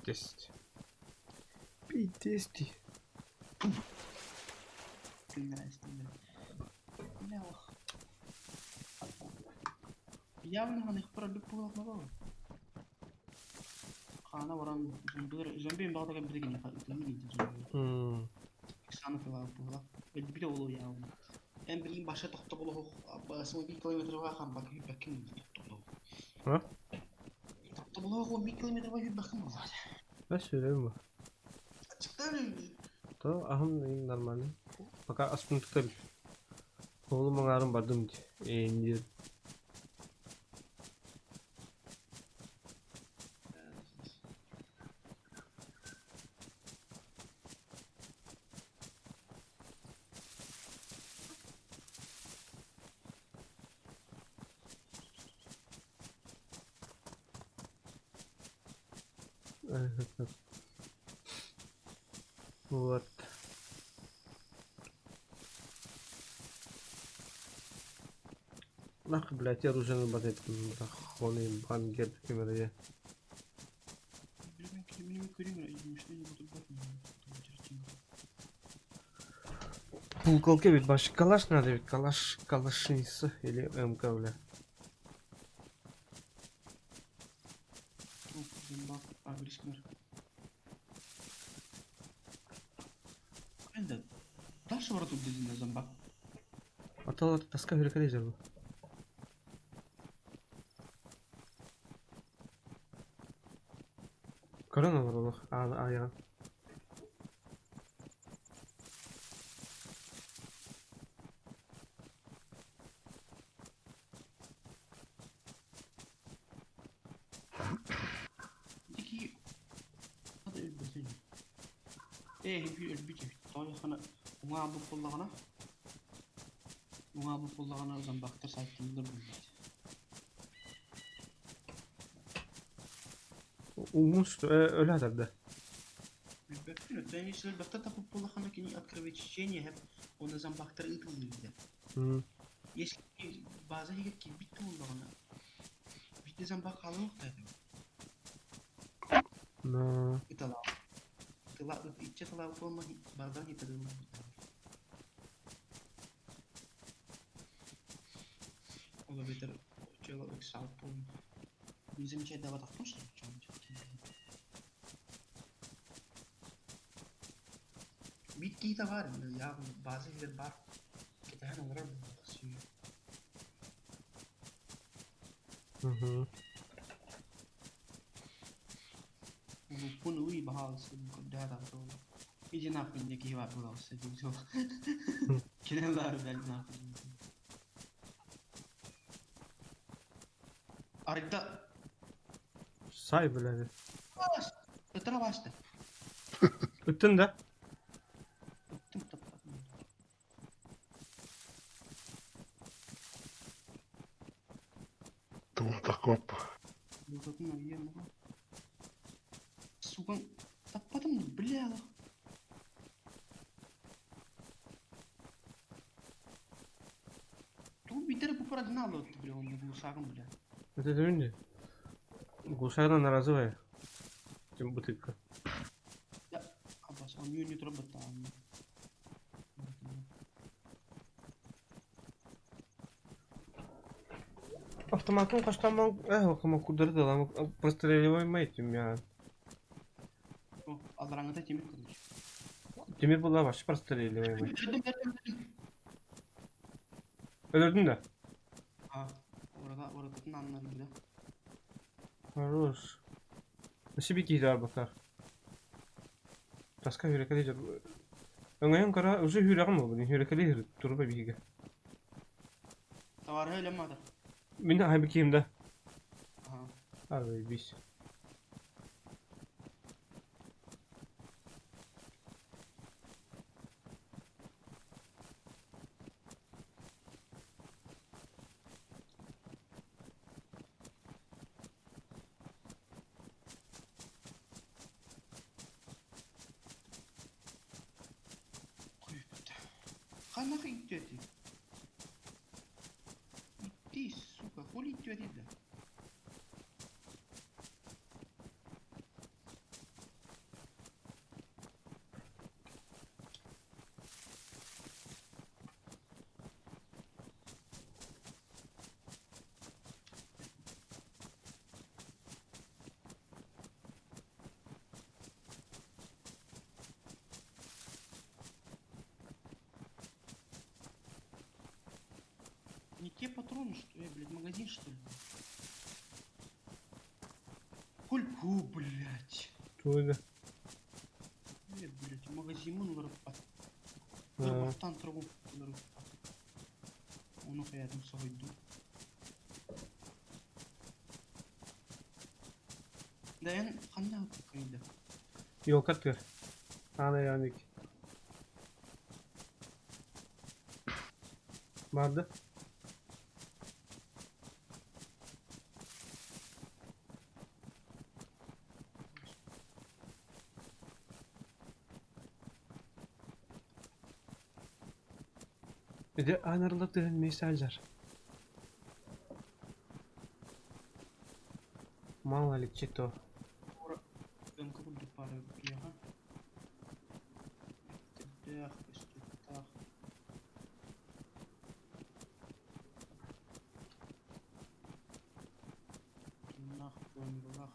50. 50. günler. Ne o? Явно han ihbar edip bulakma baba. Kana varan zombi bağda bir de yine farklı değil zombi. Sana falan bulak. Bir de oluyor ya. En bildiğin başa tokta bulak. Basma 1 kilometre var kan bakayım Ha? Tokta bulak o 1 kilometre var bakayım zaten. Ben söyleyeyim mi? Açıktan Tamam, ahım normalde. Fakat aslında tabii. Oğlum ağrım bardım diye. Вот. Нах, блядь, я оружие батет. Хоны бангер камерая. Benim görüyorum işte bu da bakmıyor. Пулковке ведь башка калаш надо, ведь калашница или МК, бля. Bak agresifler. Ben de taş var tut dediğin zaman bak. Атала таска херекалей забыл. Korona var oğlum. Ayağın. Diki hadi ölmesin. Bir ölmeyecek. Sonra sana ona bu pullağına. Ona bu pullağına uzan baktır saytında bulmayacak. Умуст öyle herhalde. Ben işte baktır da bu pullağına kini открывать чтение hep ona zan baktır ıtılıydı. Hı. Если bazı higit ki bitti pullağına. Bitti zan bak halı noktaydı. No. Itala. Itala içe tala olma bardan getirdim. O da beter çelo exalto. Bizim şeyde var takmış mı? Bitki de var ya bazı şeyler var. Kita han olur mu? Hı hı. Pun ui bahal sin ko data to. Ije na fin ki wa to se jo. Kineler ben na. Arda Say böyle. bas. Tetra bastı. Öttün de. Tuota koppa. Dokun iya mı? Sukan tapadım mı? Bля. Tu bitir bu para ne alıyor bile onu bu sakın bile. Это дурни. Гусарна наразовая. Тем бутылка. Ya abbas onu yönü tura batam. Автоматом каштаман кама кудырды lan простреливаем этим ya. O allaranga da kemik kılmış. Demir bula baş простреливаем. Öldüm. Öldürdün de. Ha orada anladım bile. Хорош. Nasıl bir gider bakar. Taska hürekeli jar. Öngayın kara uzun hürek mi bu? Hürekeli hür. Turba bihiga. Tavar öyle mi ada? Min hay bakayım da. Ha. Abi biz. Qanaqa idioti? Itti suka, qo'l idioti da. Не те патроны, что я, блядь, магазин, что ли? Кульку, блядь. Туйда. Блядь, магазин var bak. Ha. Baktan travma var. Onu hayatım soydu. Dayan kanna kaydı. Yok atıyor. Ana yanık. Vardı. Bir de anarılık direnmeyi sercar. Mало ли чито. Ben kabul de para ya. Dah, istiftah. Nah, bombalah.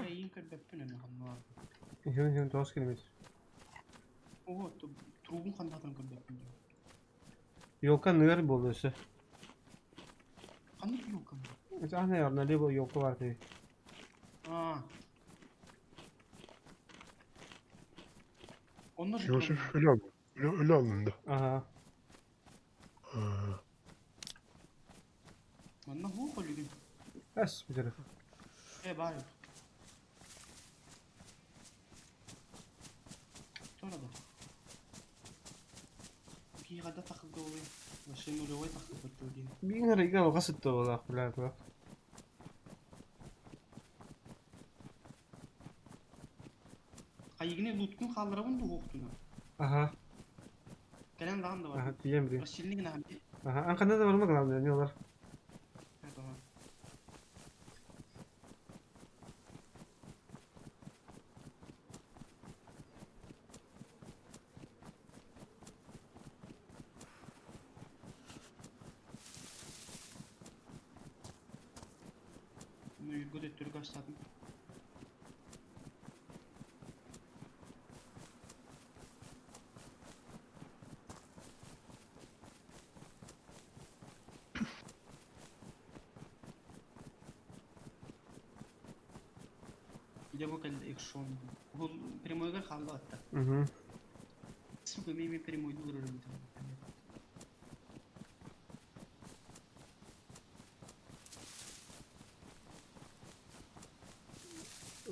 Yinka beppene mi hanlar? Yön toz kelime. Oho, trubun kandan kan beppene. Yolka nığır boluyorsa. Kanır yok kanır. Mesela ne yarına ne bu yolka var diye. Aa. Onlar Yusuf öyle alın. Öyle alındı. Aha. Ha. Anna bu kolugin. Bes bir taraf. Bari. Sonra da. Bir yerde takıldı oluyor. Başını oraya takıldı diye. Bir ngeri gal gasıttı ola bilen bak. Kayıgını lutkun kaldırabın da oktuna. Aha. Gelen dağın da var. Aha diyem diyem. Rasilini gine abi. Aha. Anka'da da var mı kalan diyorlar. Evet aha. Bunu yurgu döttürü gösterdim. Bir de bu kadar ekşon. Bu primoyga kaldı hatta. Hı. Сука, мими прямой дур работал.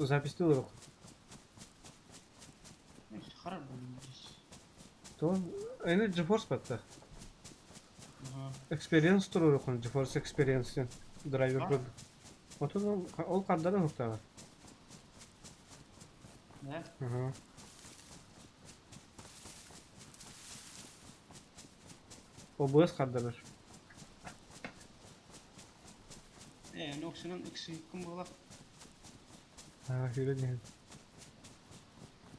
Запис'te olur. Харап был здесь. То aynı GeForce batta. Ага. Experience tur olur konu. GeForce Experience'in driver Var. kurdu. Otodan ol kadar nokta var. Да? Hı hı. OBS kadar. Ноксинан X кім болақ? Ha öyle değil.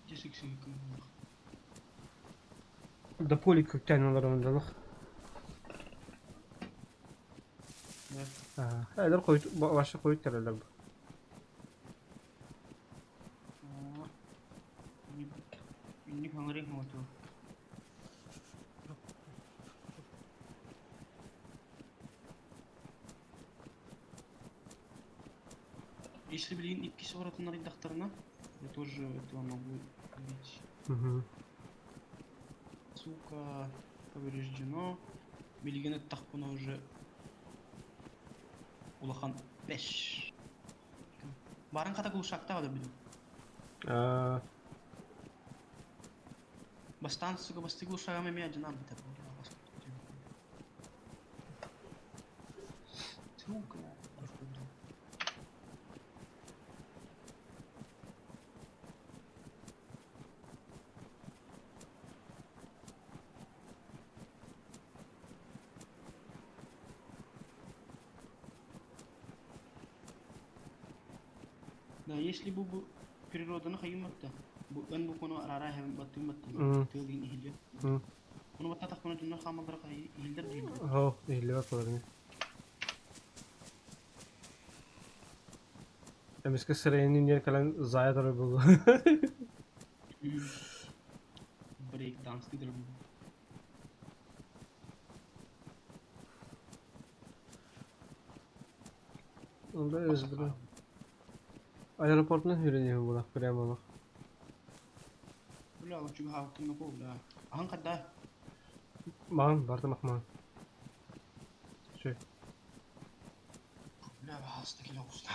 Жес X кім болақ? Da poli kökten olur ondalık. Да. Ha. Hayır koyut başka koyut derler bu. Inni хаңырың хаңату. Если, блин, ипки собрать на редакторна, я тоже этого могу видеть. Hı hı. Сука, повреждено. Билген тахпуна уже улахан 5. Барын ката кулшакта да билем. Aa, Бастан сука басты кулшагаме меня жинам бите. Сука. Да, если бы природаны кыйматта, бу эн бу кону арара хем баттым баттым. Тылдин ихиле. hı. Кону батта так кону дунна хамалдар кай ихилдер дейм. Ho, ehli bak olur. Emiske sırayının yer kalan zaya tarafı bu. Break dance didir bu. Onda özgür. Aeroportuna yürüyor bu laf prema bak. Ulan çünkü hakkım yok ola. Ahan kadar. Bağım vardı bakma. Şey. Ulan hasta kilo usta.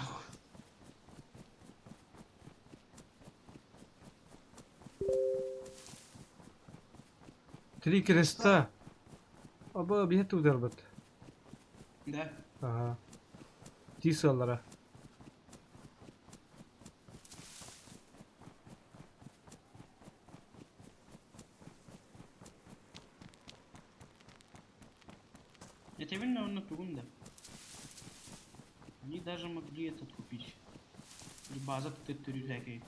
Tri kresta. Aba bir hatu derbat. Да. Aha. Tisalara. Я тебе на тугунда. Они даже могли этот купить. Или база теттерюлеки.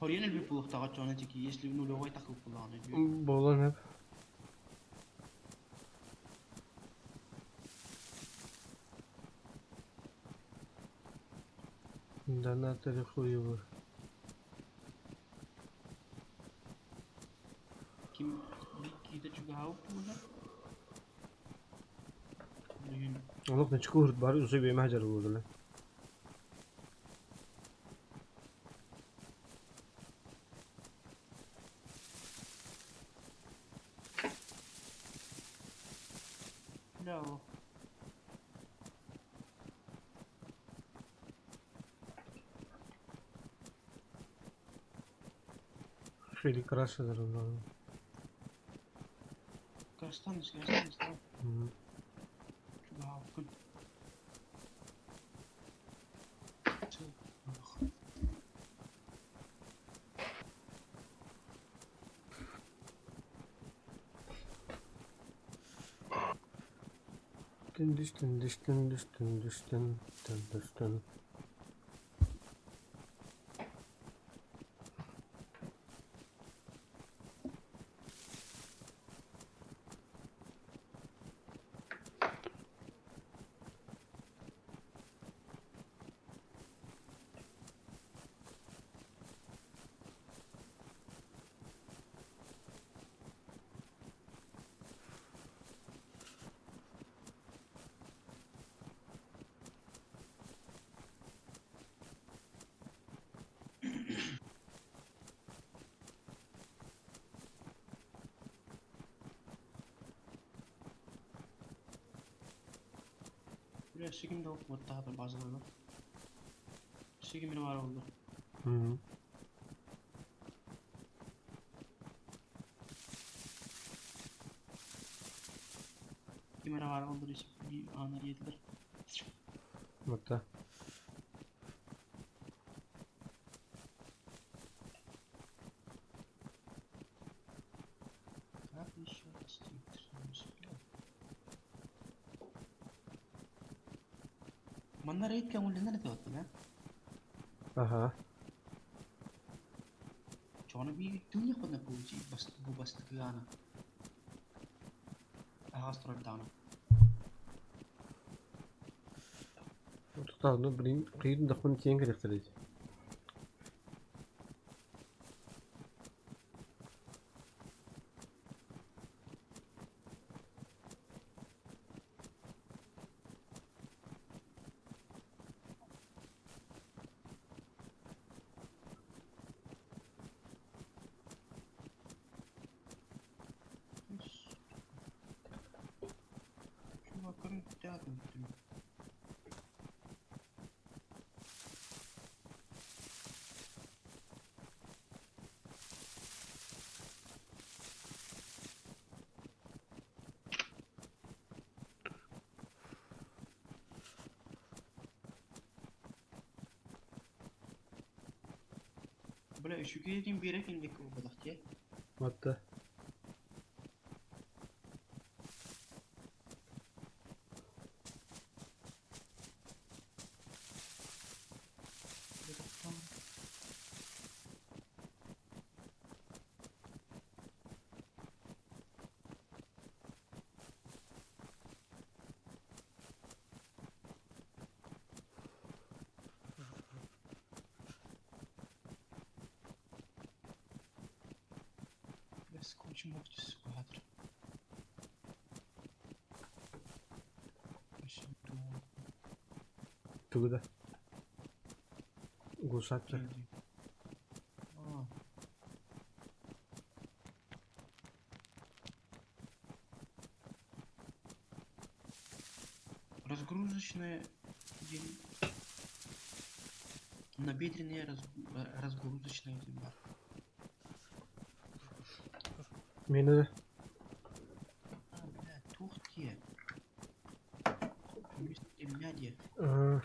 Хорьян bir puluq tağa çona çeki, если нулевой takıl kullanıyor. Boğulan hep. Dana tarafı bu. Kim bir kide çünkü havu burada. Allah ne çıkıyor bari uzay bir mehcer oldu lan. Bravo. Şöyle krasya zararlı. Kaçtanız. Hı. Bravo. Good. Dün. Buraya sikim de okumadı daha da bazıları. Sikimin var oldu. Hı. Kimine var oldu bir anlar yediler. Hatta. Abi iş yok istiyordur. Manlar eğit ki onunla ne tavuk ya? Aha. Çoğunu bir dünya kadar bu bastı kıyana. Ahastra dağına. Tutardı bilin kıyın da kun tiyen gerektirir. Şu bakarım devam ettim. Böyle şu geldiğim bir yere indik o kadar ki. Hatta. Biraz konuşmak için vardır. Şimdi Tugda. Gusakta. geldi. Aa. Разгрузочная набедренная разгрузочная земля. Meni de. А, блядь, тух те. Вместе мяди. Aa.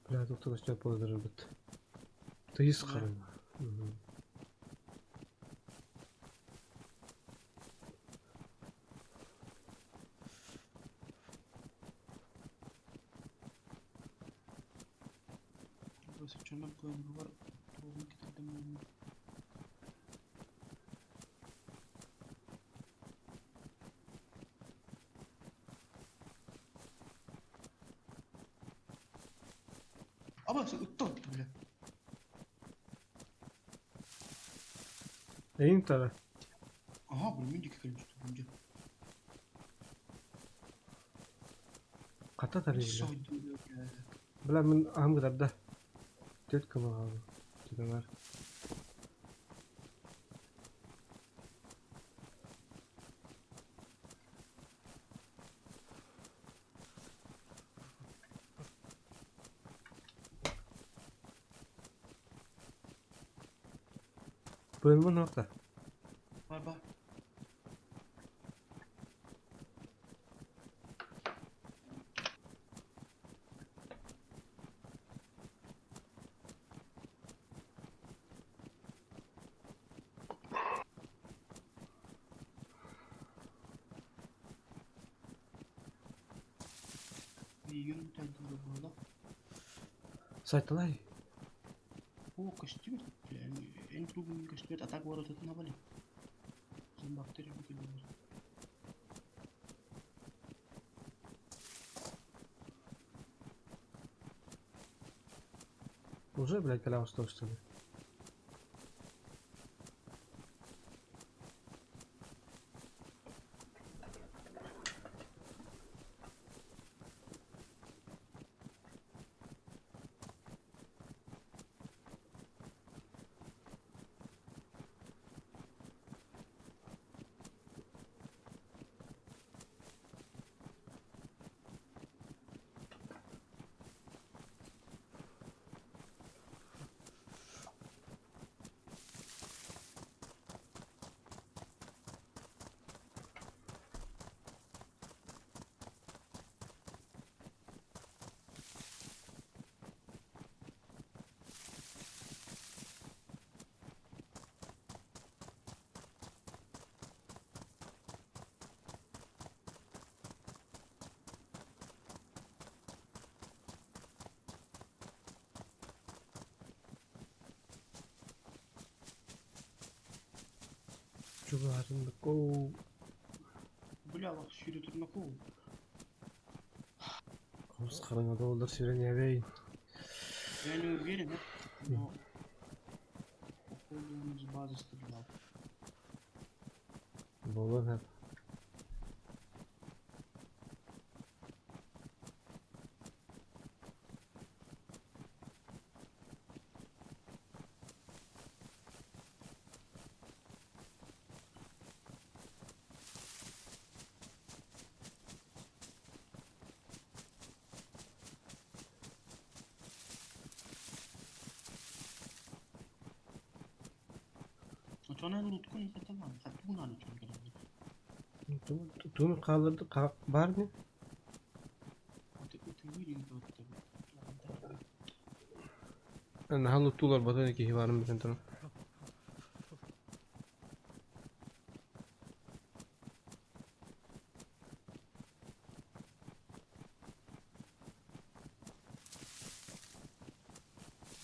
Бля, тут кто-то что подробит. Ты из Да. Харина. Burası çömlek koyunu var. Tohum getirdim ben. Ama sen ıttı bile. Eğin tara. Aha bölümün dikkat edilmişti önce. Kata tara Hiç bile. soydu öyle. Bля, мен aham kadar da. Тетка маған. Теталар. Bölümün orta. Var bak. Bir yön taydı bu arada. Сайтлай. O костюм. Yani en trudny костюм atak var o na bali. Sen bakteri bir kere. Уже, блядь, коля устал, что ли? Чуварин, коу. Бля, bak şöyle turna kov. Komuz karına doldur süren yemeğin. Yani uverin hep. No. Okulduğumuz bazı sırlar. Bolun hep. Sonra unutkun işte tamam. Hatta bunu anlatıyorum genelde. Tunu kaldırdı. Var mı? أنا هلو طول البطانية كي هوارم بسنتنا.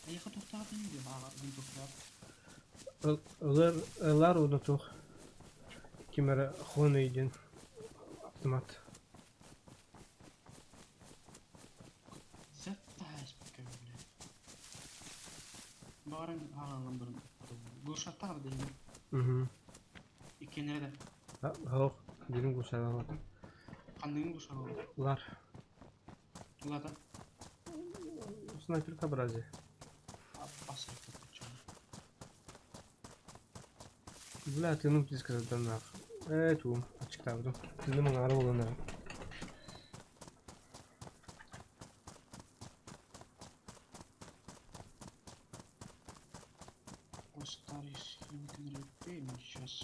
Hij gaat toch daar in de waar in de grap. Lar onu toch. Kimere gewoon eğdin. Automat. Zet daar is bekend. Barın ağalan barın. Gurşatlar da değil. Mhm. İki nerede? Ha, hoog. Benim kuşağı var. Kandığın gurşatlar. Lar. Ulan da Sniper kabrazı. basar kapatacağım. Bля, ты ну сказать нах. Эту açıkladım. Bizim araba olanlar. O старый схемный пень сейчас.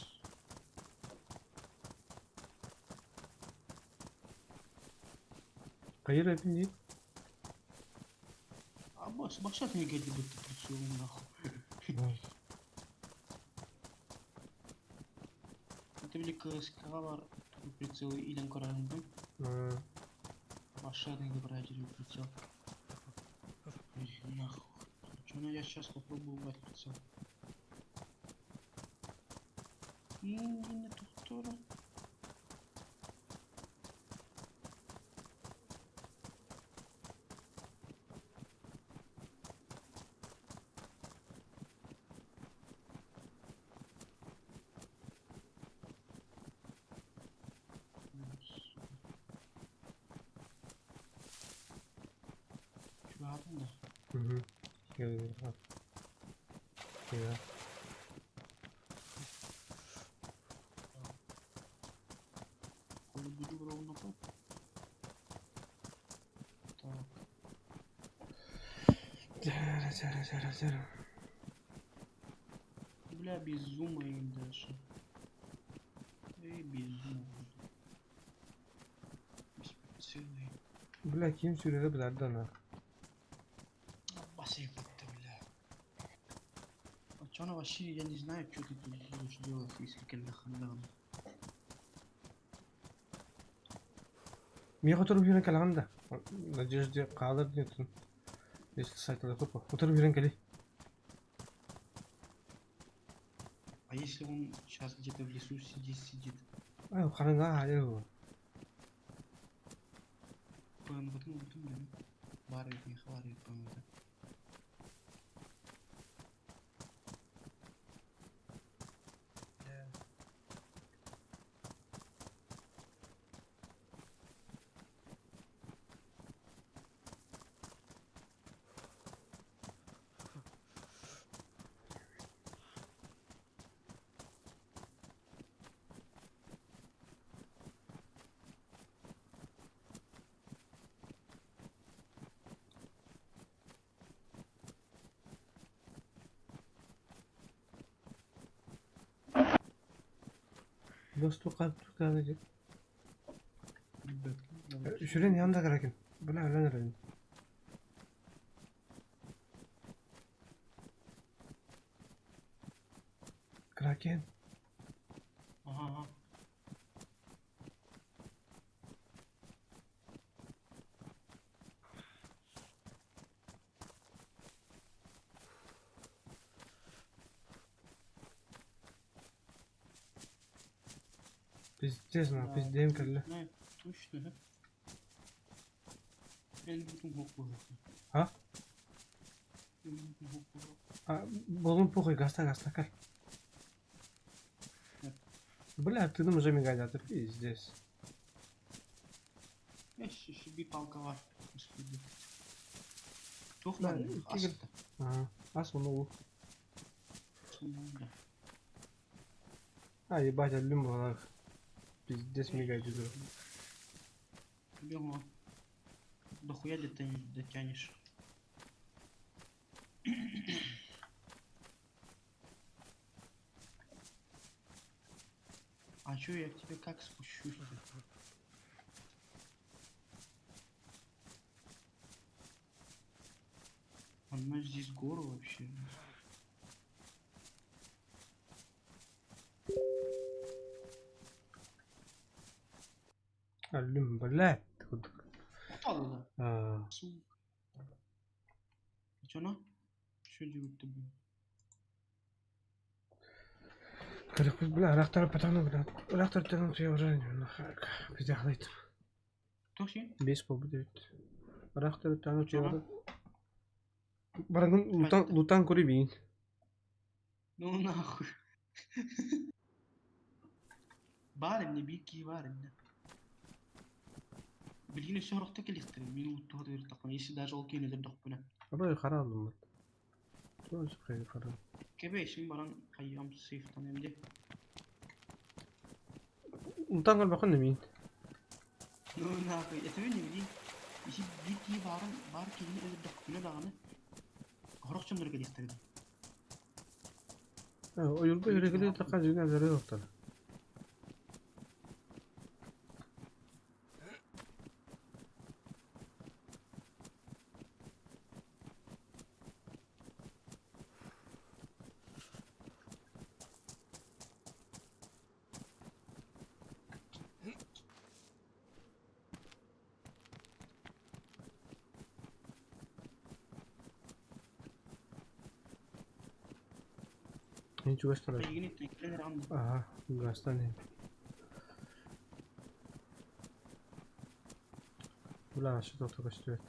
Hayır hepin değil. Başa ne geldi bu depresyonun nahı. Это были кавар прицел или кораллинг. Başa ne брать прицел. Нахуй. Что я сейчас попробую убрать прицел? Не ту сторону. Şu aldın da. Hı hı. Geliyor. Ya. Коли буду ровно так. Так. Зара. Бля, без зума им даже. Без зума. Без прицела. Bля, kim sürede bilardi ona. Бассейн это, бля. Пацаны вообще, я не знаю, что ты тут будешь делать, если когда хандан. Мия oturup yürüyen kalan da. Надежде kalır diyorsun. Если сайтада көп. Oturup yürüyen kali. А если он сейчас где-то в лесу сидит? Ay, karanga ayo. Панватın benim. Var etmeye var etmeye. Dostu kalp tutanacak. Şuranın yanında karakin. Buna ölen ölen. Kraken. Aha. Пиздец, на пиздеем калли. Знаю, точно, да? Я не буду глупо. А? Я не буду глупо. Болун похуй, гаста кал. Бля, ты думаешь, уже мигать, а ты пиздец. Еще bir палка var. Çok Lan, lan iki aslında. Aha, as onu vur. Sonunda. А, ебать, алюм была. Пиздец, мигать иду. Бегу. Дохуя дотянешь. А чё я к тебе как спущусь? Она здесь гору вообще. Алюм, блядь. Allah. А, Su. Чё, что делать ты будешь? короче, бля, рахтар патану, бля. Рахтар тянул я уже, нахак. Пиздец, хлейт. Кто все? Бес побудет. Рахтар тянул я Чого? уже. Барагын лутан кори бейин. Ну нахуй. Барин, бики барин. Блин, все рахтак электр. Минут هذا يرتقون يسي даже олкин إذا دقنا. Абай хара алдым ben. Тоже хай хара. كيف شيء مران أيام صيف تمام دي. Лутан кал bakın mıyın? Ну нахуй. يتمنى بدي. يسي بيكي بار كذي إذا دقنا دعنا. هروح شو نرجع يستخدم. O yolda yürekli takan zina zara yoktu. Hiç uğraştılar. Yine tekneler andı. Aha, Yunanistan değil. Ulan aşı da otokaçtı.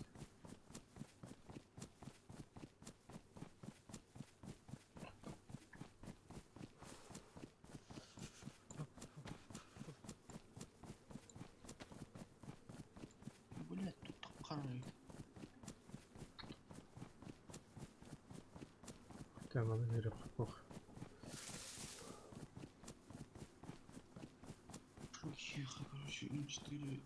Böyle tuttuk kararıydı. Tamam, yürü bak. Çok iyi короче, М4.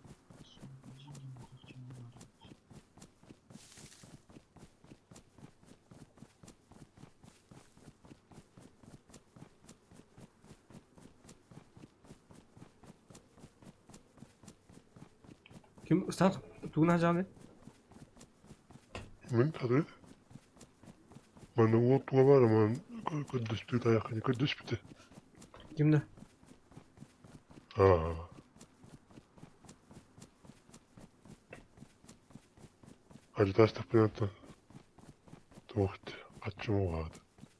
Kim? Start. Tuguna canı. Мен тады. Мана вот тугавар ман кыдыспыт аякыны кыдыспыты. Kimde? Аа. Ажитастык менен тоқт качмагады.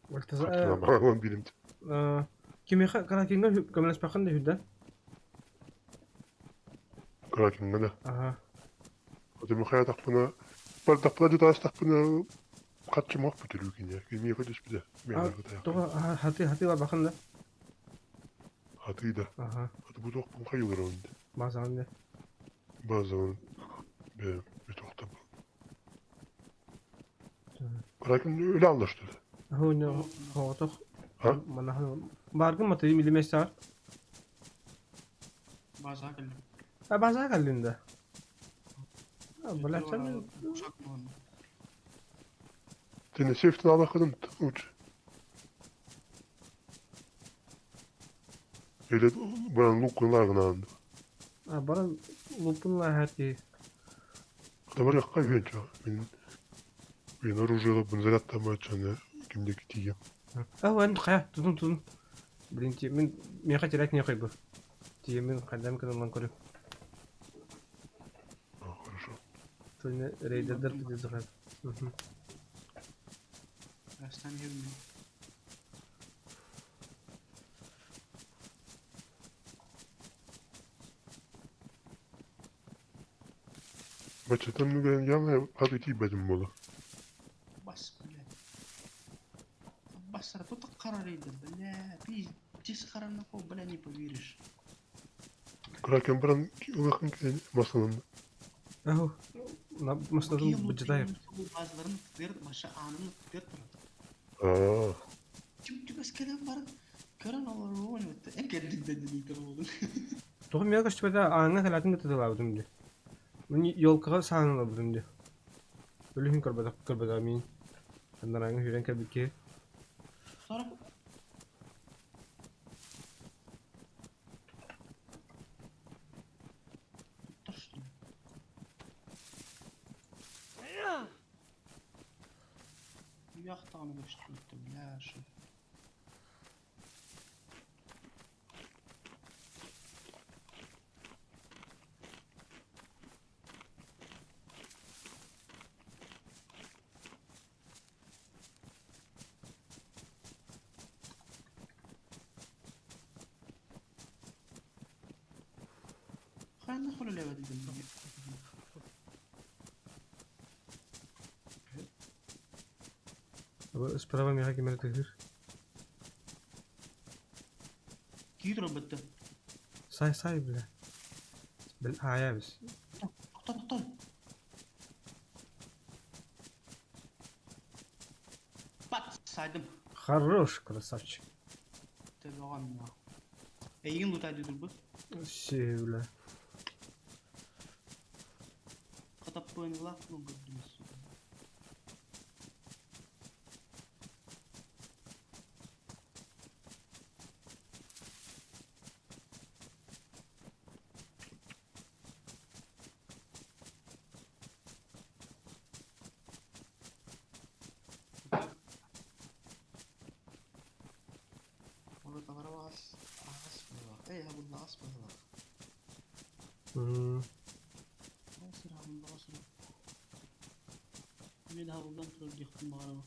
Vakti Качмаган билимди. kimi kara kimde gömleş bakın da hüdden. Кракинга да. Aha. Оты михая такпына бар такпына жутас такпына качмак бүтүлүгүнө. Кими кыдыспыты. Мен агыта. Toğa hati var bakın da. Атыда. Aha. Аты бу токпун кайылыр онда. Bazan da. Базан бе токта. Кракин ölü anlaştı. Aha ne? Hava tok. Ha? Bana bargın mı tabii milime sar. Bazen geldim. Ha bazan kaldığında. Ha bıraksan. Uçak mı oldu? Seni seftin alakadın uç. Öyle buranın lukkunlarına andı. Ha bana lupunla her şey. Da var yakka güvenç var. Ben orujuyla bunu zarattama açanı kimdeki diyeyim. Ha ben kaya tutun. Birinci ben kaçırak ne koy bu. Diyemin kadem kanalından koruyor. Хорошо. Sonra reyderler bir zıkar. Baştan yerim. Maçtan mı gelen yanına hadi tibedim bolu. Bas bile. Basra tutak kararıydı. Bile bir cis kararına koy. Bile ne поверишь. Kraken buranın ulakın masanın. Aho. Masladın bıcıdayım. Bazılarını verdi. Maşa anını verdi. Aa. Çünkü eskiden var. Kören olur o ne bitti. En kendin dedi kören olur. Tohum ya kaçtı beda ağına kalatın gıtıdı var budım diye. Bunu yol kağı sağına budım diye. Böyle hün karbada amin. Senden ağına hüren kabul ki. Sonra Taştı. Яхтаны gösterdi biləşim. خلينا ندخل اللعبة دي دلوقتي. Sprawa miała gimel tehir. كي ضربت Say bile. بالآية بس. بطل بات ساعدم Хорош, красавчик. تبغى ايين لو تعدي ضربت Sevle. خطب وين لا لو قدام السوق والله تغرى أصبر إيه أقول له أصبر أصبر أقول له أصبر من هذا الضم ترجع في المغرب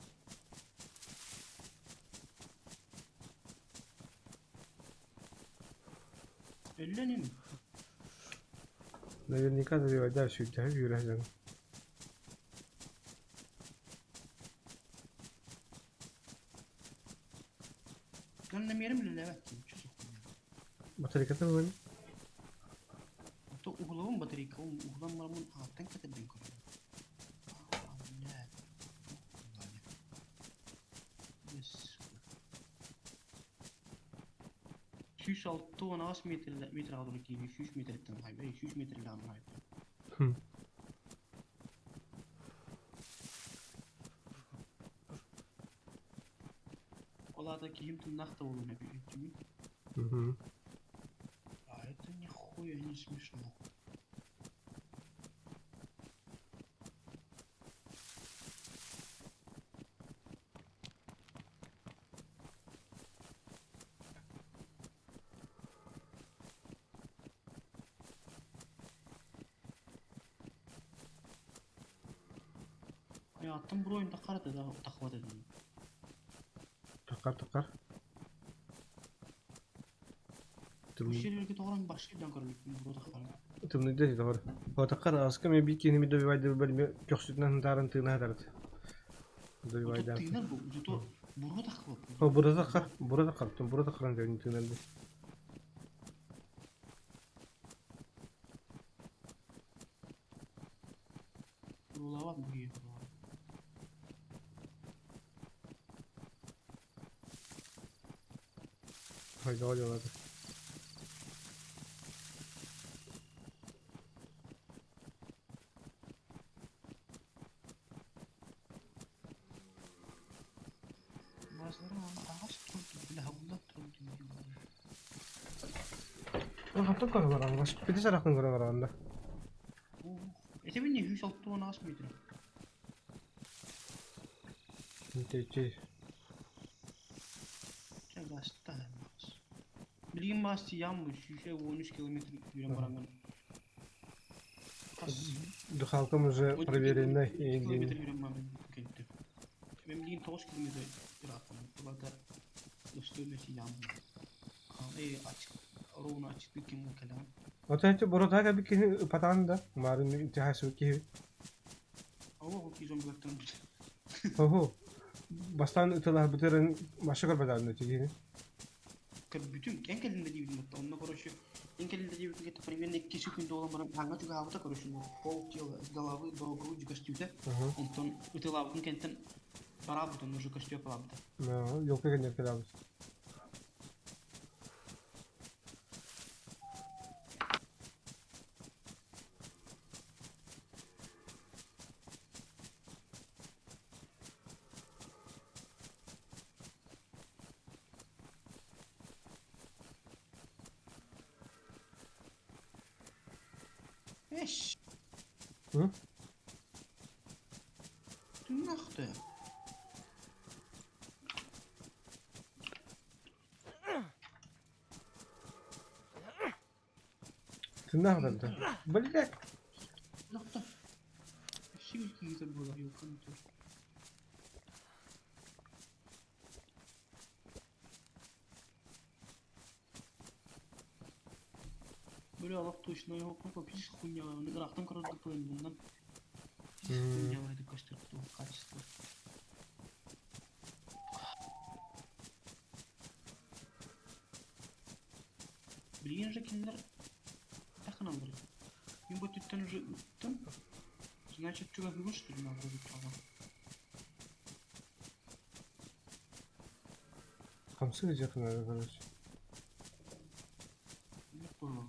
Ellenim. Наверняка завивать şu ülkeyi yürüyeceğim. Ben yerim bile evet. Batarikata mı böyle? To uğulamın batarika, uğulanmalarımın alttan katedin koyuyor. Ne? Yes. 206 metre aldım ki 200 metreden hayır 200 metreden hayır. Hı. Oladaki yimtin nakta olduğunu bir Hı. А это нихуя не смешно. Hayatım bu oyunda karada da takla dedim. Takar. Bu şeylerge doğran başka yerden karılık bu takla. Tümünü de doğru. O takar askı mı bir kini bir de vaydı böyle köksünden tarın tığına ederdi. Bu da Bu vaydı. tıylar bu. Zuto burada takla. O burada takar. Burada kalktım. Burada karan devin tığına ederdi. Buralar var bu yer. Haydi alıyorlardı. Bazıları ağaç tutuldu. Bile havunda tutuldu. O kaptan karı var ama. Bir de sarakın karı var anda. Ete ben ne 106 ağaç metre. Şey. Çagasta hemen. Bilgin bastı yanmış. 13 kilometre yürüyen barangan. Halkımızı проверенной и Kilometre yürüyen barangan kentte. Ben bilgin 9 kilometre yürüyorum. Burada üstümesi yanmış. Açık. Orunu açık bir kim kelam. Otomatik burada bir kini patanda. Marun intihası ki. Ama ki zombi baktan. Oho. Bastan ıtılar bitirin başka kadar çekini. Bütün en kelinde değil mi? Onunla konuşuyor. En kelinde değil mi? Примерно 2 gün olan bana hangi tür havada konuşuyor. Pol yıl galavı doğru çıkıştıydı. Ondan ıtılavın kentten beraber onu çıkıştıyor falan. No, yok ya ne kadar. Eş. Hı? Tünachtı. Tırnak kadar. Böyle. Tünachtı. Şimdi ki güzel bu yok kanıtı. Böyle alak tuşuna yok mu? Pis хуйня. Irak'tan kırıldık bundan. Pis хуйня vardı kaçtırıp da kaçtı. Bilgin kimler takın alır. Ben bu tütten уже üttüm. Значит, чувак вышли на вроде того. Kamsı gıcakın arkadaş. Не понял.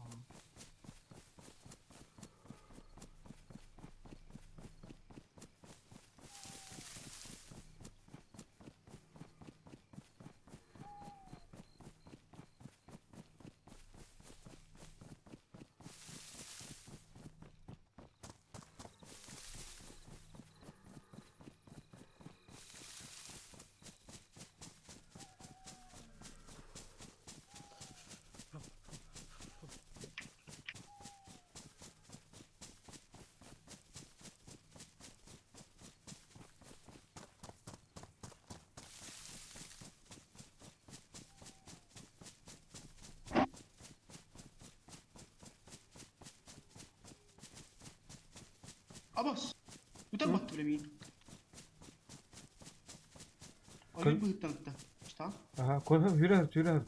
Abbas. Utan Hı? battı bile miyim? Kın- Ayı bıyıktan ıtta. İşte al. Aha, koy yürü.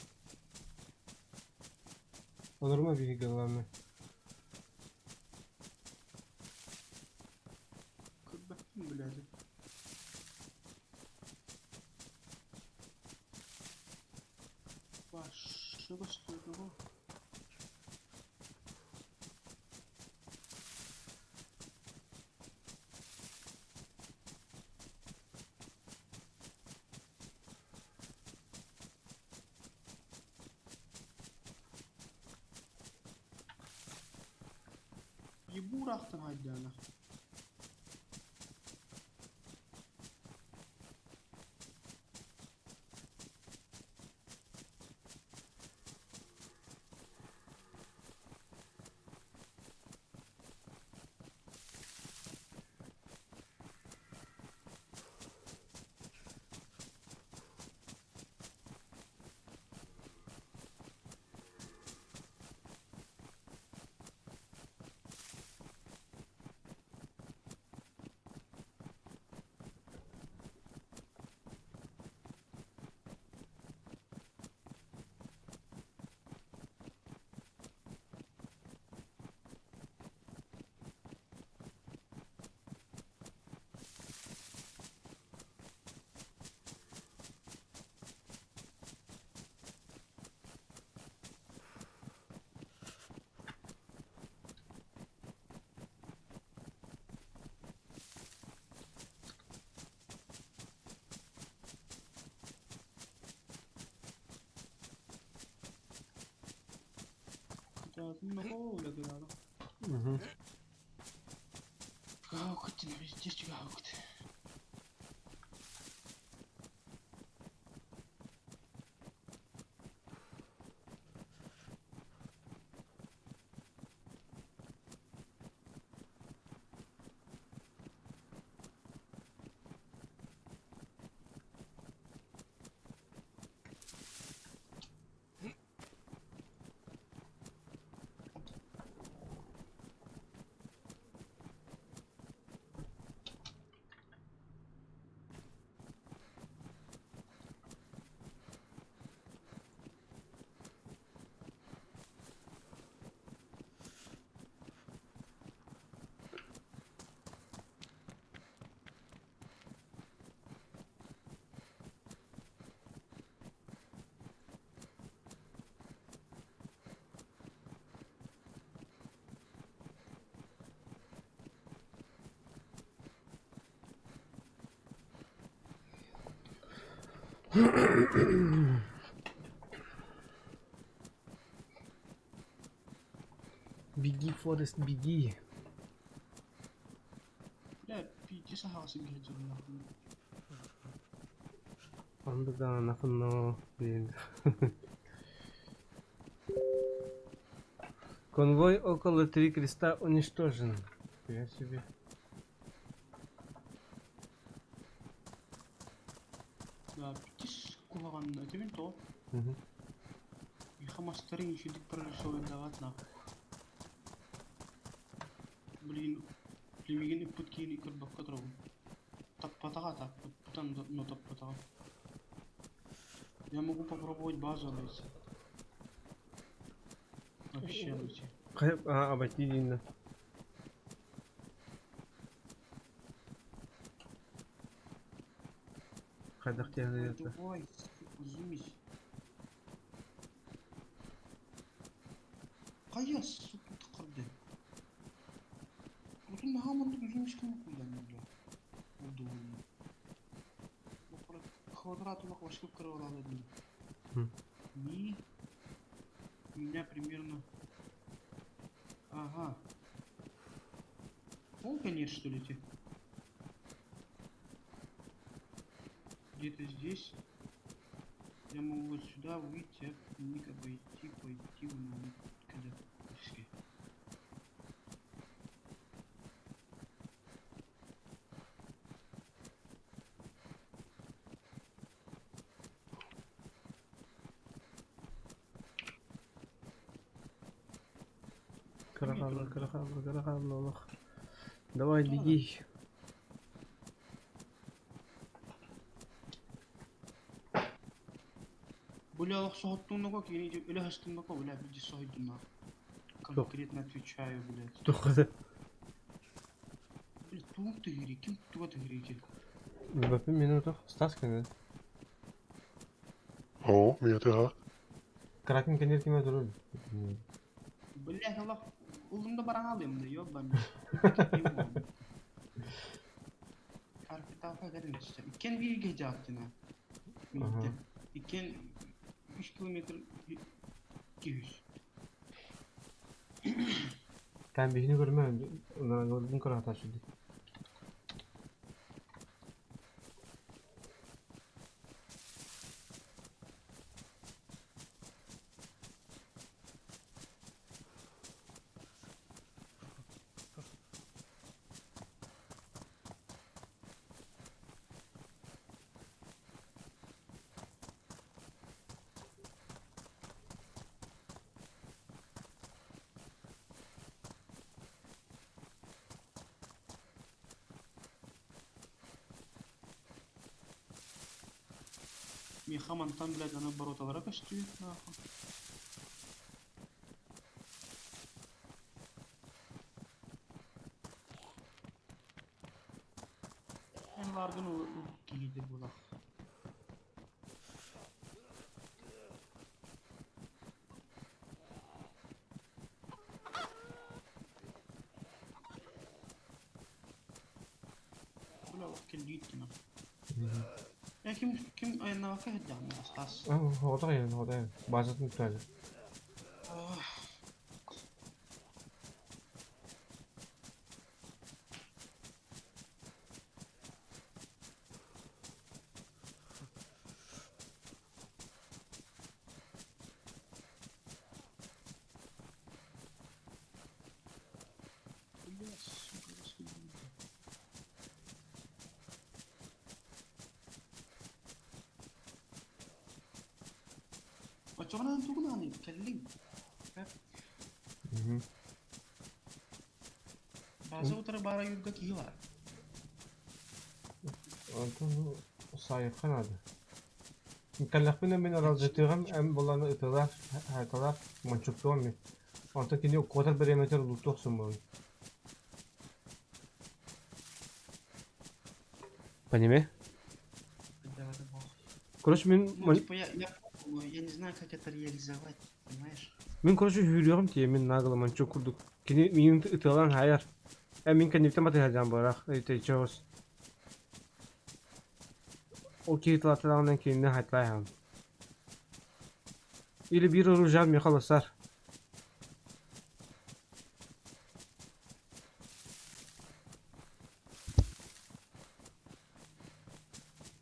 Olur mu bir hikaye? Kız baktın mı lazım? Başı bastırdı bu. Bir buğraktın haydi ana. Kıtağın ne oldu ya? Hı. Gavkıt ne biz gavkıt. Biggie Forest Biggie. Ya bir cesa hasım gelecek ya. Андыган нахуй блин. Конвой около 3 креста уничтожен. Я себе. Ya bir kis kulağında kimin to? Мгм. Хамастарын шидэг прорисован даватна. Блин, племиген иппуткин икер бакка трогу. Таппатага таппутан но таппатага. Я могу попробовать базовый. Вообще лучше. Обойти длинно. Хайдах тебе это. Давай, изумись. Kaya suku tıkırdı. Bütün hamurlu üzülmüş kimi kullanıyor. Oldu onu. Bu kadar kvadrat olarak başka bir kare olabilir. Hı. Ми. Меня примерно... Ага. Пол конец, что ли, те? Где-то здесь. Я могу вот сюда выйти, а Ника пойти в когда практически. Караханlı. Давай, беги. Бля, соғыттың кок, я öyle hastım bak bля, bir soydum ha. Конкретно отвечаю, блядь. Что это? Блядь, тук ты гири, ким тук ты гири? Мбаппе минутах. Стас кene. Oo, meer te gaan. Kraken kener kime durur. Блядь, Allah, oğlumda baran alayım da yok ben. Karpet alfa gelin işte. İkken bir gece aktına. Aha. İkken 3 kilometre 200. Ben birini görmem. Ondan gördüm kara taşıdı. Меха мантан, блядь, она оборот врага стоит, нахуй. En largın o giydi bu laf. Bu laf kelli gitti lan. Ya kim ayağına bakar edeceğim ya asas. Orada yani orada yani. Bazı miktarı. Açıkçası tuğla hani kelli. Bazı o tarafa bara yurda ki var. Ondan sayık kanadı. Mükellefine min aralcıtığım en bulanı ıtılar, haytalar, mançuktu olmuyor. Ondan kini o kadar bir emeter oluktuğsun bunu. Понимаешь? Короче, Ну, типа, я не знаю, как это реализовать, понимаешь? Мен короче yürüyorum ki min nagılı mançuk kurduk. Kini min ıtılan hayar. Min kanipte matı hacam barak. İşte çoğuz. O ki ıtılatlarından kendine haytlayam. İli bir olacağım yakalasar.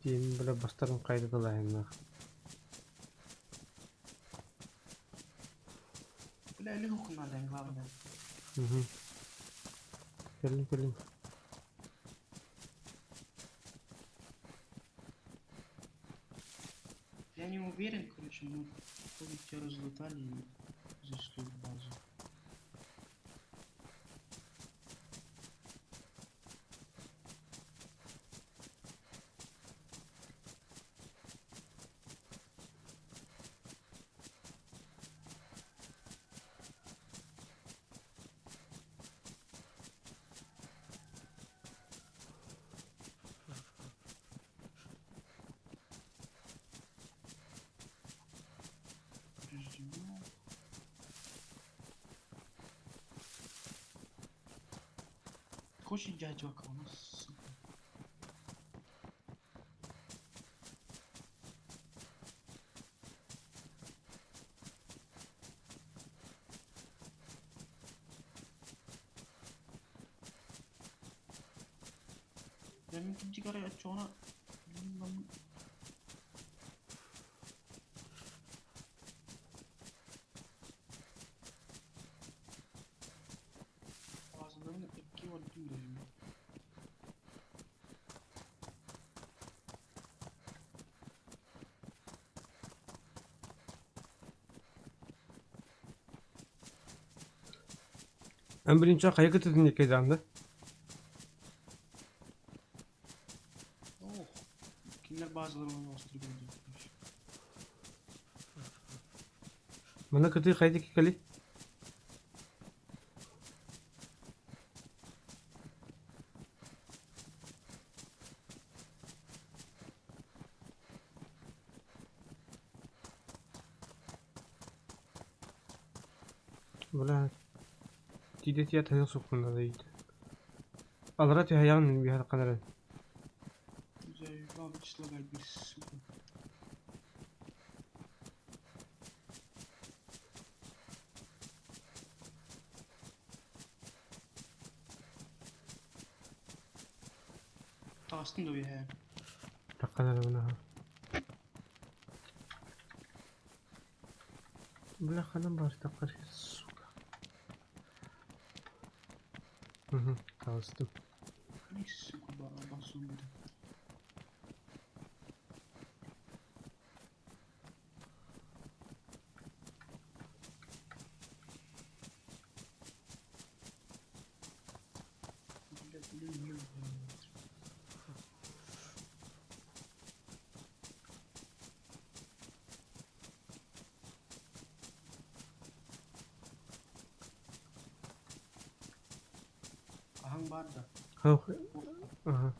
Diyelim böyle bastarın kaydı da layanlar. Bля, легко надо, главное. Gelin. Я не уверен, короче, мы полностью разлутали и зашли в базу. Хочешь дядька у нас? Я не тикарай от чона. Ağzından tepki var tüm dönüyor. Ben birinci kayık ıtıdın yıkayacağımdı. Kimler bazıları onu bastırıp öldürmüş. Bana kötü kaydı ki kali. Bula tidet ya tayo sokunda da iyiydi. Alara te hayal bir kadar. Güzel, abi çıslagal bir süper. Tastın da bir he. Takkalar bana. Bula kadar bari takkar suka. Hı hı, tastım. Hani süper basın bir de. Ahang var da. Hau. Aha.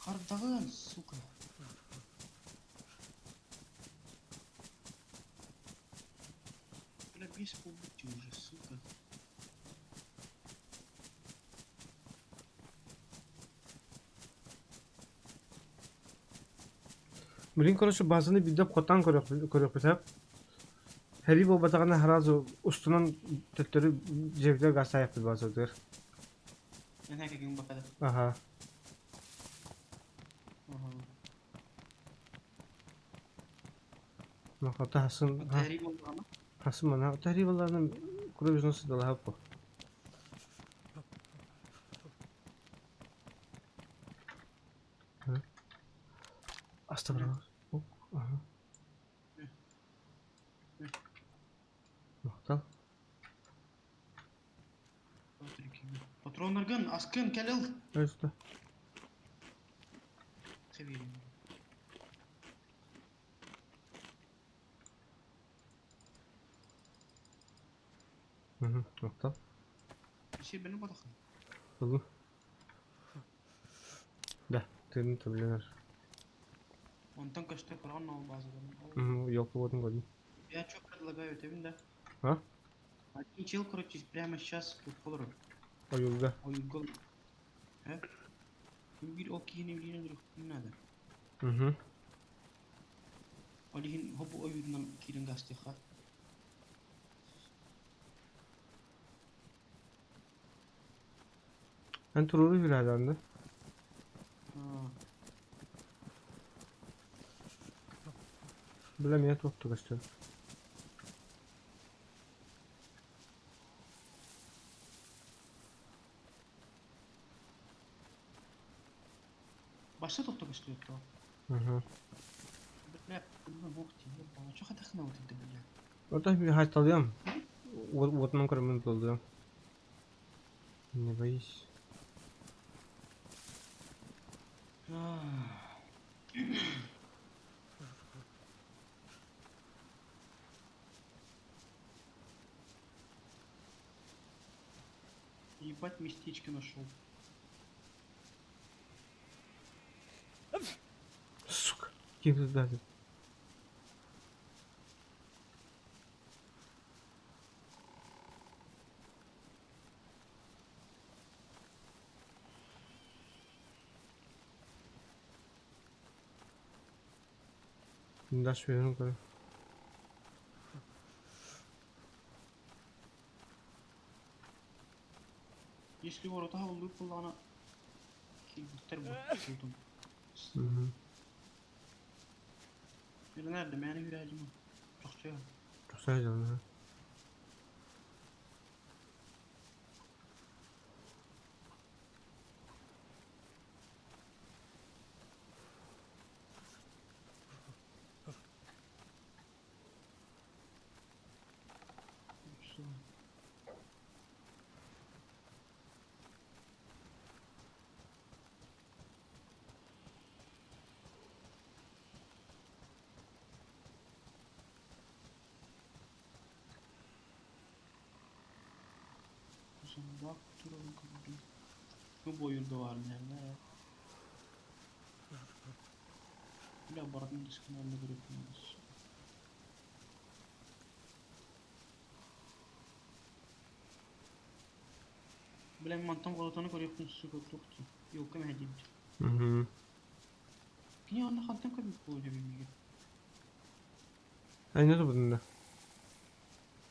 Kardağın suka. Böyle bir bulduk diyoruz suka. Bilin konusu bazını bir de kotan koruyor hesap. Heri bu batağına harazo ustunun tetleri cevde gasa yaptı bazıdır. Ben herkese gün bakalım. Aha. Aha. Makata hasın ha Tahrik oldu ama. hasın bana. Tahri vallahi kuru biznesi dalı hap bu. Astagfirullah. Ok. Aha. Maktal. Patronlargan askın kelil. Öyle. Seviyorum. Hı hı. Maktal. Bir şey benim bakın. Oldu. Da. Tırını tabilenir. Ondan kaçta Kur'an ol bazılarının. Hı. Yok bu odun godun. Я чё предлагаю тебе, Ha? один чел, короче, прямо сейчас к Флору. O yolda. Ой, гол. А? Bir okey ne bileyim ne надо. Hı hı. Olihin hobu oyundan kirin gasteha. Ben tururu hüladandı. Ha. Bilemeye tuttu işte. Başta tuttuk istiyor to. Hı hı. Ne? Bunun vakti. Bana çok atakna oldu bile. Orada bir hayt alıyorum. Odunun kırmızı doluyor. Ne bayış. Ебать местечко нашел. Сука. Kim tutardı? Daş veriyorum kadar. Если ворота выпала, она килбиттер bu. Buldum. Hı hı. Bir nerede? Yani virajım. Çok şey. Çok güzel canım ha. Son bak duralım kaldım. Bu boyunda var mı yani? Laboratuvarın dışkılarında bırakıyoruz. Bilen mantan kolatonu koruyorsun su koktu. Yok mu hadi. Hı hı. Niye onda hatta kadar boyunca bilmiyorum. Ay ne de bunda?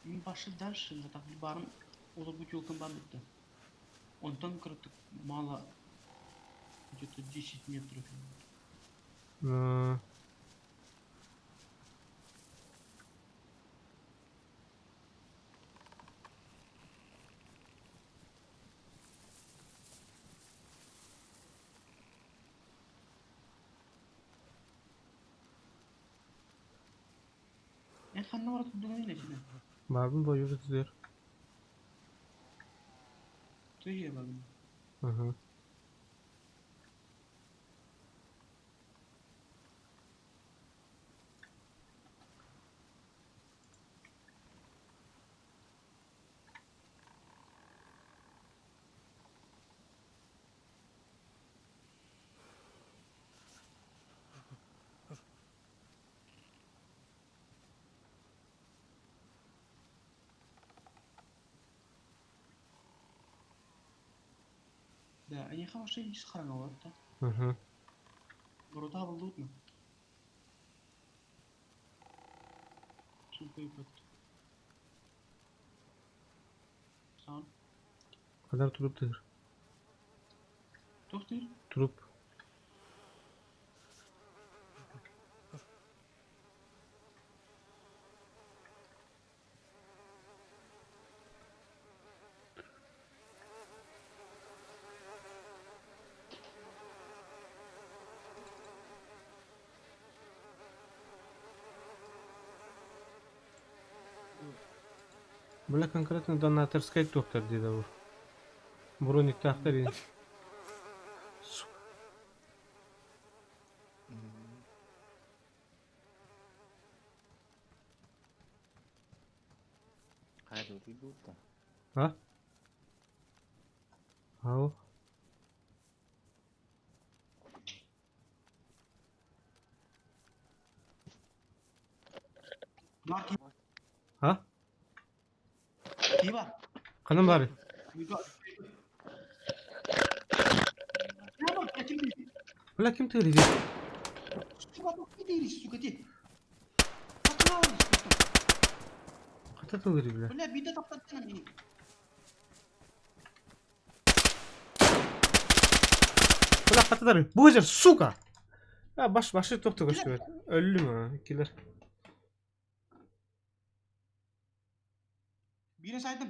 Başı ders şimdi tabii barın olur bu yoldan ben bitti. Ondan kırıtık mala где-то 10 метров. Aa, Kanına var tuttuğun ne şimdi? Barbun boyu tutuyor. Tüyye bakın. Hı hı. Da أي خمس شيء يسخرنا وقتها. Hı hı. برضها بلوتنا. شو كيفك؟ Sağ ol. Kadar turup dur. Doktor. Turup. Бля, конкретно донаторская доктор деди bu. Броник тахтар. Hayır reboot da. Ha? Ау. Bak Ha? iyi var. Kanım bari. Ne bak kim değil. Bля, kim tığırıydı? Suka bak kim değil suka değil. Bakma var. Kata tığırı bля. Böyle bir de taptatsana beni. Bля, kata tığırı. Bu gece suka. Ya başı toptu koştu evet. Öldü mü ha? İkiler. Birine saydım.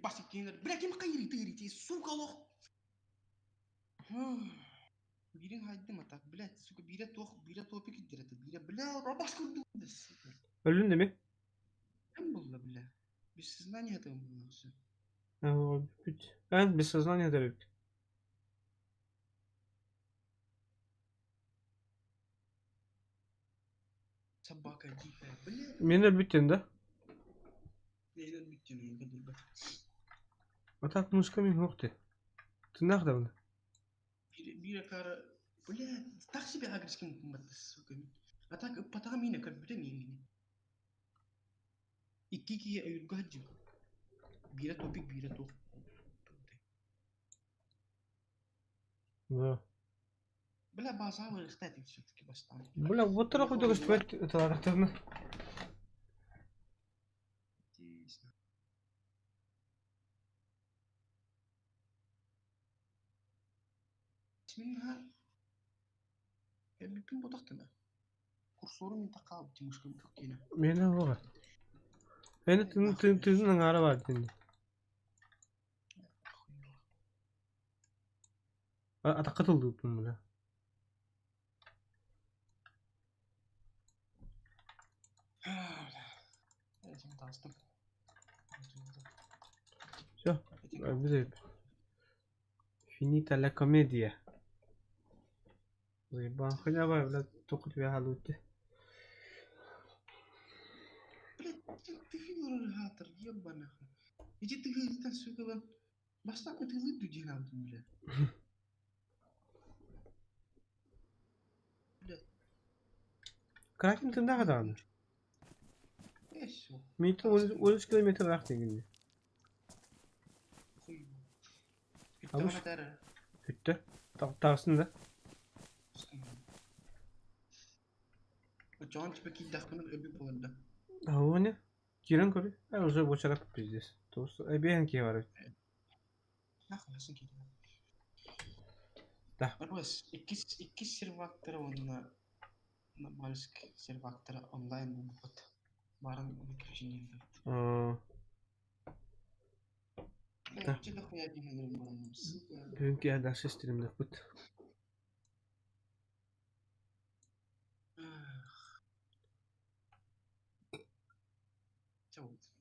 Basit giyinler. Bırak kim kayırı tığırı. Suka lo. Birin haydi matak. Bile suka bire topik ittirdi. Bile robas kurdu. Öldün de mi? Hem bulla bile. Biz sizden yadım bunu nasıl? Ha, o büt. Ben bir сознание дарит. Собака дикая. Бля. Meni öldürdün de. Neyden bittiğini kadar bak. Atak мышками yoktu. Tırnak da bunu. Bir kara. Bля. Так себе агрессивный мумат сука. А так потому мина как будто мина. İki ayırgacı. Bire topik bire top. Да. Бля база кстати все-таки бастан. Бля, вот трохи до спать это активно. Интересно. Сминها. Я бипин бодахтана. Курсору منطقة بتي مشكلة بحكينا. Meni var. Beni tığın ara var dedi. Atak katıldı bunu bile. Этим тастом. Все. Bize. Finita la commedia. Заебан. Хотя бы, блядь, только тебя халуйте. Блядь, ты видел регатор, ебаный. Иди ты говорит, сука, ben. Baştan ötürü düdüğün aldım bile. Kraken tında kadar. Eş o. Mite 13 kilometre rakti gibi. Kuy. Bir Abuş. tane der. Hütte. Tağsında. John çıkıp dakikada öbür boyunda. Ha ne? Giren koru. Ha уже boşarak pizdes. Tostu. Bir ki var. Ne yapıyorsun ki? Da. Arbas iki servaktara onunla Maalesef servaktara online buat. Barang bikin Aa, Ya cida koya dinlerim barang. bugünkü yerden sistemimde kut. Çabuk.